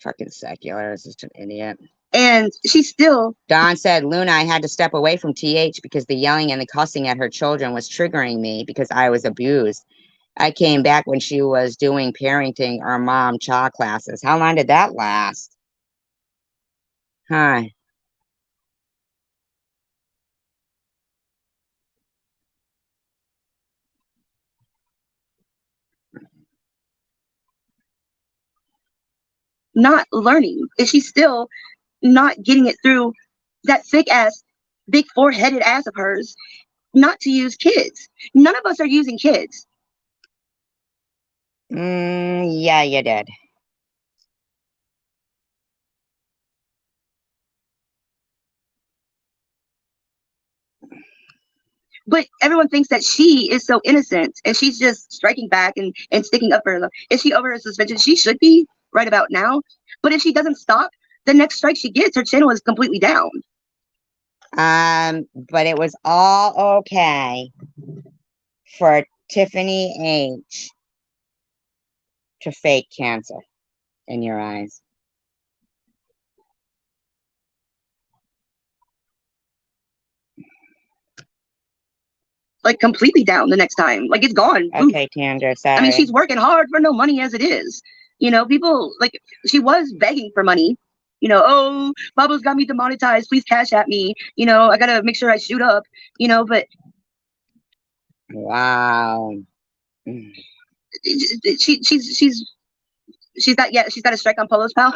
Fucking secular is just an idiot. And she's still. Dawn said, Luna, I had to step away from TH because the yelling and the cussing at her children was triggering me because I was abused. I came back when she was doing parenting or mom child classes. How long did that last? Huh. Not learning. Is she still not getting it through that thick ass, big four-headed ass of hers not to use kids? None of us are using kids. Yeah, you did. But everyone thinks that she is so innocent and she's just striking back and sticking up for her. Is she over her suspension? She should be right about now. But if she doesn't stop, the next strike she gets, her channel is completely down. But it was all okay for Tiffany H to fake cancer in your eyes. Like completely down the next time. Like it's gone. Okay, Tandra, sorry. I mean, she's working hard for no money as it is. People like she was begging for money. Oh, Babo's got me demonetized. Please cash at me. I gotta make sure I shoot up. But wow. She's got a strike on Polo's pal.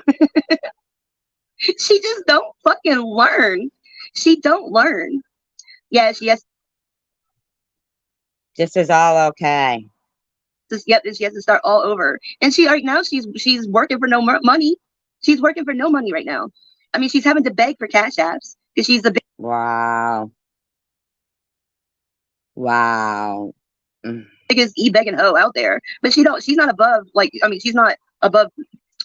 She just don't fucking learn. She don't learn. Yeah, she has. This is all okay. And she has to start all over. And right now she's working for no money. She's working for no money right now. I mean, she's having to beg for cash apps because she's the big. Wow. Wow. Mm. Biggest e-begging hoe out there. But she's not above, like, I mean, she's not above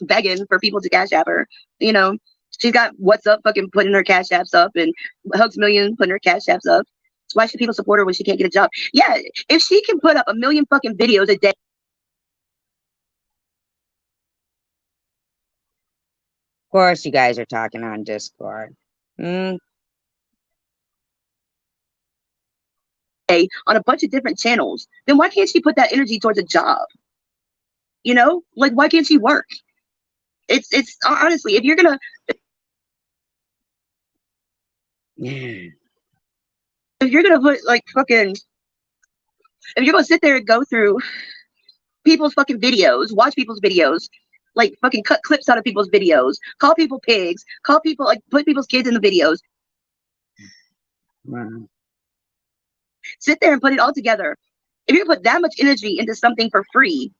begging for people to cash app her. You know, she's got What's Up fucking putting her cash apps up, and Hugs Million putting her cash apps up. Why should people support her when she can't get a job? Yeah, if she can put up 1 million fucking videos a day. Of course, you guys are talking on Discord. On a bunch of different channels, then why can't she put that energy towards a job? You know, like, why can't she work? It's honestly, if you're gonna put like fucking, if you're gonna sit there and go through people's fucking videos, watch people's videos, like fucking cut clips out of people's videos, call people pigs, call people, like, put people's kids in the videos, Wow. sit there and put it all together. If you put that much energy into something for free,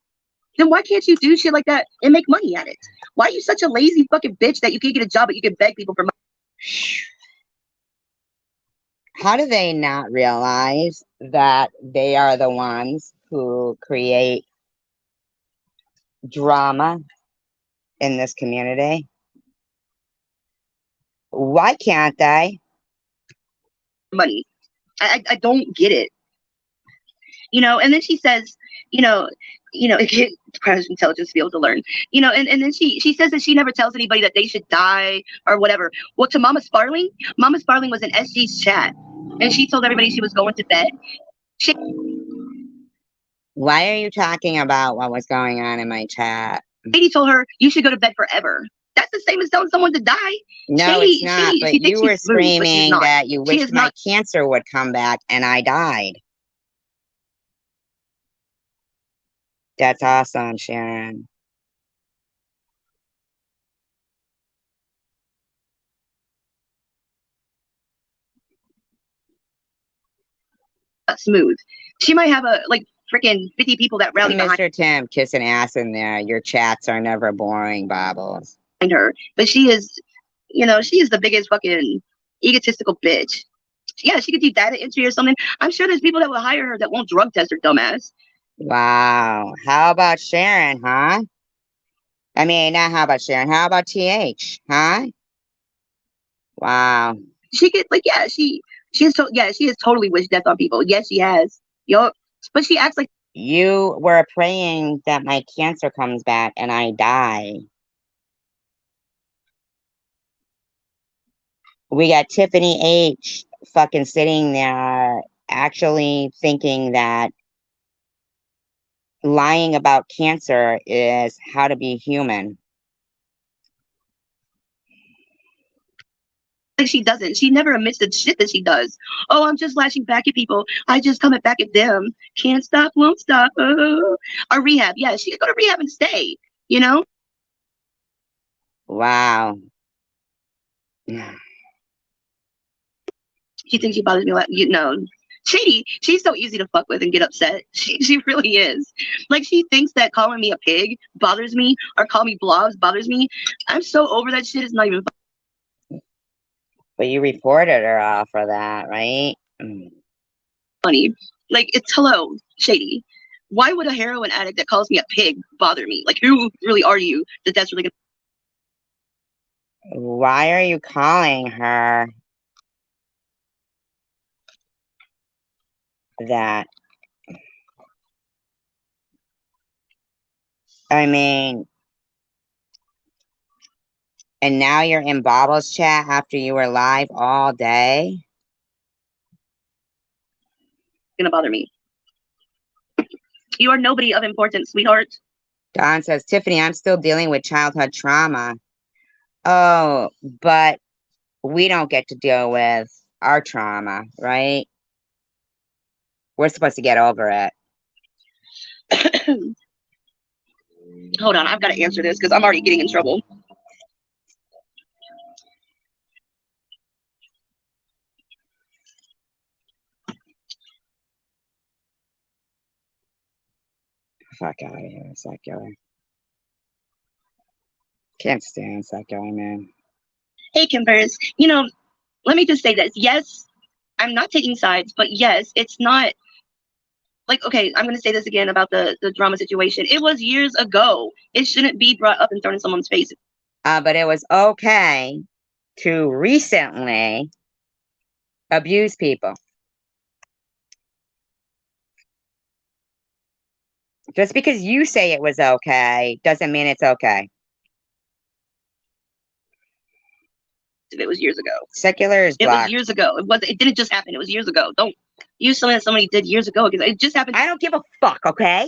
then why can't you do shit like that and make money at it? Why are you such a lazy fucking bitch that you can't get a job but you can beg people for money? How do they not realize that they are the ones who create drama in this community? Why can't they? Money. I don't get it. You know, and then she says, you know, it requires intelligence to be able to learn. You know, and then she says that she never tells anybody that they should die or whatever. Well, to Mama Sparling was in SG's chat, and she told everybody she was going to bed. Why are you talking about what was going on in my chat? Shady told her you should go to bed forever. That's the same as telling someone to die. No, Shady, it's not. she But thinks you were she's smooth, but she's screaming not. that you She wished is my not. cancer would come back and I died. That's awesome, Sharon. Smooth. She might have like freaking 50 people that rally behind Mr. Tim kissing ass in there. Your chats are never boring, Bobbles. her, but she is, you know, she is the biggest fucking egotistical bitch. Yeah, she could do data entry or something. I'm sure there's people that will hire her that won't drug test her dumbass. Wow. How about Sharon, huh? I mean, not how about Sharon. How about TH, huh? Wow. She could, like, yeah, she has she has totally wished death on people. Yes, she has. Yup. But she acts like You were praying that my cancer comes back and I die. We got Tiffany H fucking sitting there actually thinking that lying about cancer is how to be human. she doesn't. She never admits the shit that she does. Oh, I'm just lashing back at people. I just coming back at them. Can't stop, won't stop. Or rehab. Yeah, she could go to rehab and stay, you know? Wow. She thinks she bothers me like, you know. Shady, she's so easy to fuck with and get upset. She really is. Like, she thinks that calling me a pig bothers me or call me blobs bothers me. I'm so over that shit. It's not even But you reported her off for that, right? funny. Like, it's hello, Shady. Why would a heroin addict that calls me a pig bother me? Like, who really are you that that's really gonna... Why are you calling her that? I mean, and now you're in Bobble's chat after you were live all day? gonna bother me? You are nobody of importance, sweetheart. Don says, Tiffany, I'm still dealing with childhood trauma. Oh, but we don't get to deal with our trauma, right? We're supposed to get over it. Hold on, I've got to answer this because I'm already getting in trouble. Fuck out of here, secular. Can't stand secular, man. Hey, Kimbers, you know, let me just say this. Yes, I'm not taking sides, but yes, it's not like, okay, I'm going to say this again about the drama situation. It was years ago. It shouldn't be brought up and thrown in someone's face. But it was okay to recently abuse people. Just because you say it was okay doesn't mean it's okay. It was years ago. Secular is It blocked. was years ago. It didn't just happen. It was years ago. Don't use something that somebody did years ago because it just happened. I don't give a fuck, okay?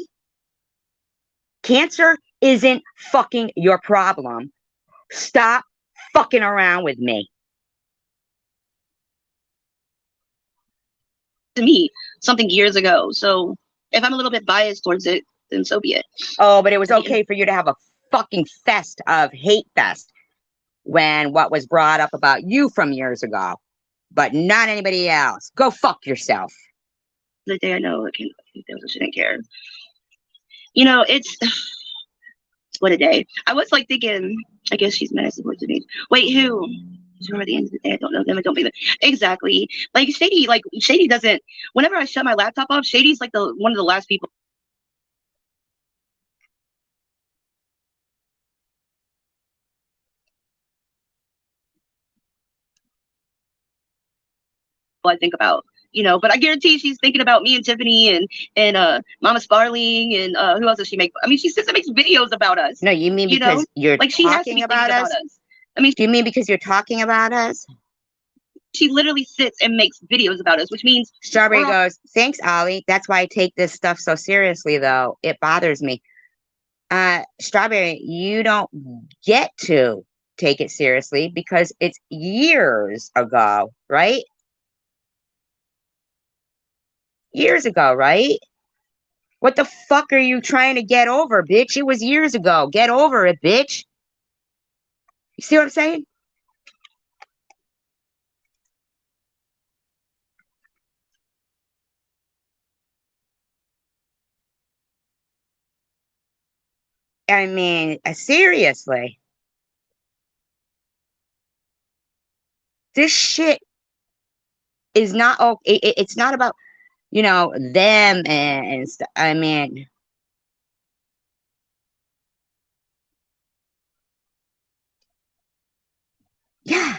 Cancer isn't fucking your problem. Stop fucking around with me. To me, something years ago. So if I'm a little bit biased towards it, then so be it. Oh, but it was okay for you to have a fucking fest of hate fest when what was brought up about you from years ago, but not anybody else. Go fuck yourself. The day I know I shouldn't care. You know, it's what a day. I was like thinking, I guess she's mad supposed to me. Wait, who? At the end of the day, I don't know them. I don't believe it. Exactly. Like Shady doesn't. Whenever I shut my laptop off, Shady's like one of the last people I think about. You know, but I guarantee she's thinking about me and Tiffany and Mama Sparling and who else does she make? I mean, she sits and makes videos about us. No, you mean because you're like she has to be talking about us? I mean, do you mean because you're talking about us? She literally sits and makes videos about us, which means Strawberry goes, thanks, Ollie. That's why I take this stuff so seriously, though. It bothers me. Strawberry, you don't get to take it seriously because it's years ago, right? Years ago, right? What the fuck are you trying to get over, bitch? It was years ago. Get over it, bitch. You see what I'm saying? I mean, seriously. This shit is not okay. It's not about, you know, them and stuff. I mean, yeah.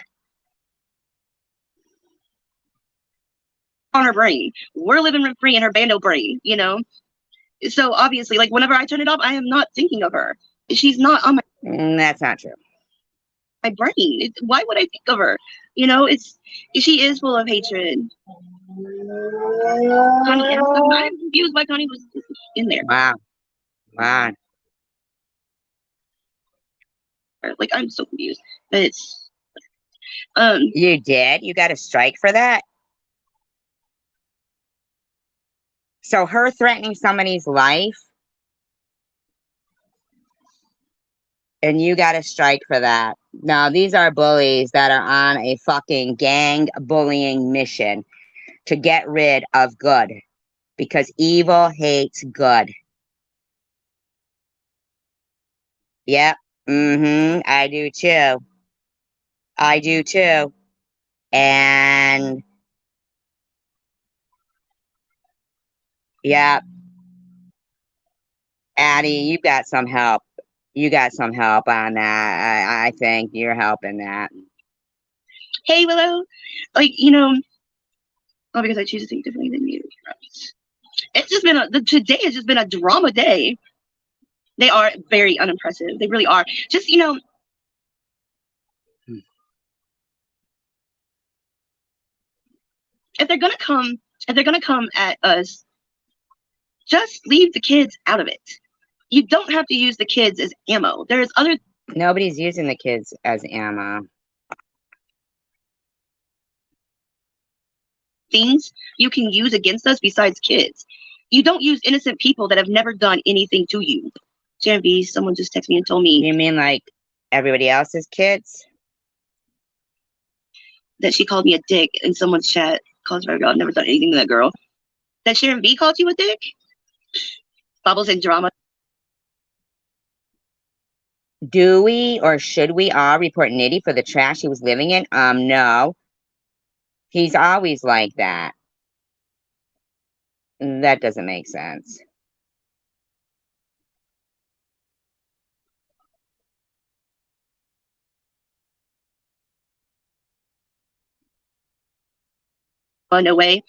On her brain. We're living rent free in her bando brain, you know? So obviously, like whenever I turn it off, I am not thinking of her. She's not on that's not true. My brain. Why would I think of her? You know, she is full of hatred. Connie, I'm confused why Connie was in there. Wow. Wow. Like I'm so confused. But it's you did? You got a strike for that? So her threatening somebody's life and you got a strike for that. Now, these are bullies that are on a fucking gang bullying mission to get rid of good because evil hates good. Yep. I do too. I do too. And yeah, Addie, you got some help. You got some help on that. I think you're helping that. Hey, Willow. Like, you know, because I choose to think differently than you. It's just been today has just been a drama day. They are very unimpressive. They really are. Just, you know, if they're gonna come at us, just leave the kids out of it. You don't have to use the kids as ammo. There's other. Nobody's using the kids as ammo. Things you can use against us besides kids. You don't use innocent people that have never done anything to you. JMV, someone just texted me and told me. You mean like everybody else's kids? That she called me a dick in someone's chat. Calls her a girl. I've never done anything to that girl. That Sharon B called you a dick? Bubbles and drama. Do we or should we all report Nitty for the trash he was living in? No. He's always like that. That doesn't make sense. Oh, no way.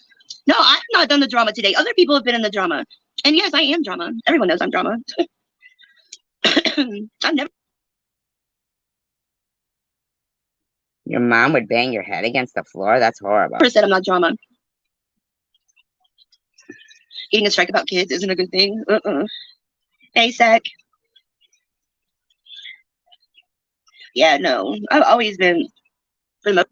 No, I've not done the drama today. Other people have been in the drama. And yes, I am drama. Everyone knows I'm drama. I've never Your mom would bang your head against the floor? That's horrible. said I'm not drama. Getting a strike about kids isn't a good thing. Hey, Sec. Yeah, no. I've always been, for the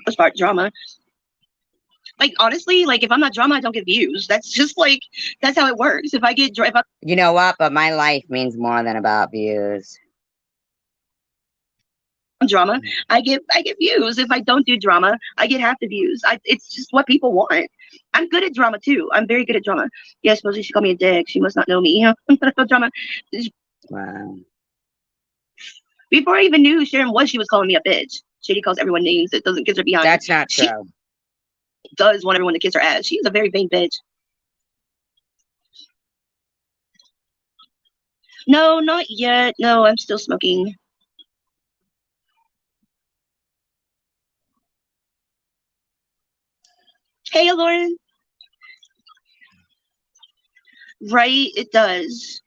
most part, drama. Like, honestly, like, if I'm not drama, I don't get views. That's just like, that's how it works. If I get, if You know what? But my life means more than about views. I'm drama, I get views. If I don't do drama, I get half the views. It's just what people want. I'm good at drama too. I'm very good at drama. Yeah, supposedly she called me a dick. She must not know me. Drama. Wow. Before I even knew who Sharon was, she was calling me a bitch. Shady calls everyone names. It doesn't kiss her behind. That's not She true. does want everyone to kiss her ass. She's a very vain bitch. No, not yet. No, I'm still smoking. Hey, Lauren. Right, it does.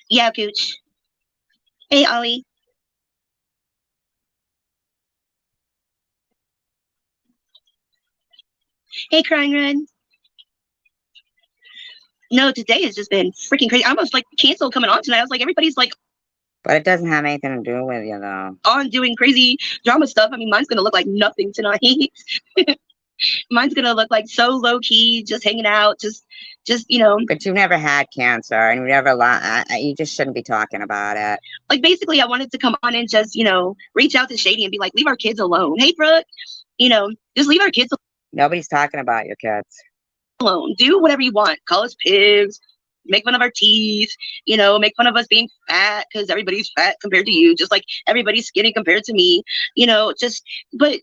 Yeah, Cooch. Hey, Ollie. Hey, Crying Red. No, today has just been freaking crazy. I almost like canceled coming on tonight. I was like, everybody's like But it doesn't have anything to do with you, though. on doing crazy drama stuff. I mean, mine's gonna look like nothing tonight. Mine's gonna look like so low key, just hanging out, just you know. But you've never had cancer, and you never you just shouldn't be talking about it. Like basically, I wanted to come on and just reach out to Shady and be like, leave our kids alone. Hey, Brooke, just leave our kids Nobody's talking about your kids. alone. Do whatever you want. Call us pigs. Make fun of our teeth. Make fun of us being fat because everybody's fat compared to you, just like everybody's skinny compared to me. But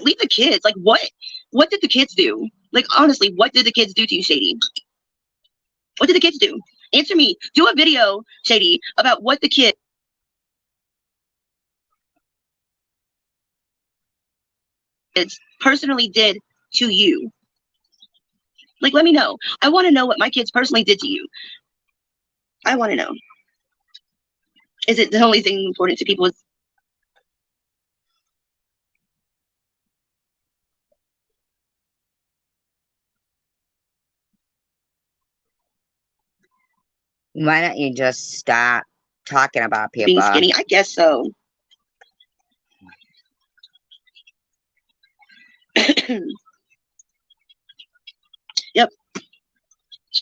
leave the kids. Like, what did the kids do? Like, honestly, what did the kids do to you, Shady? What did the kids do? Answer me. Do a video, Shady, about what the kids personally did to you. Like, let me know. I want to know what my kids personally did to you. I want to know. Is it the only thing important to people? Why don't you just stop talking about people? Being skinny? I guess so. Yep.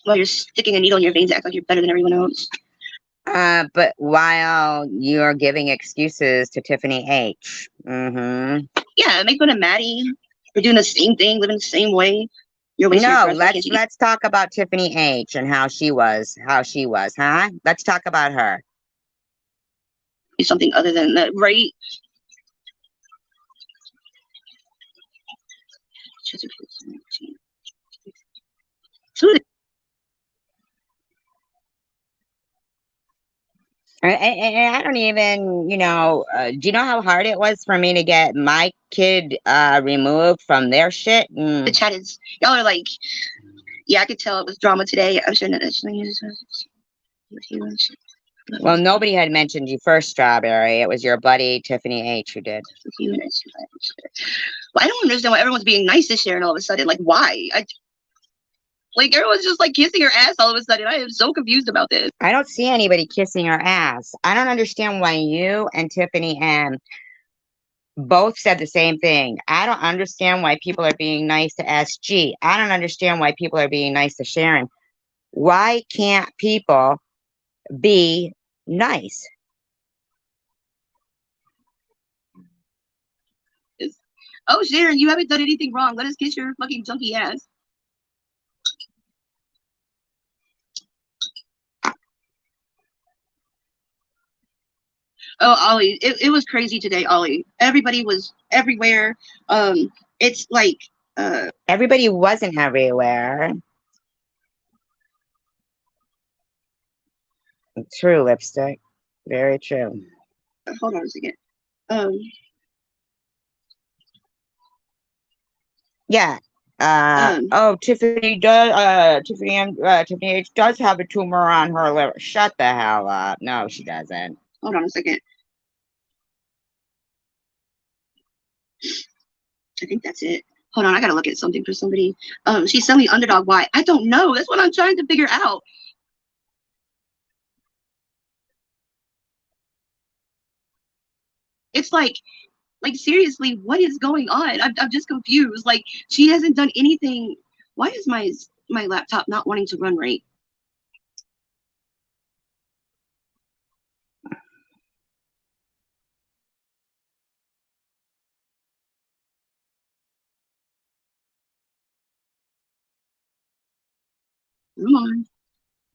While you're sticking a needle in your veins, act like you're better than everyone else. But while you're giving excuses to Tiffany H. Mm-hmm. Yeah, make fun of Maddie for doing the same thing, living the same way. You're wasting No, your breath. let's talk about Tiffany H. and how she was, huh? Let's talk about her. Do something other than that, right? And I don't even, do you know how hard it was for me to get my kid removed from their shit? The chat is, y'all are like, yeah, I could tell it was drama today. I'm sure that. Well, nobody had mentioned you first, Strawberry. It was your buddy Tiffany H. who did. Well, I don't understand why everyone's being nice to Sharon all of a sudden. Like, why? Like, everyone's just like kissing her ass all of a sudden. I am so confused about this. I don't see anybody kissing her ass. I don't understand why you and Tiffany M both said the same thing. I don't understand why people are being nice to SG. I don't understand why people are being nice to Sharon. Why can't people be nice? Oh, Sharon, you haven't done anything wrong. Let us kiss your fucking junky ass. Oh, Ollie, it was crazy today, Ollie. Everybody was everywhere. It's like Everybody wasn't everywhere. True, lipstick. Very true. hold on a second. Yeah. Tiffany H does have a tumor on her liver. Shut the hell up. No, she doesn't. Hold on a second. I think that's it. Hold on, I gotta look at something for somebody. She's selling underdog. Why? I don't know. That's what I'm trying to figure out. It's like seriously, what is going on? I'm just confused. Like, she hasn't done anything. Why is my laptop not wanting to run right? Come on.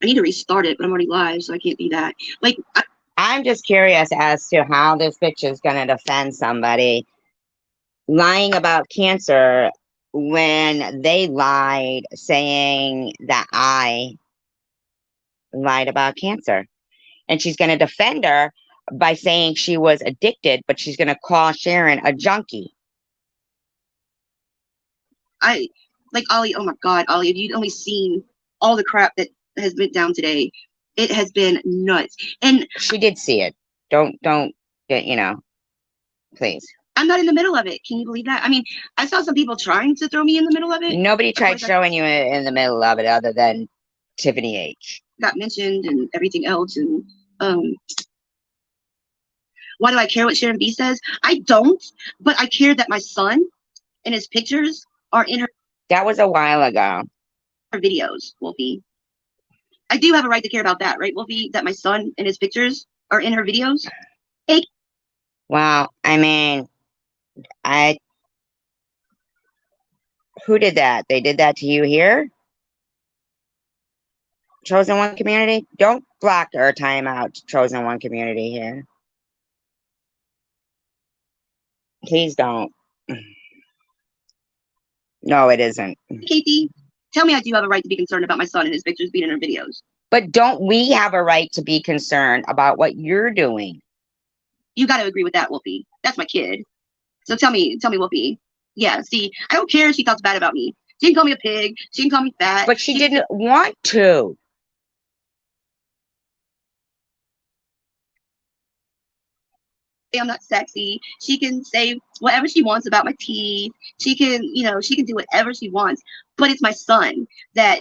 I need to restart it, but I'm already live, so I can't do that. Like, I'm just curious as to how this bitch is gonna defend somebody lying about cancer when they lied saying that I lied about cancer. And she's gonna defend her by saying she was addicted, but she's gonna call Sharon a junkie. like Ollie, oh my God, Ollie, if you'd only seen all the crap that has been down today, it has been nuts. And she did see it. Don't get, please. I'm not in the middle of it. Can you believe that? I mean, I saw some people trying to throw me in the middle of it. Nobody tried showing you in the middle of it other than Tiffany H. Got mentioned and everything else. And why do I care what Sharon B says? I don't, but I care that my son and his pictures are in her. That was a while ago. Her videos, Wolfie. I do have a right to care about that, right, Wolfie? That my son and his pictures are in her videos. Hey. Well, I mean, who did that? They did that to you here? Chosen One community? Don't block or time out Chosen One community here. Please don't. No, it isn't. Katie, tell me I do have a right to be concerned about my son and his pictures being in her videos. But don't we have a right to be concerned about what you're doing? You got to agree with that, Wolfie. That's my kid. So tell me, Wolfie. Yeah, see, I don't care if she talks bad about me. She can call me a pig. She can call me fat. But she didn't want to. I'm not sexy. She can say whatever she wants about my teeth. She can, she can do whatever she wants. But it's my son that,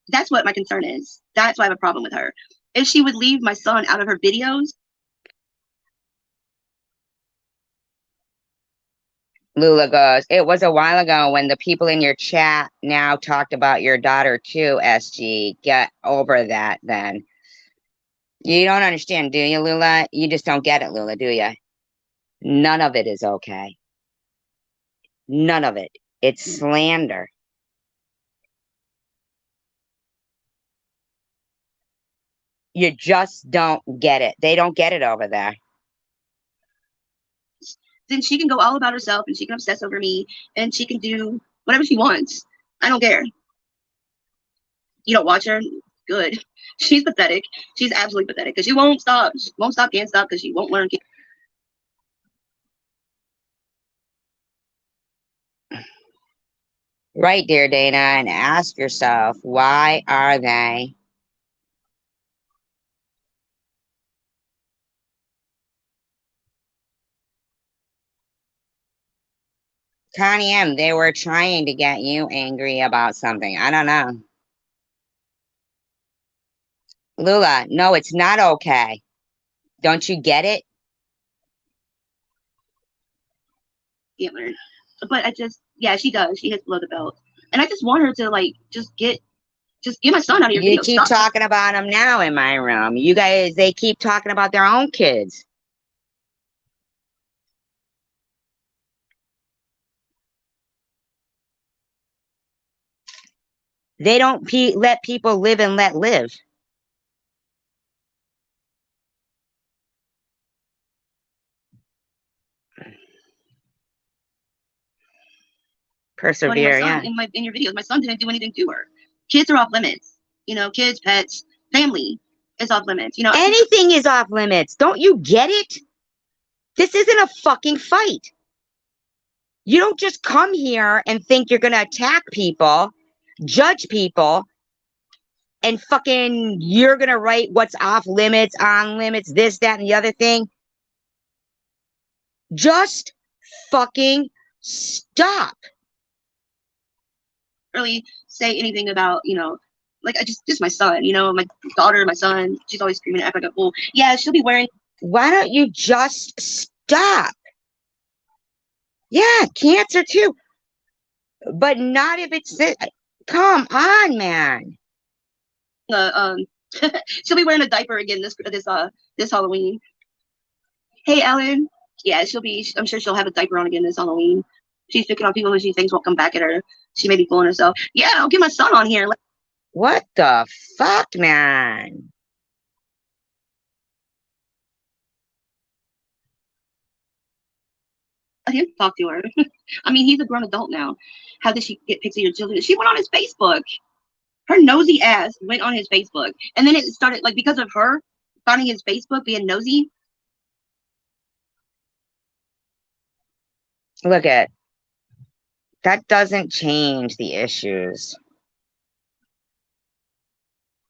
that's what my concern is. That's why I have a problem with her. If she would leave my son out of her videos. Lula goes, it was a while ago when the people in your chat now talked about your daughter too, SG. Get over that then. You don't understand, do you, Lula? You just don't get it, Lula, do you? None of it is okay. None of it. It's slander. You just don't get it. They don't get it over there. Then she can go all about herself and she can obsess over me and she can do whatever she wants. I don't care. You don't watch her? Good. She's pathetic. She's absolutely pathetic because she won't stop. She won't stop, can't stop because she won't learn. Right, dear Dana, and ask yourself, why are they? Connie M, they were trying to get you angry about something. I don't know. Lula, no, it's not okay. Don't you get it? Can't learn. But yeah, she does. She hits below the belt. And I just want her to just get my son out of your You video. keep talking about him now in my room. You guys, they keep talking about their own kids. They don't let people live and let live. Persevere, yeah. In your videos, my son didn't do anything to her. Kids are off limits. You know, kids, pets, family is off limits. You know, anything is off limits. Don't you get it? This isn't a fucking fight. You don't just come here and think you're gonna attack people, judge people, and fucking you're gonna write what's off limits, on limits, this, that, and the other thing. Just fucking stop. Really say anything about, you know, like I just my son, you know, my daughter, my son, she's always screaming at like a fool. Yeah, she'll be wearing. Why don't you just stop? Yeah, cancer too. But not if it's this. Come on, man. She'll be wearing a diaper again this Halloween. Hey, Ellen. Yeah, I'm sure she'll have a diaper on again this Halloween. She's picking on people who she thinks won't come back at her. She may be fooling herself. Yeah, I'll get my son on here. What the fuck, man? Let him talk to her. I mean, he's a grown adult now. How did she get pics of your children? She went on his Facebook. Her nosy ass went on his Facebook. And then it started, like, because of her finding his Facebook, being nosy. Look at that doesn't change the issues.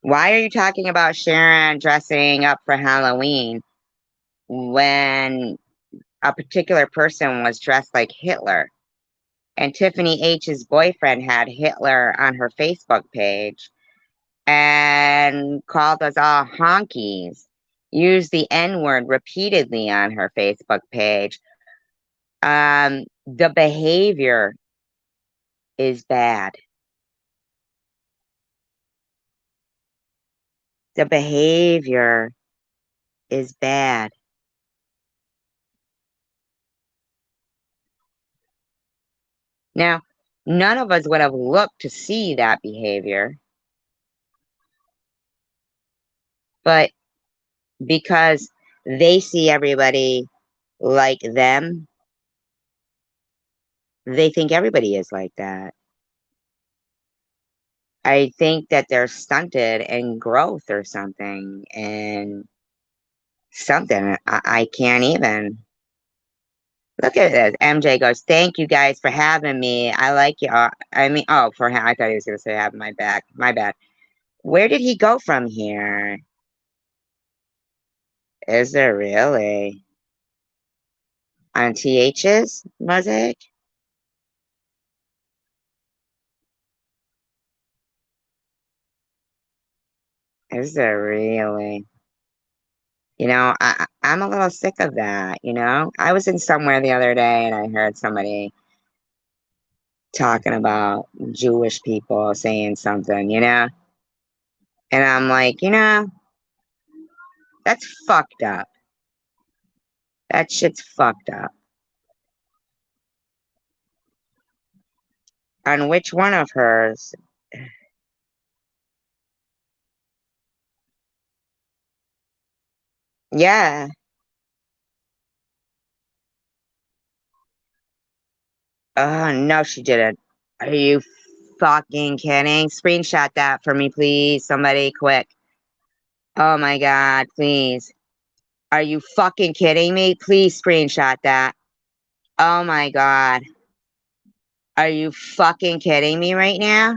Why are you talking about Sharon dressing up for Halloween when a particular person was dressed like Hitler? And Tiffany H's boyfriend had Hitler on her Facebook page and called us all honkies, used the N-word repeatedly on her Facebook page. The behavior is bad. The behavior is bad. Now, none of us would have looked to see that behavior. But because they see everybody like them, they think everybody is like that. I think that they're stunted in growth or something, and something I can't even. Look at this. MJ goes, thank you guys for having me. I like you. I mean, oh, I thought he was going to say having my back. My bad. Where did he go from here? Is there really? On TH's mosaic? Is there really? You know, I'm a little sick of that, you know? I was in somewhere the other day and I heard somebody talking about Jewish people saying something, you know? And I'm like, you know, that's fucked up. That shit's fucked up. On which one of hers? Yeah. Oh, no, she didn't. Are you fucking kidding? Screenshot that for me, please. Somebody, quick. Oh my God, please. Are you fucking kidding me? Please screenshot that. Oh my God. Are you fucking kidding me right now?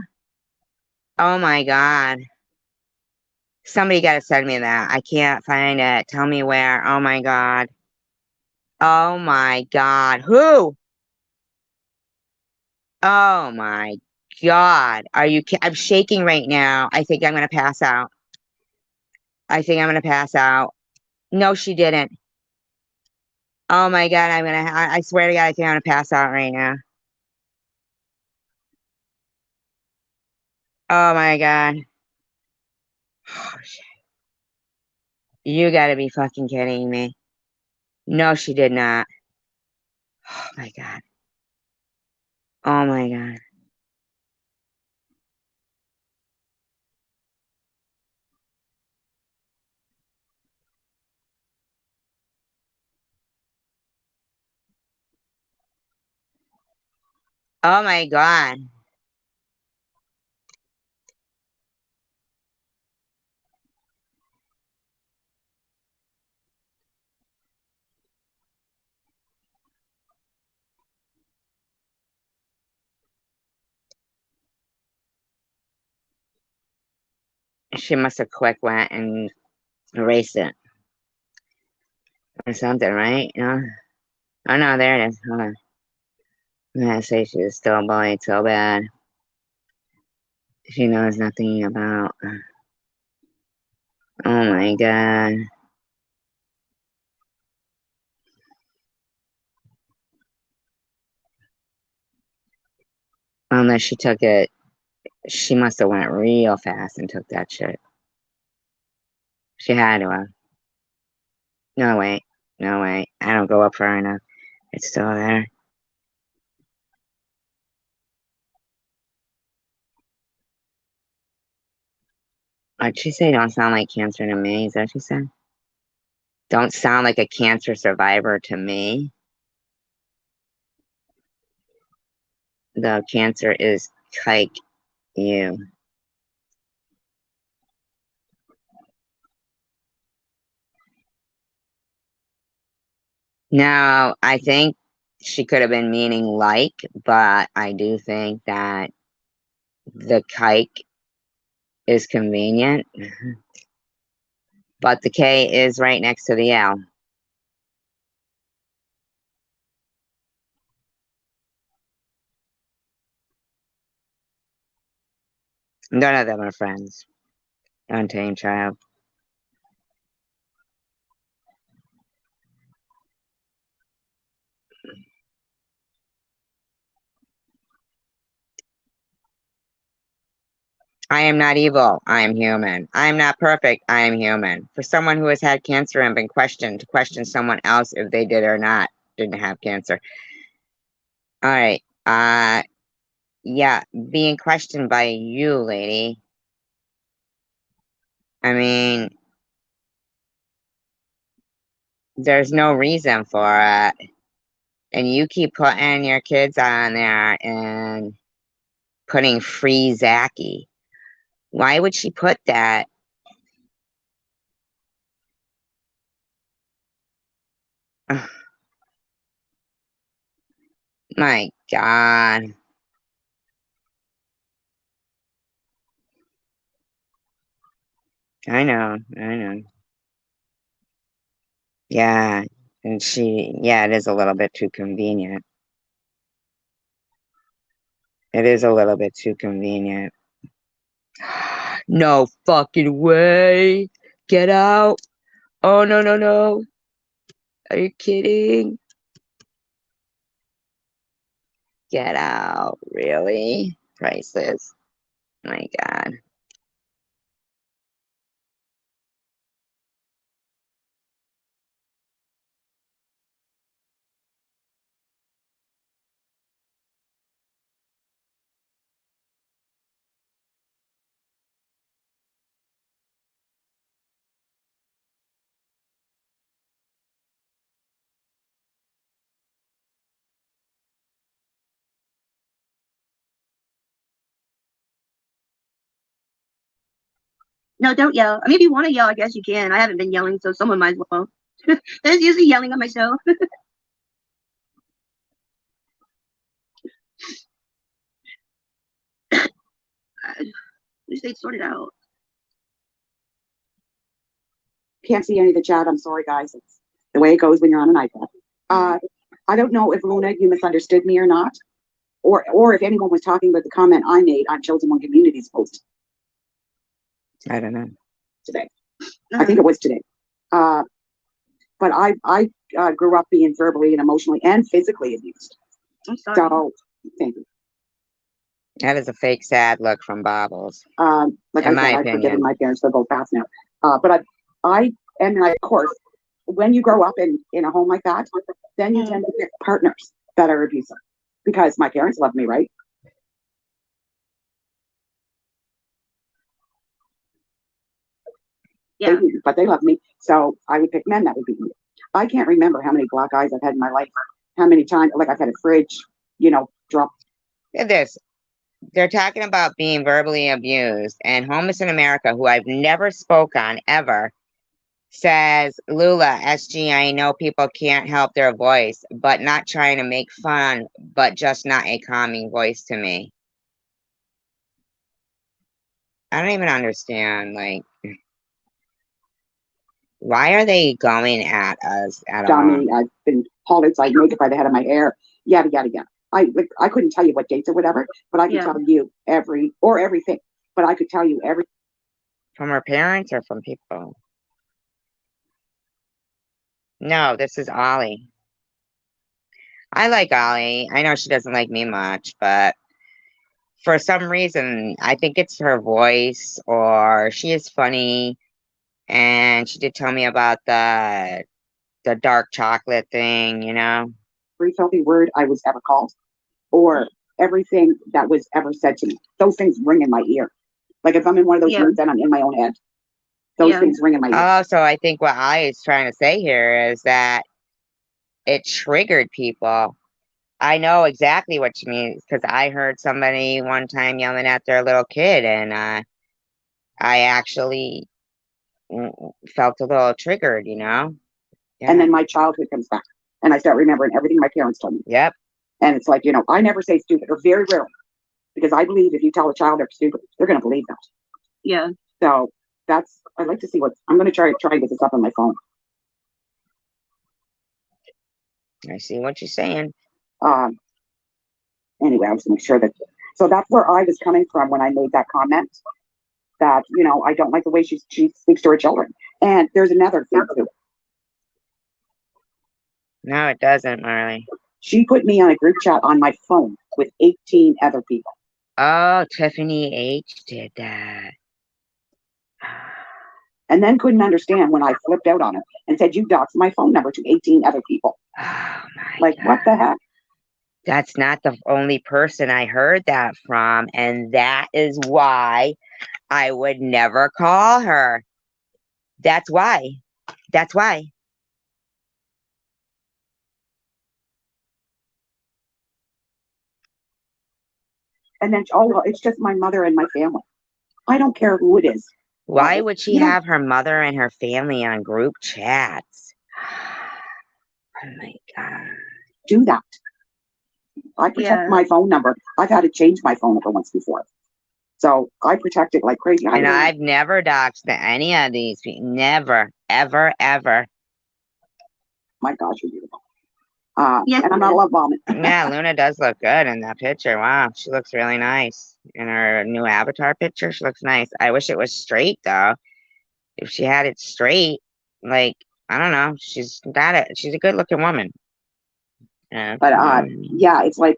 Oh my God. Somebody got to send me that. I can't find it. Tell me where. Oh my God. Oh my God. Who? Oh my God. Are you I'm shaking right now. I think I'm going to pass out. I think I'm going to pass out. No, she didn't. Oh my God. I swear to God, I think I'm going to pass out right now. Oh my God. Oh, shit. You gotta be fucking kidding me. No, she did not. Oh my God. Oh my God. Oh my God. She must have quick went and erased it or something, right? No. Oh no, there it is. Hold on. I'm gonna say she was still bullied so bad. She knows nothing about. Oh my God. Unless she took it, she must have went real fast and took that shit. She had to have. No, wait. No, wait. I don't go up far enough. It's still there. What'd she say? Don't sound like cancer to me. Is that what she said? Don't sound like a cancer survivor to me. The cancer is kike you. Now, I think she could have been meaning like, but I do think that the kike is convenient. But the K is right next to the L. None of them are friends. Untamed child. I am not evil. I am human. I am not perfect. I am human. For someone who has had cancer and been questioned, to question someone else if they did or not didn't have cancer. All right. Yeah, being questioned by you, lady. I mean, there's no reason for it. And you keep putting your kids on there and putting free Zachy. Why would she put that? My God. I know. I know. Yeah. And yeah, it is a little bit too convenient. It is a little bit too convenient. No fucking way. Get out. Oh, no, no, no. Are you kidding? Get out. Really? Priceless. My God. No, don't yell. I mean, if you want to yell, I guess you can. I haven't been yelling, so someone might as well. There's usually yelling on my show. I wish they'd sort it out. Can't see any of the chat. I'm sorry, guys. It's the way it goes when you're on an iPad. I don't know if Luna, you misunderstood me or not, or if anyone was talking about the comment I made on Chosen One Community's post I don't know. today. I think it was today. But I grew up being verbally and emotionally and physically abused. I'm sorry. So thank you. That is a fake sad look from Bobbles. Like In I my said, I've opinion. forgiven my parents. They're both past now. But of course, when you grow up in a home like that, then you tend to pick partners that are abusive because my parents love me, right? Yeah. But they love me, so I would pick men that would beat me. I can't remember how many black eyes I've had in my life, how many times, like I've had a fridge, drop Look at this. They're talking about being verbally abused, and Homeless in America, who I've never spoke on ever, says, Lula, SG, I know people can't help their voice, but not trying to make fun, but just not a calming voice to me. I don't even understand, like, why are they going at us at all? Dummy, I've been hauled outside naked by the head of my hair, yada yada yada. I couldn't tell you what dates or whatever, but I could Yeah. tell you everything. But I could tell you every. From her parents or from people? No, this is Ollie. I like Ollie. I know she doesn't like me much, but for some reason, I think it's her voice or she is funny. And she did tell me about the dark chocolate thing, you know? every filthy word I was ever called, or everything that was ever said to me. Those things ring in my ear. Like if I'm in one of those Yeah. rooms and I'm in my own head, those Yeah. things ring in my ear. Oh, so I think what I is trying to say here is that it triggered people. I know exactly what you mean because I heard somebody one time yelling at their little kid, and I actually felt a little triggered, you know? Yeah. And then my childhood comes back, and I start remembering everything my parents told me. Yep. And it's like, I never say stupid, or very rarely, because I believe if you tell a child they're stupid, they're going to believe that. Yeah. So I'd like to see I'm going to try and get this up on my phone. I see what you're saying. Anyway, I was going to make sure that, so that's where I was coming from when I made that comment that, I don't like the way she speaks to her children. And there's another thing too. No, it doesn't, Marley. She put me on a group chat on my phone with 18 other people. Oh, Tiffany H did that. And then couldn't understand when I flipped out on her and said, you doxed my phone number to 18 other people. Oh, my Like, God. what the heck? That's not the only person I heard that from, and that is why I would never call her. That's why. That's why. And then, oh, well, it's just my mother and my family. I don't care who it is. Why would she you know- have her mother and her family on group chats? Oh, my God. Do that. I protect Yeah. my phone number. I've had to change my phone number once before. So I protect it like crazy. And I've never doxed any of these people. Never, ever, ever. My gosh, you're beautiful. Yes, and I'm not love bombing. Yeah, Luna does look good in that picture. Wow, she looks really nice. In her new avatar picture, she looks nice. I wish it was straight, though. If she had it straight, like, I don't know. She's a good-looking woman. Yeah. But yeah, it's like,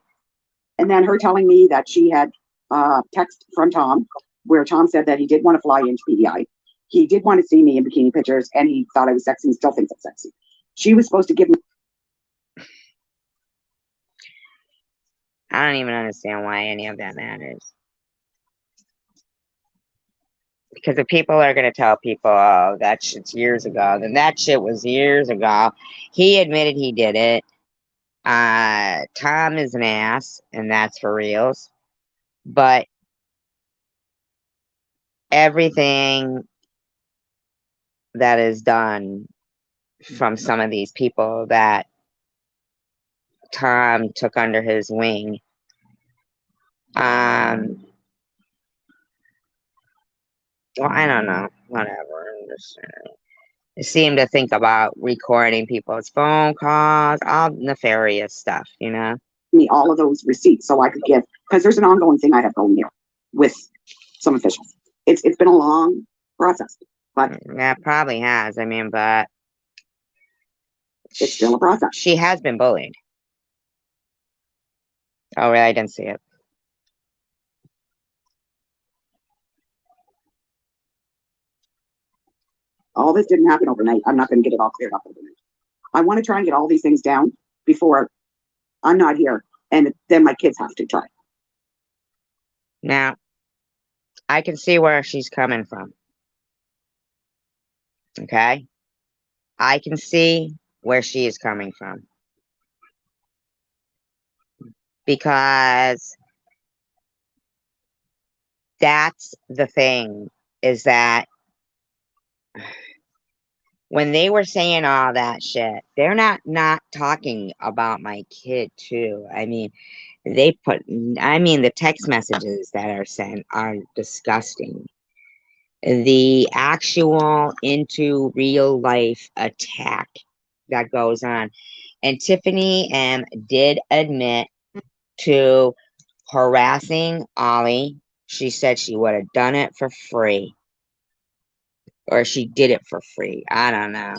and then her telling me that she had text from Tom, where Tom said that he did want to fly into PDI. He did want to see me in bikini pictures, and he thought I was sexy. He still thinks I'm sexy. She was supposed to give me. I don't even understand why any of that matters. Because if people are going to tell people, oh, that shit's years ago, then that shit was years ago. He admitted he did it. Tom is an ass, and that's for reals. But everything that is done from some of these people that Tom took under his wing, well, I don't know, whatever. They seem to think about recording people's phone calls, all nefarious stuff, you know? Me all of those receipts so I could give, because there's an ongoing thing I have going here with some officials. It's been a long process, but that probably has. I mean, but it's still a process. She has been bullied. Oh, really? I didn't see it. All this didn't happen overnight. I'm not going to get it all cleared up overnight. I want to try and get all these things down before I'm not here, and then my kids have to try. Now, I can see where she's coming from. Okay? I can see where she is coming from. Because That's the thing, is that when they were saying all that shit, they're not talking about my kid too. I mean, the text messages that are sent are disgusting. The actual into real life attack that goes on. And Tiffany M did admit to harassing Ollie. She said she would have done it for free. Or she did it for free. I don't know.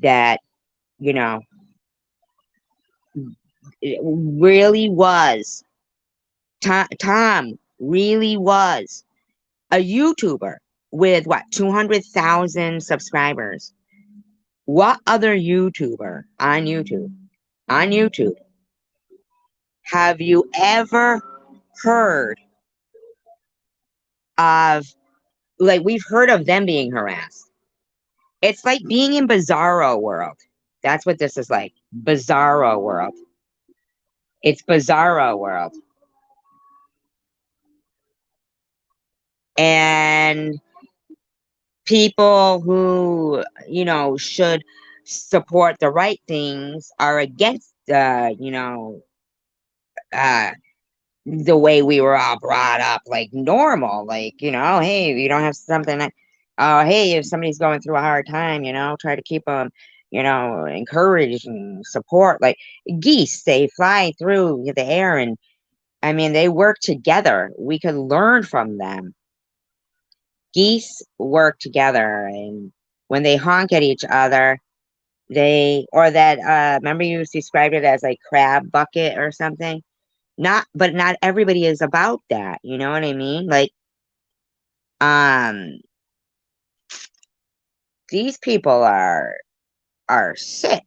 That, you know, it really was. Tom really was a YouTuber with what, 200,000 subscribers. What other YouTuber on YouTube have you ever heard of? Like, we've heard of them being harassed. It's like being in Bizarro World. That's what this is like. Bizarro World. It's Bizarro World. And people who, should support the right things are against, uh, the way we were all brought up, like normal, like, hey, if you don't have something that, hey, if somebody's going through a hard time, try to keep them, encouraged and support. Like geese, they fly through the air, and I mean, they work together. We could learn from them. Geese work together, and when they honk at each other, remember you described it as like crab bucket or something? But not everybody is about that. You know what I mean? Like, um, these people are sick.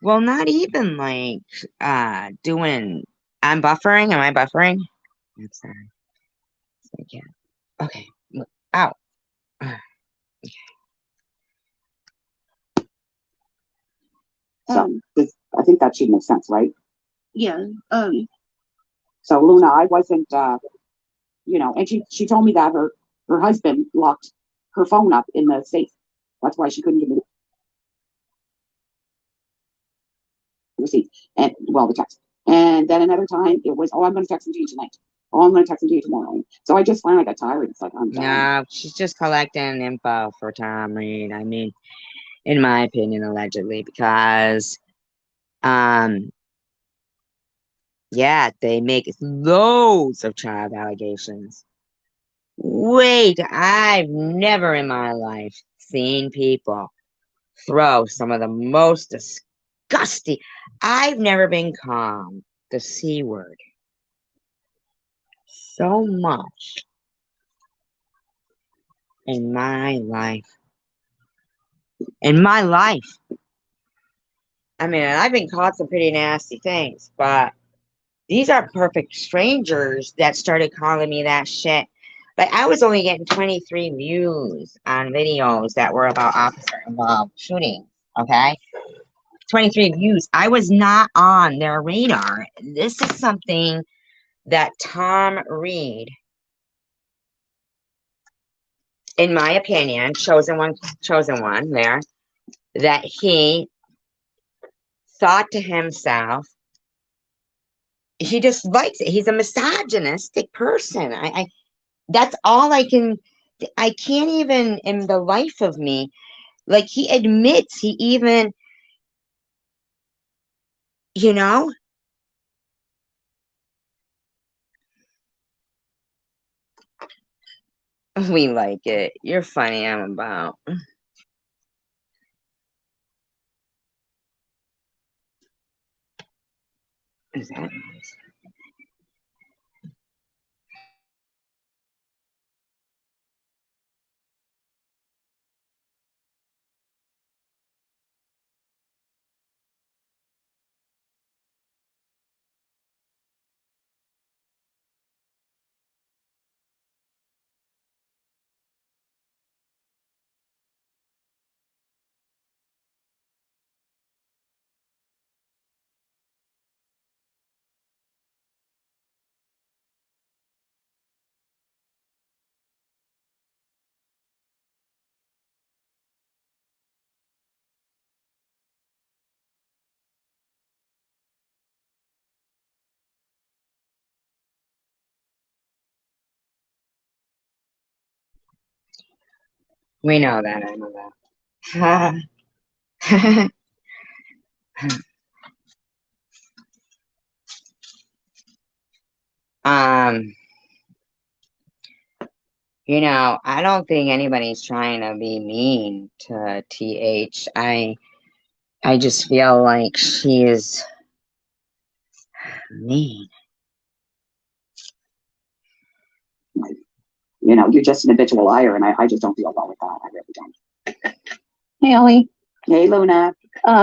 Well, not even like doing. I'm buffering. Am I buffering? I'm sorry. Yeah. Okay. Ow. So I think that should make sense, right? Yeah. So Luna, I wasn't, and she told me that her husband locked her phone up in the safe. That's why she couldn't give me the receipt and the text. And then another time it was, oh, I'm going to text them to you tonight. Oh, I'm going to text them to you tomorrow. So I just finally got tired. It's like, I'm done. No, she's just collecting info for Tom Reed. I mean, in my opinion, allegedly, because, yeah, they make loads of child allegations. Wait, I've never in my life seen people throw some of the most disgusting. I've never been called the C word so much in my life. In my life. I mean, I've been called some pretty nasty things, but these are perfect strangers that started calling me that shit. Like, I was only getting 23 views on videos that were about officer involved shootings. Okay. 23 views. I was not on their radar. This is something that Tom Reed, in my opinion, chosen one there, that he thought to himself, he just likes it. He's a misogynistic person. That's all I can't even in the life of me. Like, he admits he even, you know, we like it. You're funny. I'm about. Is that nice? We know that. I know that. um, I don't think anybody's trying to be mean to TH. I just feel like she is mean. You're just an habitual liar, and I just don't feel well with that. I really don't. Hey, Ollie. Hey, Luna.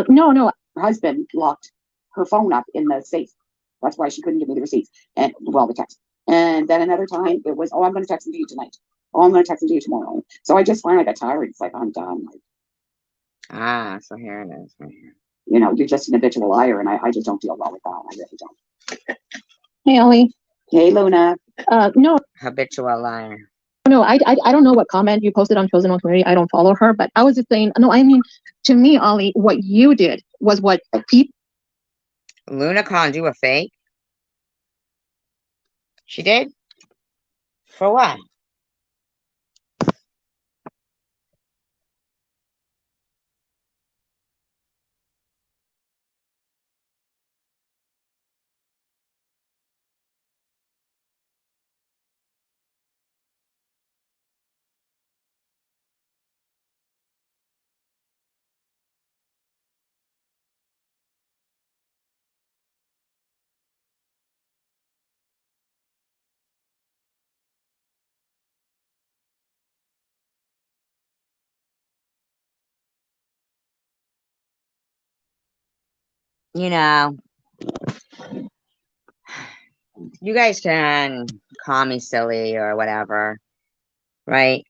No. Her husband locked her phone up in the safe. That's why she couldn't give me the receipts and the text. And then another time it was, oh, I'm going to text them to you tonight. Oh, I'm going to text them to you tomorrow. So I just finally got tired. It's like, I'm done. So here it is. Right here. You're just an habitual liar, and I just don't feel well with that. I really don't. Hey, Ollie. Hey, Luna. No. Habitual liar. No, I don't know what comment you posted on Chosen One Community. I don't follow her, but I was just saying, no, I mean, to me, Ollie, what you did was what people. Luna called you a fake? She did? For what? You guys can call me silly or whatever, right?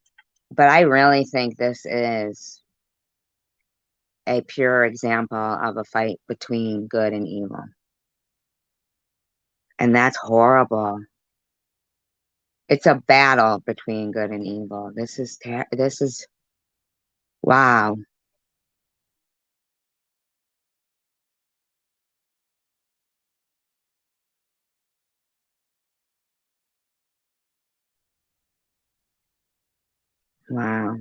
But I really think this is a pure example of a fight between good and evil. And that's horrible. It's a battle between good and evil. This is wow. Wow.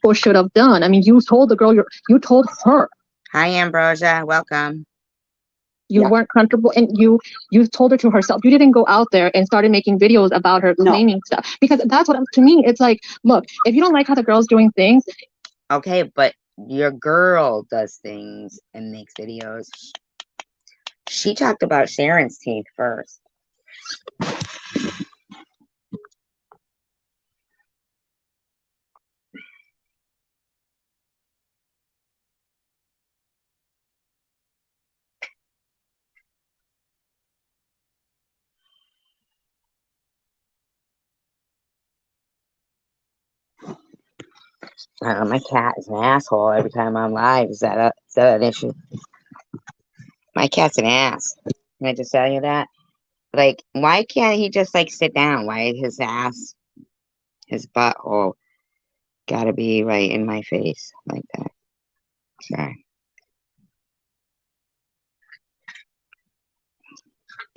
Or should have done. I mean, you told the girl, you told her Hi, Ambrosia. Welcome. you weren't comfortable, and you told her to herself. You didn't go out there and started making videos about her claiming stuff, because that's what, to me, it's like, look, if you don't like how the girl's doing things. Okay, but your girl does things and makes videos. She talked about Sharon's teeth first. My cat is an asshole every time I'm live. Is that an issue? My cat's an ass. Can I just tell you that? Like, why can't he just sit down? Why his ass, his butthole, gotta be right in my face like that? Sorry.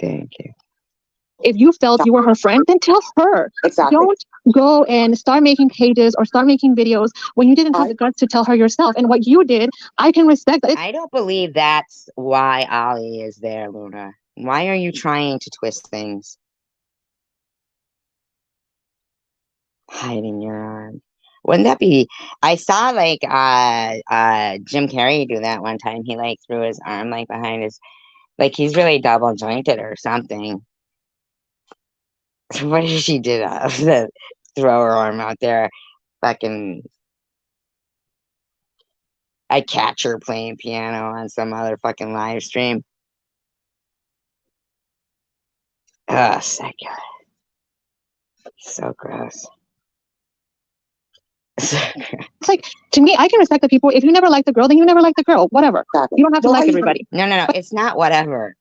Thank you. If you felt you were her friend, then tell her. Exactly. Don't go and start making pages or start making videos when you didn't have the guts to tell her yourself. And what you did, I can respect that. I don't believe that's why Ollie is there, Luna. Why are you trying to twist things? Hiding your arm. Wouldn't that be? I saw Jim Carrey do that one time. He threw his arm behind his, he's really double jointed or something. What did she do? Throw her arm out there, fucking. I catch her playing piano on some other fucking live stream. Ugh, second. So gross. It's like, to me, I can respect the people. If you never like the girl, then you never like the girl. Whatever. You don't have to like everybody. No. It's not whatever.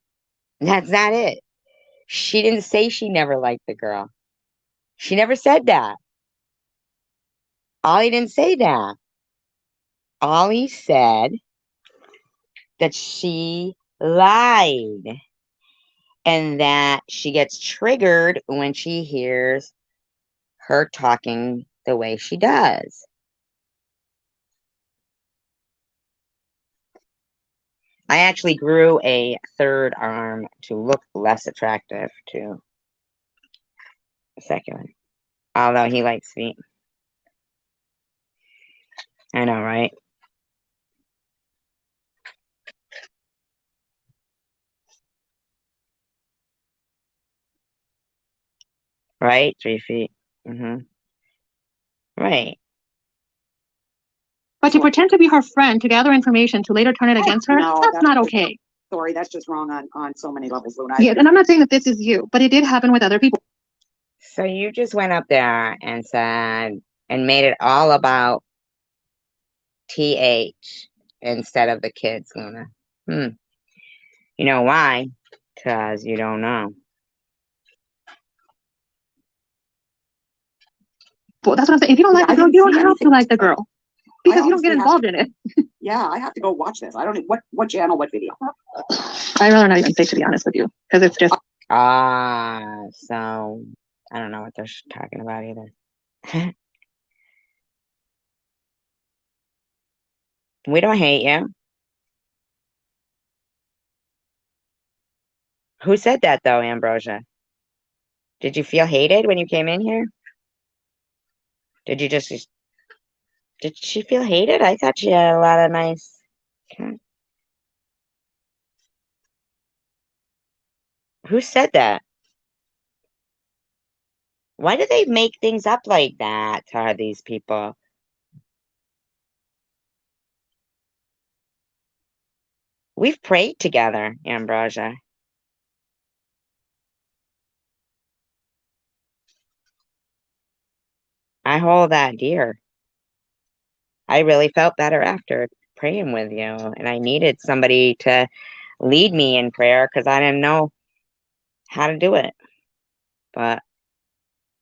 That's not it. She didn't say she never liked the girl. She never said that. Ollie didn't say that. Ollie said that she lied and that she gets triggered when she hears her talking the way she does. I actually grew a third arm to look less attractive to the second one. Although he likes feet. I know, right? Right? 3 feet. Right. But to pretend to be her friend to gather information to later turn it against her, No, that's not okay. Sorry, that's just wrong on so many levels, Luna. Yes, and I'm not saying that this is you, but it did happen with other people. So you just went up there and said, and made it all about TH instead of the kids, Luna. You know why? Because you don't know. Well, that's what I'm saying. If you don't like the girl, you don't have to like the girl. Because you don't get involved in it. Yeah, I have to go watch this. I don't know what channel, what video. I'd rather not even say, to be honest with you, because it's just. So I don't know what they're talking about either. We don't hate you. Who said that though, Ambrosia? Did you feel hated when you came in here? Did she feel hated? I thought she had a lot of nice. Okay. Who said that? Why do they make things up like that to these people? We've prayed together, Ambrosia. I hold that dear. I really felt better after praying with you, and I needed somebody to lead me in prayer because I didn't know how to do it. But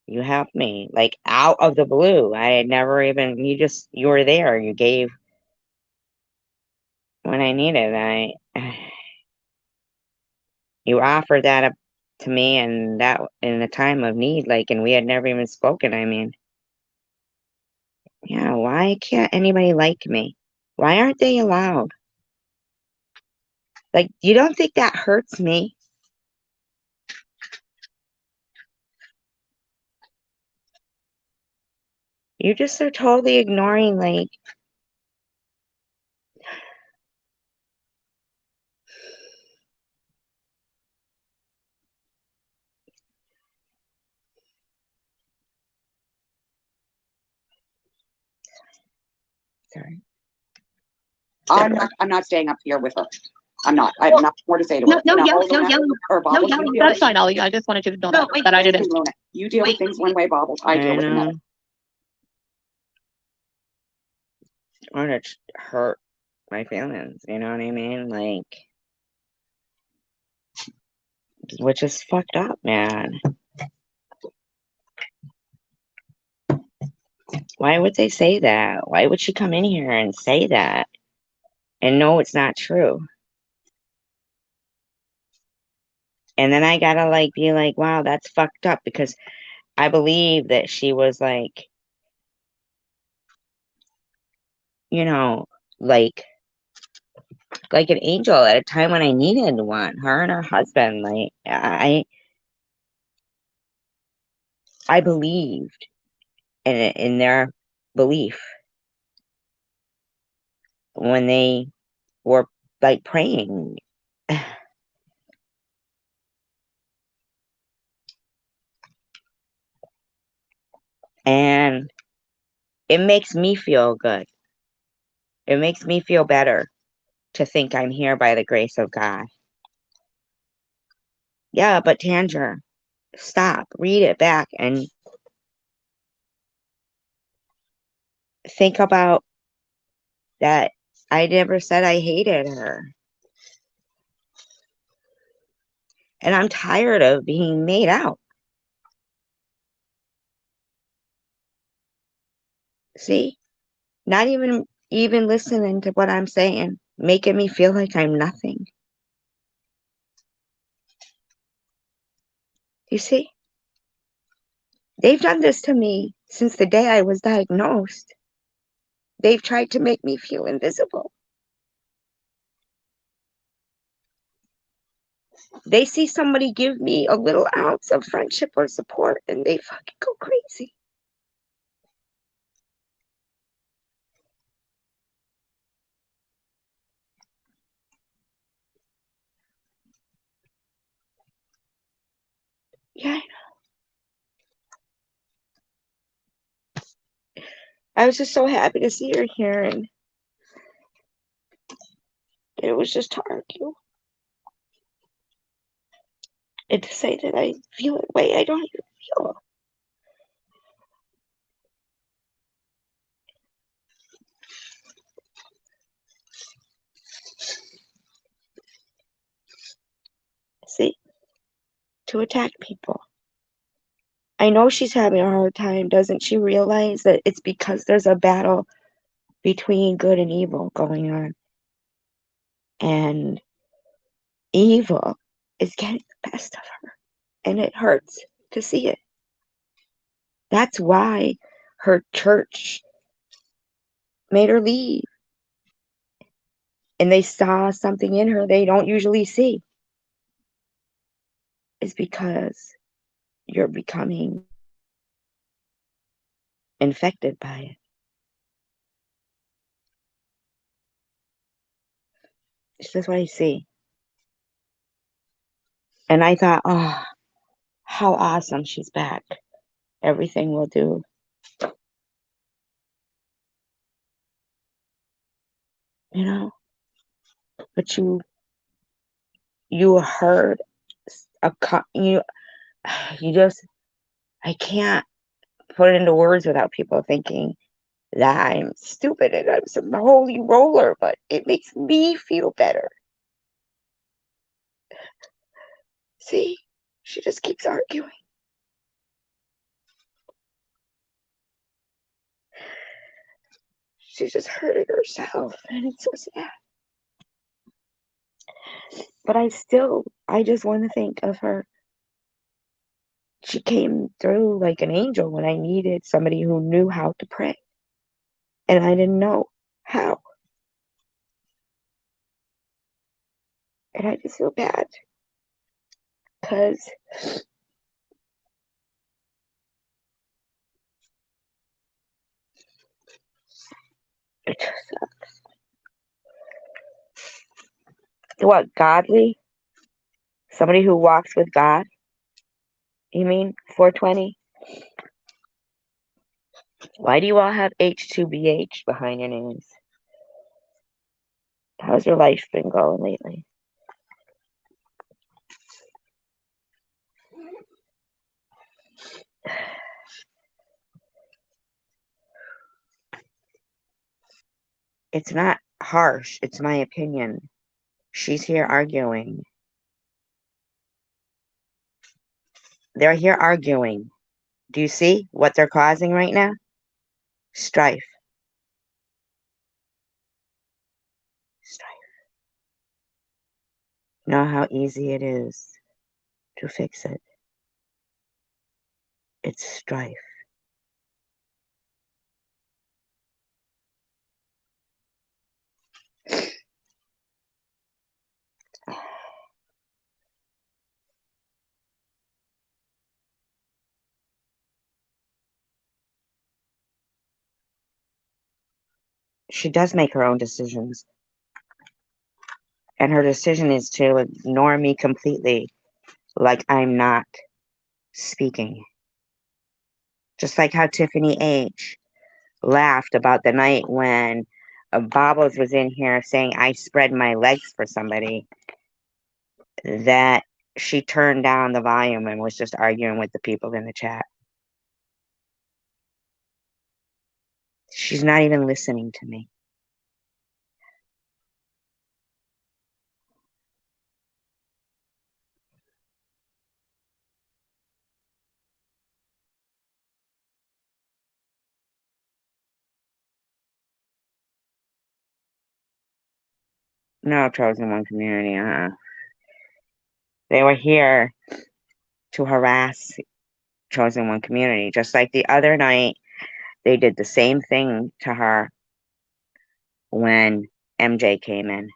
you helped me, like, out of the blue. I had never even, you were there. You gave when I needed. You offered that up to me, and that in a time of need, like, and we had never even spoken. I mean, yeah, why can't anybody like me? Why aren't they allowed? Like, you don't think that hurts me? You just are totally ignoring, like, sorry. I'm not staying up here with her. I'm not. I have nothing more to say to her. No, Now, yelling, Luna, or Bobbles, you deal That's with- fine, Ollie. I just wanted you to know No, that, wait, that I Thank didn't. you, Luna. You deal with things one way, Bobbles. I deal with another. Or to hurt my feelings, you know what I mean? Like, which is fucked up, man. Why would they say that? Why would she come in here and say that? And no, it's not true. And then I gotta, like, be like, wow, that's fucked up, because I believe that she was like, you know, like an angel at a time when I needed one. Her and her husband, like, I believed in their belief when they were, like, praying. And it makes me feel good. It makes me feel better to think I'm here by the grace of God. Yeah, but Tanger, stop, read it back, and think about that. I never said I hated her. And I'm tired of being made out. See? Not even listening to what I'm saying, making me feel like I'm nothing. You see? They've done this to me since the day I was diagnosed. They've tried to make me feel invisible. They see somebody give me a little ounce of friendship or support and they fucking go crazy. Yeah, I was just so happy to see her here, and it was just to argue and to say that I feel a way I don't even feel. See, to attack people. I know she's having a hard time. Doesn't she realize that it's because there's a battle between good and evil going on? And evil is getting the best of her. And it hurts to see it. That's why her church made her leave. And they saw something in her they don't usually see. It's because you're becoming infected by it. It's just what I see. And I thought, oh, how awesome she's back. Everything will do. You know? But you heard you just, I can't put it into words without people thinking that I'm stupid and I'm some holy roller, but it makes me feel better. See, she just keeps arguing. She's just hurting herself, and it's so sad. But I just want to think of her. She came through like an angel when I needed somebody who knew how to pray. And I didn't know how. And I just feel bad. Because it just sucks. What, godly? Somebody who walks with God? You mean 420? Why do you all have H2BH behind your names? How's your life been going lately? It's not harsh. It's my opinion. She's here arguing. They're here arguing. Do you see what they're causing right now? Strife. Strife. You know how easy it is to fix it? It's strife. She does make her own decisions. And her decision is to ignore me completely, like I'm not speaking. Just like how Tiffany H. laughed about the night when Bobbles was in here saying I spread my legs for somebody, that she turned down the volume and was just arguing with the people in the chat. She's not even listening to me. No, Chosen One community, They were here to harass Chosen One community. Just like the other night, they did the same thing to her when MJ came in.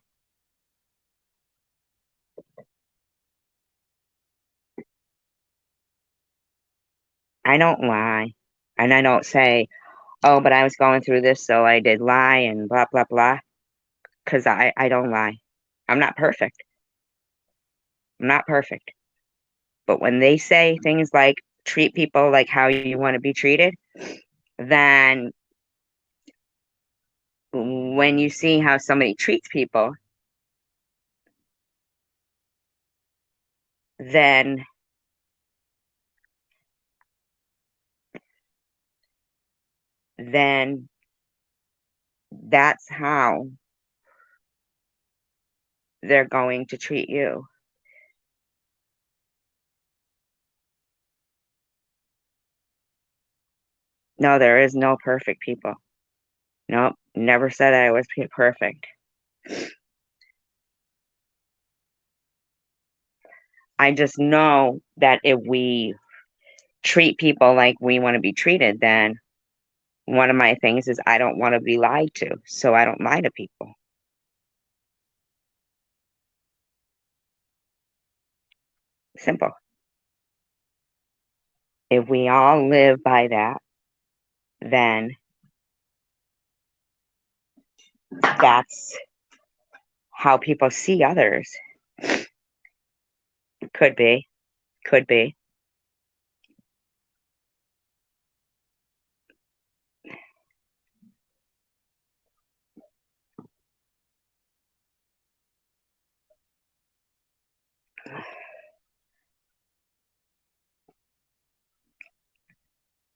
I don't lie. And I don't say, oh, but I was going through this, so I did lie and blah, blah, blah. Because I don't lie. I'm not perfect. I'm not perfect. But when they say things like treat people like how you want to be treated, then when you see how somebody treats people, then that's how they're going to treat you. No, there is no perfect people. Nope, never said I was perfect. I just know that if we treat people like we want to be treated, then one of my things is I don't want to be lied to, so I don't lie to people. Simple. If we all live by that, then that's how people see others. Could be. Could be.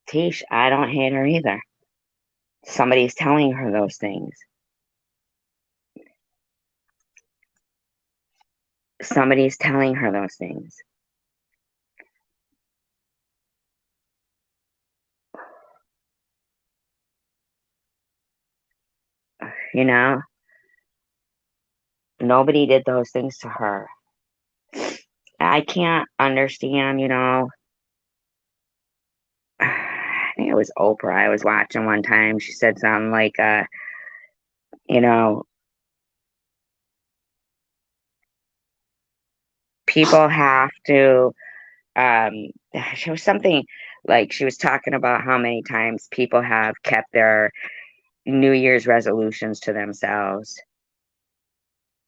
Tish, I don't hate her either. Somebody's telling her those things. Somebody's telling her those things. You know? Nobody did those things to her. I can't understand, you know. I think it was Oprah I was watching one time. She said something like, you know, people have to, she was something like she was talking about how many times people have kept their New Year's resolutions to themselves.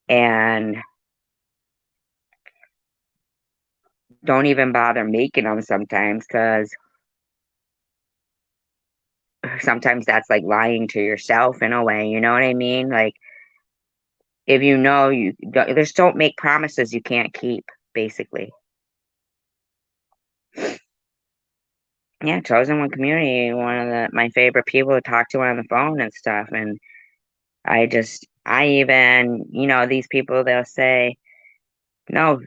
And don't even bother making them sometimes, because sometimes that's like lying to yourself in a way, you know what I mean? Like, if you know you just don't make promises you can't keep, basically. Yeah, Chosen One community, one of my favorite people to talk to on the phone and stuff. And I even, you know, these people, they'll say, no,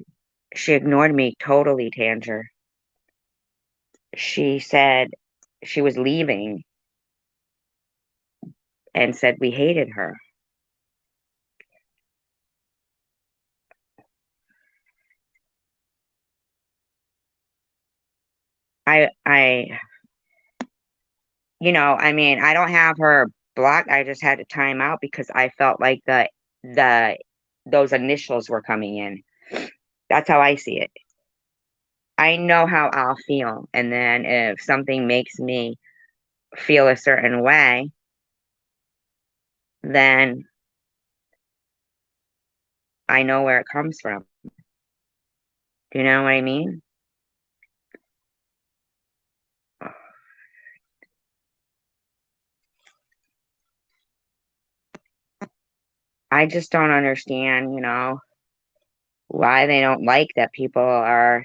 she ignored me totally, Tanger. She said she was leaving and said we hated her. You know, I mean, I don't have her blocked. I just had to time out because I felt like those initials were coming in. That's how I see it. I know how I'll feel. And then if something makes me feel a certain way, then I know where it comes from. Do you know what I mean? I just don't understand, you know, why they don't like that people are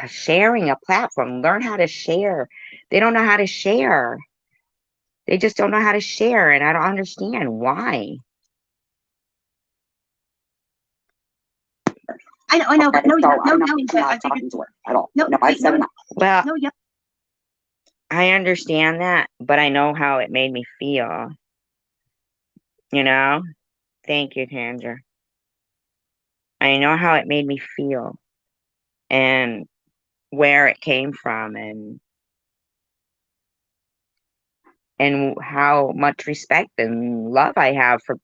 sharing a platform. Learn how to share. They don't know how to share. They just don't know how to share, and I don't understand why. I know, but no, So no, I'm no, not, no, I'm I not think talking to her at all. no, No, I wait, said no, enough. Well, no, yeah. I understand that, but I know how it made me feel. You know? Thank you, Tanger. I know how it made me feel and where it came from and how much respect and love I have for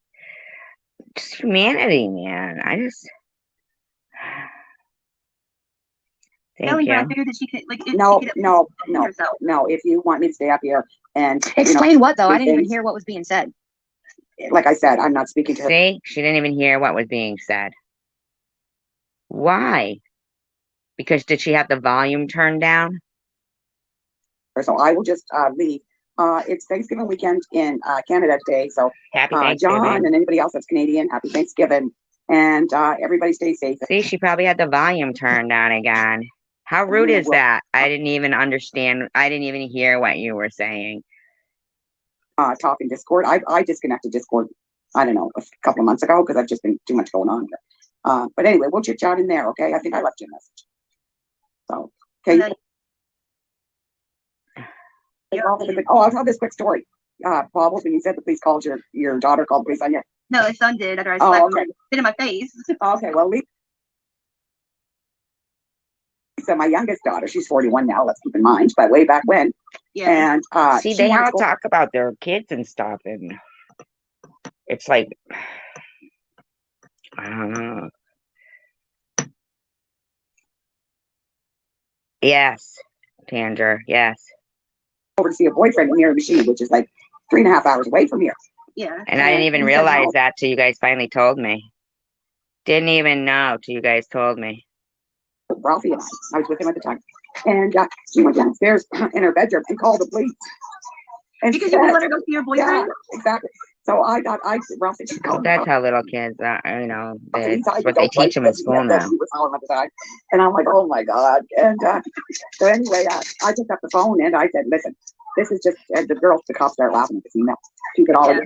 just humanity, man. Thank Kelly, but I you. figured that she could like if No, she could no, defend no, herself. no. If you want me to stay up here and, you know, Explain what though? I say didn't even things, hear what was being said. like I said, I'm not speaking to her. See, she didn't even hear what was being said. Why? Because did she have the volume turned down? So I will just leave. It's Thanksgiving weekend in Canada today. So Happy John Thanksgiving. and anybody else that's Canadian, happy Thanksgiving. And everybody stay safe. See, she probably had the volume turned down again. How rude is that? I didn't even understand. I didn't even hear what you were saying. Talking Discord. I disconnected Discord, I don't know, a couple of months ago because I've just been too much going on here. But anyway, we'll chit chat in there, okay? I think I left you a message. So, okay. Oh, I'll tell this quick story. Bob, when you said the police called your daughter called the police on you. No, his son did after I Oh, slapped okay. him. Spit in my face. Okay, well, Lisa, my youngest daughter, she's 41 now, let's keep in mind, but way back when. Yeah. And See, she they wanted all to go- talk about their kids and stuff, and it's like, I don't know. Yes, Tanger, yes. over to see a boyfriend in Miramichi, which is like 3.5 hours away from here. Yeah. And I didn't even he said realize no. that till you guys finally told me. Didn't even know till you guys told me. Ralphie and I was with him at the time. And she went downstairs in her bedroom and called the police. And Because you wouldn't let her go see your boyfriend? Yeah, exactly. So Ralphie, she called That's how little kids are, you know, He that's tried to what go they teach right them in because he school had that now. he was howling at the time. And I'm like, oh my God. And so anyway, I picked up the phone and I said, listen, this is just, the girls, the cops started laughing because she could already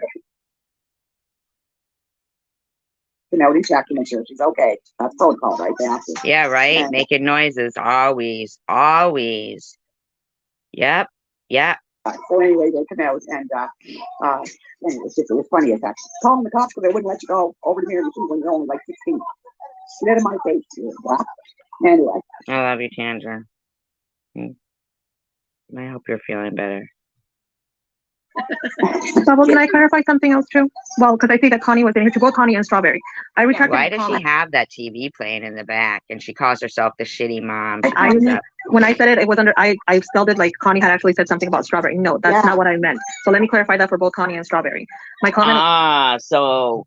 note and check to make sure she's okay. That's protocol, right? They have to. Yeah, right? And- Making noises, always, always. Yep, yep. So anyway, they come out and anyway, it was funny as heck. Calling the cops because they wouldn't let you go over to Miramichi when you're only like 16. Spit in my face. Anyway. I love you, Chandra. I hope you're feeling better. Bubble, can I clarify something else too? Well, because I see that Connie was in here to both Connie and Strawberry. I retracted Why my does she comment. have that TV playing in the back? And she calls herself the shitty mom. When I said it, it was under, I spelled it like Connie had actually said something about Strawberry. No, that's not what I meant. So let me clarify that for both Connie and Strawberry. My comment. So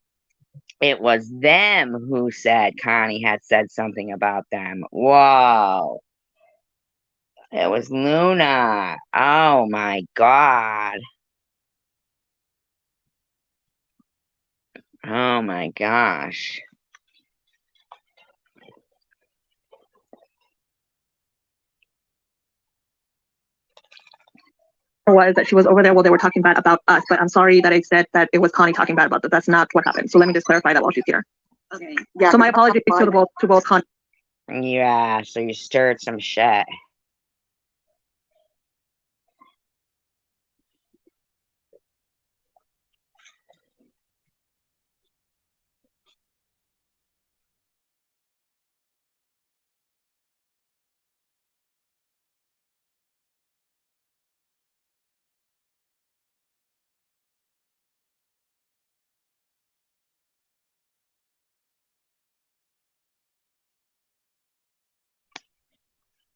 it was them who said Connie had said something about them. Whoa. It was Luna. Oh my God. Oh my gosh. Was that she was over there while they were talking bad about us, but I'm sorry that I said that it was Connie talking bad about that. That's not what happened. So let me just clarify that while she's here. Okay. Yeah. So my apologies to both Connie. Yeah, so you stirred some shit.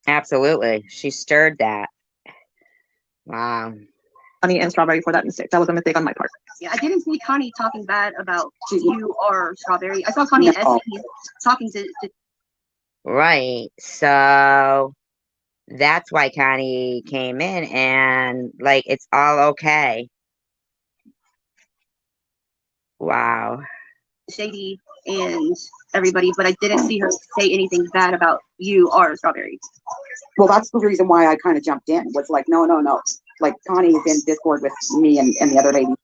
Absolutely. She stirred that. Wow. Connie and Strawberry for that mistake. That was a mistake on my part. Yeah, I didn't see Connie talking bad about you or Strawberry. I saw Connie and Essie talking to Right. So that's why Connie came in and like it's all okay. Wow. Shady and everybody, but I didn't see her say anything bad about you or Strawberry. Well, that's the reason why I kind of jumped in. Was like, no. Like Connie is in Discord with me and the other lady.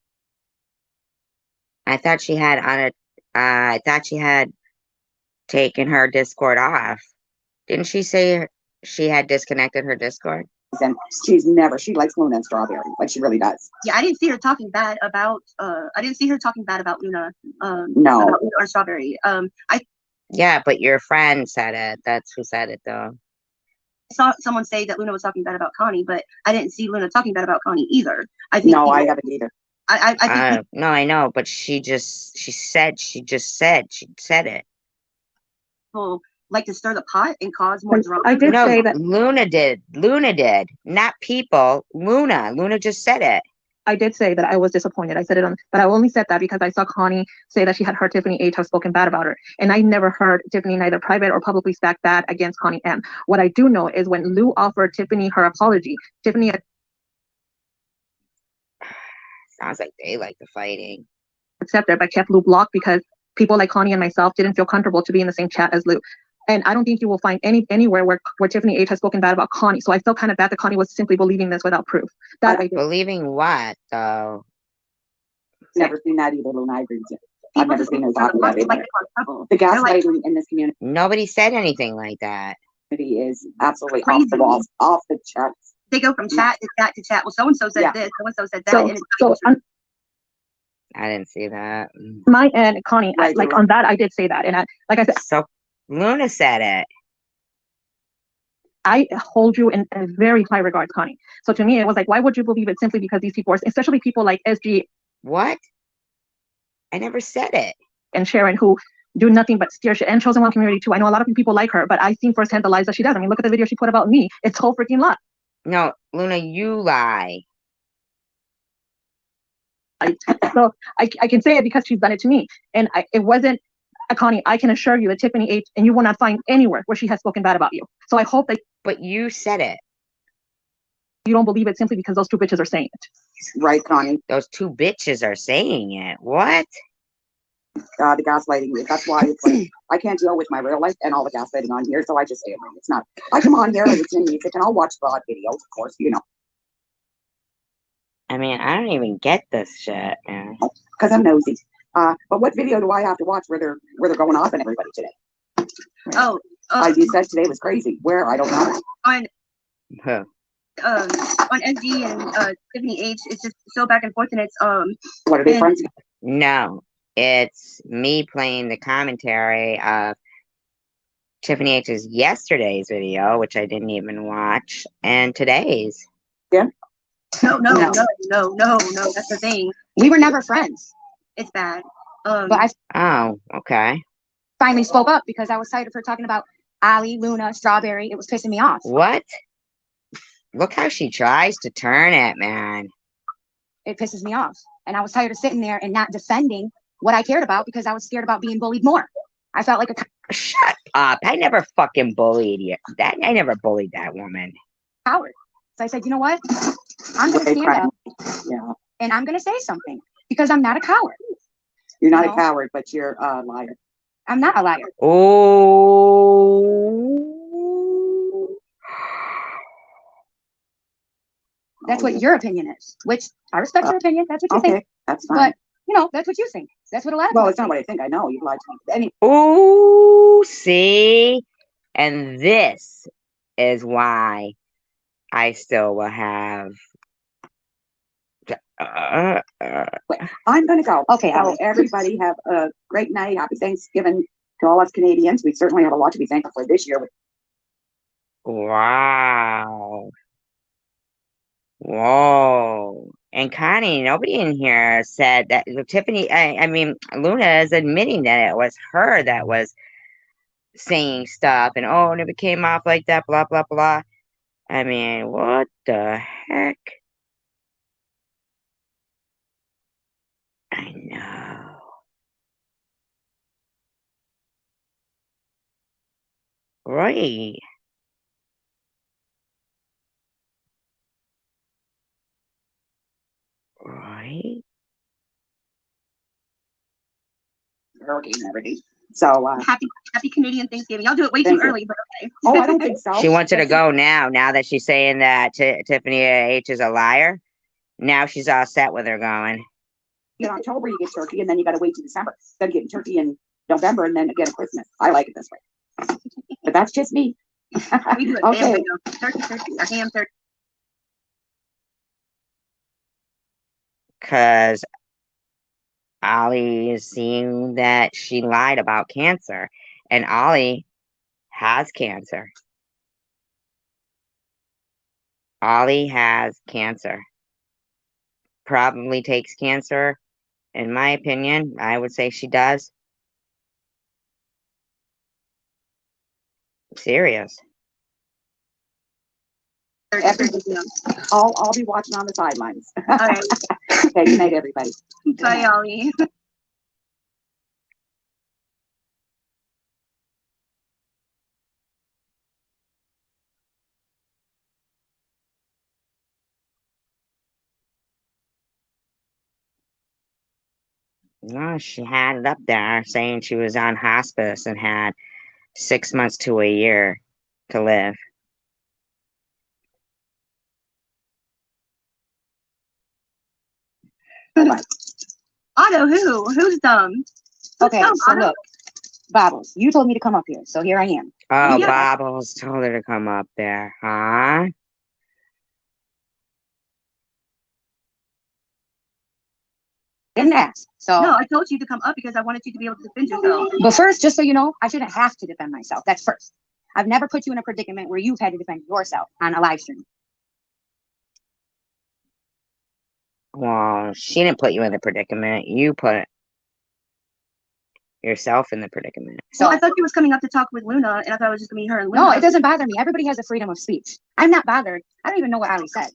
I thought she had taken her Discord off. Didn't she say she had disconnected her Discord? And she likes Luna and Strawberry, like she really does. Yeah, I didn't see her talking bad about Luna. No. About Luna or Strawberry. Yeah, but your friend said it. That's who said it, though. I saw someone say that Luna was talking bad about Connie, but I didn't see Luna talking bad about Connie either. I think No, people, I haven't either. I think No, I know, but she just said it. people like to stir the pot and cause more drama. I did No, say that. Luna did, not people. Luna just said it. I did say that I was disappointed. I said it on, but I only said that because I saw Connie say that she had heard Tiffany H have spoken bad about her. And I never heard Tiffany neither private or publicly stack bad against Connie M. What I do know is when Lou offered Tiffany her apology, Tiffany Sounds like they like the fighting. accepted but kept Lou blocked because people like Connie and myself didn't feel comfortable to be in the same chat as Lou. And I don't think you will find anywhere where Tiffany H has spoken bad about Connie. So I felt kind of bad that Connie was simply believing this without proof. That I did. Believing what, though? Never seen that either, Luna. I agree with you. I've never seen her talk about it. like The gaslighting in this community Nobody said anything like that. is absolutely Crazy. off the walls, off the charts. they go from chat to chat to chat. Well, so and so said Yeah. this, so and so said that, So, and it's so on I didn't see that. my end, Connie, Right, like Lou. on that, I did say that. And like I said, So Luna said it. I hold you in very high regards, Connie. So to me, it was like, why would you believe it simply because these people, especially people like SG What? I never said it. and Sharon, who do nothing but steer shit, and Chosen One community too. I know a lot of people like her, but I've seen firsthand the lies that she does. I mean, look at the video she put about me. It's whole freaking lie. No, Luna, you lie. So I can say it because she's done it to me. And it wasn't Connie. I can assure you that Tiffany H, and you will not find anywhere where she has spoken bad about you. So I hope that But you said it. you don't believe it simply because those two bitches are saying it. Right, Connie. Those two bitches are saying it. What? The gaslighting. That's why it's like I can't deal with my real life and all the gaslighting on here, so I just stay at home. It's not. I come on here and listen to music, and I'll watch broad videos, of course. You know, I mean, I don't even get this shit, man. because I'm nosy. But what video do I have to watch where they're going off on everybody today? oh, Like you said, today was crazy. Where I don't know. on Huh. on SG and Tiffany H, it's just so back and forth, and it's What are they and- friends? No, it's me playing the commentary of Tiffany H's yesterday's video, which I didn't even watch, and today's. no, No. that's the thing. We were never friends, It's bad. but I Oh, okay. finally spoke up because I was tired of her talking about Ali, Luna, Strawberry. It was pissing me off. What? Look how she tries to turn it, man. It pisses me off. And I was tired of sitting there and not defending what I cared about because I was scared about being bullied more. I felt like a Shut up. I never fucking bullied you. I never bullied that woman. coward. So I said, you know what? I'm going to They stand cry. up Yeah, and I'm going to say something because I'm not a coward. you're not No. a coward, but you're a liar. I'm not a liar. Oh. That's Oh, what yeah. your opinion is, which I respect your opinion. That's what you think. Okay, that's fine. But, you know, that's what you think. That's what a lot of Well, people it's not think. what I think. I know you lied to me. Oh, see? And this is why I still will have. I'm gonna go. Okay, So Alex. everybody have a great night. Happy Thanksgiving to all us Canadians. We certainly have a lot to be thankful for this year. Wow. Whoa. And Connie, nobody in here said that. Tiffany, I mean, Luna is admitting that it was her that was saying stuff and oh, and if it came off like that, blah, blah, blah. I mean, what the heck? I know. Right. Right. Hurricane and everything. So, Happy Canadian Thanksgiving. Y'all do it way too Thank you. early, but okay. oh, I don't think so. She wants her to go now that she's saying that Tiffany H is a liar. Now she's all set with her going. In October, you get turkey, and then you got to wait till December. Then you get turkey in November, and then again at Christmas. I like it this way. But that's just me. We do it Okay. family, turkey, or ham turkey. Because Ali is seeing that she lied about cancer. And Ollie has cancer. Ollie has cancer. Probably takes cancer. In my opinion, I would say she does. Serious. I'll be watching on the sidelines. All right. Okay, good night, everybody. Bye, Ollie. No, she had it up there saying she was on hospice and had 6 months to a year to live. Otto, who's dumb? Okay, dumb, so Otto? look, Bobbles, you told me to come up here, so here I am. Oh, Yeah. Bobbles told her to come up there, huh? Didn't ask. So, No, I told you to come up because I wanted you to be able to defend yourself. but first, just so you know, I shouldn't have to defend myself. That's first. I've never put you in a predicament where you've had to defend yourself on a live stream. Well, she didn't put you in the predicament. You put yourself in the predicament. So, Well, I thought she was coming up to talk with Luna, and I thought it was just gonna be her and Luna. no, it doesn't bother me. Everybody has a freedom of speech. I'm not bothered. I don't even know what Ali said,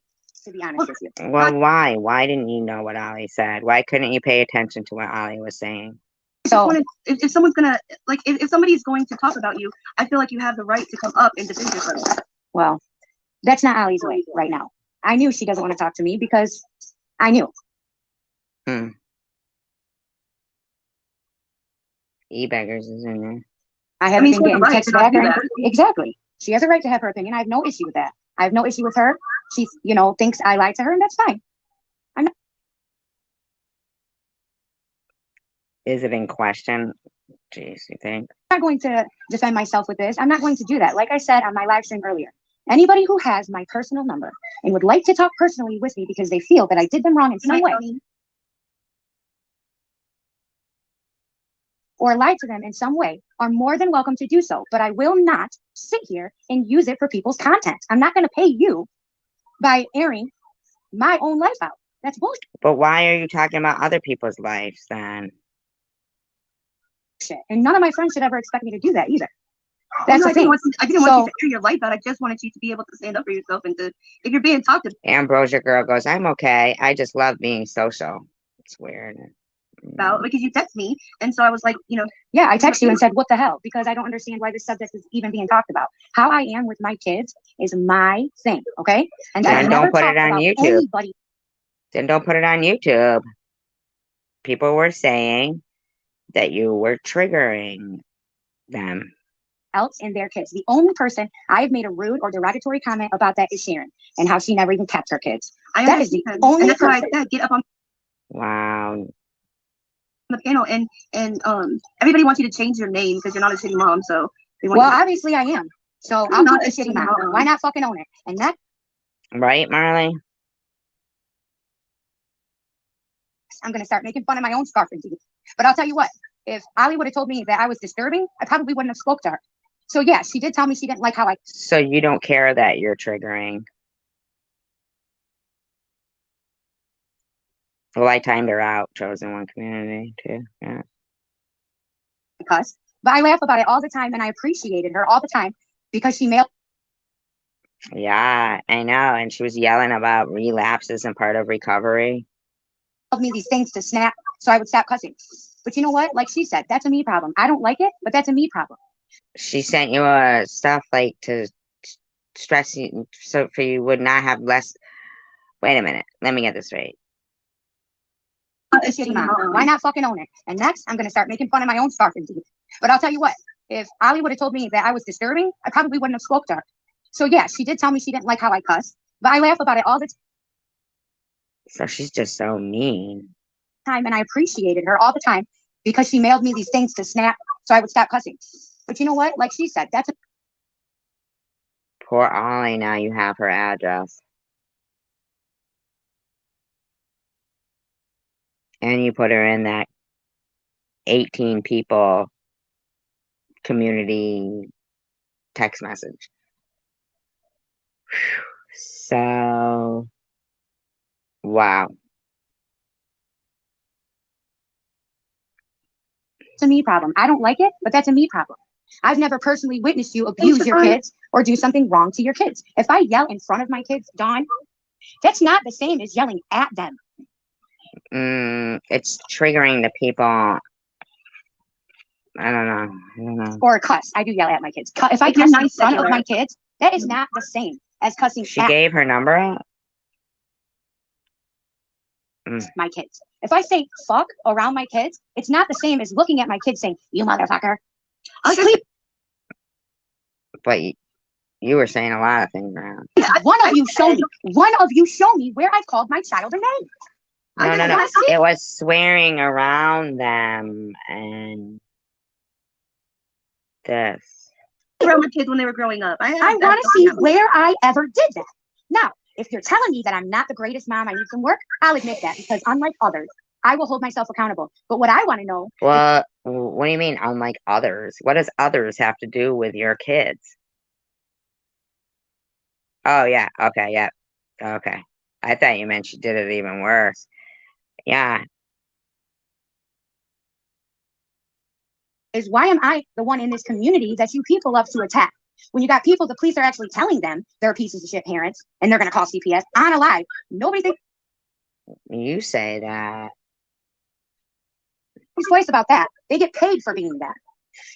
to be honest with you. Well, why? Why didn't you know what Ollie said? Why couldn't you pay attention to what Ollie was saying? So, If someone's gonna like, if somebody's going to talk about you, I feel like you have the right to come up and defend yourself. well, that's not Ali's way right now. I knew she doesn't want to talk to me because I knew. E-beggars is in there. I haven't she been has getting a right text to not back. do Or that. exactly. She has a right to have her opinion. I have no issue with that. I have no issue with her. She's, thinks I lied to her, and that's fine. Is it in question? Jeez, you think? I'm not going to defend myself with this. I'm not going to do that. Like I said on my live stream earlier, anybody who has my personal number and would like to talk personally with me because they feel that I did them wrong in some way or lied to them in some way are more than welcome to do so. But I will not sit here and use it for people's content. I'm not going to pay you by airing my own life out. That's bullshit. But why are you talking about other people's lives then? And none of my friends should ever expect me to do that either. That's the thing. I didn't want you to air your life out. I just wanted you to be able to stand up for yourself and to, if you're being talked Ambrosia girl goes, I'm okay. I just love being social. It's weird. about, because you text me, and so I was like, yeah, I text you and said, what the hell? Because I don't understand why this subject is even being talked about. How I am with my kids is my thing, okay? And Then I don't never put talk it on about YouTube. anybody Then don't put it on YouTube. People were saying that you were triggering them. else and their kids. The only person I've made a rude or derogatory comment about that is Sharon and how she never even kept her kids. That is the only and that's why I person. said get up on Wow. the panel, and everybody wants you to change your name because you're not a shitty mom. So they want Well, you to, obviously I am. So I'm I'll not keep the a shitty shitty mom. mom. Why not fucking own it? And that Right, Marley? I'm gonna start making fun of my own scarf and teeth. But I'll tell you what, if Ali would have told me that I was disturbing, I probably wouldn't have spoke to her. So yeah, she did tell me she didn't like how I. So you don't care that you're triggering. Well, I timed her out, chosen one community too. Yeah. Cuss, but I laugh about it all the time, and I appreciated her all the time because she mailed Yeah, I know. And she was yelling about relapses and part of recovery. me these things to snap, so I would stop cussing. But you know what? Like she said, that's a me problem. I don't like it, but that's a me problem. She sent you stuff like to stress you so for you would not have less. Wait a minute. Let me get this straight. A shitty mom. Why not fucking own it? And next, I'm gonna start making fun of my own scarf and teeth. But I'll tell you what, if Ali would have told me that I was disturbing, I probably wouldn't have spoke to her. So yeah, she did tell me she didn't like how I cuss, but I laugh about it all the So she's just so mean. time, and I appreciated her all the time because she mailed me these things to snap, so I would stop cussing. But you know what? Like she said, that's a Poor Ollie, now you have her address. And you put her in that 18 people community text message. So, wow. It's a me problem. I don't like it, but that's a me problem. I've never personally witnessed you abuse your kids or do something wrong to your kids. If I yell in front of my kids, Dawn, that's not the same as yelling at them. It's triggering the people. I don't know. Or cuss. I do yell at my kids. If I cuss in front of my kids, that is not the same as cussing She at gave her number out? my kids. If I say fuck around my kids, it's not the same as looking at my kids saying, you motherfucker. Sleep. But you were saying a lot of things around. One of you show me where I've called my child a name. No. It was swearing around them and this. Around my kids when they were growing up. I want to see where I ever did that. Now, if you're telling me that I'm not the greatest mom, I need some work, I'll admit that because unlike others, I will hold myself accountable. But what I want to know. Well, what do you mean, unlike others? What does others have to do with your kids? Oh, yeah. Okay. Yeah. Okay. I thought you meant she did it even worse. Yeah. Is why am I the one in this community that you people love to attack? When you got people, the police are actually telling them they're pieces of shit parents and they're going to call CPS on a live. Nobody thinks You say that. twice about that. They get paid for being that.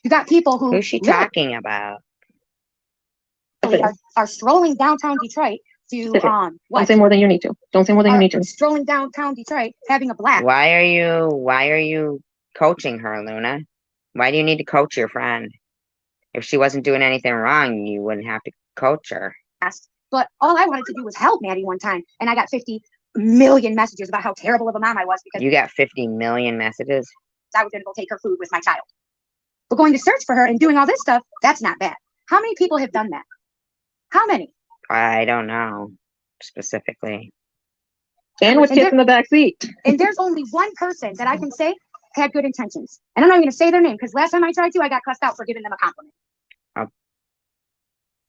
You got people who. Who's she talking about? Are strolling downtown Detroit to Don't say more than you need to. Don't say more than you need to. Strolling downtown Detroit, having a blast. Why are you coaching her, Luna? Why do you need to coach your friend? If she wasn't doing anything wrong, you wouldn't have to coach her. But all I wanted to do was help Maddie one time, and I got 50 million messages about how terrible of a mom I was because you got 50 million messages. I was going to go take her food with my child. But going to search for her and doing all this stuff, that's not bad. How many people have done that? How many? I don't know specifically. And with kids in the back seat. And there's only one person that I can say had good intentions. And I'm not even going to say their name because last time I tried to, I got cussed out for giving them a compliment. Oh.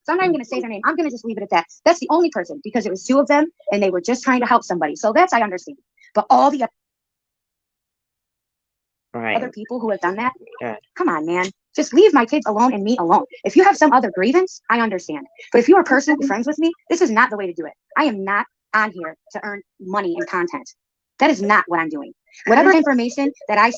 So I'm not even going to say their name. I'm going to just leave it at that. That's the only person because it was two of them and they were just trying to help somebody. So that's, I understand. But all the other people who have done that, come on, man. Just leave my kids alone and me alone. If you have some other grievance, I understand. But if you are personally friends with me, this is not the way to do it. I am not on here to earn money and content. That is not what I'm doing. Whatever information that I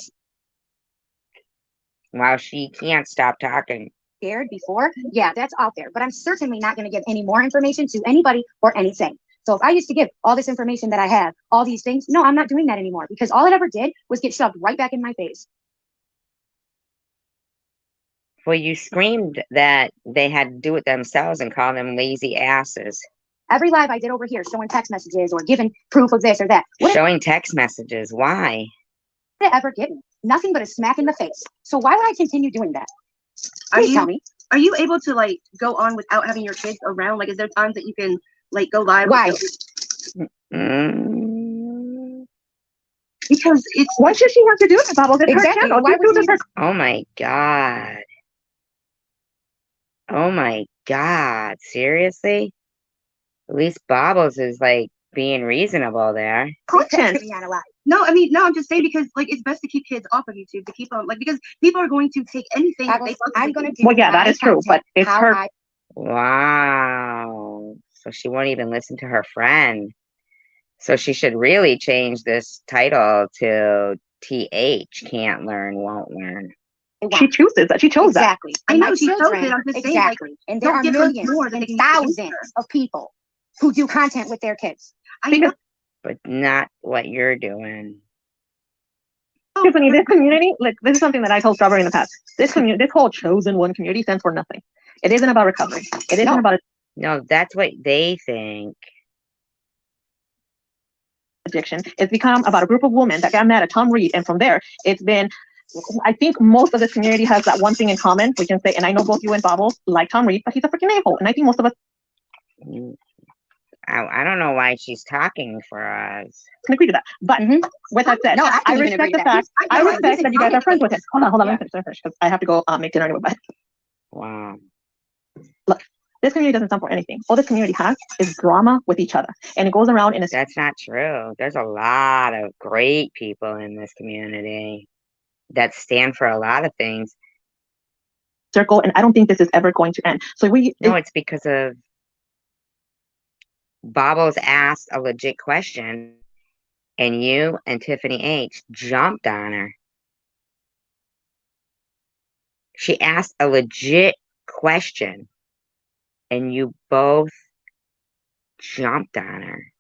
Wow, she can't stop talking. shared before, yeah, that's out there. But I'm certainly not going to give any more information to anybody or anything. So if I used to give all this information that I have, all these things, no, I'm not doing that anymore because all it ever did was get shoved right back in my face. Well, you screamed that they had to do it themselves and call them lazy asses. Every live I did over here showing text messages or giving proof of this or that. Showing text messages. Why? What did it ever get me? Nothing but a smack in the face. So why would I continue doing that? Please tell me. Are you able to like go on without having your kids around? Like, is there times that you can like go live? Why? Because it's what should she have to do it, Bubbles? It's exactly. her channel. Why would she... Oh my god. Oh my god. Seriously? At least Bobbles is like being reasonable there. Content. No, I mean, no, I'm just saying because like it's best to keep kids off of YouTube to keep on like because people are going to take anything that they I'm going to do. Well, yeah, that is true, but it's her. Wow. So she won't even listen to her friend. So she should really change this title to TH, can't learn, won't learn. She chooses that. She chose that. Exactly. I know she chose it. I'm just saying, like, and there are millions and thousands of people who do content with their kids. But not what you're doing. Tiffany, this community, like this is something that I told Strawberry in the past. This community, this whole chosen one community stands for nothing. It isn't about recovery. It isn't about No, that's what they think. Addiction. It's become about a group of women that got mad at Tom Reed, and from there, it's been. I think most of this community has that one thing in common. We can say, and I know both you and Bobbles like Tom Reed, but he's a freaking a-hole, and I think most of us. I don't know why she's talking for us. Can agree to that. But with that said, No, I I can even respect agree the to that. fact. I respect that you guys are friends with him. Hold on, let me finish because I have to go make dinner anyway. But Wow. look, this community doesn't stand for anything. All this community has is drama with each other, and it goes around in a That's not true. There's a lot of great people in this community that stand for a lot of things. circle, and I don't think this is ever going to end. So No, it's because of Bobbles asked a legit question, and you and Tiffany H jumped on her. She asked a legit question, and you both jumped on her.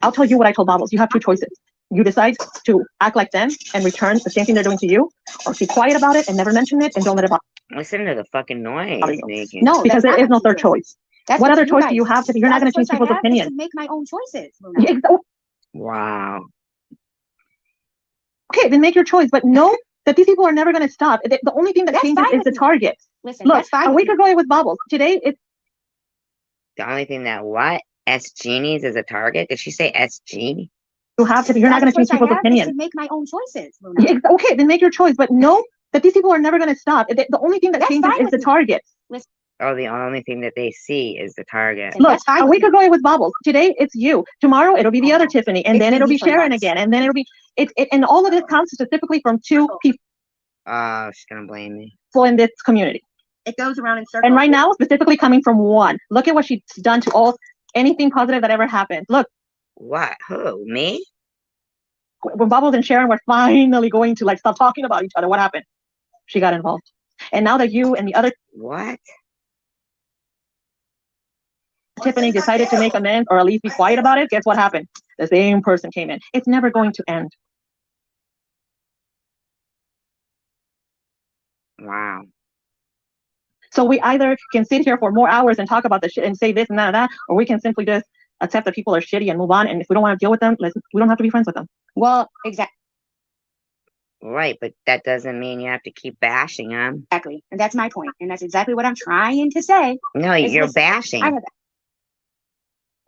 I'll tell you what I told Bobbles. You have two choices. You decide to act like them and return the same thing they're doing to you, or keep quiet about it and never mention it and don't let it bother Listen to the fucking noise, Nikki. No, because there is no third choice. That's What up to other you choice guys. do you have? You're not going to change The only people's choice I have is opinion. to make my own choices. Yeah, Wow. okay, then make your choice, but know that these people are never going to stop. The only thing that That's changes fine is the with me. target. Listen, Look, that's fine a with week me. ago it was Bobbles. Today it's The only thing that what? S Genies is a target? Did she say S G? you have to. You're not going to change people's opinion. To make my own choices. Yeah, okay, then make your choice, but know that these people are never going to stop. The only thing that That's changes fine is with the me. target. Oh, the only thing that they see is the target. Look, That's fine a with week me. ago it was Bobbles. Today it's you. Tomorrow it'll be the other Tiffany, and It's then been it'll me be for Sharon months. again, and then it'll be and all of this comes specifically from two people Oh, she's gonna blame me. in this community. It goes around in circles. And right now, specifically coming from one. Look at what she's done to anything positive that ever happened. Look, What? Who? Me? when Bubbles and Sharon were finally going to stop talking about each other, what happened? She got involved. And now that you and the other What? Tiffany decided to make amends or at least be quiet about it, guess what happened? The same person came in. It's never going to end. Wow. So we either can sit here for more hours and talk about the shit and say this and that and that, or we can simply just accept that people are shitty and move on. And if we don't want to deal with them, we don't have to be friends with them. Well, exactly. Right, but that doesn't mean you have to keep bashing them. Exactly. And that's my point. And that's exactly what I'm trying to say. No, you're bashing.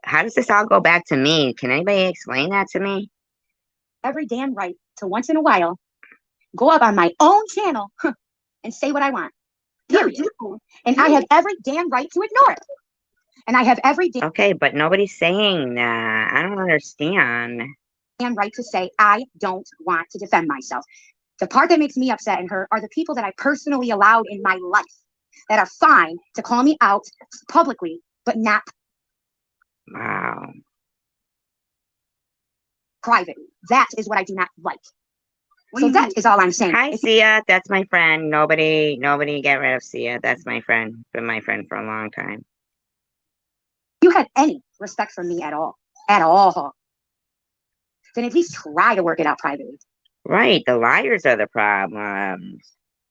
How does this all go back to me? Can anybody explain that to me? Every damn right to once in a while go up on my own channel and say what I want. Period. And I have every damn right to ignore it. And I have every Okay, but nobody's saying that. I don't understand. damn right to say I don't want to defend myself. The part that makes me upset and hurt are the people that I personally allowed in my life that are fine to call me out publicly, but not Wow. privately. That is what I do not like. So that is all I'm saying. Hi, Sia. That's my friend. Nobody get rid of Sia. That's my friend. Been my friend for a long time. You had any respect for me at all, then at least try to work it out privately. Right. The liars are the problem.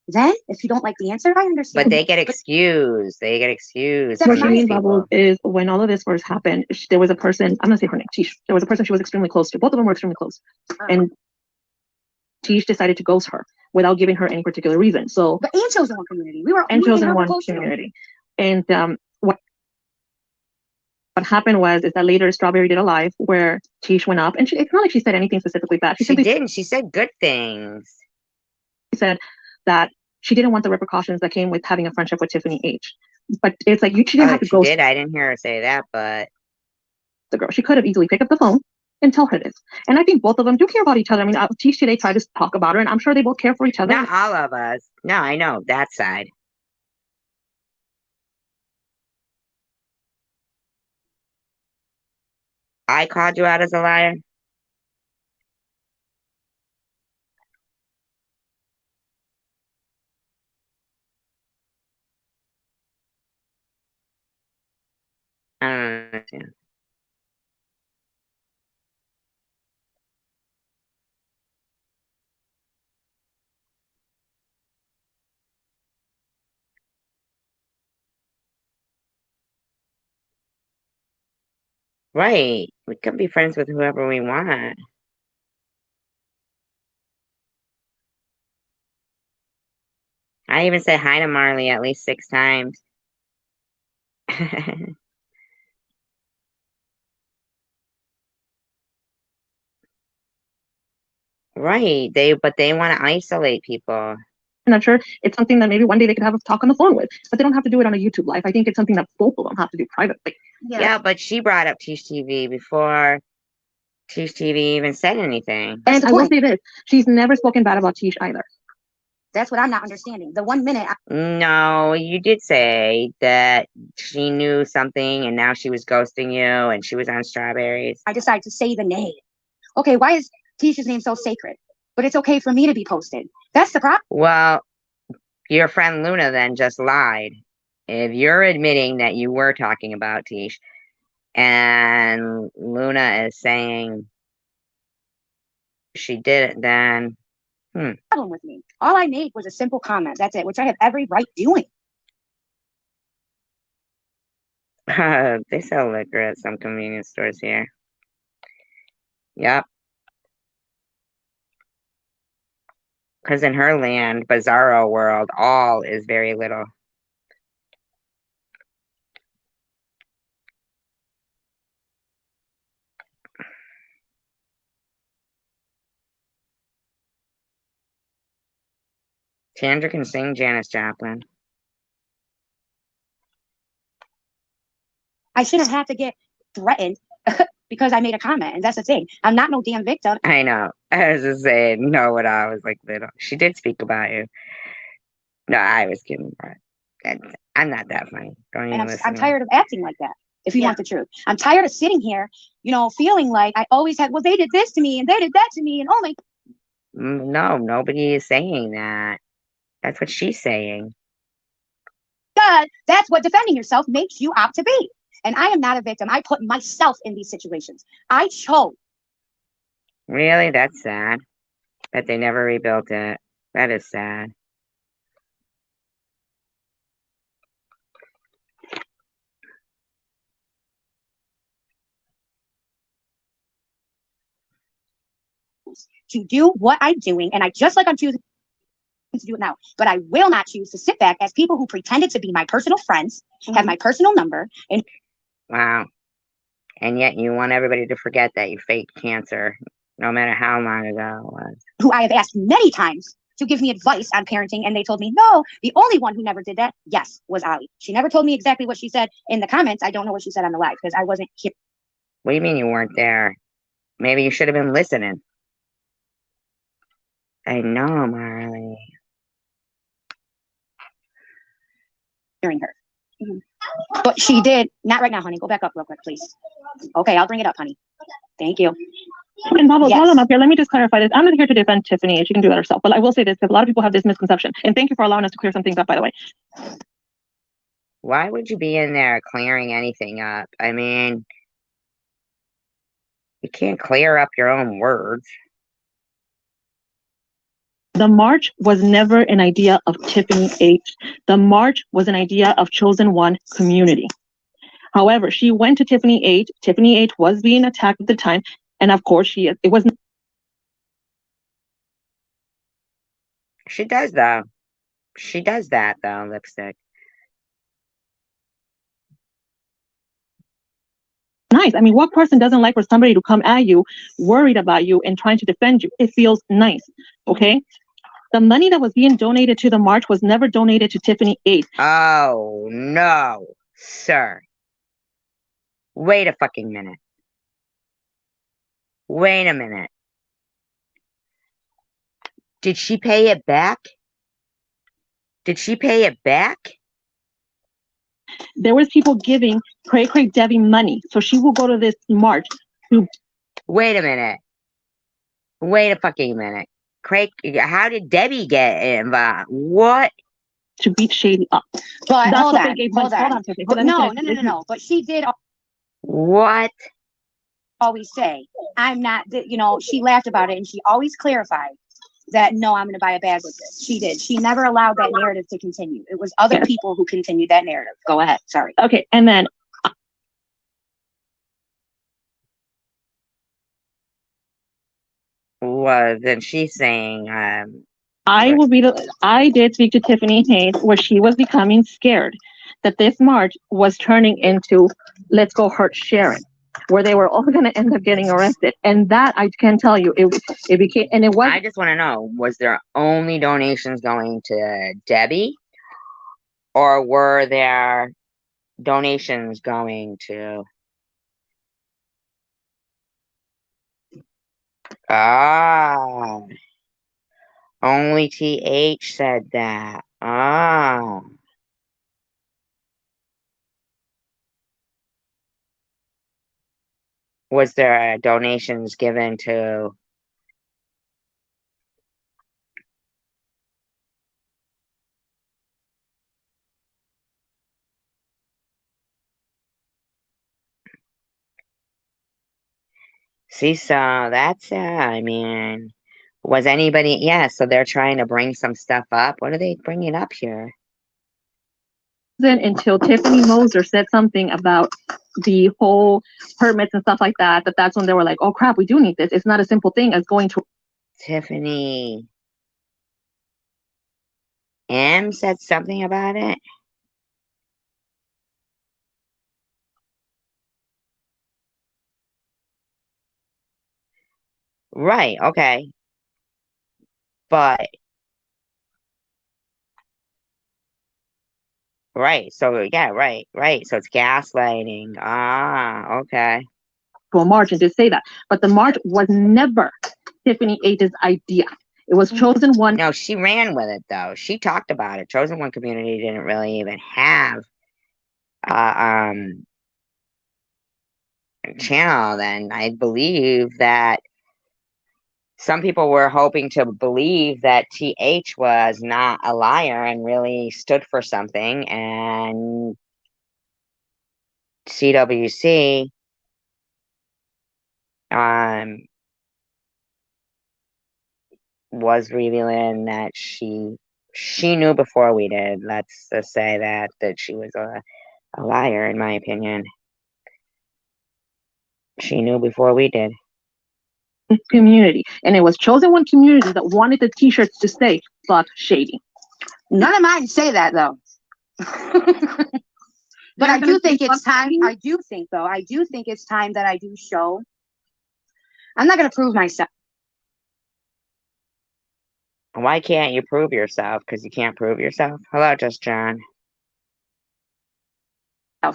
Then, if you don't like the answer, I understand. But they get excused. They get excused. What for she these means, people. Bubbles, is when all of this first happened, there was a person, I'm going to say her name, Tish. There was a person she was extremely close to. Both of them were extremely close. And Tish decided to ghost her without giving her any particular reason. So, but and chosen one community. We were and we chosen were one close to them. community. And what happened was that later Strawberry did a live where Tish went up, and it's not like she said anything specifically bad. She simply didn't. She said good things. said that she didn't want the repercussions that came with having a friendship with Tiffany H. But it's like she didn't have to She ghost did. I didn't hear her say that, but the girl. She could have easily picked up the phone and tell her this. And I think both of them do care about each other. I mean, Tish today tried to talk about her, and I'm sure they both care for each other. not all of us. No, I know that side. I called you out as a liar. I don't understand. Right. We can be friends with whoever we want. I even said hi to Marley at least 6 times. Right. But they want to isolate people. I'm sure it's something that maybe one day they could have a talk on the phone with, but they don't have to do it on a YouTube live. I think it's something that both of them have to do privately. Yeah, but she brought up Tish TV before Tish TV even said anything. And I will say this, she's never spoken bad about Tish either. That's what I'm not understanding. The 1 minute No, you did say that she knew something and now she was ghosting you and she was on Strawberries. I decide to say the name. Okay, why is Tisha's name so sacred? But it's okay for me to be posted. That's the problem. Well, your friend Luna then just lied. If you're admitting that you were talking about Tish and Luna is saying she did it, then Problem with me. All I made was a simple comment. That's it, which I have every right doing. they sell liquor at some convenience stores here. Yep. Because in her land, bizarro world, all is very little. Chandra can sing Janis Joplin. I shouldn't have to get threatened because I made a comment, and that's the thing. I'm not no damn victim. I know. I was just saying, no, when I was like little. She did speak about you. No, I was kidding. I'm not that funny. Don't even listen. I'm tired of acting like that, if you want the truth. I'm tired of sitting here, feeling like I always had, well, they did this to me, and they did that to me, and oh my. No, nobody is saying that. That's what she's saying. God, that's what defending yourself makes you out to be. And I am not a victim. I put myself in these situations. I chose. Really? That's sad. That they never rebuilt it. That is sad. To do what I'm doing, and I'm choosing to do it now, but I will not choose to sit back as people who pretended to be my personal friends, have my personal number, and wow. And yet you want everybody to forget that you faked cancer, no matter how long ago it was. Who I have asked many times to give me advice on parenting, and they told me no. The only one who never did that, yes, was Ali. She never told me exactly what she said in the comments. I don't know what she said on the live because I wasn't here. What do you mean you weren't there? Maybe you should have been listening. I know, Marley. Hearing her. But she did, not right now, honey. Go back up real quick, please. Okay, I'll bring it up, honey. Thank you. And Bubbles, while I'm up here, let me just clarify this. I'm not here to defend Tiffany. She can do that herself. But I will say this, because a lot of people have this misconception. And thank you for allowing us to clear some things up, by the way. Why would you be in there clearing anything up? I mean, you can't clear up your own words. The march was never an idea of Tiffany H. The march was an idea of Chosen One community. However, she went to Tiffany H. Tiffany H was being attacked at the time. And of course, it wasn't. She does, though. She does that, though, Lipstick. Nice. I mean, what person doesn't like for somebody to come at you, worried about you, and trying to defend you? It feels nice. Okay? The money that was being donated to the march was never donated to Tiffany H. Oh, no, sir. Wait a fucking minute. Wait a minute. Did she pay it back? Did she pay it back? There was people giving Cray Debbie money, so she will go to this march to. Wait a minute. Wait a fucking minute. Craig, how did Debbie get involved? What? To beat Shady up. But That's hold what on. they gave Hold money. on. Hold on. No. But she did What? always say, I'm not, she laughed about it and she always clarified that, no, I'm going to buy a bag with this. She did. She never allowed that narrative to continue. It was other people who continued that narrative. Go ahead. Sorry. Okay. And then. Well, then she's saying, I did speak to Tiffany Hayes where she was becoming scared that this march was turning into let's go hurt Sharon. where they were all going to end up getting arrested. And that I can tell you, it became, and it was. I just want to know, was there only donations going to Debbie, or were there donations going to? Ah, only TH said that. Ah. Was there donations given to? See, so that's, I mean, was anybody, yeah, so they're trying to bring some stuff up. What are they bringing up here? Until Tiffany Moser said something about the whole permits and stuff like that, that's when they were like, oh crap, we do need this. It's not a simple thing as going to. Tiffany M said something about it. Right, okay. But, right, so yeah, right. So it's gaslighting. Ah, okay. To a march and did say that. But the march was never Tiffany H's idea. It was Chosen One. No, she ran with it though. She talked about it. Chosen One community didn't really even have channel then. I believe that some people were hoping to believe that TH was not a liar and really stood for something, and CWC was revealing that she knew before we did. Let's just say that she was a liar, in my opinion. She knew before we did. Community, and it was Chosen One community that wanted the t-shirts to say "fuck shady." None of mine say that though. But I do think it's time. I do think it's time that I do show. I'm not gonna prove myself. Why can't you prove yourself? Because you can't prove yourself? Hello, Just John.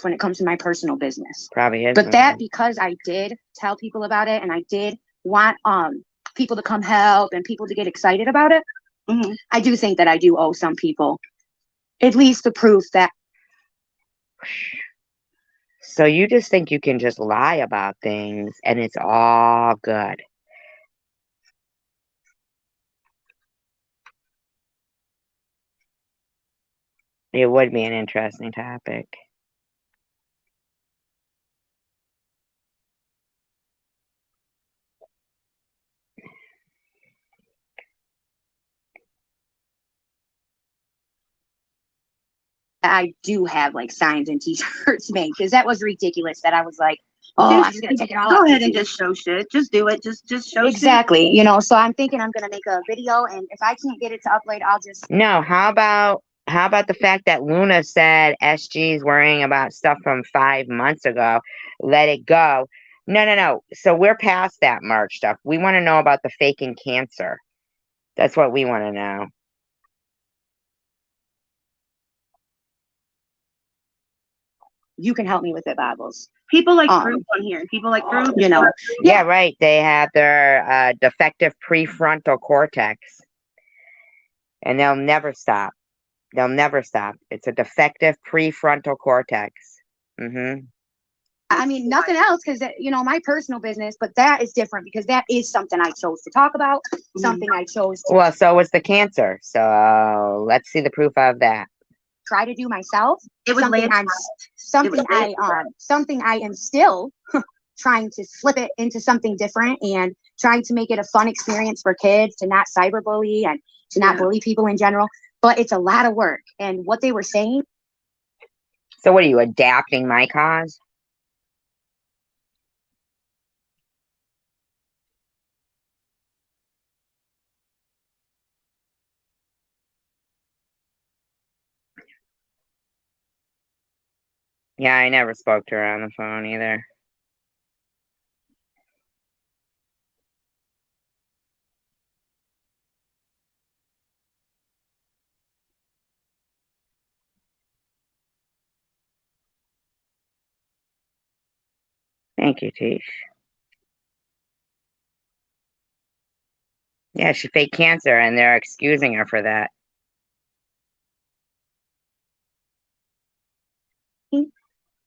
When it comes to my personal business. Probably is. But that, because I did tell people about it and I did want people to come help and people to get excited about it, I do think that I do owe some people at least the proof that. So you just think you can just lie about things and it's all good? It would be an interesting topic. I do have like signs and t-shirts made, because that was ridiculous that I was like, oh, I'm just gonna take it all Go out. ahead and just show shit. Just do it. Just show exactly shit. You know, so I'm thinking I'm gonna make a video, and if I can't get it to upload, I'll just. No, how about the fact that Luna said SG's worrying about stuff from 5 months ago? Let it go. No. So we're past that March stuff. We want to know about the faking cancer. That's what we want to know. You can help me with it, Bibles. People like proof on here. People like proof. You know. Yeah, right. They have their defective prefrontal cortex. And they'll never stop. They'll never stop. It's a defective prefrontal cortex. I mean, nothing else, because, you know, my personal business, but that is different because that is something I chose to talk about, something I chose to. Well, so was the cancer. So let's see the proof of that. Try to do myself. It was something I am still trying to flip it into something different and trying to make it a fun experience for kids, to not cyberbully and to not bully people in general. But it's a lot of work. And what they were saying. So what are you, adapting my cause? Yeah, I never spoke to her on the phone either. Thank you, Tish. Yeah, she faked cancer and they're excusing her for that.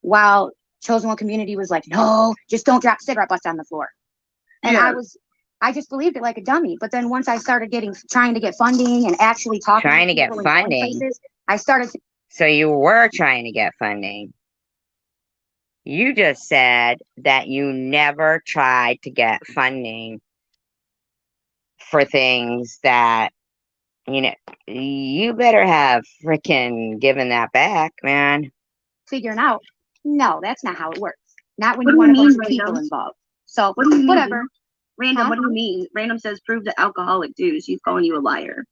While chosen one community was like, no, just don't drop cigarette butts on the floor. And Yeah. I just believed it like a dummy. But then once I started trying to get funding and actually talking Trying to get people and going funding? places, I started to, So you were trying to get funding. You just said that you never tried to get funding for things that, you know, you better have freaking given that back, man. figuring out, no, that's not how it works. Not when What you do want a you bunch mean, of people Random? involved. So What do you mean? whatever. Random, Huh? what do you mean? Random says prove the alcoholic dude. She's calling you a liar.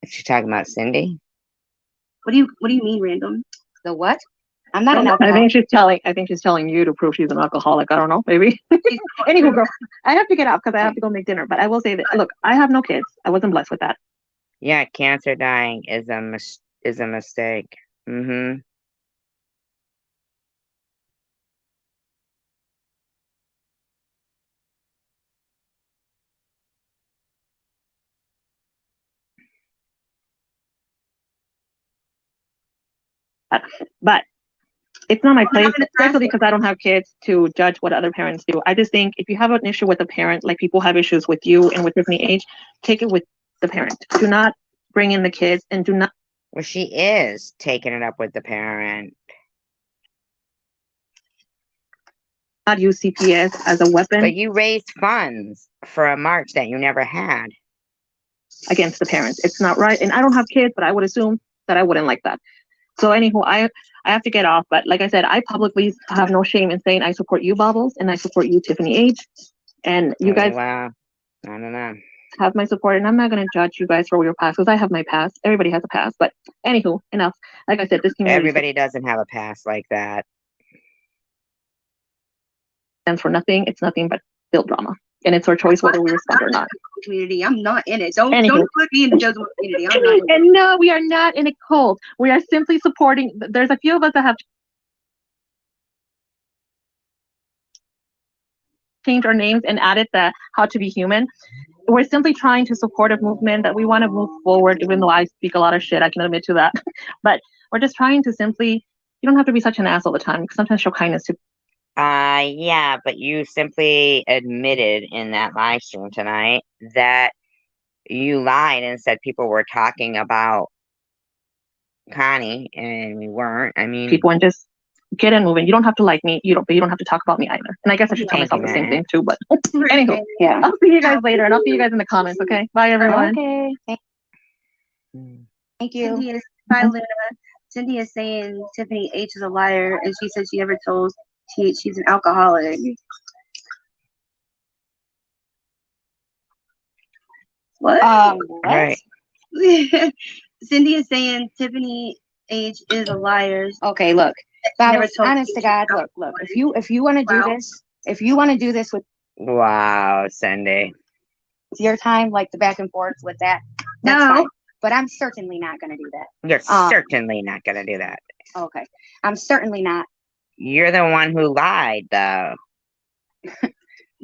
Is she talking about Cindy? What do you mean, Random? The what? I'm not an I alcoholic. think she's telling you to prove she's an alcoholic. I don't know, maybe. Anywho, girl, I have to get out because I have to go make dinner. But I will say that, look, I have no kids. I wasn't blessed with that. Yeah, cancer dying is a mistake. Mm-hmm. But it's not my Well, I'm place, gonna especially ask because I don't have kids, to judge what other parents do. I just think if you have an issue with a parent, like people have issues with you and with Tiffany H, take it with the parent. Do not bring in the kids, and do not Well, she is taking it up with the parent. use CPS as a weapon But you raised funds for a march that you never had. against the parents. It's not right. And I don't have kids, but I would assume that I wouldn't like that. So anywho, I have to get off. But like I said, I publicly have no shame in saying I support you, Bubbles, and I support you, Tiffany H. And you guys Wow. I don't know. have my support, and I'm not going to judge you guys for your past because I have my past. Everybody has a past. But anywho, enough. Like I said, this community Everybody doesn't have a past like that. stands for nothing. It's nothing but still drama. And it's our choice whether we respond or not. Community. I'm not in it. Don't Anywho. put me in the chosen one community. I'm not in it. And no, we are not in a cult. We are simply supporting. There's a few of us that have changed our names and added the how to be human. We're simply trying to support a movement that we want to move forward, even though I speak a lot of shit. I can admit to that. But we're just trying to simply, you don't have to be such an ass all the time. Sometimes show kindness to. Yeah, but you simply admitted in that live stream tonight that you lied and said people were talking about Connie and we weren't. I mean, People and just get it moving. You don't have to like me. You don't have to talk about me either. And I guess I should tell Thank myself you, the same man. thing too. But anywho, Yeah. I'll see you guys later, and I'll see you guys in the comments. Okay, bye everyone. Okay. Thank you. Cindy is, bye, Luna. Cindy is saying Tiffany H is a liar, and she said she never told she's an alcoholic. What? What? right. Cindy is saying Tiffany H is a liar. Okay, look. Never Bobby, told honest to me. God, look. If you want to do Wow. this, if you want to do this with Wow, Cindy. your time, like the back and forth with that, that's No. fine. But I'm certainly not going to do that. You're Um, certainly not going to do that. Okay. I'm certainly not You're the one who lied, though.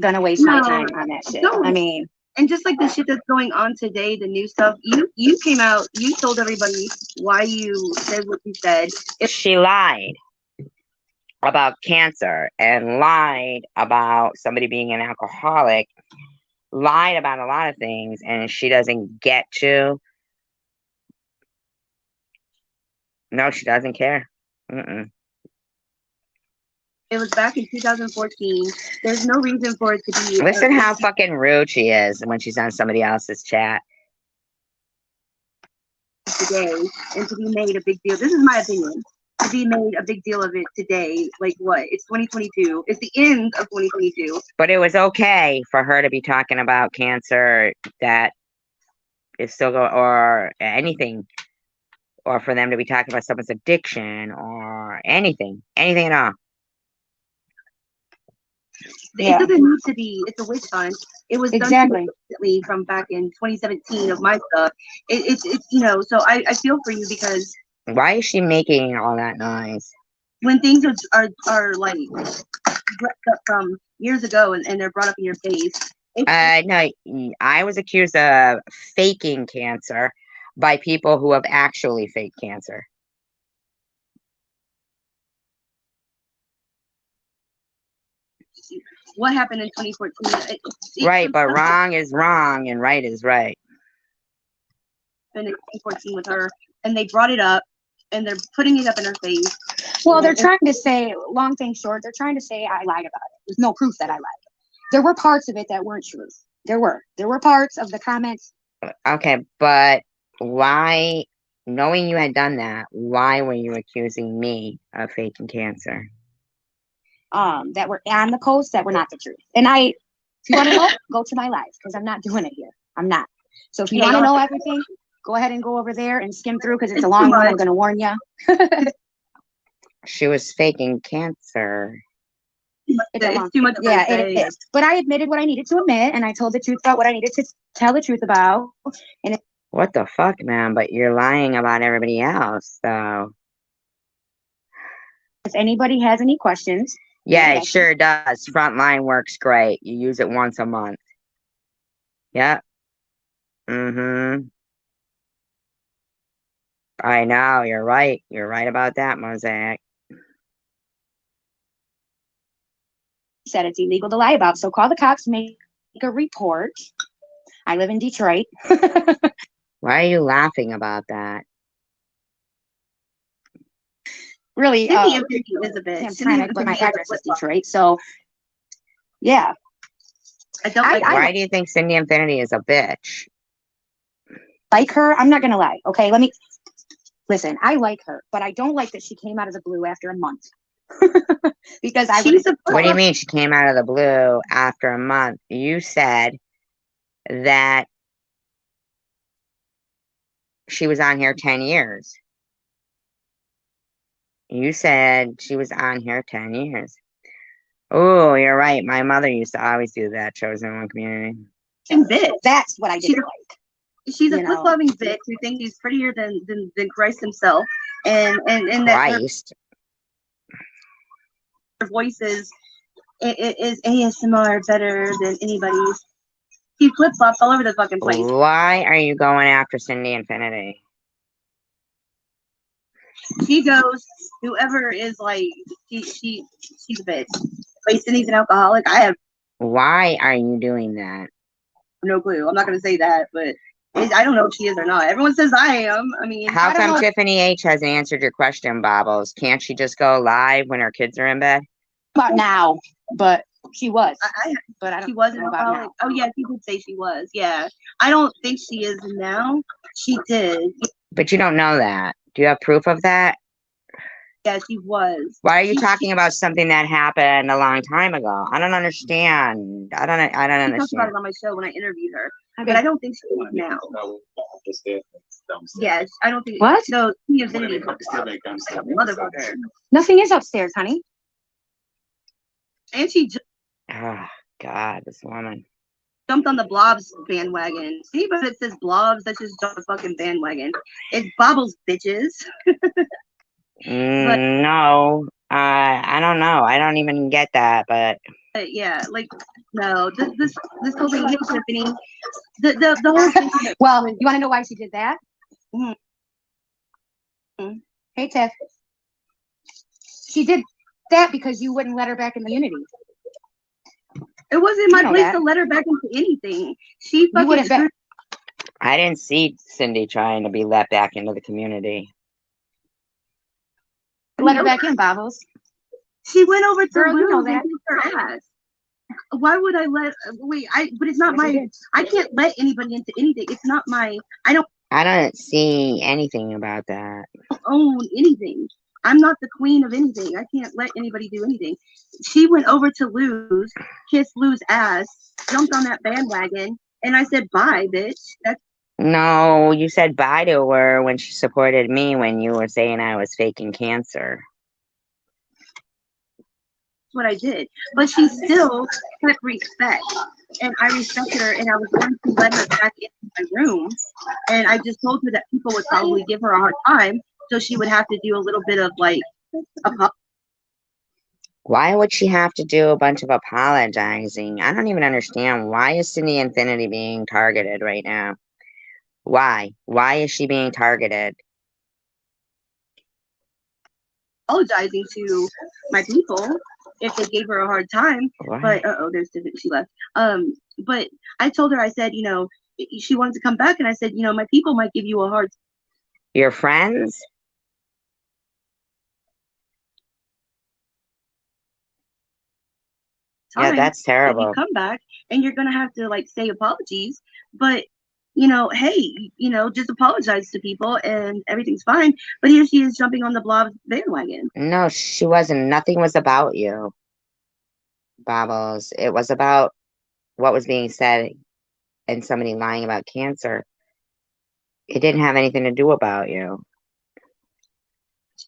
going to waste my No. time on that shit. No. I mean, And just like the shit that's going on today, the new stuff, you came out, you told everybody why you said what you said. She lied about cancer and lied about somebody being an alcoholic, lied about a lot of things, and she doesn't get to. No, she doesn't care. Mm-mm. It was back in 2014. There's no reason for it to be. Listen how fucking rude she is when she's on somebody else's chat. Today and to be made a big deal. This is my opinion. To be made a big deal of it today, like what? It's 2022. It's the end of 2022. But it was okay for her to be talking about cancer that is still going, or anything, or for them to be talking about someone's addiction or anything at all. It doesn't need to be. It's a witch hunt. It was exactly. done recently from back in 2017 of my stuff. It's you know. So I feel for you because Why is she making all that noise? when things are like brought up from years ago and they're brought up in your face. No, I was accused of faking cancer by people who have actually faked cancer. What happened in 2014? Right, but wrong is wrong and right is right. In 2014 with her, and they brought it up, and they're putting it up in her face. Well, they're trying to say, long thing short, they're trying to say I lied about it. There's no proof that I lied. There were parts of it that weren't true. There were parts of the comments. Okay, but why, knowing you had done that, why were you accusing me of faking cancer? That were on the post that were not the truth. And if you want to know, go to my live, because I'm not doing it here. I'm not. So if you want to know everything, go ahead and go over there and skim through, because it's a long one. I'm going to warn you. She was faking cancer. It's too much. Yeah, it is. But I admitted what I needed to admit, and I told the truth about what I needed to tell the truth about. And what the fuck, man? But you're lying about everybody else, so. If anybody has any questions. Yeah, it sure does. Frontline works great. You use it once a month. Yep. Mm-hmm. I know, you're right. You're right about that, Mosaic. Said it's illegal to lie about, so call the cops, make a report. I live in Detroit. Why are you laughing about that? Really, Elizabeth. I'm trying to, but my address is Detroit, so yeah. Why do you think Cindy Infinity is a bitch? Like her, I'm not gonna lie. Okay, listen. I like her, but I don't like that she came out of the blue after a month. Because what do you mean she came out of the blue after a month? You said that she was on here 10 years. You said she was on here 10 years. Oh, you're right. My mother used to always do that, chosen one community. And bitch. That's what I didn't like. She's a flip-loving bitch who thinks he's prettier than Christ himself. And Christ. Her voice is ASMR better than anybody's. He flip-flops all over the fucking place. Why are you going after Cindy Infinity? She goes, whoever is like, she's a bitch. Wait, Cindy's an alcoholic? Why are you doing that? No clue. I'm not going to say that, but I don't know if she is or not. Everyone says I am. I mean, how come Tiffany H hasn't answered your question, Bobbles? Can't she just go live when her kids are in bed? About now, but she was. But I don't she wasn't know about now. Oh yeah, she did say she was. Yeah, I don't think she is now. She did. But you don't know that. Do you have proof of that? Yeah, she was. Why are you talking about something that happened a long time ago? I don't understand. I don't understand. I talked about it on my show when I interviewed her, but I don't think she is now. Yes, I don't think. What? No, motherfucker. Nothing is upstairs, honey. And she oh God, this woman jumped on the Blobs bandwagon. See, but it says Blobs. That's just a fucking bandwagon. It's Bobbles, bitches. No, I don't know. I don't even get that, but yeah, like no, this whole thing, hey, Tiffany, the whole thing. Well, you want to know why she did that? Mm-hmm. Hey, Tiff. She did that because you wouldn't let her back in the community. It wasn't my place to let her back into anything. She fucking. I didn't see Cindy trying to be let back into the community. Let her back in, Bobbles. She went over to Girl, you know Lou that. and kicked her ass. Why would I let? Wait, but it's not my. I can't let anybody into anything. It's not my. I don't see anything about that. Own anything. I'm not the queen of anything. I can't let anybody do anything. She went over to Lou's, kissed Lou's ass, jumped on that bandwagon, and I said, bye, bitch. That's no, you said bye to her when she supported me when you were saying I was faking cancer. what I did. But she still kept respect. And I respected her, and I was going to let her back into my room. And I just told her that people would probably give her a hard time. So she would have to do a little bit of like Why would she have to do a bunch of apologizing? I don't even understand. Why is Cindy Infinity being targeted right now? Why? Why is she being targeted? Apologizing to my people if they gave her a hard time. What? But there's Tiffany, she left. But I told her, I said, she wanted to come back, and I said, my people might give you a hard Your friends? time. Yeah, that's If terrible. you come back and you're gonna have to like say apologies, but hey, just apologize to people and everything's fine. But here she is jumping on the blob bandwagon. No, she wasn't. Nothing was about you, Bobbles. It was about what was being said and somebody lying about cancer. It didn't have anything to do about you.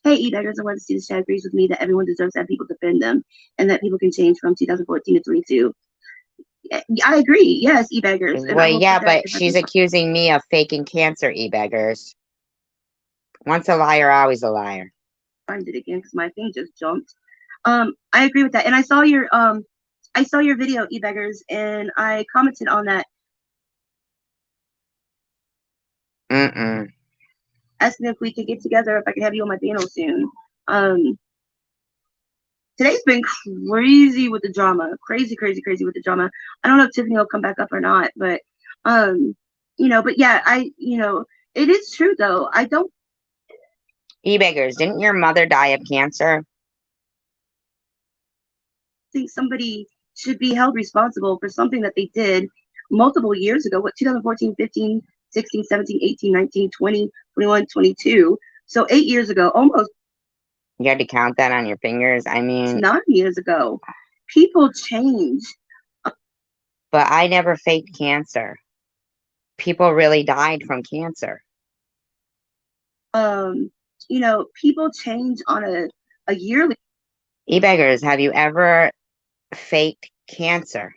Hey, E-Beggars, I want to see this chat agrees with me that everyone deserves to have people defend them and that people can change from 2014 to 22. I agree. Yes, E-Beggars. Well, yeah, but she's accusing me of faking cancer, E-Beggars. Once a liar, always a liar. Find it again because my thing just jumped. I agree with that. And I saw your video, E-Beggars, and I commented on that. Asking if we could get together, if I could have you on my panel soon. Today's been crazy with the drama. Crazy with the drama. I don't know if Tiffany will come back up or not, but but yeah, it is true though. I don't. E-Beggars, didn't your mother die of cancer? Think somebody should be held responsible for something that they did multiple years ago. What, 2014, 15, 16, 17, 18, 19, 20, 21, 22. So 8 years ago, almost. You had to count that on your fingers. I mean, 9 years ago. People change. But I never faked cancer. People really died from cancer. People change on a yearly. E-Beggars, have you ever faked cancer?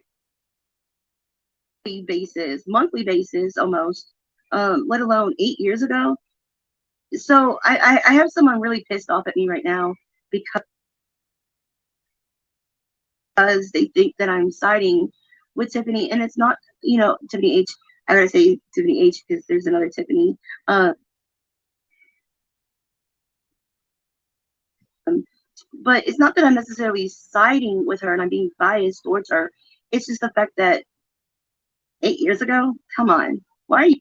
Basis, monthly basis almost, let alone 8 years ago. So I have someone really pissed off at me right now because they think that I'm siding with Tiffany, and it's not, Tiffany H. I gotta say Tiffany H because there's another Tiffany. But it's not that I'm necessarily siding with her and I'm being biased towards her. It's just the fact that 8 years ago, come on, why are you?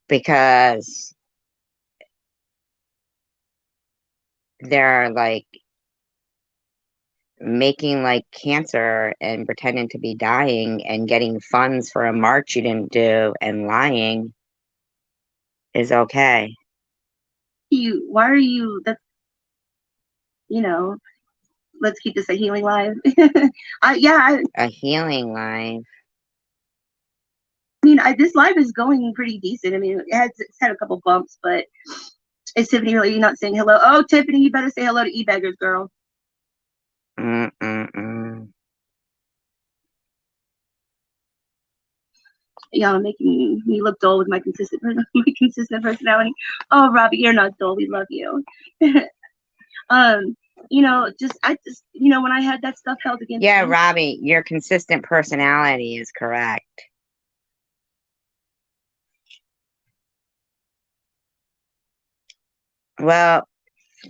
Because they're like making like cancer and pretending to be dying and getting funds for a march you didn't do and lying is okay. Why are you? That's let's keep this a healing live. A healing live. I mean, this live is going pretty decent. I mean, it's had a couple bumps, but is Tiffany really not saying hello? Oh, Tiffany, you better say hello to E-Beggars, girl. Y'all making me look dull with my consistent personality. Oh, Robbie, you're not dull. We love you. I just when I had that stuff held against Yeah, me. Robbie, your consistent personality is correct. Well,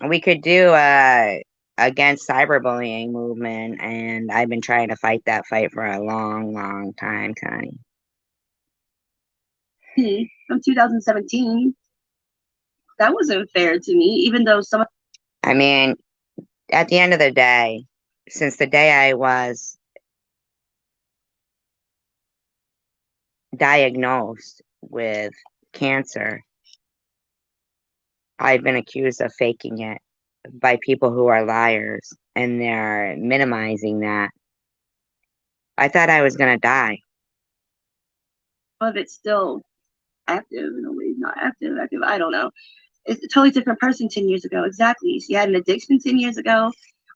we could do a against cyberbullying movement, and I've been trying to fight that fight for a long time, Connie. From 2017, that wasn't fair to me, even though some. I mean, at the end of the day, since the day I was diagnosed with cancer, I've been accused of faking it by people who are liars, and they're minimizing that. I thought I was gonna die. But it's still active in a way, not active. I don't know. It's a totally different person 10 years ago. Exactly. She had an addiction 10 years ago.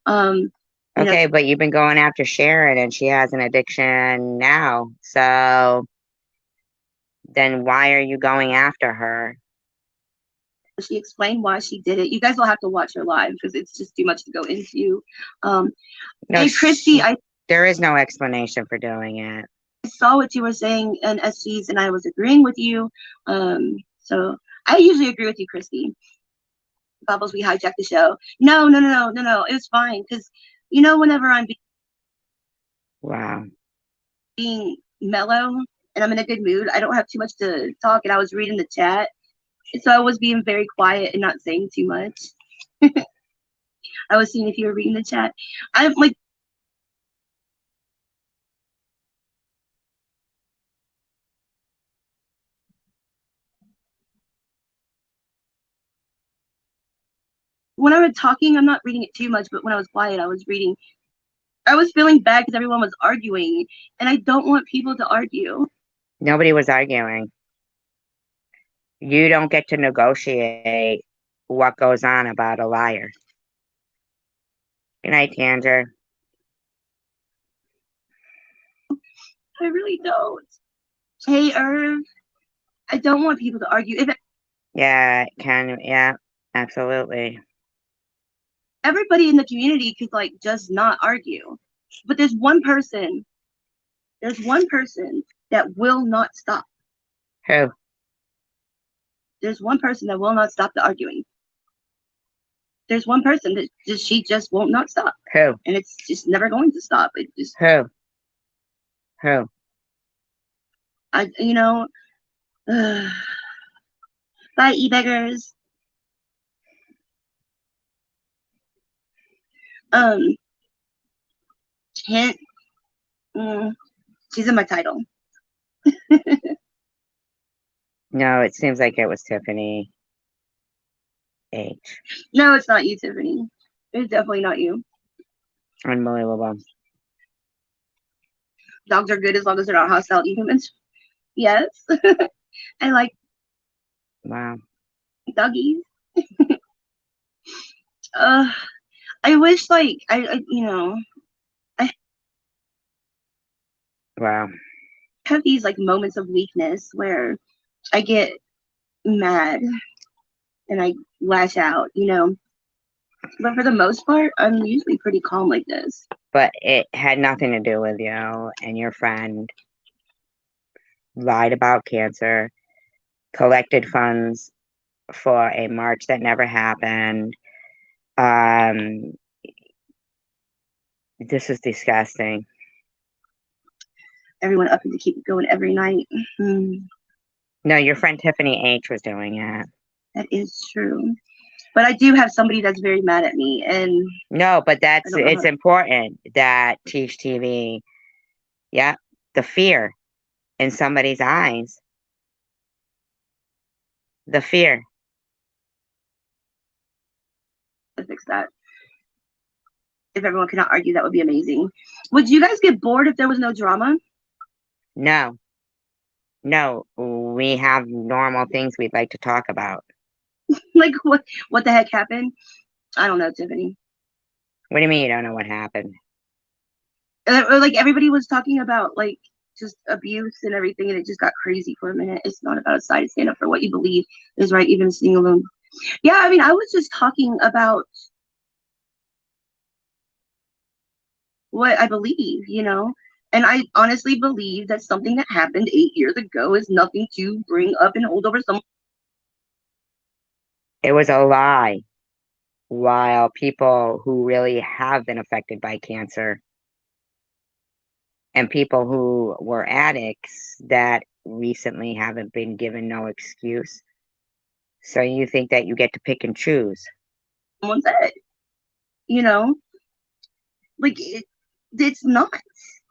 Okay, but you've been going after Sharon, and she has an addiction now. So then why are you going after her? She explained why she did it. You guys will have to watch her live because it's just too much to go into. No, Hey, Christy, I there is no explanation for doing it. saw what you were saying in SGs and I was agreeing with you. So I usually agree with you, Christy. Bubbles, we hijacked the show. No. It was fine because, whenever I'm Wow. being mellow and I'm in a good mood, I don't have too much to talk. And I was reading the chat. So I was being very quiet and not saying too much. I was seeing if you were reading the chat. I'm like, when I was talking, I'm not reading it too much, but when I was quiet, I was reading. I was feeling bad because everyone was arguing, and I don't want people to argue. Nobody was arguing. You don't get to negotiate what goes on about a liar. Good night, Tanger. I really don't. Hey, Irv, I don't want people to argue. Yeah, yeah, absolutely. Everybody in the community could just not argue, but there's one person that will not stop. Who? There's one person that will not stop the arguing. There's one person that she just won't not stop. Who? And it's just never going to stop. It just Who? Bye, e-beggars. Hint. She's in my title. No, it seems like it was Tiffany H. No, it's not you, Tiffany. It's definitely not you. Unbelievable. Dogs are good as long as they're not hostile to humans. Yes. I like Wow. doggies. I wish I Wow. have these moments of weakness where I get mad and I lash out, But for the most part, I'm usually pretty calm like this. But it had nothing to do with you and your friend. Lied about cancer, collected funds for a march that never happened. This is disgusting. Everyone up to keep it going every night. No, your friend Tiffany H was doing it. That is true. But I do have somebody that's very mad at me, and no, but it's important that Teach TV, yeah, the fear in somebody's eyes, the fear. To fix that. If everyone cannot argue, that would be amazing. Would you guys get bored if there was no drama? No, we have normal things we'd like to talk about. What the heck happened? I don't know, Tiffany. What do you mean you don't know what happened? Everybody was talking about just abuse and everything, and it just got crazy for a minute. It's not about a side to stand up for what you believe is right, even sitting alone. Yeah, I mean, I was just talking about what I believe, and I honestly believe that something that happened 8 years ago is nothing to bring up and hold over someone. It was a lie. While people who really have been affected by cancer and people who were addicts that recently haven't been given no excuse. So you think that you get to pick and choose? Someone said, it's not.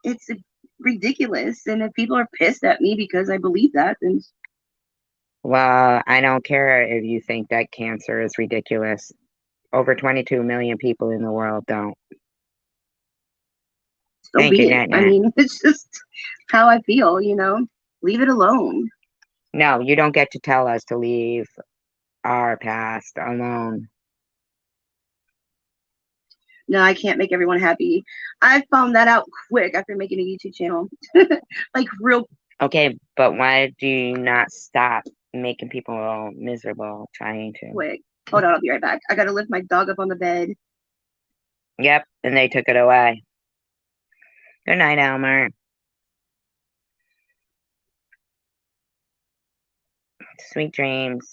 It's ridiculous. And if people are pissed at me because I believe that, then. Well, I don't care if you think that cancer is ridiculous. Over 22 million people in the world don't. So Thank you, Nat. I mean, it's just how I feel, Leave it alone. No, you don't get to tell us to leave our past alone. No, I can't make everyone happy. I found that out quick after making a YouTube channel. Real. Okay, but why do you not stop making people all miserable trying to. Quick. Hold on, I'll be right back. I gotta lift my dog up on the bed. Yep, and they took it away. Good night, Elmer. Sweet dreams.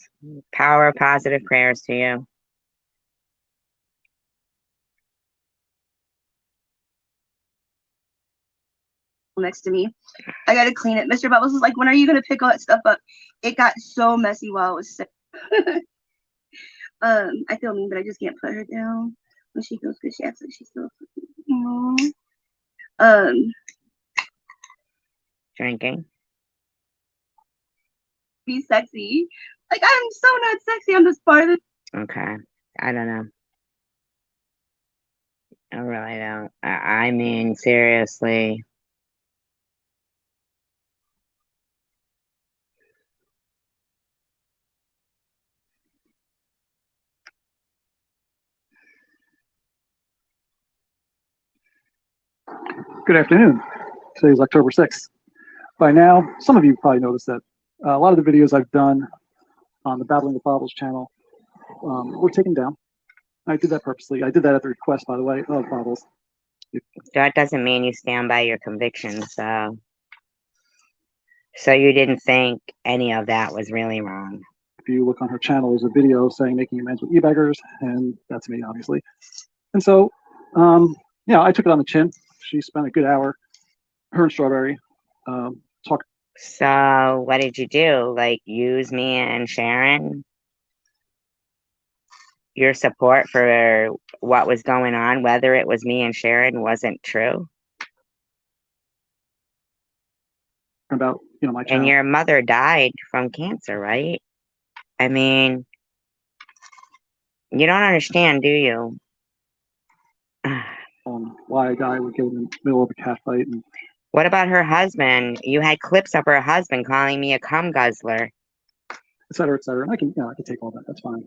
Power of positive prayers to you. Next to me. I gotta clean it. Mr. Bubbles was like, when are you gonna pick all that stuff up? It got so messy while I was sick. I feel mean, but I just can't put her down. When she feels good, she acts like she's still Drinking. Be sexy. Like, I'm so not sexy. I'm just part of it. Okay. I don't know. I really don't. I mean, seriously. Good afternoon. Today is October 6th. By now, some of you probably noticed that a lot of the videos I've done on the Battling the Bobbles channel were taken down. I did that purposely. I did that at the request, by the way, of Bobbles. That doesn't mean you stand by your convictions, so you didn't think any of that was really wrong. If you look on her channel, there's a video saying making amends with e-beggars, and that's me, obviously. And so, I took it on the chin. She spent a good hour, her and Strawberry, talked. So what did you do? Like, use me and Sharon? Your support for what was going on, whether it was me and Sharon, wasn't true? About, my channel. And your mother died from cancer, right? I mean, you don't understand, do you? Why a guy would get in the middle of a cat fight. And what about her husband? You had clips of her husband calling me a cum guzzler, et cetera, et cetera. And I can take all that. That's fine.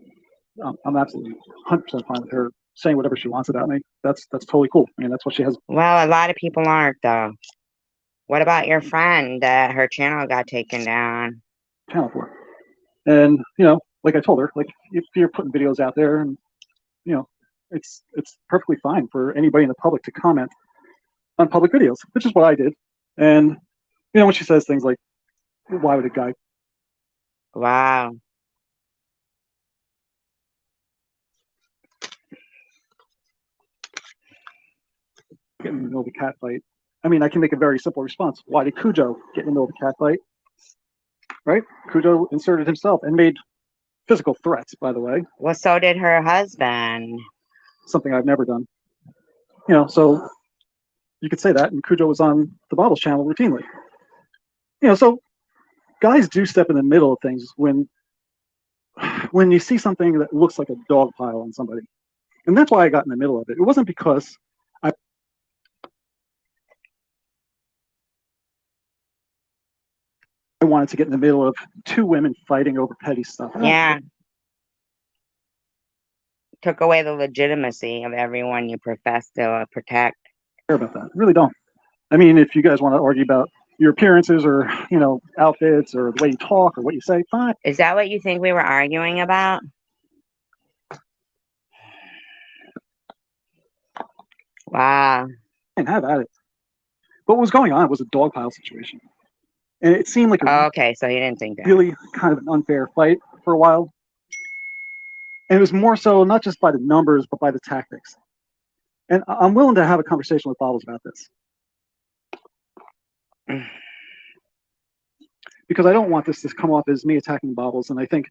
I'm absolutely 100% fine with her saying whatever she wants about me. That's totally cool. I mean, that's what she has. Well, a lot of people aren't, though. What about your friend that her channel got taken down? Channel for. And, like I told her, like, if you're putting videos out there and, it's perfectly fine for anybody in the public to comment on public videos, which is what I did. And, when she says things like, why would a guy? Wow. Get in the middle of a cat fight. I mean, I can make a very simple response. Why did Cujo get in the middle of a cat fight? Right? Cujo inserted himself and made physical threats, by the way. Well, so did her husband. Something I've never done. So you could say that, and Cujo was on the Bobbles channel routinely. So guys do step in the middle of things when you see something that looks like a dog pile on somebody. And that's why I got in the middle of it. It wasn't because I wanted to get in the middle of two women fighting over petty stuff. Yeah. Took away the legitimacy of everyone you profess to protect. Care about that. I really don't. I mean, if you guys want to argue about your appearances or, outfits or the way you talk or what you say, fine. Is that what you think we were arguing about? Wow. And have at it. But what was going on was a dog pile situation. And it seemed like okay, so you didn't think that. Really kind of an unfair fight for a while. And it was more so not just by the numbers, but by the tactics. And I'm willing to have a conversation with Bobbles about this. Because I don't want this to come off as me attacking Bobbles. And I think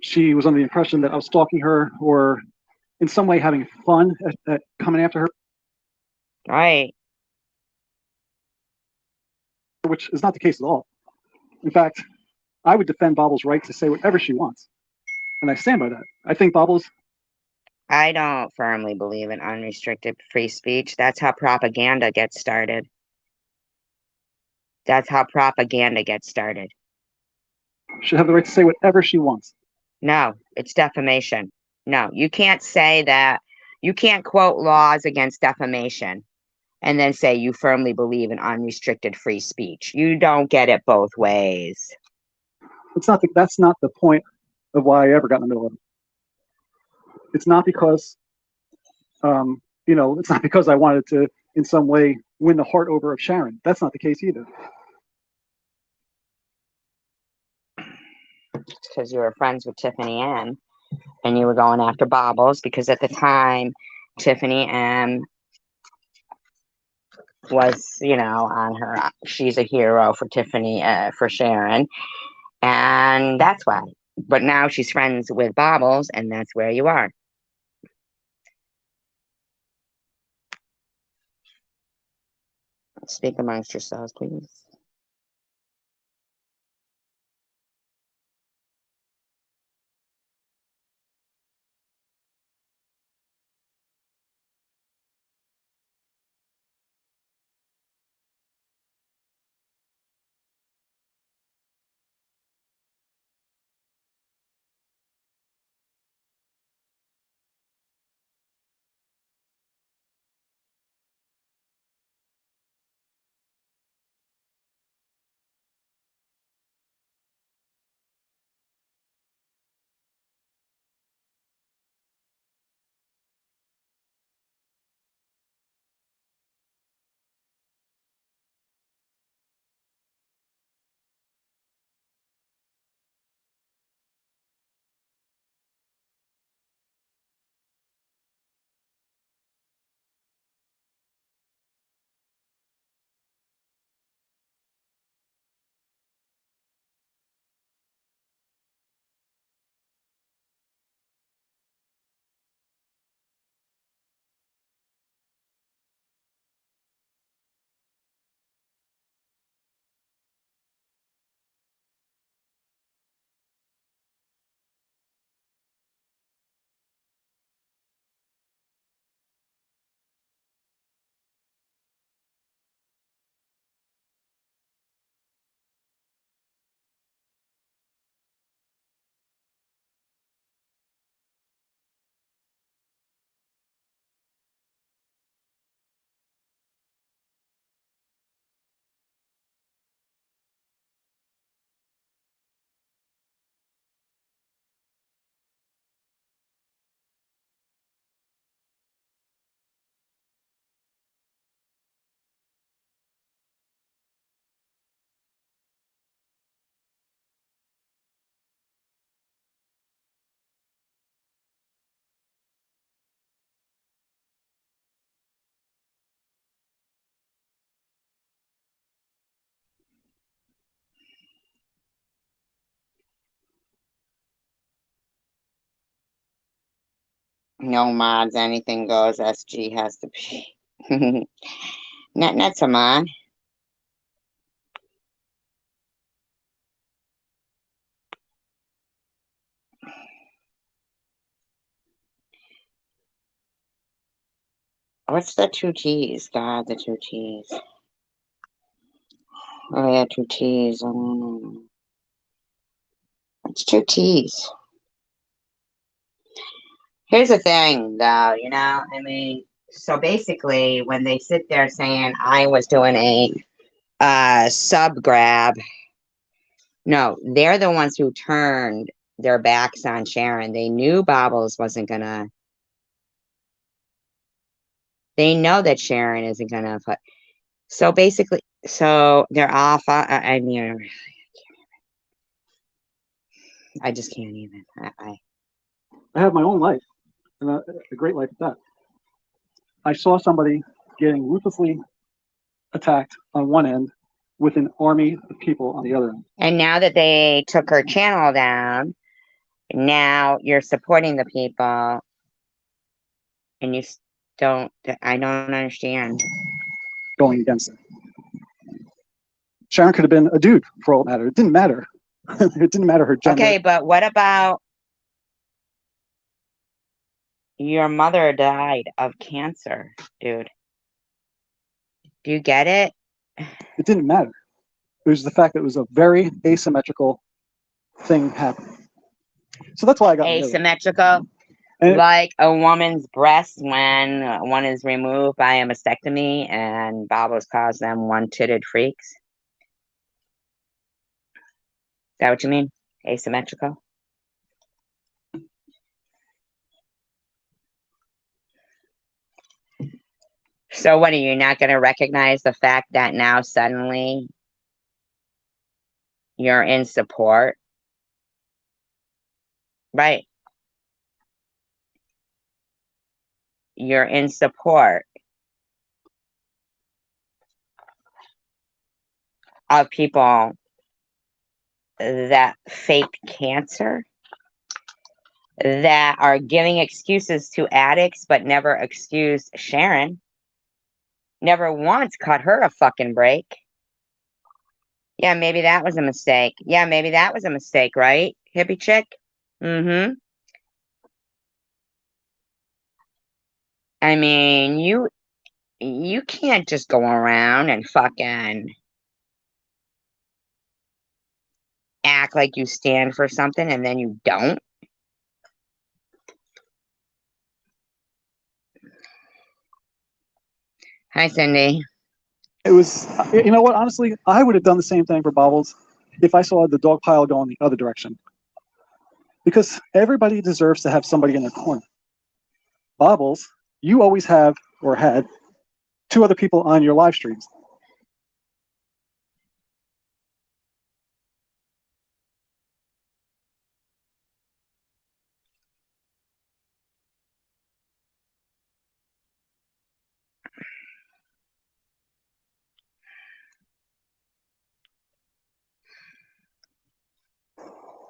she was under the impression that I was stalking her or in some way having fun at coming after her. Right. Which is not the case at all. In fact, I would defend Bobbles' right to say whatever she wants. And I stand by that. I think Bobbles. I don't firmly believe in unrestricted free speech. That's how propaganda gets started. That's how propaganda gets started. Should have the right to say whatever she wants. No, it's defamation. No, you can't say that. You can't quote laws against defamation and then say you firmly believe in unrestricted free speech. You don't get it both ways. That's not the point of why I ever got in the middle of it. It's not because, it's not because I wanted to in some way win the heart over of Sharon. That's not the case either. Because you were friends with Tiffany M, and you were going after Bobbles because at the time, Tiffany M was, on her. She's a hero for Tiffany, for Sharon, and that's why. But now she's friends with Bobbles, and that's where you are. Speak amongst yourselves, please. No mods, anything goes. SG has to be. Not a mod. What's the two T's? God, the two T's. Oh yeah, two T's. It's two T's. Here's the thing, though, so basically, when they sit there saying I was doing a sub grab, no, they're the ones who turned their backs on Sharon. They knew Bobbles wasn't gonna. They know that Sharon isn't gonna put. So basically, so they're off. I just can't even. I have my own life, and a great life at that. I saw somebody getting ruthlessly attacked on one end with an army of people on the other end. And now that they took her channel down, now you're supporting the people, and you don't. I don't understand. Going against it. Sharon could have been a dude for all that matter. It didn't matter. It didn't matter her gender. Okay, but what about your mother died of cancer, dude? Do you get it? It didn't matter. It was the fact that it was a very asymmetrical thing happening. So that's why I got asymmetrical, like a woman's breast when one is removed by a mastectomy, and Bobbles calls them one-titted freaks. Is that what you mean? Asymmetrical. So what, are you not going to recognize the fact that now suddenly you're in support? Right. You're in support of people that fake cancer, that are giving excuses to addicts, but never excused Sharon. Never once cut her a fucking break. Yeah, maybe that was a mistake. Yeah, maybe that was a mistake, right? Hippie chick? Mm-hmm. I mean, you can't just go around and fucking act like you stand for something and then you don't. Hi, Cindy. It was, you know what? Honestly, I would have done the same thing for Bobbles if I saw the dog pile going the other direction. Because everybody deserves to have somebody in their corner. Bobbles, you always have or had 2 other people on your live streams.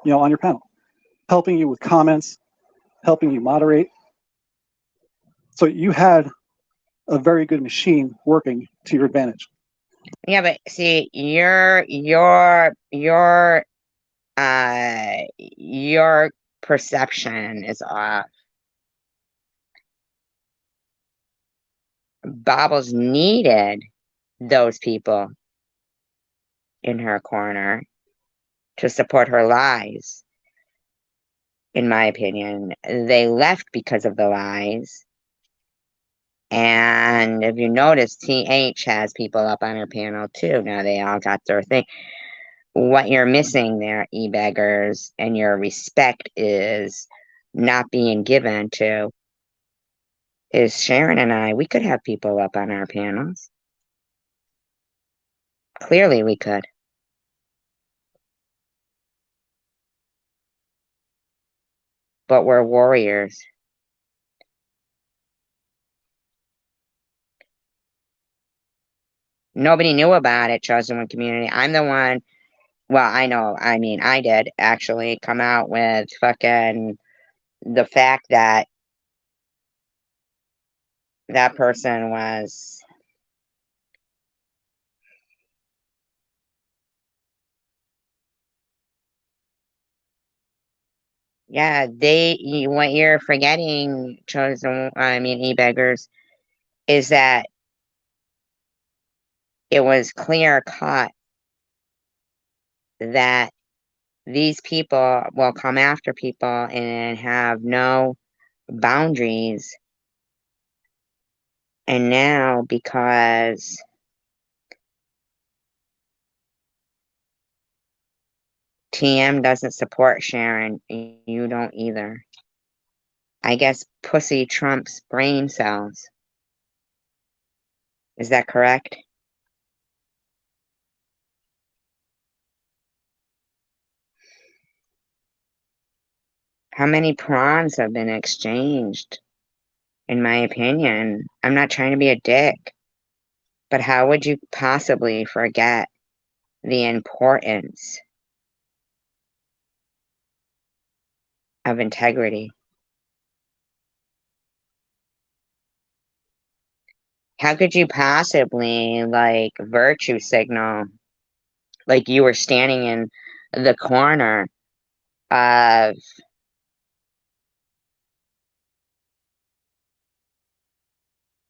You know, on your panel, helping you with comments, helping you moderate. So you had a very good machine working to your advantage. Yeah, but see, your perception is off. Bobbles needed those people in her corner to support her lies. In my opinion, they left because of the lies. And if you notice, TH has people up on her panel too. Now they all got their thing. What you're missing there, e-beggars, and your respect is not being given to, is Sharon and I. We could have people up on our panels. Clearly we could. But we're warriors. Nobody knew about it, Chosen One Community. I'm the one, well, I know, I mean, I did actually come out with fucking the fact that that person was yeah, what you're forgetting, e-beggars, is that it was clear cut that these people will come after people and have no boundaries. And now, because TM doesn't support Sharon, you don't either. I guess pussy trumps brain cells. Is that correct? How many prawns have been exchanged? In my opinion, I'm not trying to be a dick, but how would you possibly forget the importance of integrity? How could you possibly, like, virtue signal, like you were standing in the corner of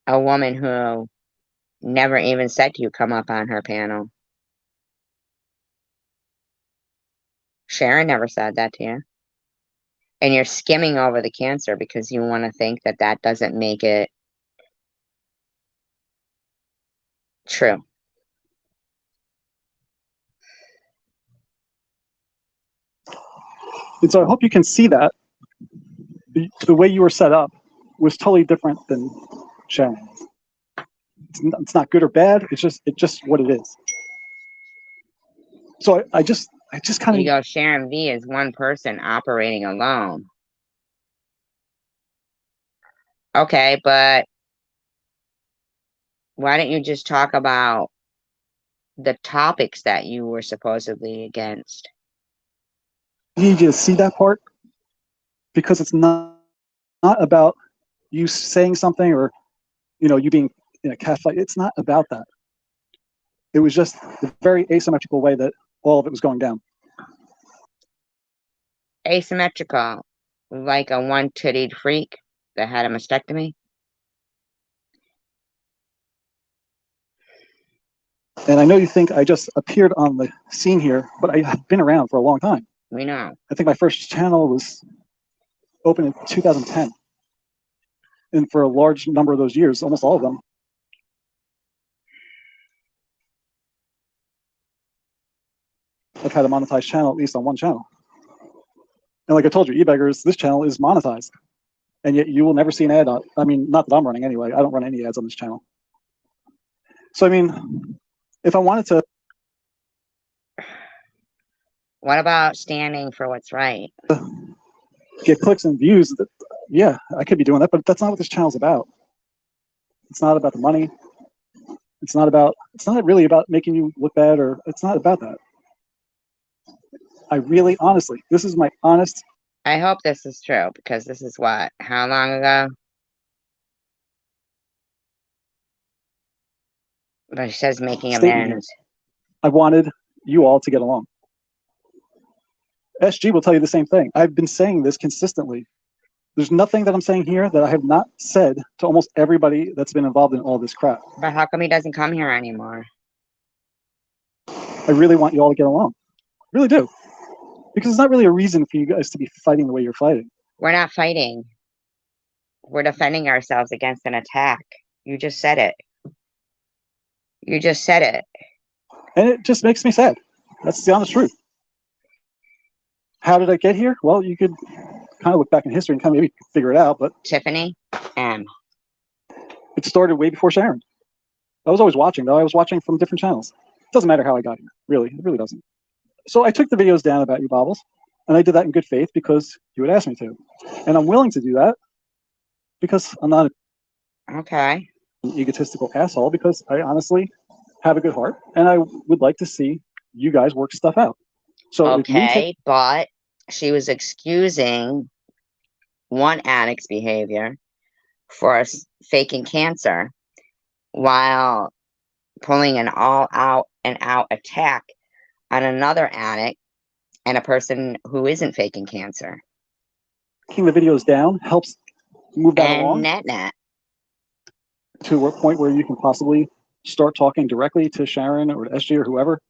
a woman who never even said to you, come up on her panel? Sharon never said that to you. And you're skimming over the cancer because you want to think that that doesn't make it true. And so I hope you can see that the way you were set up was totally different than Sharon. It's not good or bad. It's just what it is. So I just kind You of go, Sharon V is one person operating alone. Okay, but why don't you just talk about the topics that you were supposedly against? need you to see that part because it's not about you saying something or you being in a catfight. It's not about that. It was just the very asymmetrical way that all of it was going down. Asymmetrical, like a one-tittied freak that had a mastectomy. And I know you think I just appeared on the scene here, but I have been around for a long time. We know. I think my first channel was open in 2010. And for a large number of those years, almost all of them, I've had a monetized channel, at least on one channel. And like I told you, eBeggars, this channel is monetized. And yet you will never see an ad on, I mean, not that I'm running anyway. I don't run any ads on this channel. So, I mean, if I wanted to. What about standing for what's right? Get clicks and views, yeah, I could be doing that, but that's not what this channel's about. It's not about the money. It's not really about making you look bad, or it's not about that. I really, honestly, this is my honest. I hope this is true, because this is what? How long ago? But she says making amends. I wanted you all to get along. SG will tell you the same thing. I've been saying this consistently. There's nothing that I'm saying here that I have not said to almost everybody that's been involved in all this crap. But how come he doesn't come here anymore? I really want you all to get along. I really do. Because there's not really a reason for you guys to be fighting the way you're fighting. We're not fighting. We're defending ourselves against an attack. You just said it. You just said it. And it just makes me sad. That's the honest truth. How did I get here? Well, you could kind of look back in history and kind of maybe figure it out, but Tiffany M. It started way before Sharon. I was always watching, though. I was watching from different channels. It doesn't matter how I got here, really. It really doesn't. So I took the videos down about you, Bobbles, and I did that in good faith because you would ask me to. And I'm willing to do that because I'm not an egotistical asshole, because I honestly have a good heart, and I would like to see you guys work stuff out. So okay, but she was excusing one addict's behavior for faking cancer while pulling an all-out and out attack on another addict and a person who isn't faking cancer. Taking the videos down helps move that along. Net. To a point where you can possibly start talking directly to Sharon or SG or whoever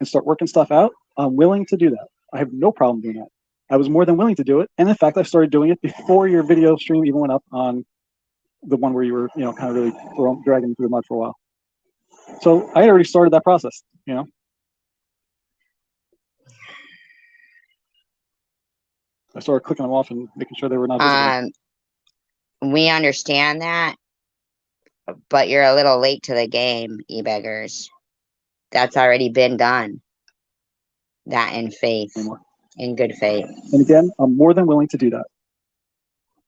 and start working stuff out. I'm willing to do that. I have no problem doing that. I was more than willing to do it. And in fact, I started doing it before your video stream even went up on the one where you were, kind of really dragging me through the mud for a while. So I had already started that process, I started clicking them off and making sure they were not visible. We understand that, but you're a little late to the game, eBeggars. That's already been done. That in faith, in good faith. And again, I'm more than willing to do that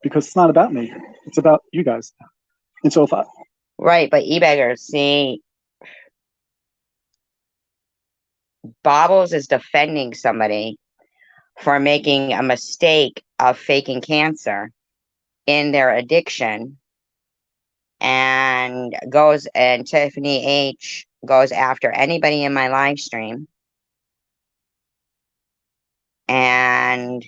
because it's not about me. It's about you guys. And so if I... Right, but eBeggars, see, Bobbles is defending somebody for making a mistake of faking cancer in their addiction, and Tiffany H goes after anybody in my live stream. And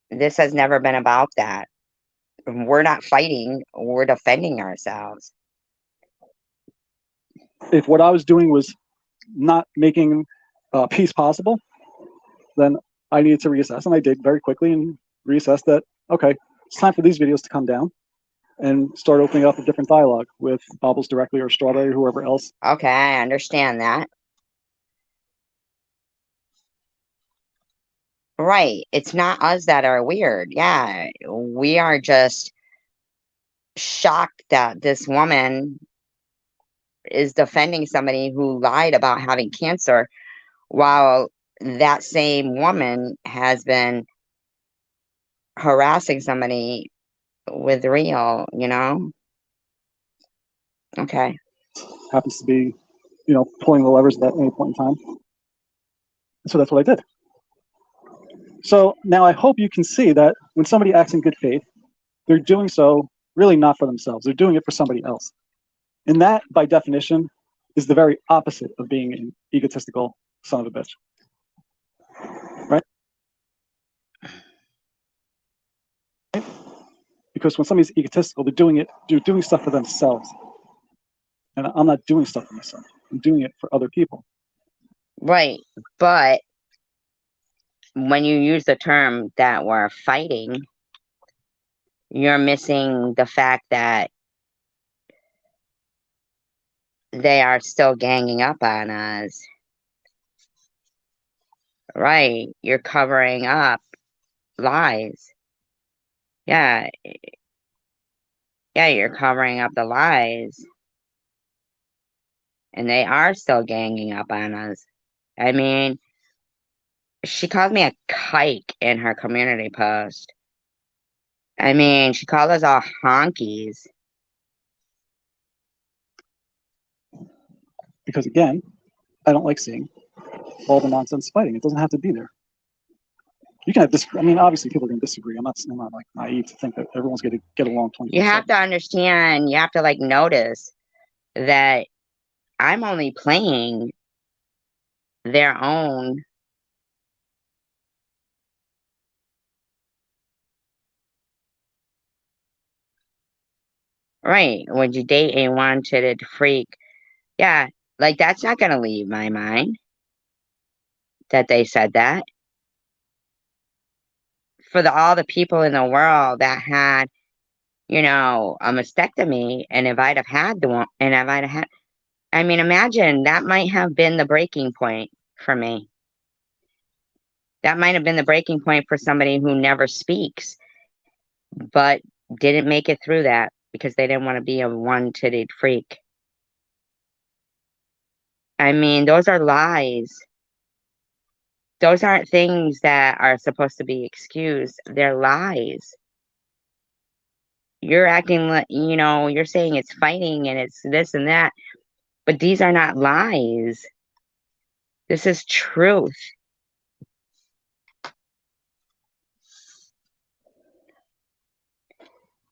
this has never been about that. We're not fighting, we're defending ourselves. If what I was doing was not making peace possible, then I needed to reassess. And I did very quickly and reassess that, okay, it's time for these videos to come down and start opening up a different dialogue with Bobbles directly or Strawberry or whoever else. Okay, I understand that. Right. It's not us that are weird. Yeah. We are just shocked that this woman is defending somebody who lied about having cancer while that same woman has been harassing somebody with real, Okay. Happens to be, pulling the levers at any point in time. So that's what I did. So now I hope you can see that when somebody acts in good faith, they're doing so really not for themselves. They're doing it for somebody else. And that, by definition, is the very opposite of being an egotistical son of a bitch. Right? Because when somebody's egotistical, they're doing stuff for themselves. And I'm not doing stuff for myself. I'm doing it for other people. Right. But when you use the term that we're fighting, you're missing the fact that they are still ganging up on us. Right. You're covering up lies. Yeah. Yeah, you're covering up the lies. And they are still ganging up on us. I mean, she called me a kike in her community post. I mean, she called us all honkies. Because again, I don't like seeing all the nonsense fighting. It doesn't have to be there. You can have disagree. I mean, obviously people are going to disagree. I'm not like naive to think that everyone's going to get along 24/7. You have to understand, you have to like notice that I'm only playing their own right. Would you date a wanted freak? Yeah, like that's not gonna leave my mind that they said that. For all the people in the world that had, a mastectomy, and if I'd have had the one, and if I'd have had, I mean, imagine that might have been the breaking point for me. That might have been the breaking point for somebody who never speaks, but didn't make it through that because they didn't want to be a one-titted freak. I mean, those are lies. Those aren't things that are supposed to be excused. They're lies. You're acting like, you're saying it's fighting and it's this and that, but these are not lies. This is truth.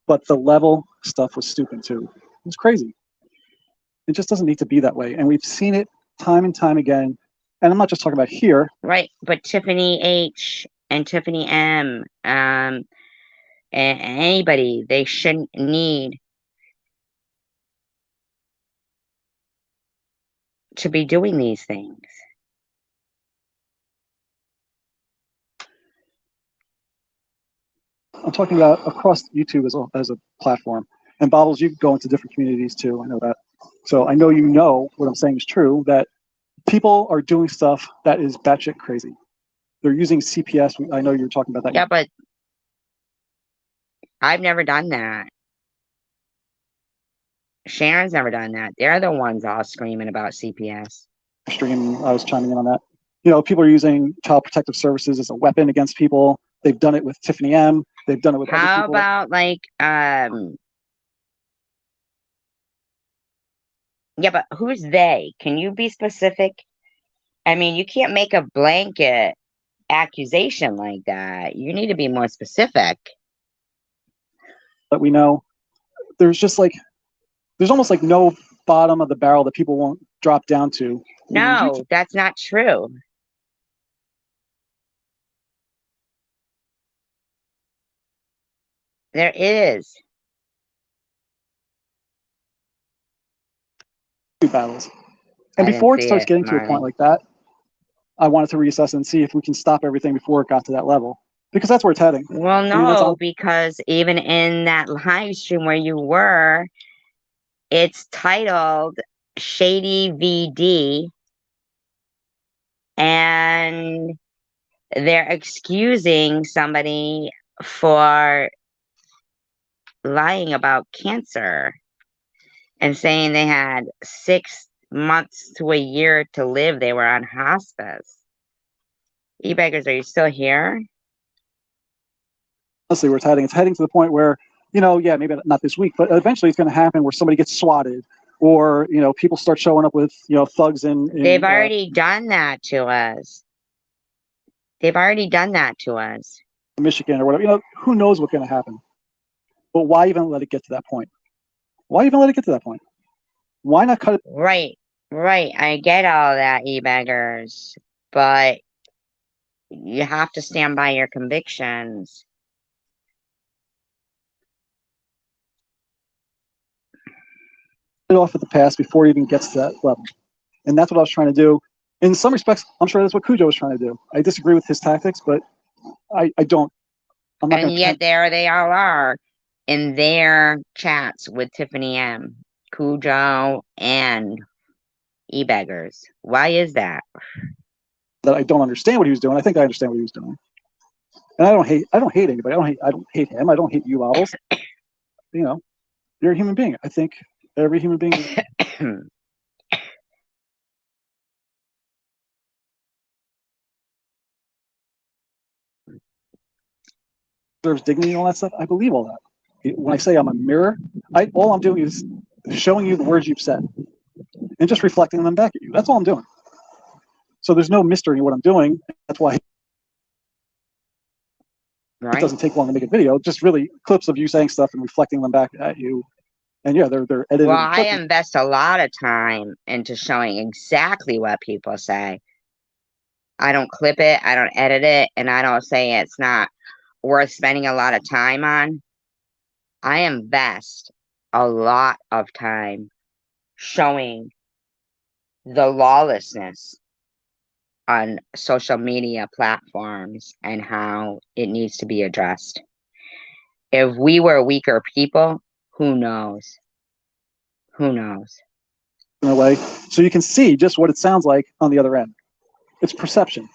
But the level stuff was stupid too. It was crazy. It just doesn't need to be that way. And we've seen it time and time again. And I'm not just talking about here. Right. But Tiffany H and Tiffany M, anybody, they shouldn't need to be doing these things. I'm talking about across YouTube as a platform. And Bobbles, you go into different communities too. I know that. So I know what I'm saying is true, that people are doing stuff that is batshit crazy. They're using CPS. I know you're talking about that. Yeah, but I've never done that. Sharon's never done that. They're the ones all screaming about CPS. I was chiming in on that. People are using Child Protective Services as a weapon against people. They've done it with Tiffany M. They've done it with other people. How about yeah, but who's they? Can you be specific? I mean, you can't make a blanket accusation like that. You need to be more specific. But we know there's almost like no bottom of the barrel that people won't drop down to. No, that's not true. There is. Battles. And before it starts getting to a point like that, I wanted to reassess and see if we can stop everything before it got to that level. Because that's where it's heading. Well, no, because even in that live stream where you were, it's titled Shady VD. And they're excusing somebody for lying about cancer and saying they had 6 months to a year to live. They were on hospice. E-beggars, are you still here? Honestly, where it's heading to the point where, yeah, maybe not this week, but eventually it's going to happen where somebody gets swatted, or people start showing up with thugs in They've already done that to us. They've already done that to us. Michigan or whatever. Who knows what's going to happen? But why even let it get to that point? Why even let it get to that point? Why not cut it? Right. I get all that, e-beggars, but you have to stand by your convictions. It off at the past before it even gets to that level. And that's what I was trying to do. In some respects, I'm sure that's what Cujo was trying to do. I disagree with his tactics, but I don't. I'm not. And yet there they all are in their chats with Tiffany M, Cujo, and e-beggars. Why is that? That I don't understand what he was doing. I think I understand what he was doing. And I don't hate anybody. I don't hate him. I don't hate you, Owls. You're a human being. I think every human being. Deserves dignity and all that stuff. I believe all that. When I say I'm a mirror, all I'm doing is showing you the words you've said and just reflecting them back at you. That's all I'm doing. So there's no mystery in what I'm doing. That's why it doesn't take long to make a video. Just really clips of you saying stuff and reflecting them back at you. And yeah, they're edited. Well, I invest a lot of time into showing exactly what people say. I don't clip it, I don't edit it, and I don't say it's not worth spending a lot of time on. I invest a lot of time showing the lawlessness on social media platforms and how it needs to be addressed. If we were weaker people, who knows? Who knows? In a way, so you can see just what it sounds like on the other end. It's perception.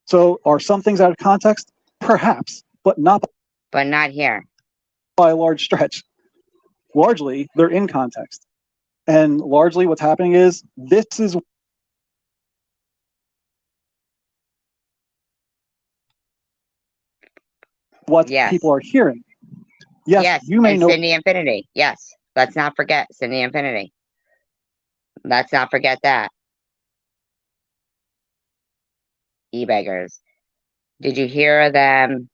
So are some things out of context? Perhaps, but not here. By a large stretch. Largely, they're in context. And largely what's happening is this is what people are hearing. Yes, you may know Cindy Infinity. Yes. Let's not forget Cindy Infinity. Let's not forget that. E-beggars. Did you hear them?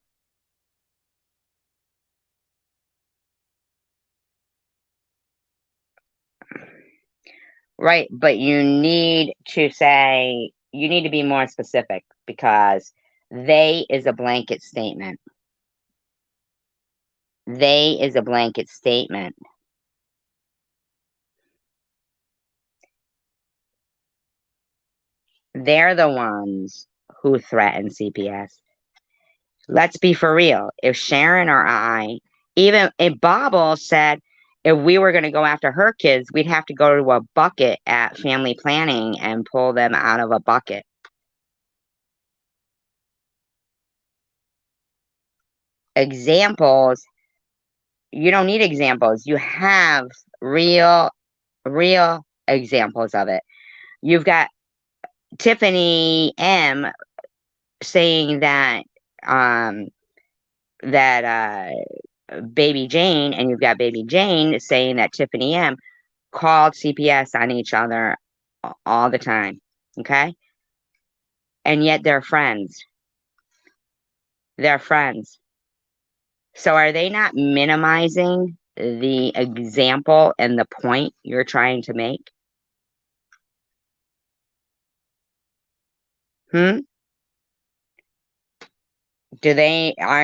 Right, but you need to be more specific, because they is a blanket statement. They is a blanket statement. They're the ones who threaten CPS. Let's be for real. If Sharon or I, even if Bobble said, if we were going to go after her kids, we'd have to go to a bucket at family planning and pull them out of a bucket. Examples. You don't need examples. You have real examples of it. You've got Tiffany M saying that Baby Jane, and you've got Baby Jane saying that Tiffany M called CPS on each other all the time. Okay? And yet they're friends. They're friends. So are they not minimizing the example and the point you're trying to make? Are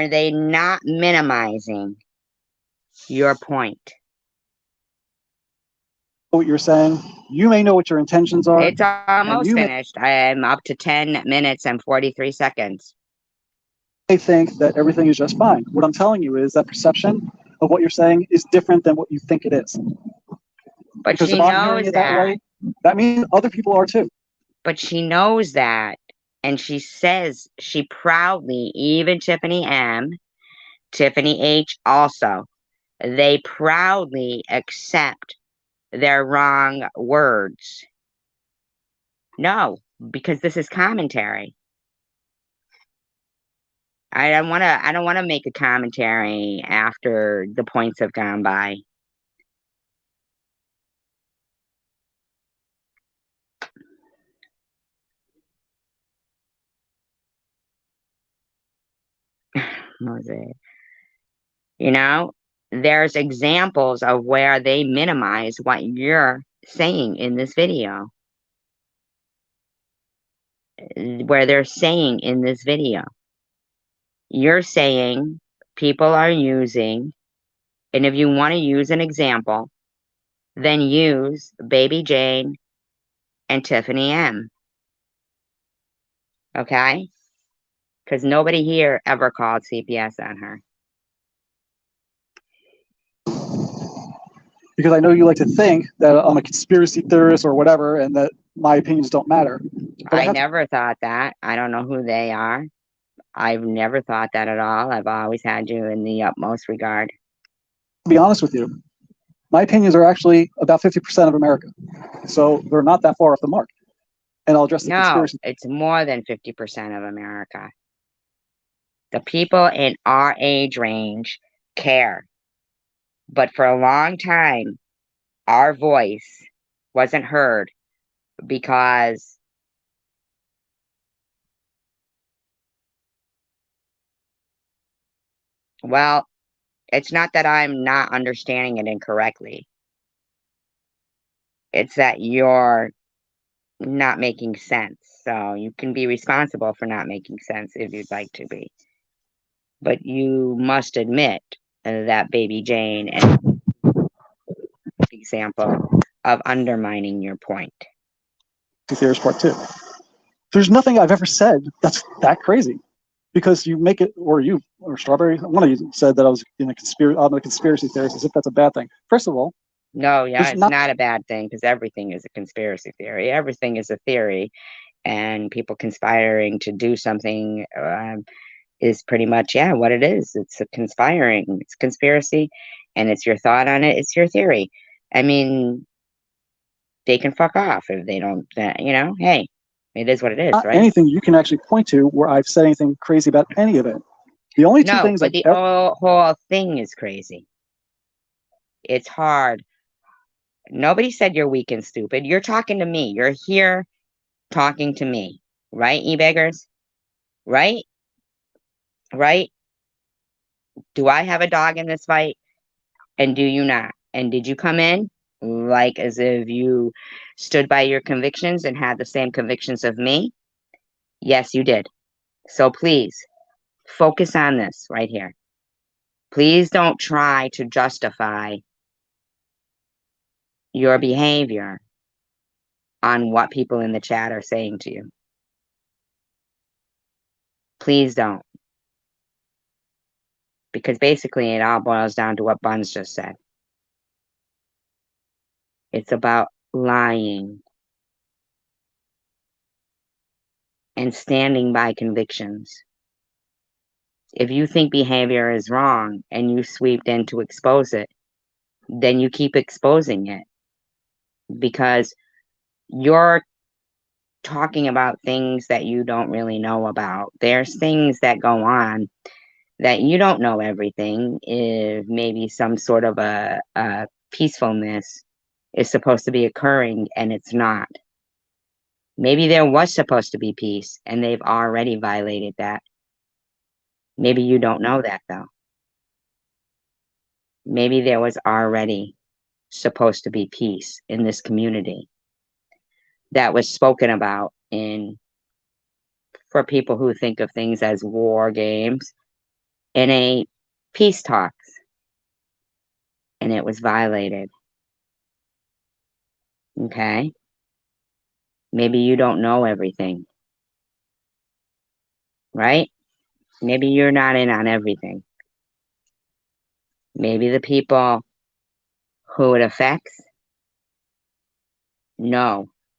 they not minimizing your point? What you're saying, you may know what your intentions are. It's almost finished. I am up to 10 minutes and 43 seconds. I think that everything is just fine. What I'm telling you is that perception of what you're saying is different than what you think it is. But because she if I'm hearing knows it that way, that means other people are too. But she knows that. And she says she proudly, even Tiffany M, Tiffany H also, they proudly accept their wrong words. No, because this is commentary. I don't want to make a commentary after the points have gone by. Mosaic. You know, there's examples of where they minimize what you're saying in this video. Where they're saying in this video. You're saying people are using, and if you want to use an example, then use Baby Jane and Tiffany M. Okay? Because nobody here ever called CPS on her. Because I know you like to think that I'm a conspiracy theorist or whatever, and that my opinions don't matter. But I never thought that. I don't know who they are. I've never thought that at all. I've always had you in the utmost regard. To be honest with you, my opinions are actually about 50% of America. So they're not that far off the mark. And I'll address the No, conspiracy. it's more than 50% of America. The people in our age range care. But for a long time, our voice wasn't heard because well, it's not that I'm not understanding it incorrectly. It's that you're not making sense. So you can be responsible for not making sense if you'd like to be. But you must admit that Baby Jane and example of undermining your point. Theorist part 2. There's nothing I've ever said that's that crazy. Because you make it, or Strawberry, one of you said that I'm a conspiracy theorist, as if that's a bad thing. First of all, no, yeah, it's not a bad thing because everything is a conspiracy theory. Everything is a theory, and people conspiring to do something is pretty much, yeah, what it is. It's a conspiring, it's conspiracy, and it's your thought on it. It's your theory. I mean, they can fuck off if they don't, hey, it is what it is, right? Anything you can actually point to where I've said anything crazy about any of it. The only two things but the whole thing is crazy. It's hard. Nobody said you're weak and stupid. You're talking to me. You're here talking to me. Right, e-beggars? Right? Right? Do I have a dog in this fight? And do you not? And did you come in like as if you stood by your convictions and had the same convictions of me? Yes, you did. So please focus on this right here. Please don't try to justify your behavior on what people in the chat are saying to you. Please don't. Because basically it all boils down to what Buns just said. It's about lying and standing by convictions. If you think behavior is wrong and you sweep in to expose it, then you keep exposing it because you're talking about things that you don't really know about. There's things that go on that you don't know everything. If maybe some sort of a peacefulness is supposed to be occurring and it's not. Maybe there was supposed to be peace and they've already violated that. Maybe you don't know that though. Maybe there was already supposed to be peace in this community that was spoken about for people who think of things as war games in a peace talks, and it was violated. Okay? Maybe you don't know everything, right? Maybe you're not in on everything. Maybe the people who it affects know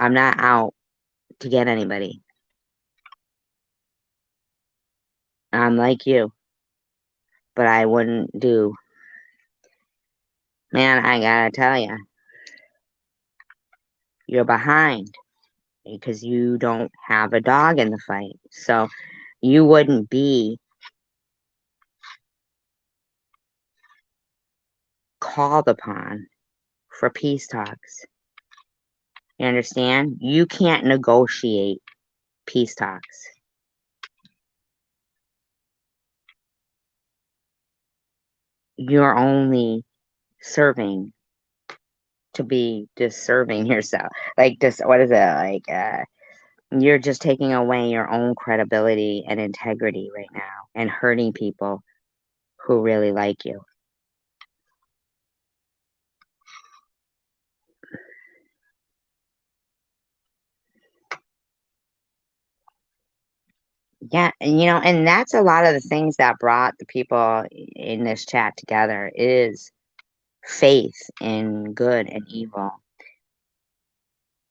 I'm not out to get anybody. I'm like you, but I wouldn't do. Man, I gotta tell you, you're behind because you don't have a dog in the fight. So you wouldn't be called upon for peace talks. You understand? You can't negotiate peace talks. You're only serving to be just serving yourself. Like, just what is it? Like, you're just taking away your own credibility and integrity right now and hurting people who really like you. Yeah, and and that's a lot of the things that brought the people in this chat together is faith in good and evil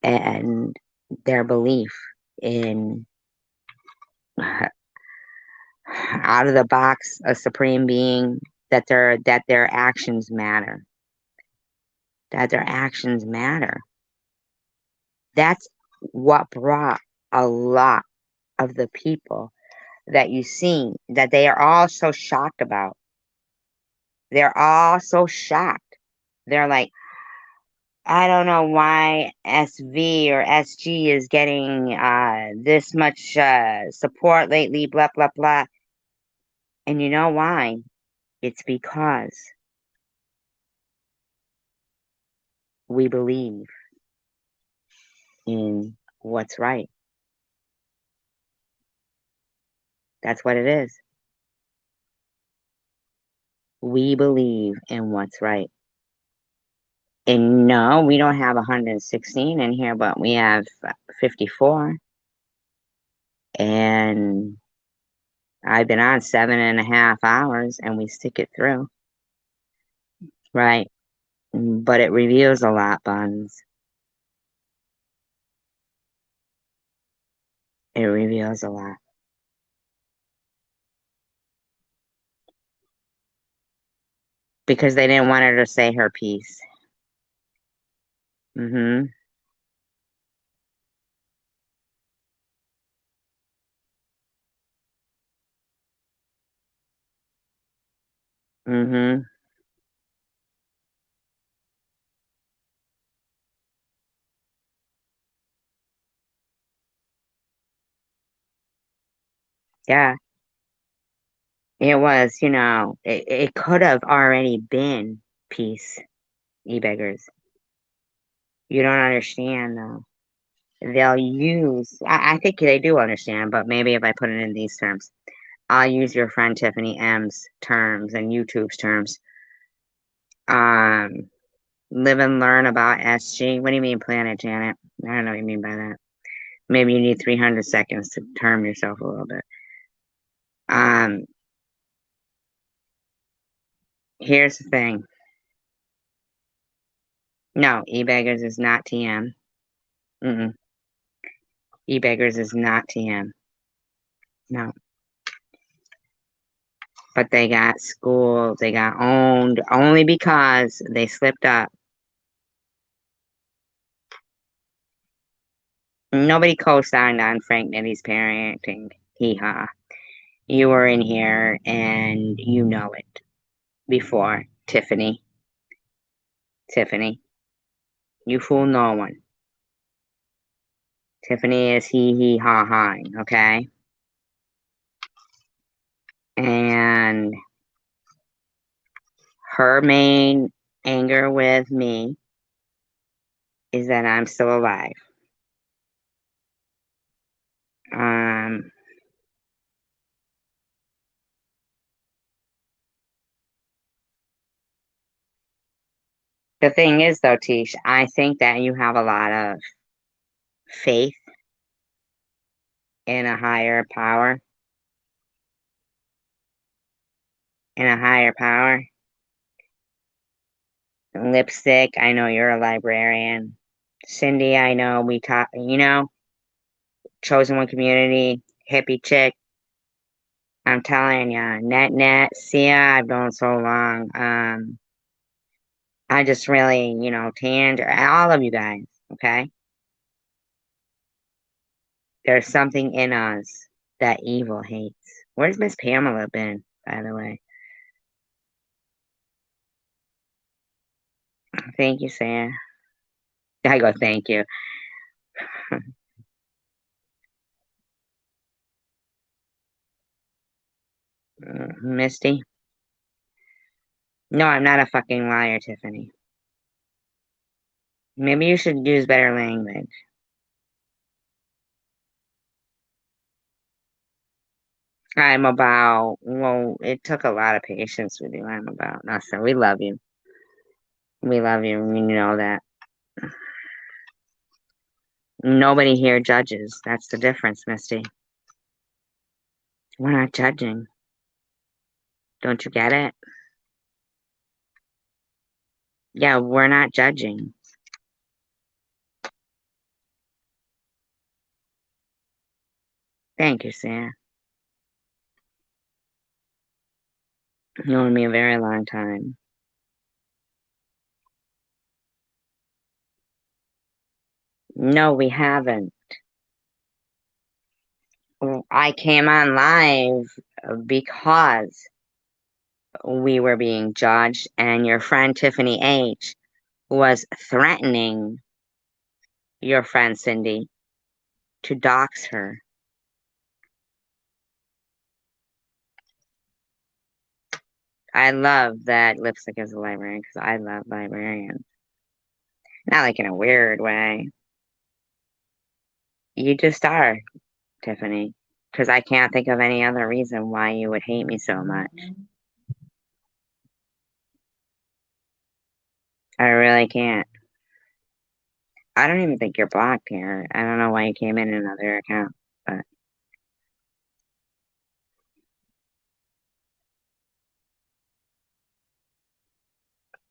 and their belief in out of the box a supreme being that their actions matter. That their actions matter. That's what brought a lot of the people that you see that they are all so shocked about. They're all so shocked. They're like, I don't know why SV or SG is getting this much support lately, blah, blah, blah. And you know why? It's because we believe in what's right. That's what it is. We believe in what's right. And no, we don't have 116 in here, but we have 54. And I've been on 7.5 hours and we stick it through. Right. But it reveals a lot, Buns. It reveals a lot. Because they didn't want her to say her piece. Mm-hmm. Mm-hmm. Yeah. It was, it could have already been peace, e-beggars. You don't understand, though. They'll use, I think they do understand, but maybe if I put it in these terms, I'll use your friend Tiffany M's terms and YouTube's terms. Live and learn about SG. What do you mean, Planet Janet? I don't know what you mean by that. Maybe you need 300 seconds to term yourself a little bit. Here's the thing. No, e-beggars is not TM. E-beggars is not TM. No. But they got schooled, they got owned only because they slipped up. Nobody co-signed on Frank Nitty's parenting. Hee-haw. You were in here and you know it before, Tiffany. Tiffany. You fool no one. Tiffany is hee-haw-hawing, okay? And her main anger with me is that I'm still alive. The thing is, though, Tish, I think that you have a lot of faith in a higher power. In a higher power. Lipstick, I know you're a librarian, Cindy, I know we talk, chosen one community, hippie chick. I'm telling ya, net, Sia, I've known so long. I just really, Tander, all of you guys, okay? There's something in us that evil hates. Where's Miss Pamela been, by the way? Thank you, Sam. I go, thank you. Misty? No, I'm not a fucking liar, Tiffany. Maybe you should use better language. Well, it took a lot of patience with you. No, sir, we love you. We love you. We know that. Nobody here judges. That's the difference, Misty. We're not judging. Don't you get it? Yeah, we're not judging. Thank you, Sam. Known me a very long time. No, we haven't. I came on live because we were being judged, and your friend Tiffany H was threatening your friend Cindy to dox her. I love that Lipstick is a librarian because I love librarians. Not like in a weird way. You just are, Tiffany, because I can't think of any other reason why you would hate me so much. I really can't. I don't even think you're blocked here. I don't know why you came in another account, but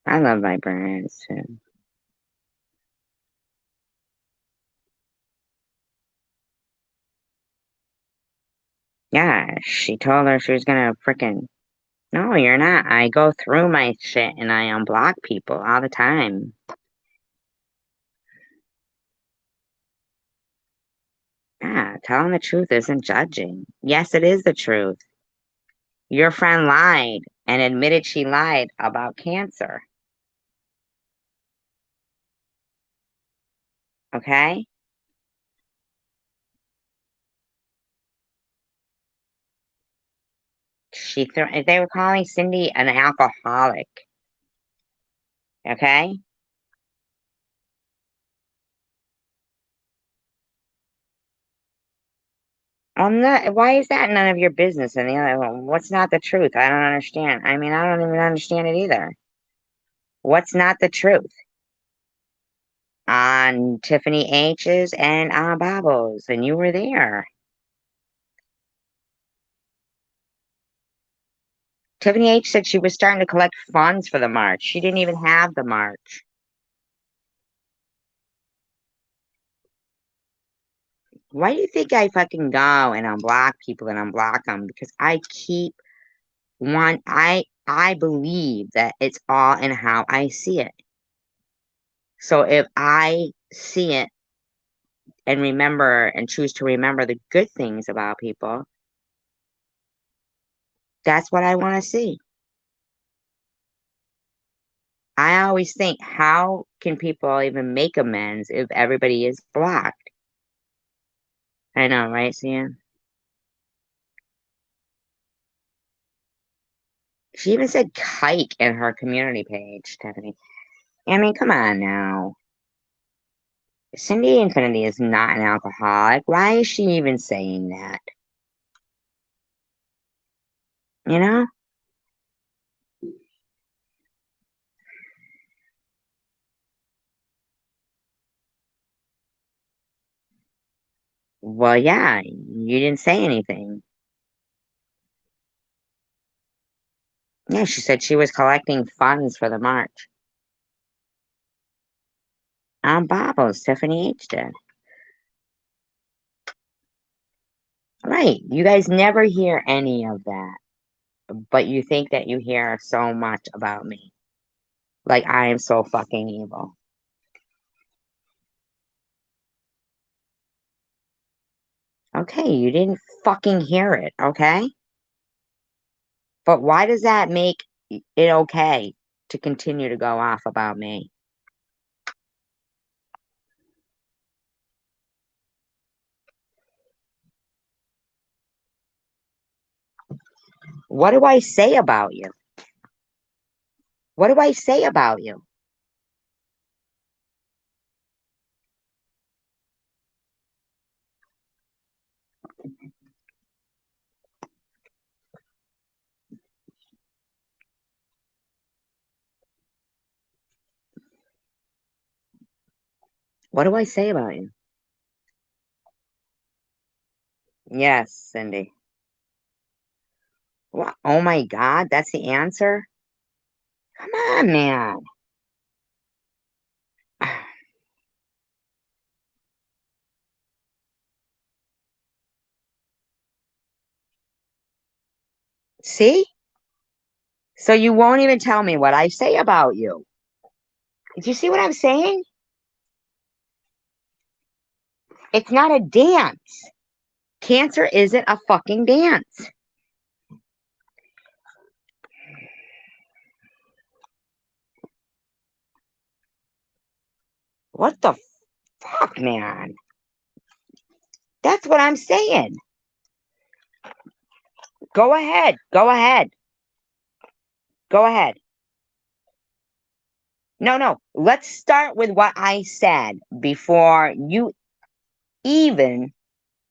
I love librarians too. Yeah, she told her she was gonna frickin' no, you're not. I go through my shit and I unblock people all the time. Yeah, telling the truth isn't judging. Yes, it is the truth. Your friend lied and admitted she lied about cancer. Okay? They were calling Cindy an alcoholic. Okay? Why is that none of your business? And the other one, what's not the truth? I don't understand. I mean, I don't even understand it either. What's not the truth? On Tiffany H's and on Bobbles, and you were there. Tiffany H said she was starting to collect funds for the march. She didn't even have the march. Why do you think I fucking go and unblock people and unblock them? Because I believe that it's all in how I see it. So if I see it and remember and choose to remember the good things about people, that's what I want to see. I always think, how can people even make amends if everybody is blocked? I know, right, Sam? She even said kike in her community page, Stephanie. I mean, come on now. Cindy Infinity is not an alcoholic. Why is she even saying that? You know? Well, yeah, you didn't say anything. Yeah, she said she was collecting funds for the march. On Bobbles, Tiffany H did. Right. You guys never hear any of that. But you think that you hear so much about me. Like I am so fucking evil. Okay, you didn't fucking hear it, okay? But why does that make it okay to continue to go off about me? What do I say about you? What do I say about you? What do I say about you? Yes, Cindy. What? Oh my God, that's the answer? Come on, man. See? So you won't even tell me what I say about you. Did you see what I'm saying? It's not a dance. Cancer isn't a fucking dance. What the fuck, man? That's what I'm saying. Go ahead. Go ahead. Go ahead. No. Let's start with what I said before you even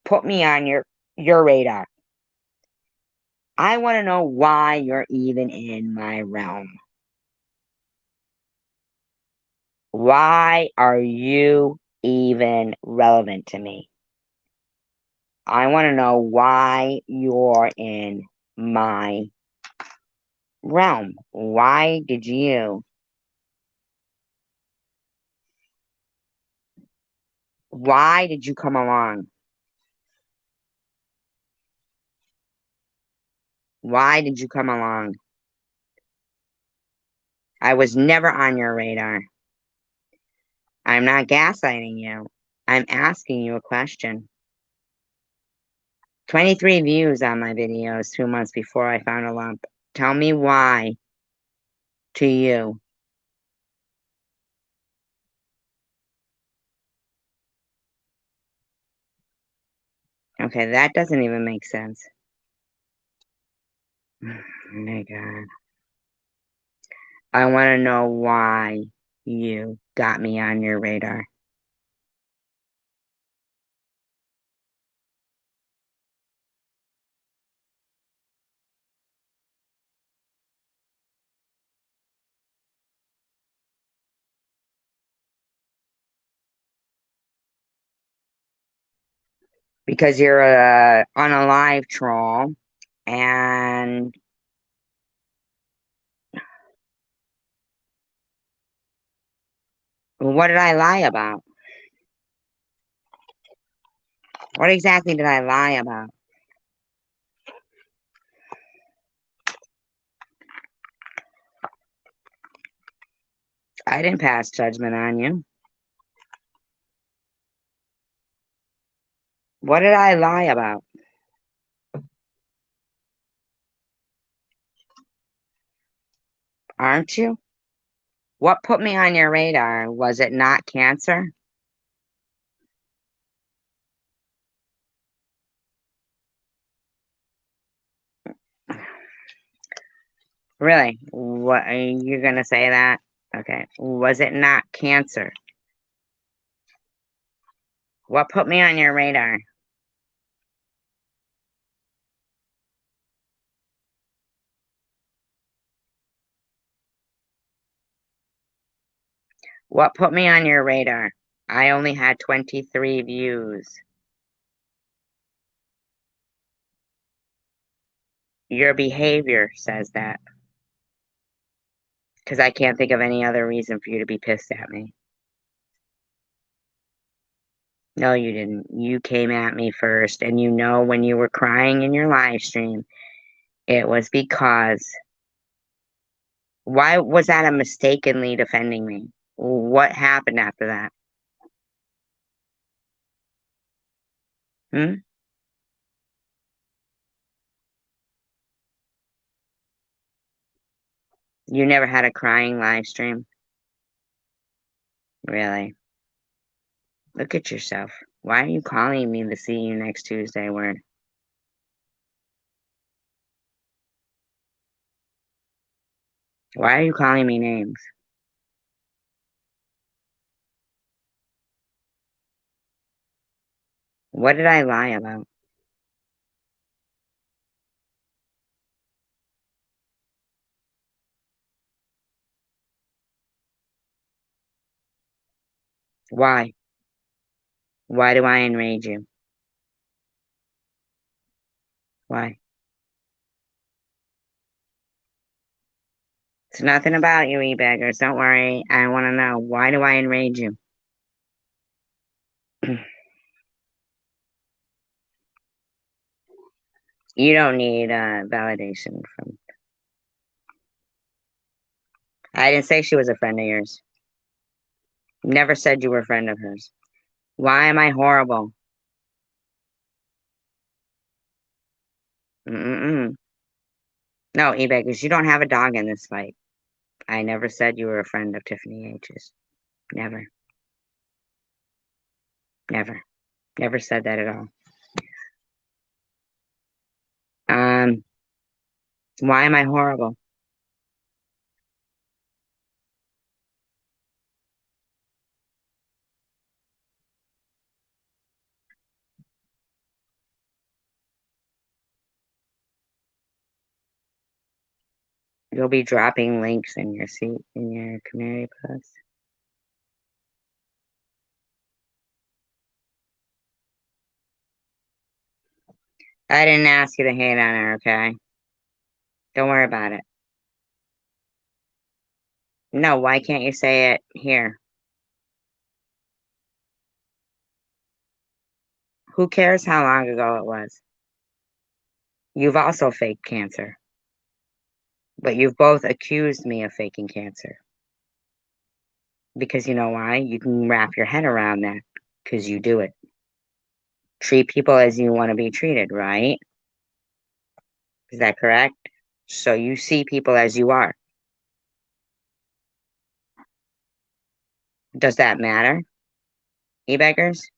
put me on your radar. I want to know why you're even in my realm. Why are you even relevant to me? I want to know why you're in my realm. Why did you come along? Why did you come along? I was never on your radar. I'm not gaslighting you. I'm asking you a question. 23 views on my videos 2 months before I found a lump. Tell me why to you. Okay, that doesn't even make sense. Oh my God. I want to know why you got me on your radar. Because you're on a live troll, and what did I lie about? What exactly did I lie about? I didn't pass judgment on you. What did I lie about? Aren't you? What put me on your radar? Was it not cancer? Really? What, are you gonna say that? Okay. Was it not cancer? What put me on your radar? What put me on your radar? I only had 23 views. Your behavior says that. Because I can't think of any other reason for you to be pissed at me. No, you didn't. You came at me first, and you know when you were crying in your live stream, it was because why was that a mistakenly defending me? What happened after that? Hmm? You never had a crying live stream? Really? Look at yourself. Why are you calling me to see you next Tuesday, Word? Why are you calling me names? What did I lie about? Why? Why do I enrage you? Why? It's nothing about you, e-beggars. Don't worry. I want to know. Why do I enrage you? You don't need validation from. I didn't say she was a friend of yours. Never said you were a friend of hers. Why am I horrible? Mm-mm. No, e-beggars, you don't have a dog in this fight. I never said you were a friend of Tiffany H's. Never. Never. Never said that at all. Why am I horrible? You'll be dropping links in your seat in your community post. I didn't ask you to hate on her, okay? Don't worry about it. No, why can't you say it here? Who cares how long ago it was? You've also faked cancer. But you've both accused me of faking cancer. Because you know why? You can wrap your head around that. Because you do it. Treat people as you want to be treated, right? Is that correct? So you see people as you are. Does that matter? E-beggars?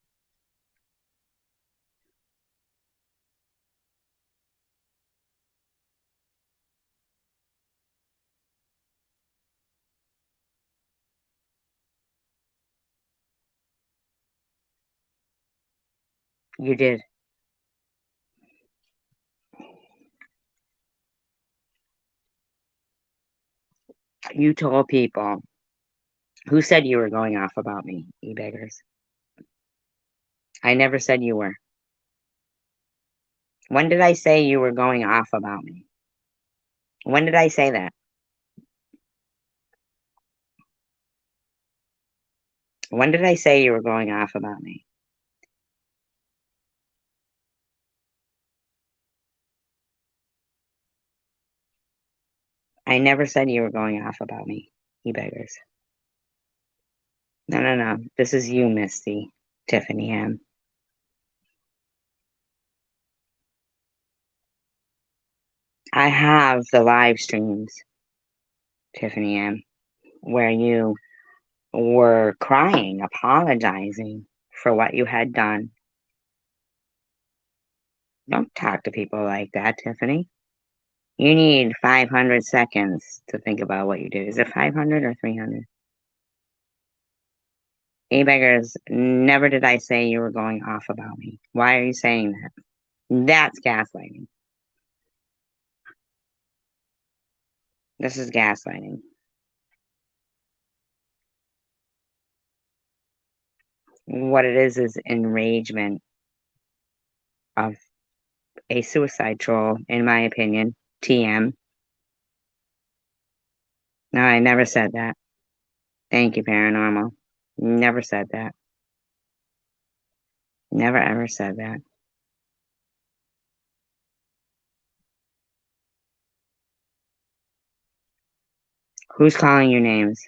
You did. You told people. Who said you were going off about me, e-beggars? I never said you were. When did I say you were going off about me? When did I say that? When did I say you were going off about me? I never said you were going off about me, e-beggars. No, no, no. This is you, Misty. Tiffany M. I have the live streams, Tiffany M, where you were crying, apologizing for what you had done. Don't talk to people like that, Tiffany. You need 500 seconds to think about what you did. Is it 500 or 300? E-beggars, never did I say you were going off about me. Why are you saying that? That's gaslighting. This is gaslighting. What it is enragement of a suicide troll, in my opinion. TM. No, I never said that. Thank you, Paranormal. Never said that. Never ever said that. Who's calling you names?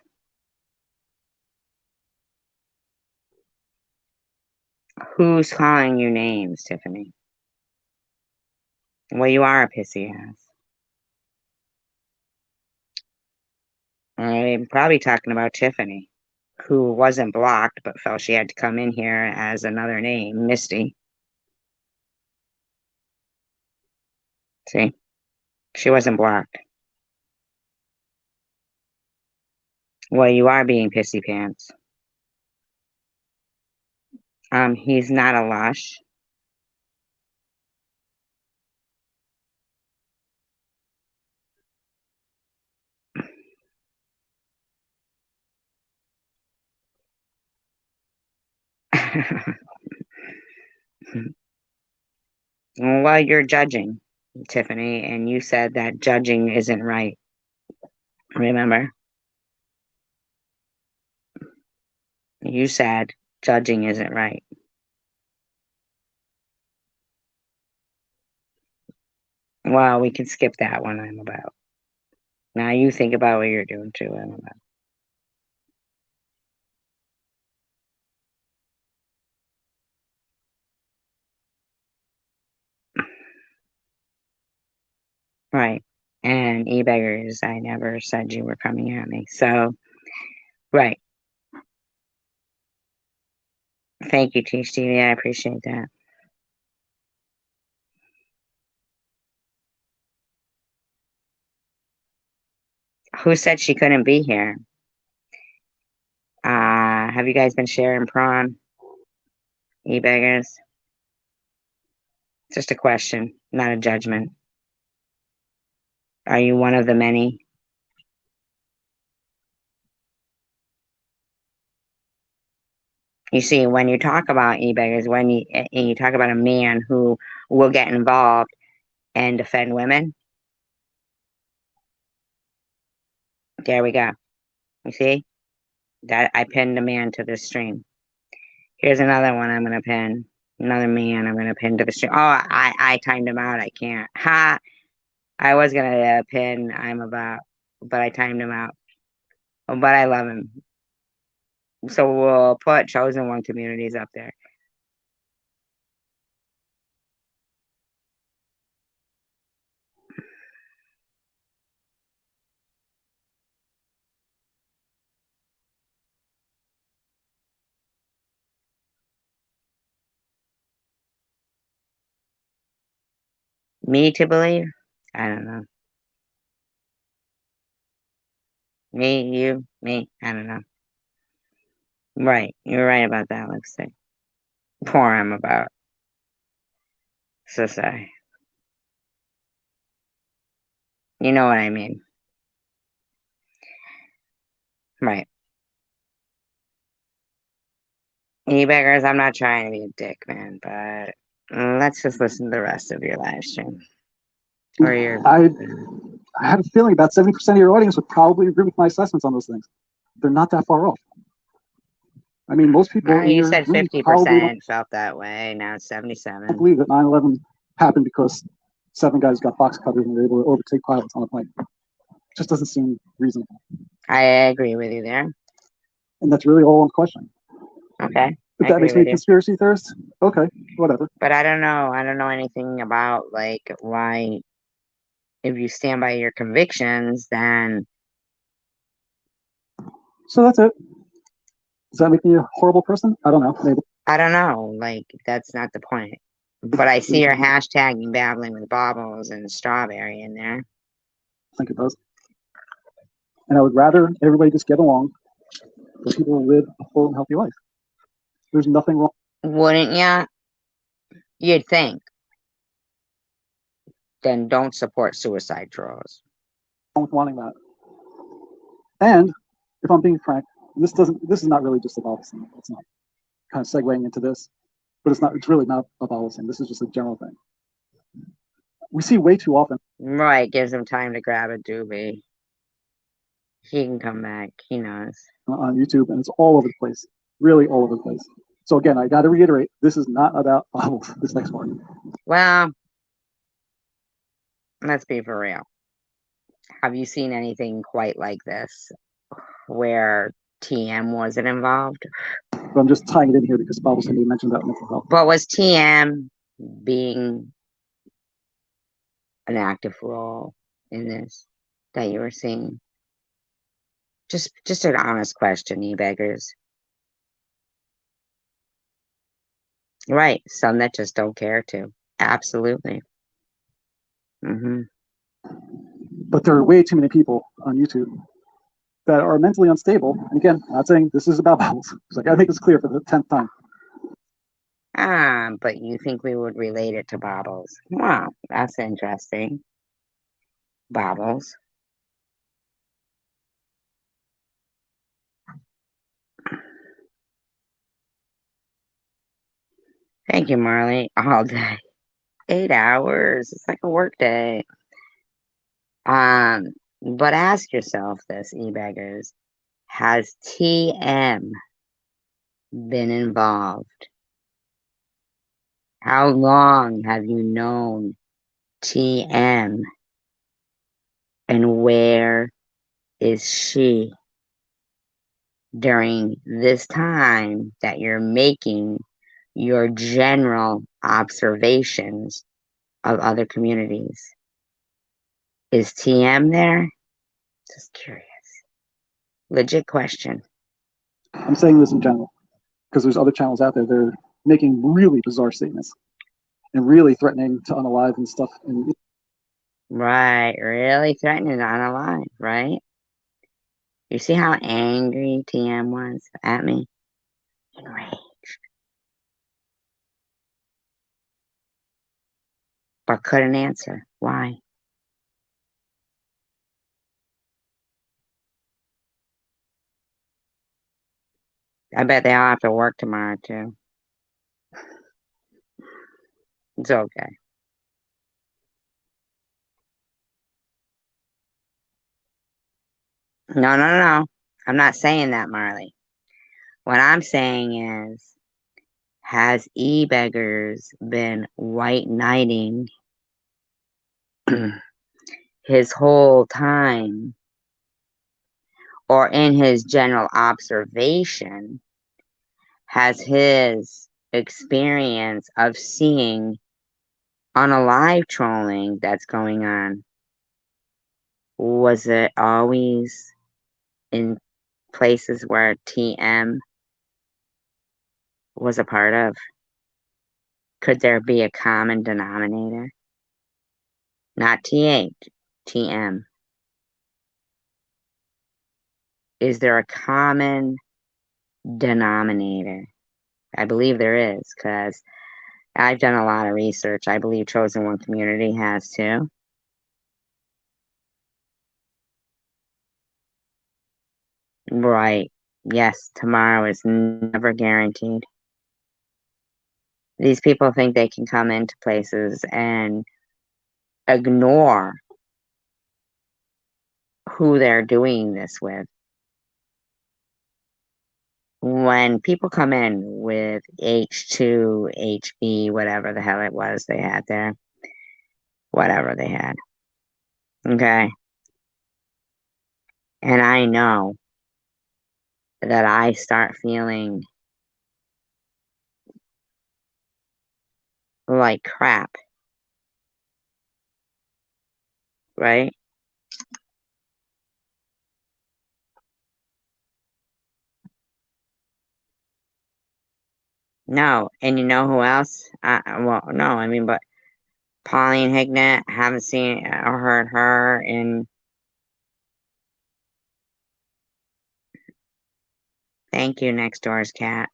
Who's calling you names, Tiffany? Well, you are a pissy ass. I'm probably talking about Tiffany, who wasn't blocked but felt she had to come in here as another name, Misty. See? She wasn't blocked. Well, you are being pissy pants. He's not a lush. Well, you're judging, Tiffany, and you said that judging isn't right. Remember? You said judging isn't right. Well, we can skip that one I'm about. Now you think about what you're doing too, I'm about. Right. And e-beggars, I never said you were coming at me. So, right. Thank you, Teach TV. I appreciate that. Who said she couldn't be here? Have you guys been sharing prawn? E-beggars? Just a question, not a judgment. Are you one of the many? You see, when you talk about e-beggars, when you talk about a man who will get involved and defend women, there we go. You see? That I pinned a man to this stream. Here's another one I'm gonna pin. Another man I'm gonna pin to the stream. Oh, I timed him out. I can't. Ha! I was gonna pin I'm about, but I timed him out. But I love him. So we'll put Chosen One communities up there. Me to believe? I don't know. Me, you, me, I don't know. Right, you're right about that, lipstick. Poor I'm about. So sorry. You know what I mean. Right. E-beggars, I'm not trying to be a dick, man, but let's just listen to the rest of your live stream. Or your I have a feeling about 70% of your audience would probably agree with my assessments on those things. They're not that far off. I mean, most people in you your said room probably 50% felt that way. Now it's 77. don't believe that 9/11 happened because 7 guys got box cutters and were able to overtake pilots on a plane. It just doesn't seem reasonable. I agree with you there. And that's really all I'm questioning. Okay. If that makes me a conspiracy theorist, okay, whatever. But I don't know. I don't know anything about like why. If you stand by your convictions, then. So that's it. Does that make me a horrible person? I don't know. Maybe. I don't know. Like that's not the point. But I see your hashtagging babbling with baubles and strawberry in there. I think it does. And I would rather everybody just get along so people will live a full and healthy life. There's nothing wrong. Wouldn't ya? You'd think. Then don't support suicide trolls. With wanting that. And if I'm being frank, this is not really just about this. It's not kind of segueing into this, but it's really not about this. This is just a general thing. We see way too often. Right, gives him time to grab a doobie. He can come back. He knows. On YouTube, and it's all over the place. Really all over the place. So again, I got to reiterate, this is not about bubbles. This next one. Well, let's be for real. Have you seen anything quite like this where TM wasn't involved? But I'm just tying it in here because bubbles can be mentioned about mental health. But was TM being an active role in this that you were seeing? Just an honest question, you beggars. Right. Some that just don't care to. Absolutely. But there are way too many people on YouTube that are mentally unstable. And again, I'm not saying this is about bubbles. So I got to make this clear for the 10th time. But you think we would relate it to bubbles? Wow, that's interesting. Bubbles. Thank you, Marley. All day. 8 hours. It's like a work day. But ask yourself this, e-beggars. Has TM been involved? How long have you known TM? And where is she during this time that you're making your general observations of other communities? Is TM there? Just curious. Legit question. I'm saying this in general because there's other channels out there that are making really bizarre statements and really threatening to unalive and stuff. And Right, really threatening to unalive, right? You see how angry TM was at me? Enraged. But couldn't answer. Why? I bet they all have to work tomorrow, too. It's okay. No. I'm not saying that, Marley. What I'm saying is, has e-beggars been white knighting his whole time? Or in his general observation, has his experience of seeing unalive trolling that's going on, was it always in places where TM was a part of? Could there be a common denominator? Not TH, TM. Is there a common denominator? I believe there is, because I've done a lot of research. I believe Chosen One Community has too. Right. Yes, tomorrow is never guaranteed. These people think they can come into places and ignore who they're doing this with. When people come in with H2, HB, whatever the hell it was they had there, whatever they had, okay? And I know that I start feeling like crap, right? No, and you know who else? Well, no, I mean, but Pauline Hignett, haven't seen or heard her in. Thank you, Next Door's Cat.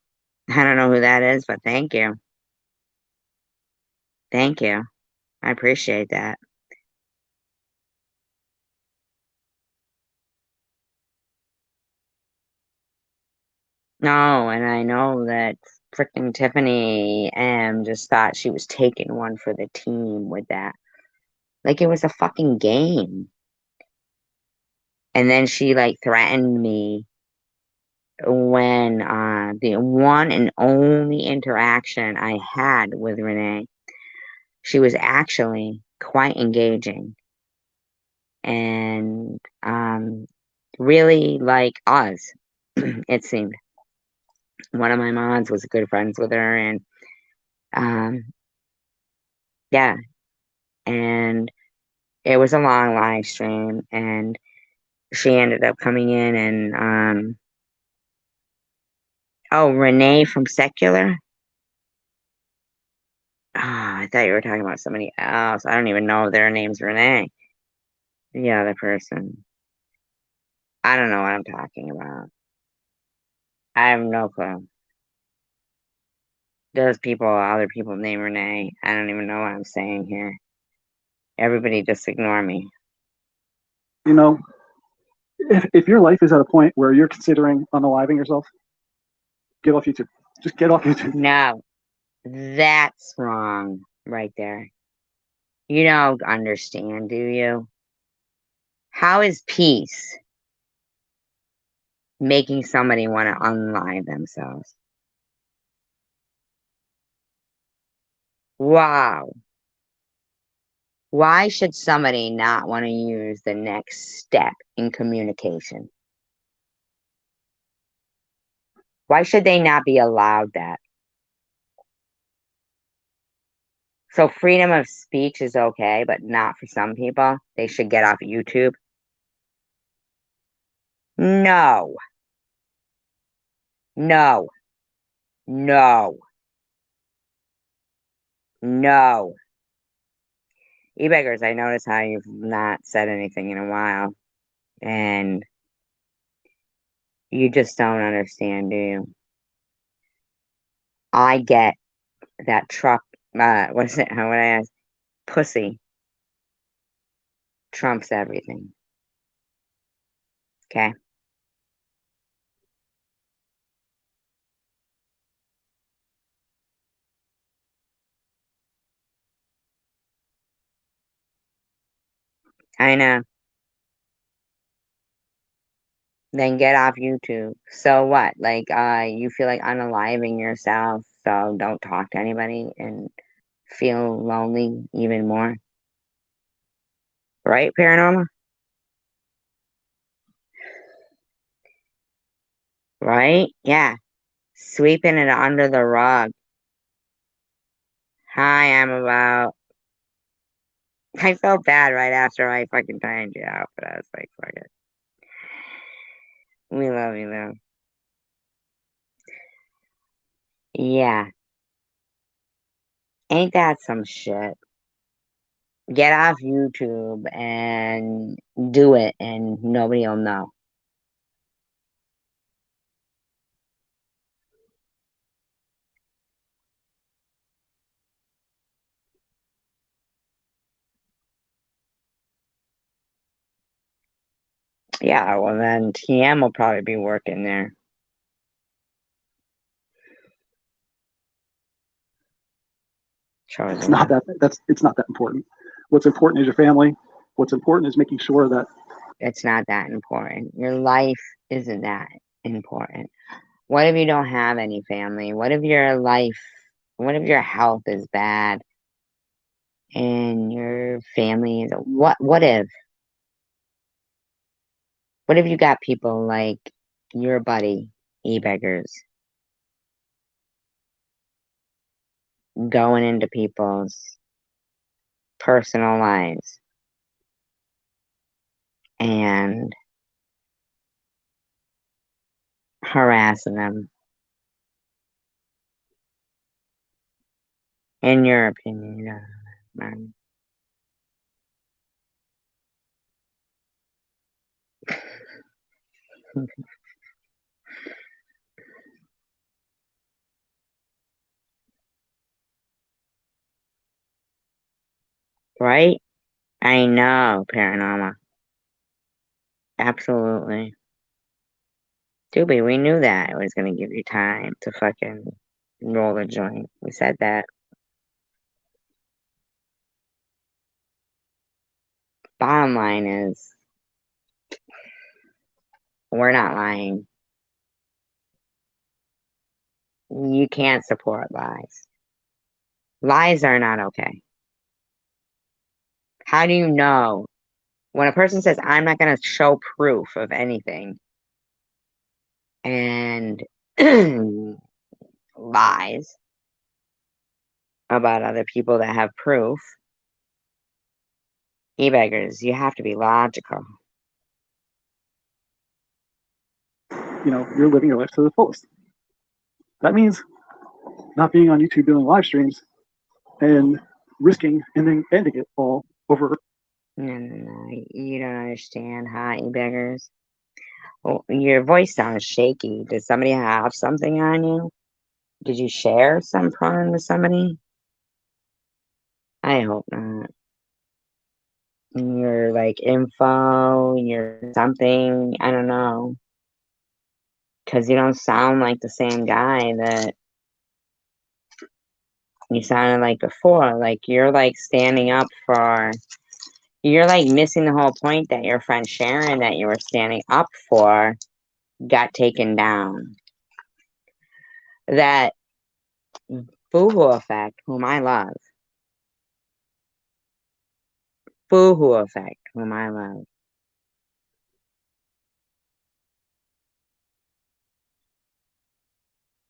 I don't know who that is, but thank you. Thank you. I appreciate that. No, and I know that freaking Tiffany M just thought she was taking one for the team with that. Like it was a fucking game. And then she like threatened me when the one and only interaction I had with Renee, she was actually quite engaging and really like us, it seemed. One of my moms was good friends with her, and yeah, and it was a long live stream, and she ended up coming in and oh, Renee from Secular. Oh, I thought you were talking about somebody else. I don't even know if their name's Renee. The other person. I don't know what I'm talking about. I have no clue. There's other people named Renee. I don't even know what I'm saying here. Everybody just ignore me. You know, if your life is at a point where you're considering unaliving yourself, get off YouTube. Just get off YouTube. No, that's wrong right there. You don't understand, do you? How is peace making somebody want to unalive themselves? Wow. Why should somebody not want to use the next step in communication? Why should they not be allowed that? So freedom of speech is okay, but not for some people. They should get off YouTube. No. No. No. No. E-beggars, I notice how you've not said anything in a while. And you just don't understand, do you? I get that truck, what is it? What I ask? Pussy trumps everything. Okay? I know. Then get off YouTube. So what? Like, you feel like unaliving yourself, so don't talk to anybody and feel lonely even more. Right, Paranormal? Right? Yeah. Sweeping it under the rug. Hi, I'm about. I felt bad right after I fucking timed you out, but I was like, fuck it. We love you, though. Yeah. Ain't that some shit? Get off YouTube and do it, and nobody will know. Yeah, well then TM will probably be working there. It's not that it's not that important. What's important is your family. What's important is making sure that it's not that important. Your life isn't that important. What if you don't have any family? What if your health is bad and your family is what if you got people like your buddy E-beggars going into people's personal lives and harassing them? In your opinion, man. Right? I know, Paranormal. Absolutely. Doobie, we knew that it was going to give you time to fucking roll the joint. We said that. Bottom line is, we're not lying. you can't support lies. Lies are not okay. How do you know when a person says, I'm not going to show proof of anything and lies about other people that have proof? E-beggars, you have to be logical. You're living your life to the fullest. That means not being on YouTube doing live streams and risking ending it all over. No, you don't understand, huh, e-beggars? Oh, your voice sounds shaky. Does somebody have something on you? Did you share some porn with somebody? I hope not. Your like info, your something, I don't know. Because you don't sound like the same guy that you sounded like before. Like you're like standing up for, you're like missing the whole point that your friend Sharon that you were standing up for got taken down. That Boohoo Effect, whom I love. Boohoo Effect, whom I love.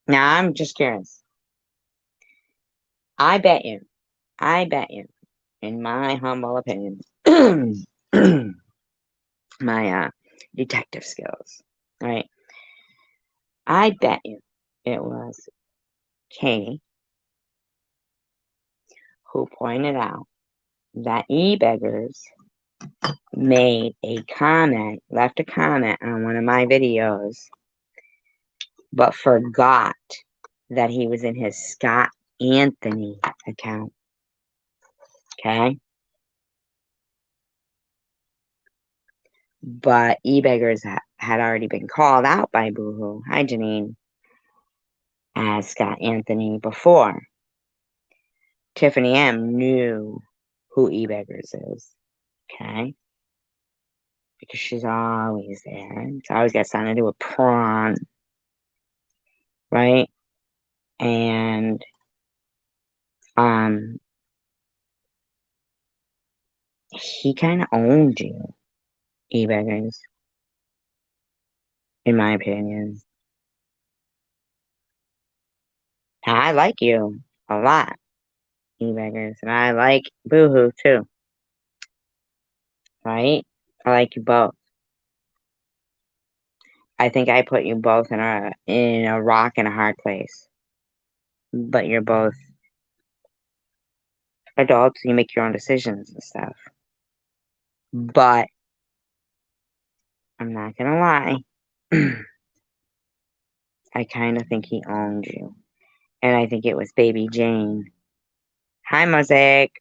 Now I'm just curious. I bet you, in my humble opinion, my detective skills, right? I bet you it was Katie who pointed out that e-beggars left a comment on one of my videos, but forgot that he was in his Scott Anthony account. Okay? But e-beggars had already been called out by Boohoo, hi Janine, as Scott Anthony before. Tiffany M knew who e-beggars is. Okay? Because she's always there. It's always got something to do with prawn. Right? And he kind of owned you, e-beggars, in my opinion. I like you a lot, e-beggars, and I like Boohoo too. Right? I like you both. I think I put you both in a rock and a hard place. But you're both adults, you make your own decisions and stuff. But I'm not gonna lie. I kind of think he owned you. And I think it was Baby Jane. Hi, Mosaic.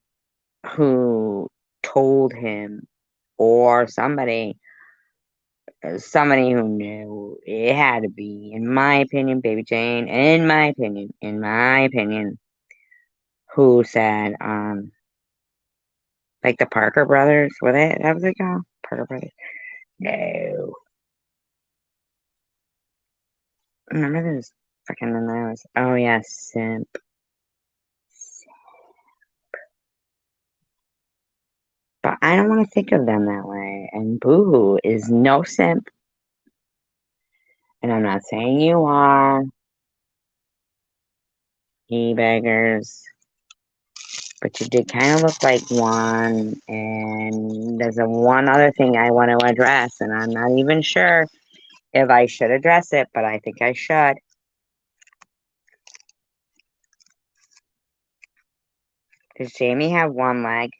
Who told him, or somebody who knew. It had to be, in my opinion, Baby Jane, in my opinion, who said, like the Parker brothers, were they, that was it called? Parker brothers? No. Remember those freaking those? Oh, yeah, simp. But I don't want to think of them that way. And Boohoo is no simp. And I'm not saying you are. E-beggars. But you did kind of look like one. And there's one other thing I want to address. And I'm not even sure if I should address it. But I think I should. Does Jamie have one leg?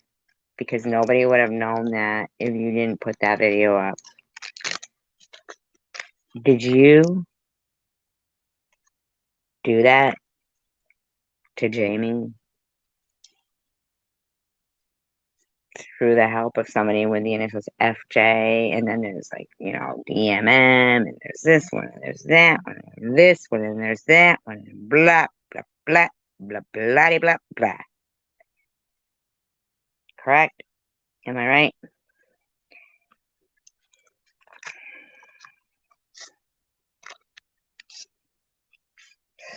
Because nobody would have known that if you didn't put that video up. Did you do that to Jamie through the help of somebody with the initials FJ? And then there's like, DMM, and there's this one, and there's that one, and this one, and there's that one, and blah, blah, blah, blah, blah, blah, blah. Correct? Am I right?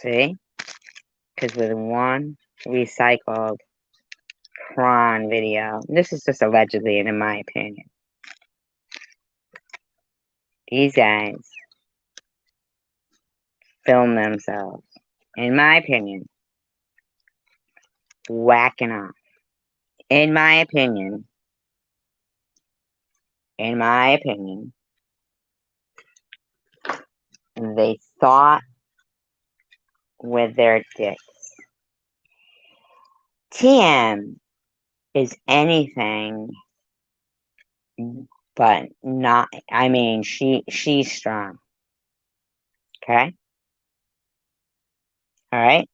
See? Because with one recycled prawn video, this is just allegedly, and in my opinion, these guys film themselves, in my opinion, whacking off. In my opinion, they thought with their dicks. TM is anything but not, I mean, she's strong. Okay? All right?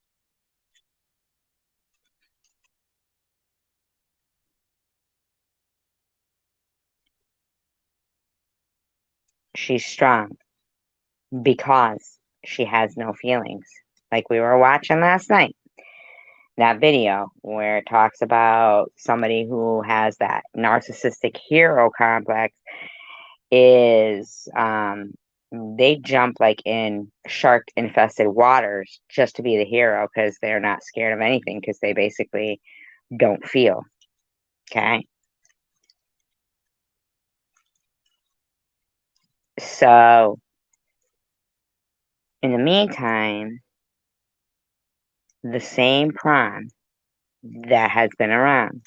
She's strong because she has no feelings. Like we were watching last night. That video where it talks about somebody who has that narcissistic hero complex is they jump like in shark infested waters just to be the hero because they're not scared of anything because they basically don't feel. Okay. So in the meantime, the same prawn that has been around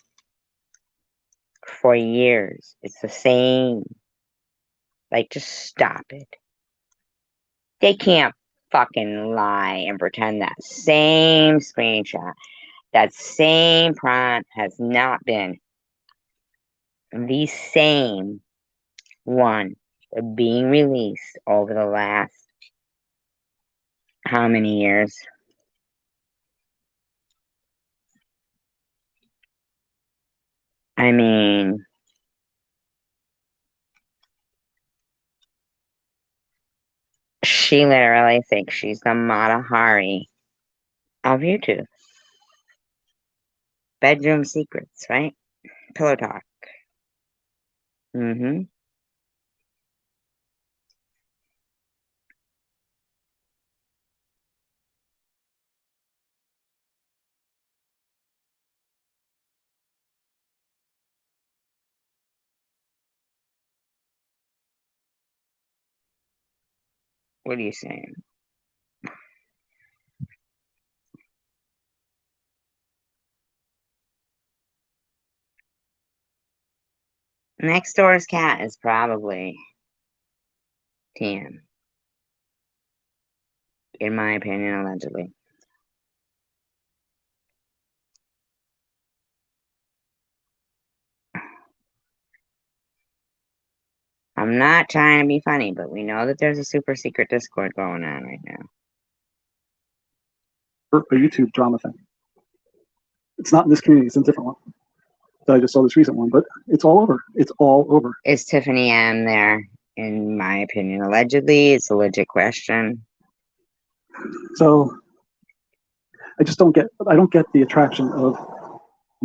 for years, it's the same. Like, just stop it. They can't fucking lie and pretend that same screenshot, that same prawn has not been the same one being released over the last how many years? I mean, she literally thinks she's the Mata Hari of YouTube. Bedroom secrets, right? Pillow talk. Mm-hmm. What are you saying? Next door's cat is probably TM. In my opinion, allegedly. I'm not trying to be funny, but we know that there's a super secret Discord going on right now. A YouTube drama thing. It's not in this community, it's in a different one. So I just saw this recent one, but it's all over. It's all over. Is Tiffany M there? In my opinion, allegedly, it's a legit question. So I don't get the attraction of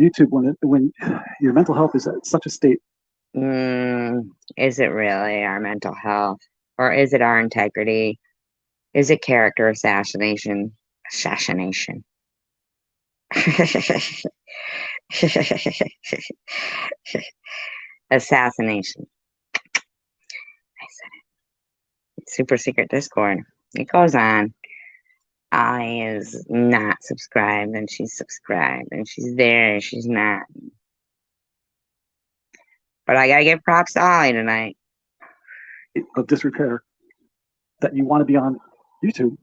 YouTube when your mental health is at such a state. Is it really our mental health? Or is it our integrity? Is it character assassination? Assassination. Assassination. I said it. Super secret Discord. It goes on. I is not subscribed and she's subscribed and she's there and she's not. But I gotta give props to Ollie tonight. Of disrepair that you want to be on YouTube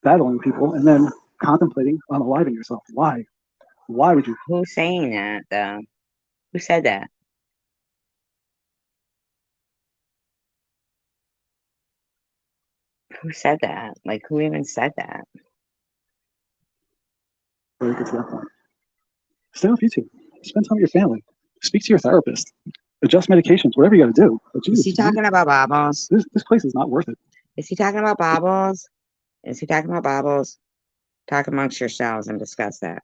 battling people and then contemplating unaliving yourself. Why? Why would you? Who's saying that though? Who said that? Who said that? Like, who even said that? Very good to that point. Stay off YouTube. Spend time with your family. Speak to your therapist. Adjust medications, whatever you got to do. But Is he talking about Bobbles? This place is not worth it. Is he talking about Bobbles? Is he talking about Bobbles? Talk amongst yourselves and discuss that.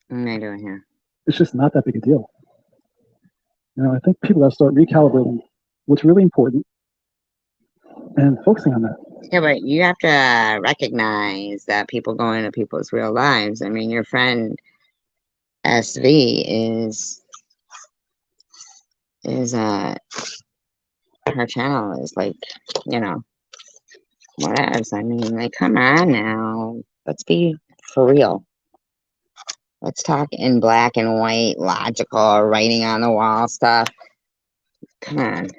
What am I doing here? It's just not that big a deal. I think people got to start recalibrating what's really important and focusing on that. Yeah, but you have to recognize that people go into people's real lives. I mean, your friend SV is her channel is like, whatever. I mean, like, come on now. Let's be for real. Let's talk in black and white, logical, writing on the wall stuff. Come on.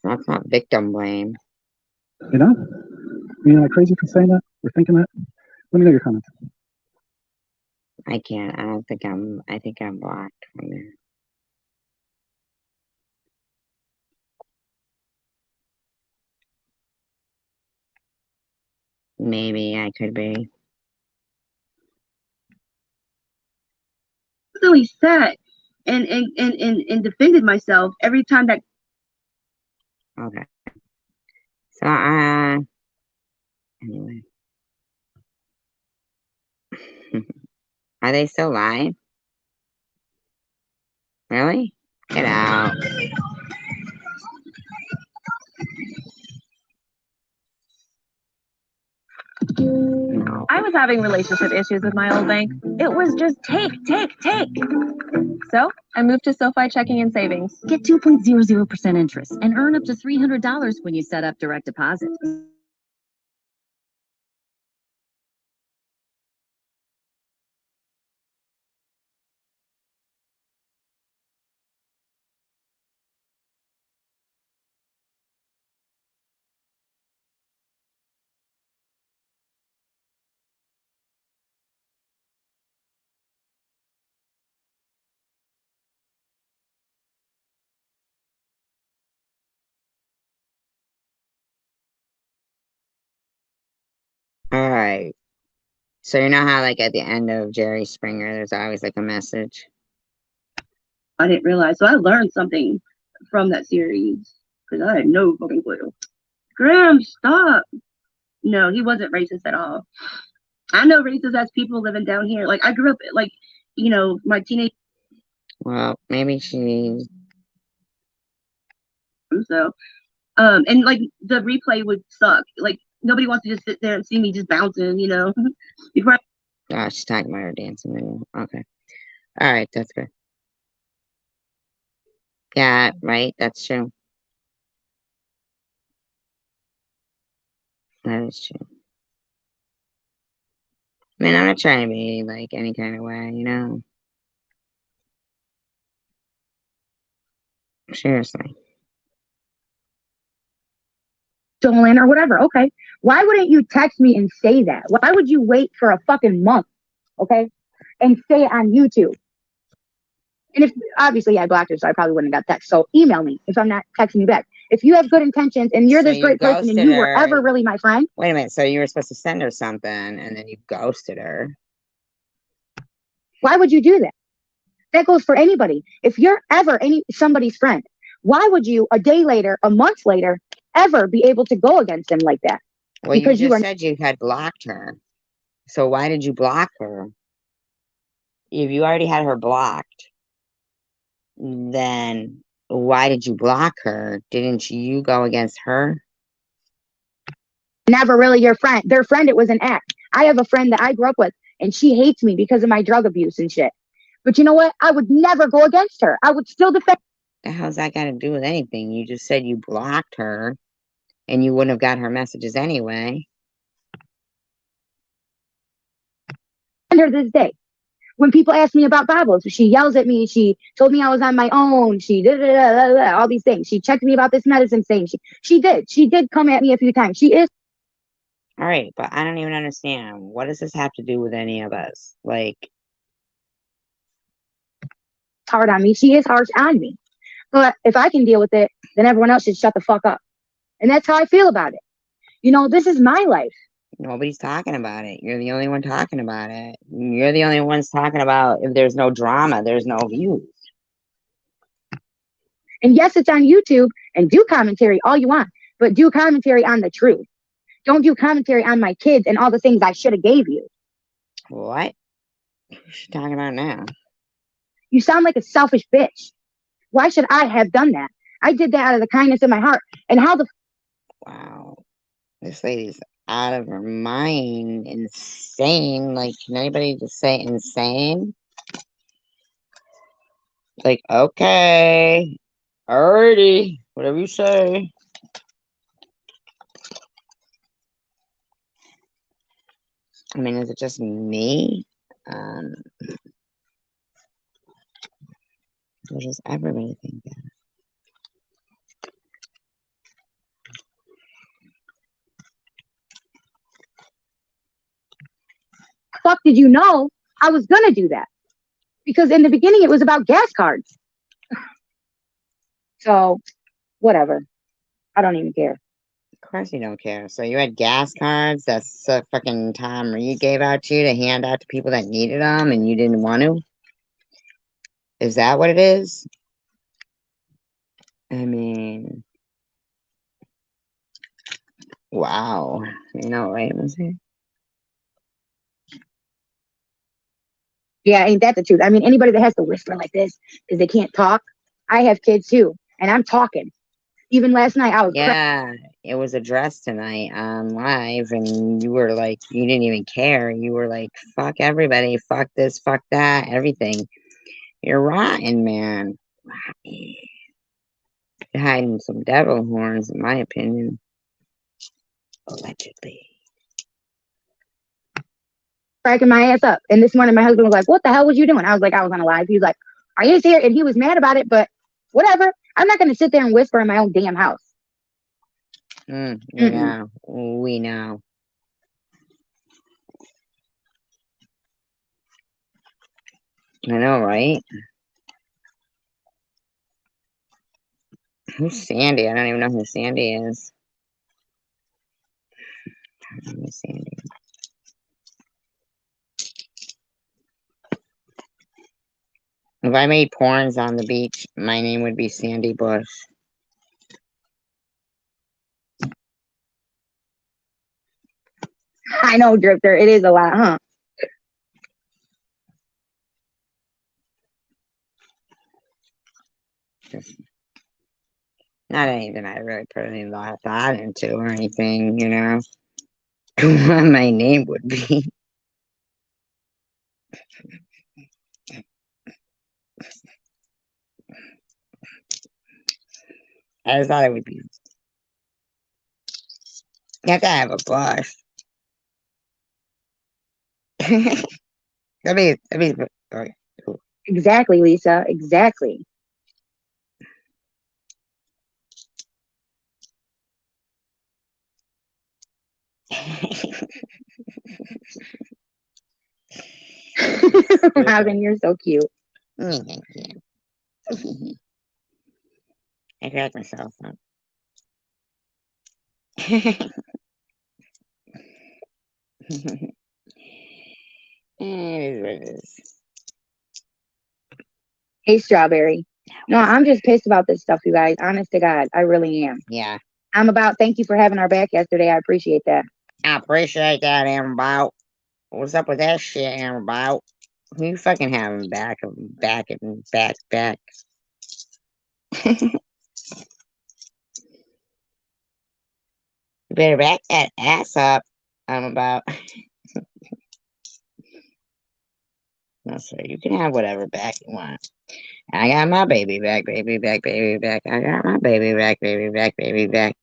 That's not victim blame. Am I crazy for saying that or thinking that? Let me know your comments. I can't. I think I'm blocked from there. Maybe I could be. Really sat and defended myself every time that. Okay. So, anyway. Are they still live? Really? Get out. No. I was having relationship issues with my old bank. It was just take. So I moved to SoFi Checking and Savings. Get 2.00% interest and earn up to $300 when you set up direct deposit. All right. So you know how, like, at the end of Jerry Springer, there's always like a message. I didn't realize. So I learned something from that series because I had no fucking clue. Graham, stop. No, he wasn't racist at all. I know racist as people living down here. Like, I grew up, like, my teenage. Well, maybe she's. So, and like the replay would suck. Like, nobody wants to just sit there and see me just bouncing, Before Oh, she's talking about her dancing video. Okay. All right, that's good. Yeah, right. That's true. That is true. I mean, I'm not trying to be like any kind of way, Seriously. stolen or whatever. Okay. Why wouldn't you text me and say that? Why would you wait for a fucking month? Okay. And say it on YouTube. And if obviously I blocked her, so I probably wouldn't have got text. So email me if I'm not texting you back. If you have good intentions and you're So this you great person and ghosted you were her. ever really my friend, Wait a minute. So you were supposed to send her something and then you ghosted her. why would you do that? That goes for anybody. If you're ever somebody's friend, why would you a day later, a month later, ever be able to go against them like that? Well, Because you you just are said you had blocked her. So why did you block her? If you already had her blocked, then why did you block her? Didn't you go against her? never really your friend. Their friend, it was an act. I have a friend that I grew up with and she hates me because of my drug abuse and shit. But you know what? I would never go against her. I would still defend. The hell's that got to do with anything? You just said you blocked her and you wouldn't have got her messages anyway. her this day. When people ask me about Bibles, she yells at me. She told me I was on my own. She did all these things. She checked me about this medicine thing. She did come at me a few times. She is. All right, but I don't even understand. What does this have to do with any of us? Like, hard on me. She is harsh on me. But if I can deal with it, then everyone else should shut the fuck up. And that's how I feel about it. You know, this is my life. Nobody's talking about it. You're the only one talking about it. You're the only ones talking about if there's no drama, there's no views. And yes, it's on YouTube and do commentary all you want, but do commentary on the truth. Don't do commentary on my kids and all the things I should have gave you. What? What's she talking about now? You sound like a selfish bitch. Why should I have done that? I did that out of the kindness of my heart. And how the Wow. This lady's out of her mind. Insane. Like, can anybody just say insane? Like, okay. Alrighty. Whatever you say. I mean, is it just me? Or does everybody think that? fuck did you know I was gonna do that? Because in the beginning it was about gas cards. So, whatever. I don't even care. Of course you don't care. So you had gas cards that's fucking Tom Reed gave out to you to hand out to people that needed them and you didn't want to? Is that what it is? I mean, wow. You know, wait, let me see. Yeah, ain't that the truth? I mean, anybody that has to whisper like this because they can't talk. I have kids too, and I'm talking. Even last night, I was Yeah, it was addressed tonight on live, and you were like, you didn't even care. You were like, fuck everybody, fuck this, fuck that, everything. You're rotten, man. Rotten. You're hiding some devil horns, in my opinion. Allegedly. cracking my ass up. And this morning, my husband was like, "What the hell was you doing?" I was like, "I was on a live." He was like, "Are you here?" And he was mad about it, but whatever. I'm not gonna sit there and whisper in my own damn house. Yeah, we know. I know, right? Who's Sandy? I don't even know who Sandy is. I don't know who Sandy is. If I made porns on the beach, my name would be Sandy Bush. I know, Drifter. It is a lot, huh? Not anything I really put any lot of thought into or anything, you know. What my name would be. I just thought it would be. You have to have a bush. Okay. Exactly, Lisa. Exactly. Robin, you're so cute. Thank you. I cracked myself up. It is what it is. Hey, Strawberry. No, I'm just pissed about this stuff, you guys. Honest to God, I really am. Yeah. Thank you for having our back yesterday. I appreciate that. I appreciate that, Amberbout. What's up with that shit, Amberbout? Who you fucking having back? Back. You better back that ass up. I'm about. No, sir. You can have whatever back you want. I got my baby back, baby back, baby back. I got my baby back, baby back, baby back.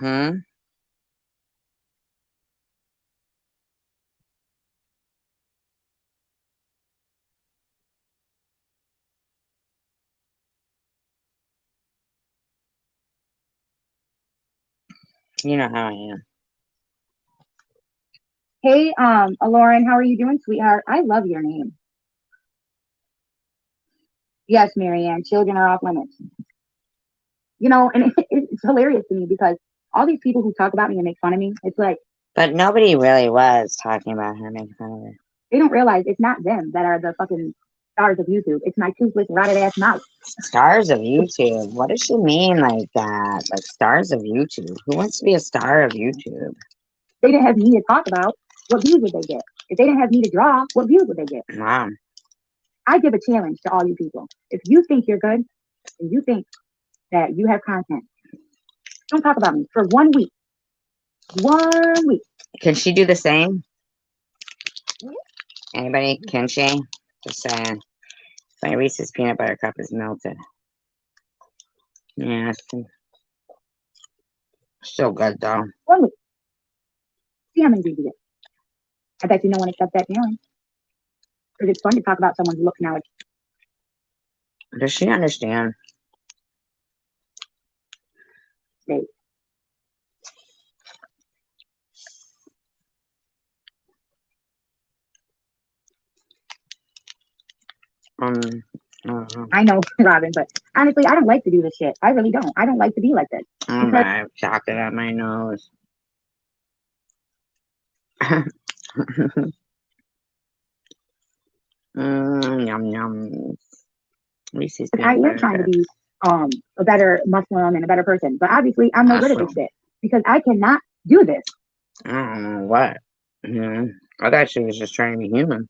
Hmm? You know how I am. Hey, Lauren, how are you doing, sweetheart? I love your name. Yes, Marianne, children are off limits. You know, and it's hilarious to me because all these people who talk about me and make fun of me, it's like But nobody really was talking about her, making fun of her. they don't realize it's not them that are the fucking stars of YouTube. It's my toothless, rotted ass mouth. Stars of YouTube? What does she mean like that? Like stars of YouTube? Who wants to be a star of YouTube? If they didn't have me to talk about, what views would they get? If they didn't have me to draw, what views would they get? Wow. I give a challenge to all you people. If you think you're good and you think that you have content, don't talk about me for 1 week. 1 week. Can she do the same? Anybody? Can she? Just saying. My Reese's peanut butter cup is melted. Yeah, still good though. 1 week. See how many views you get. I bet you no one accepts that challenge. Because it's fun to talk about someone's look now. Does she understand? They, I know, Robin, but honestly, I don't like to do this shit. I really don't. I don't like to be like this. I have chocolate on my nose. Yum yum. Reese's I am trying to be a better Muslim and a better person, but obviously I'm no good at this shit because I cannot do this. I don't know what. I thought she was just trying to be human.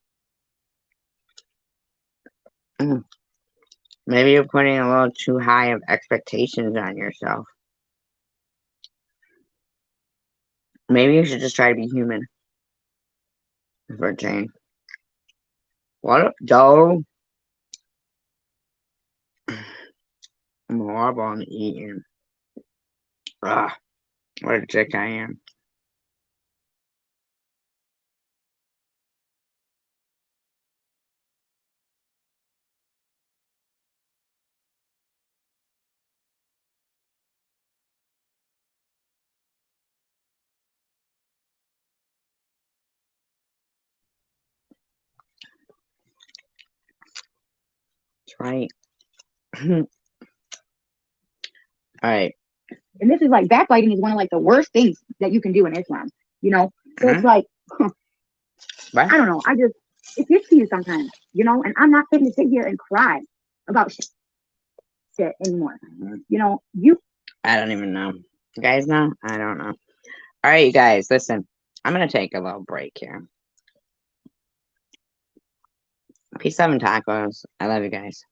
Maybe you're putting a little too high of expectations on yourself. Maybe you should just try to be human. For a change. What up, Joe? I'm horrible on eating. Ugh, what a dick I am. That's right. Alright. And this is like backbiting is one of like the worst things that you can do in Islam, you know? So it's like, I don't know. It gets to you sometimes, you know? And I'm not going to sit here and cry about shit anymore. You know, I don't even know. You guys know? I don't know. Alright, you guys, listen. I'm going to take a little break here. Peace, love, and tacos. I love you guys.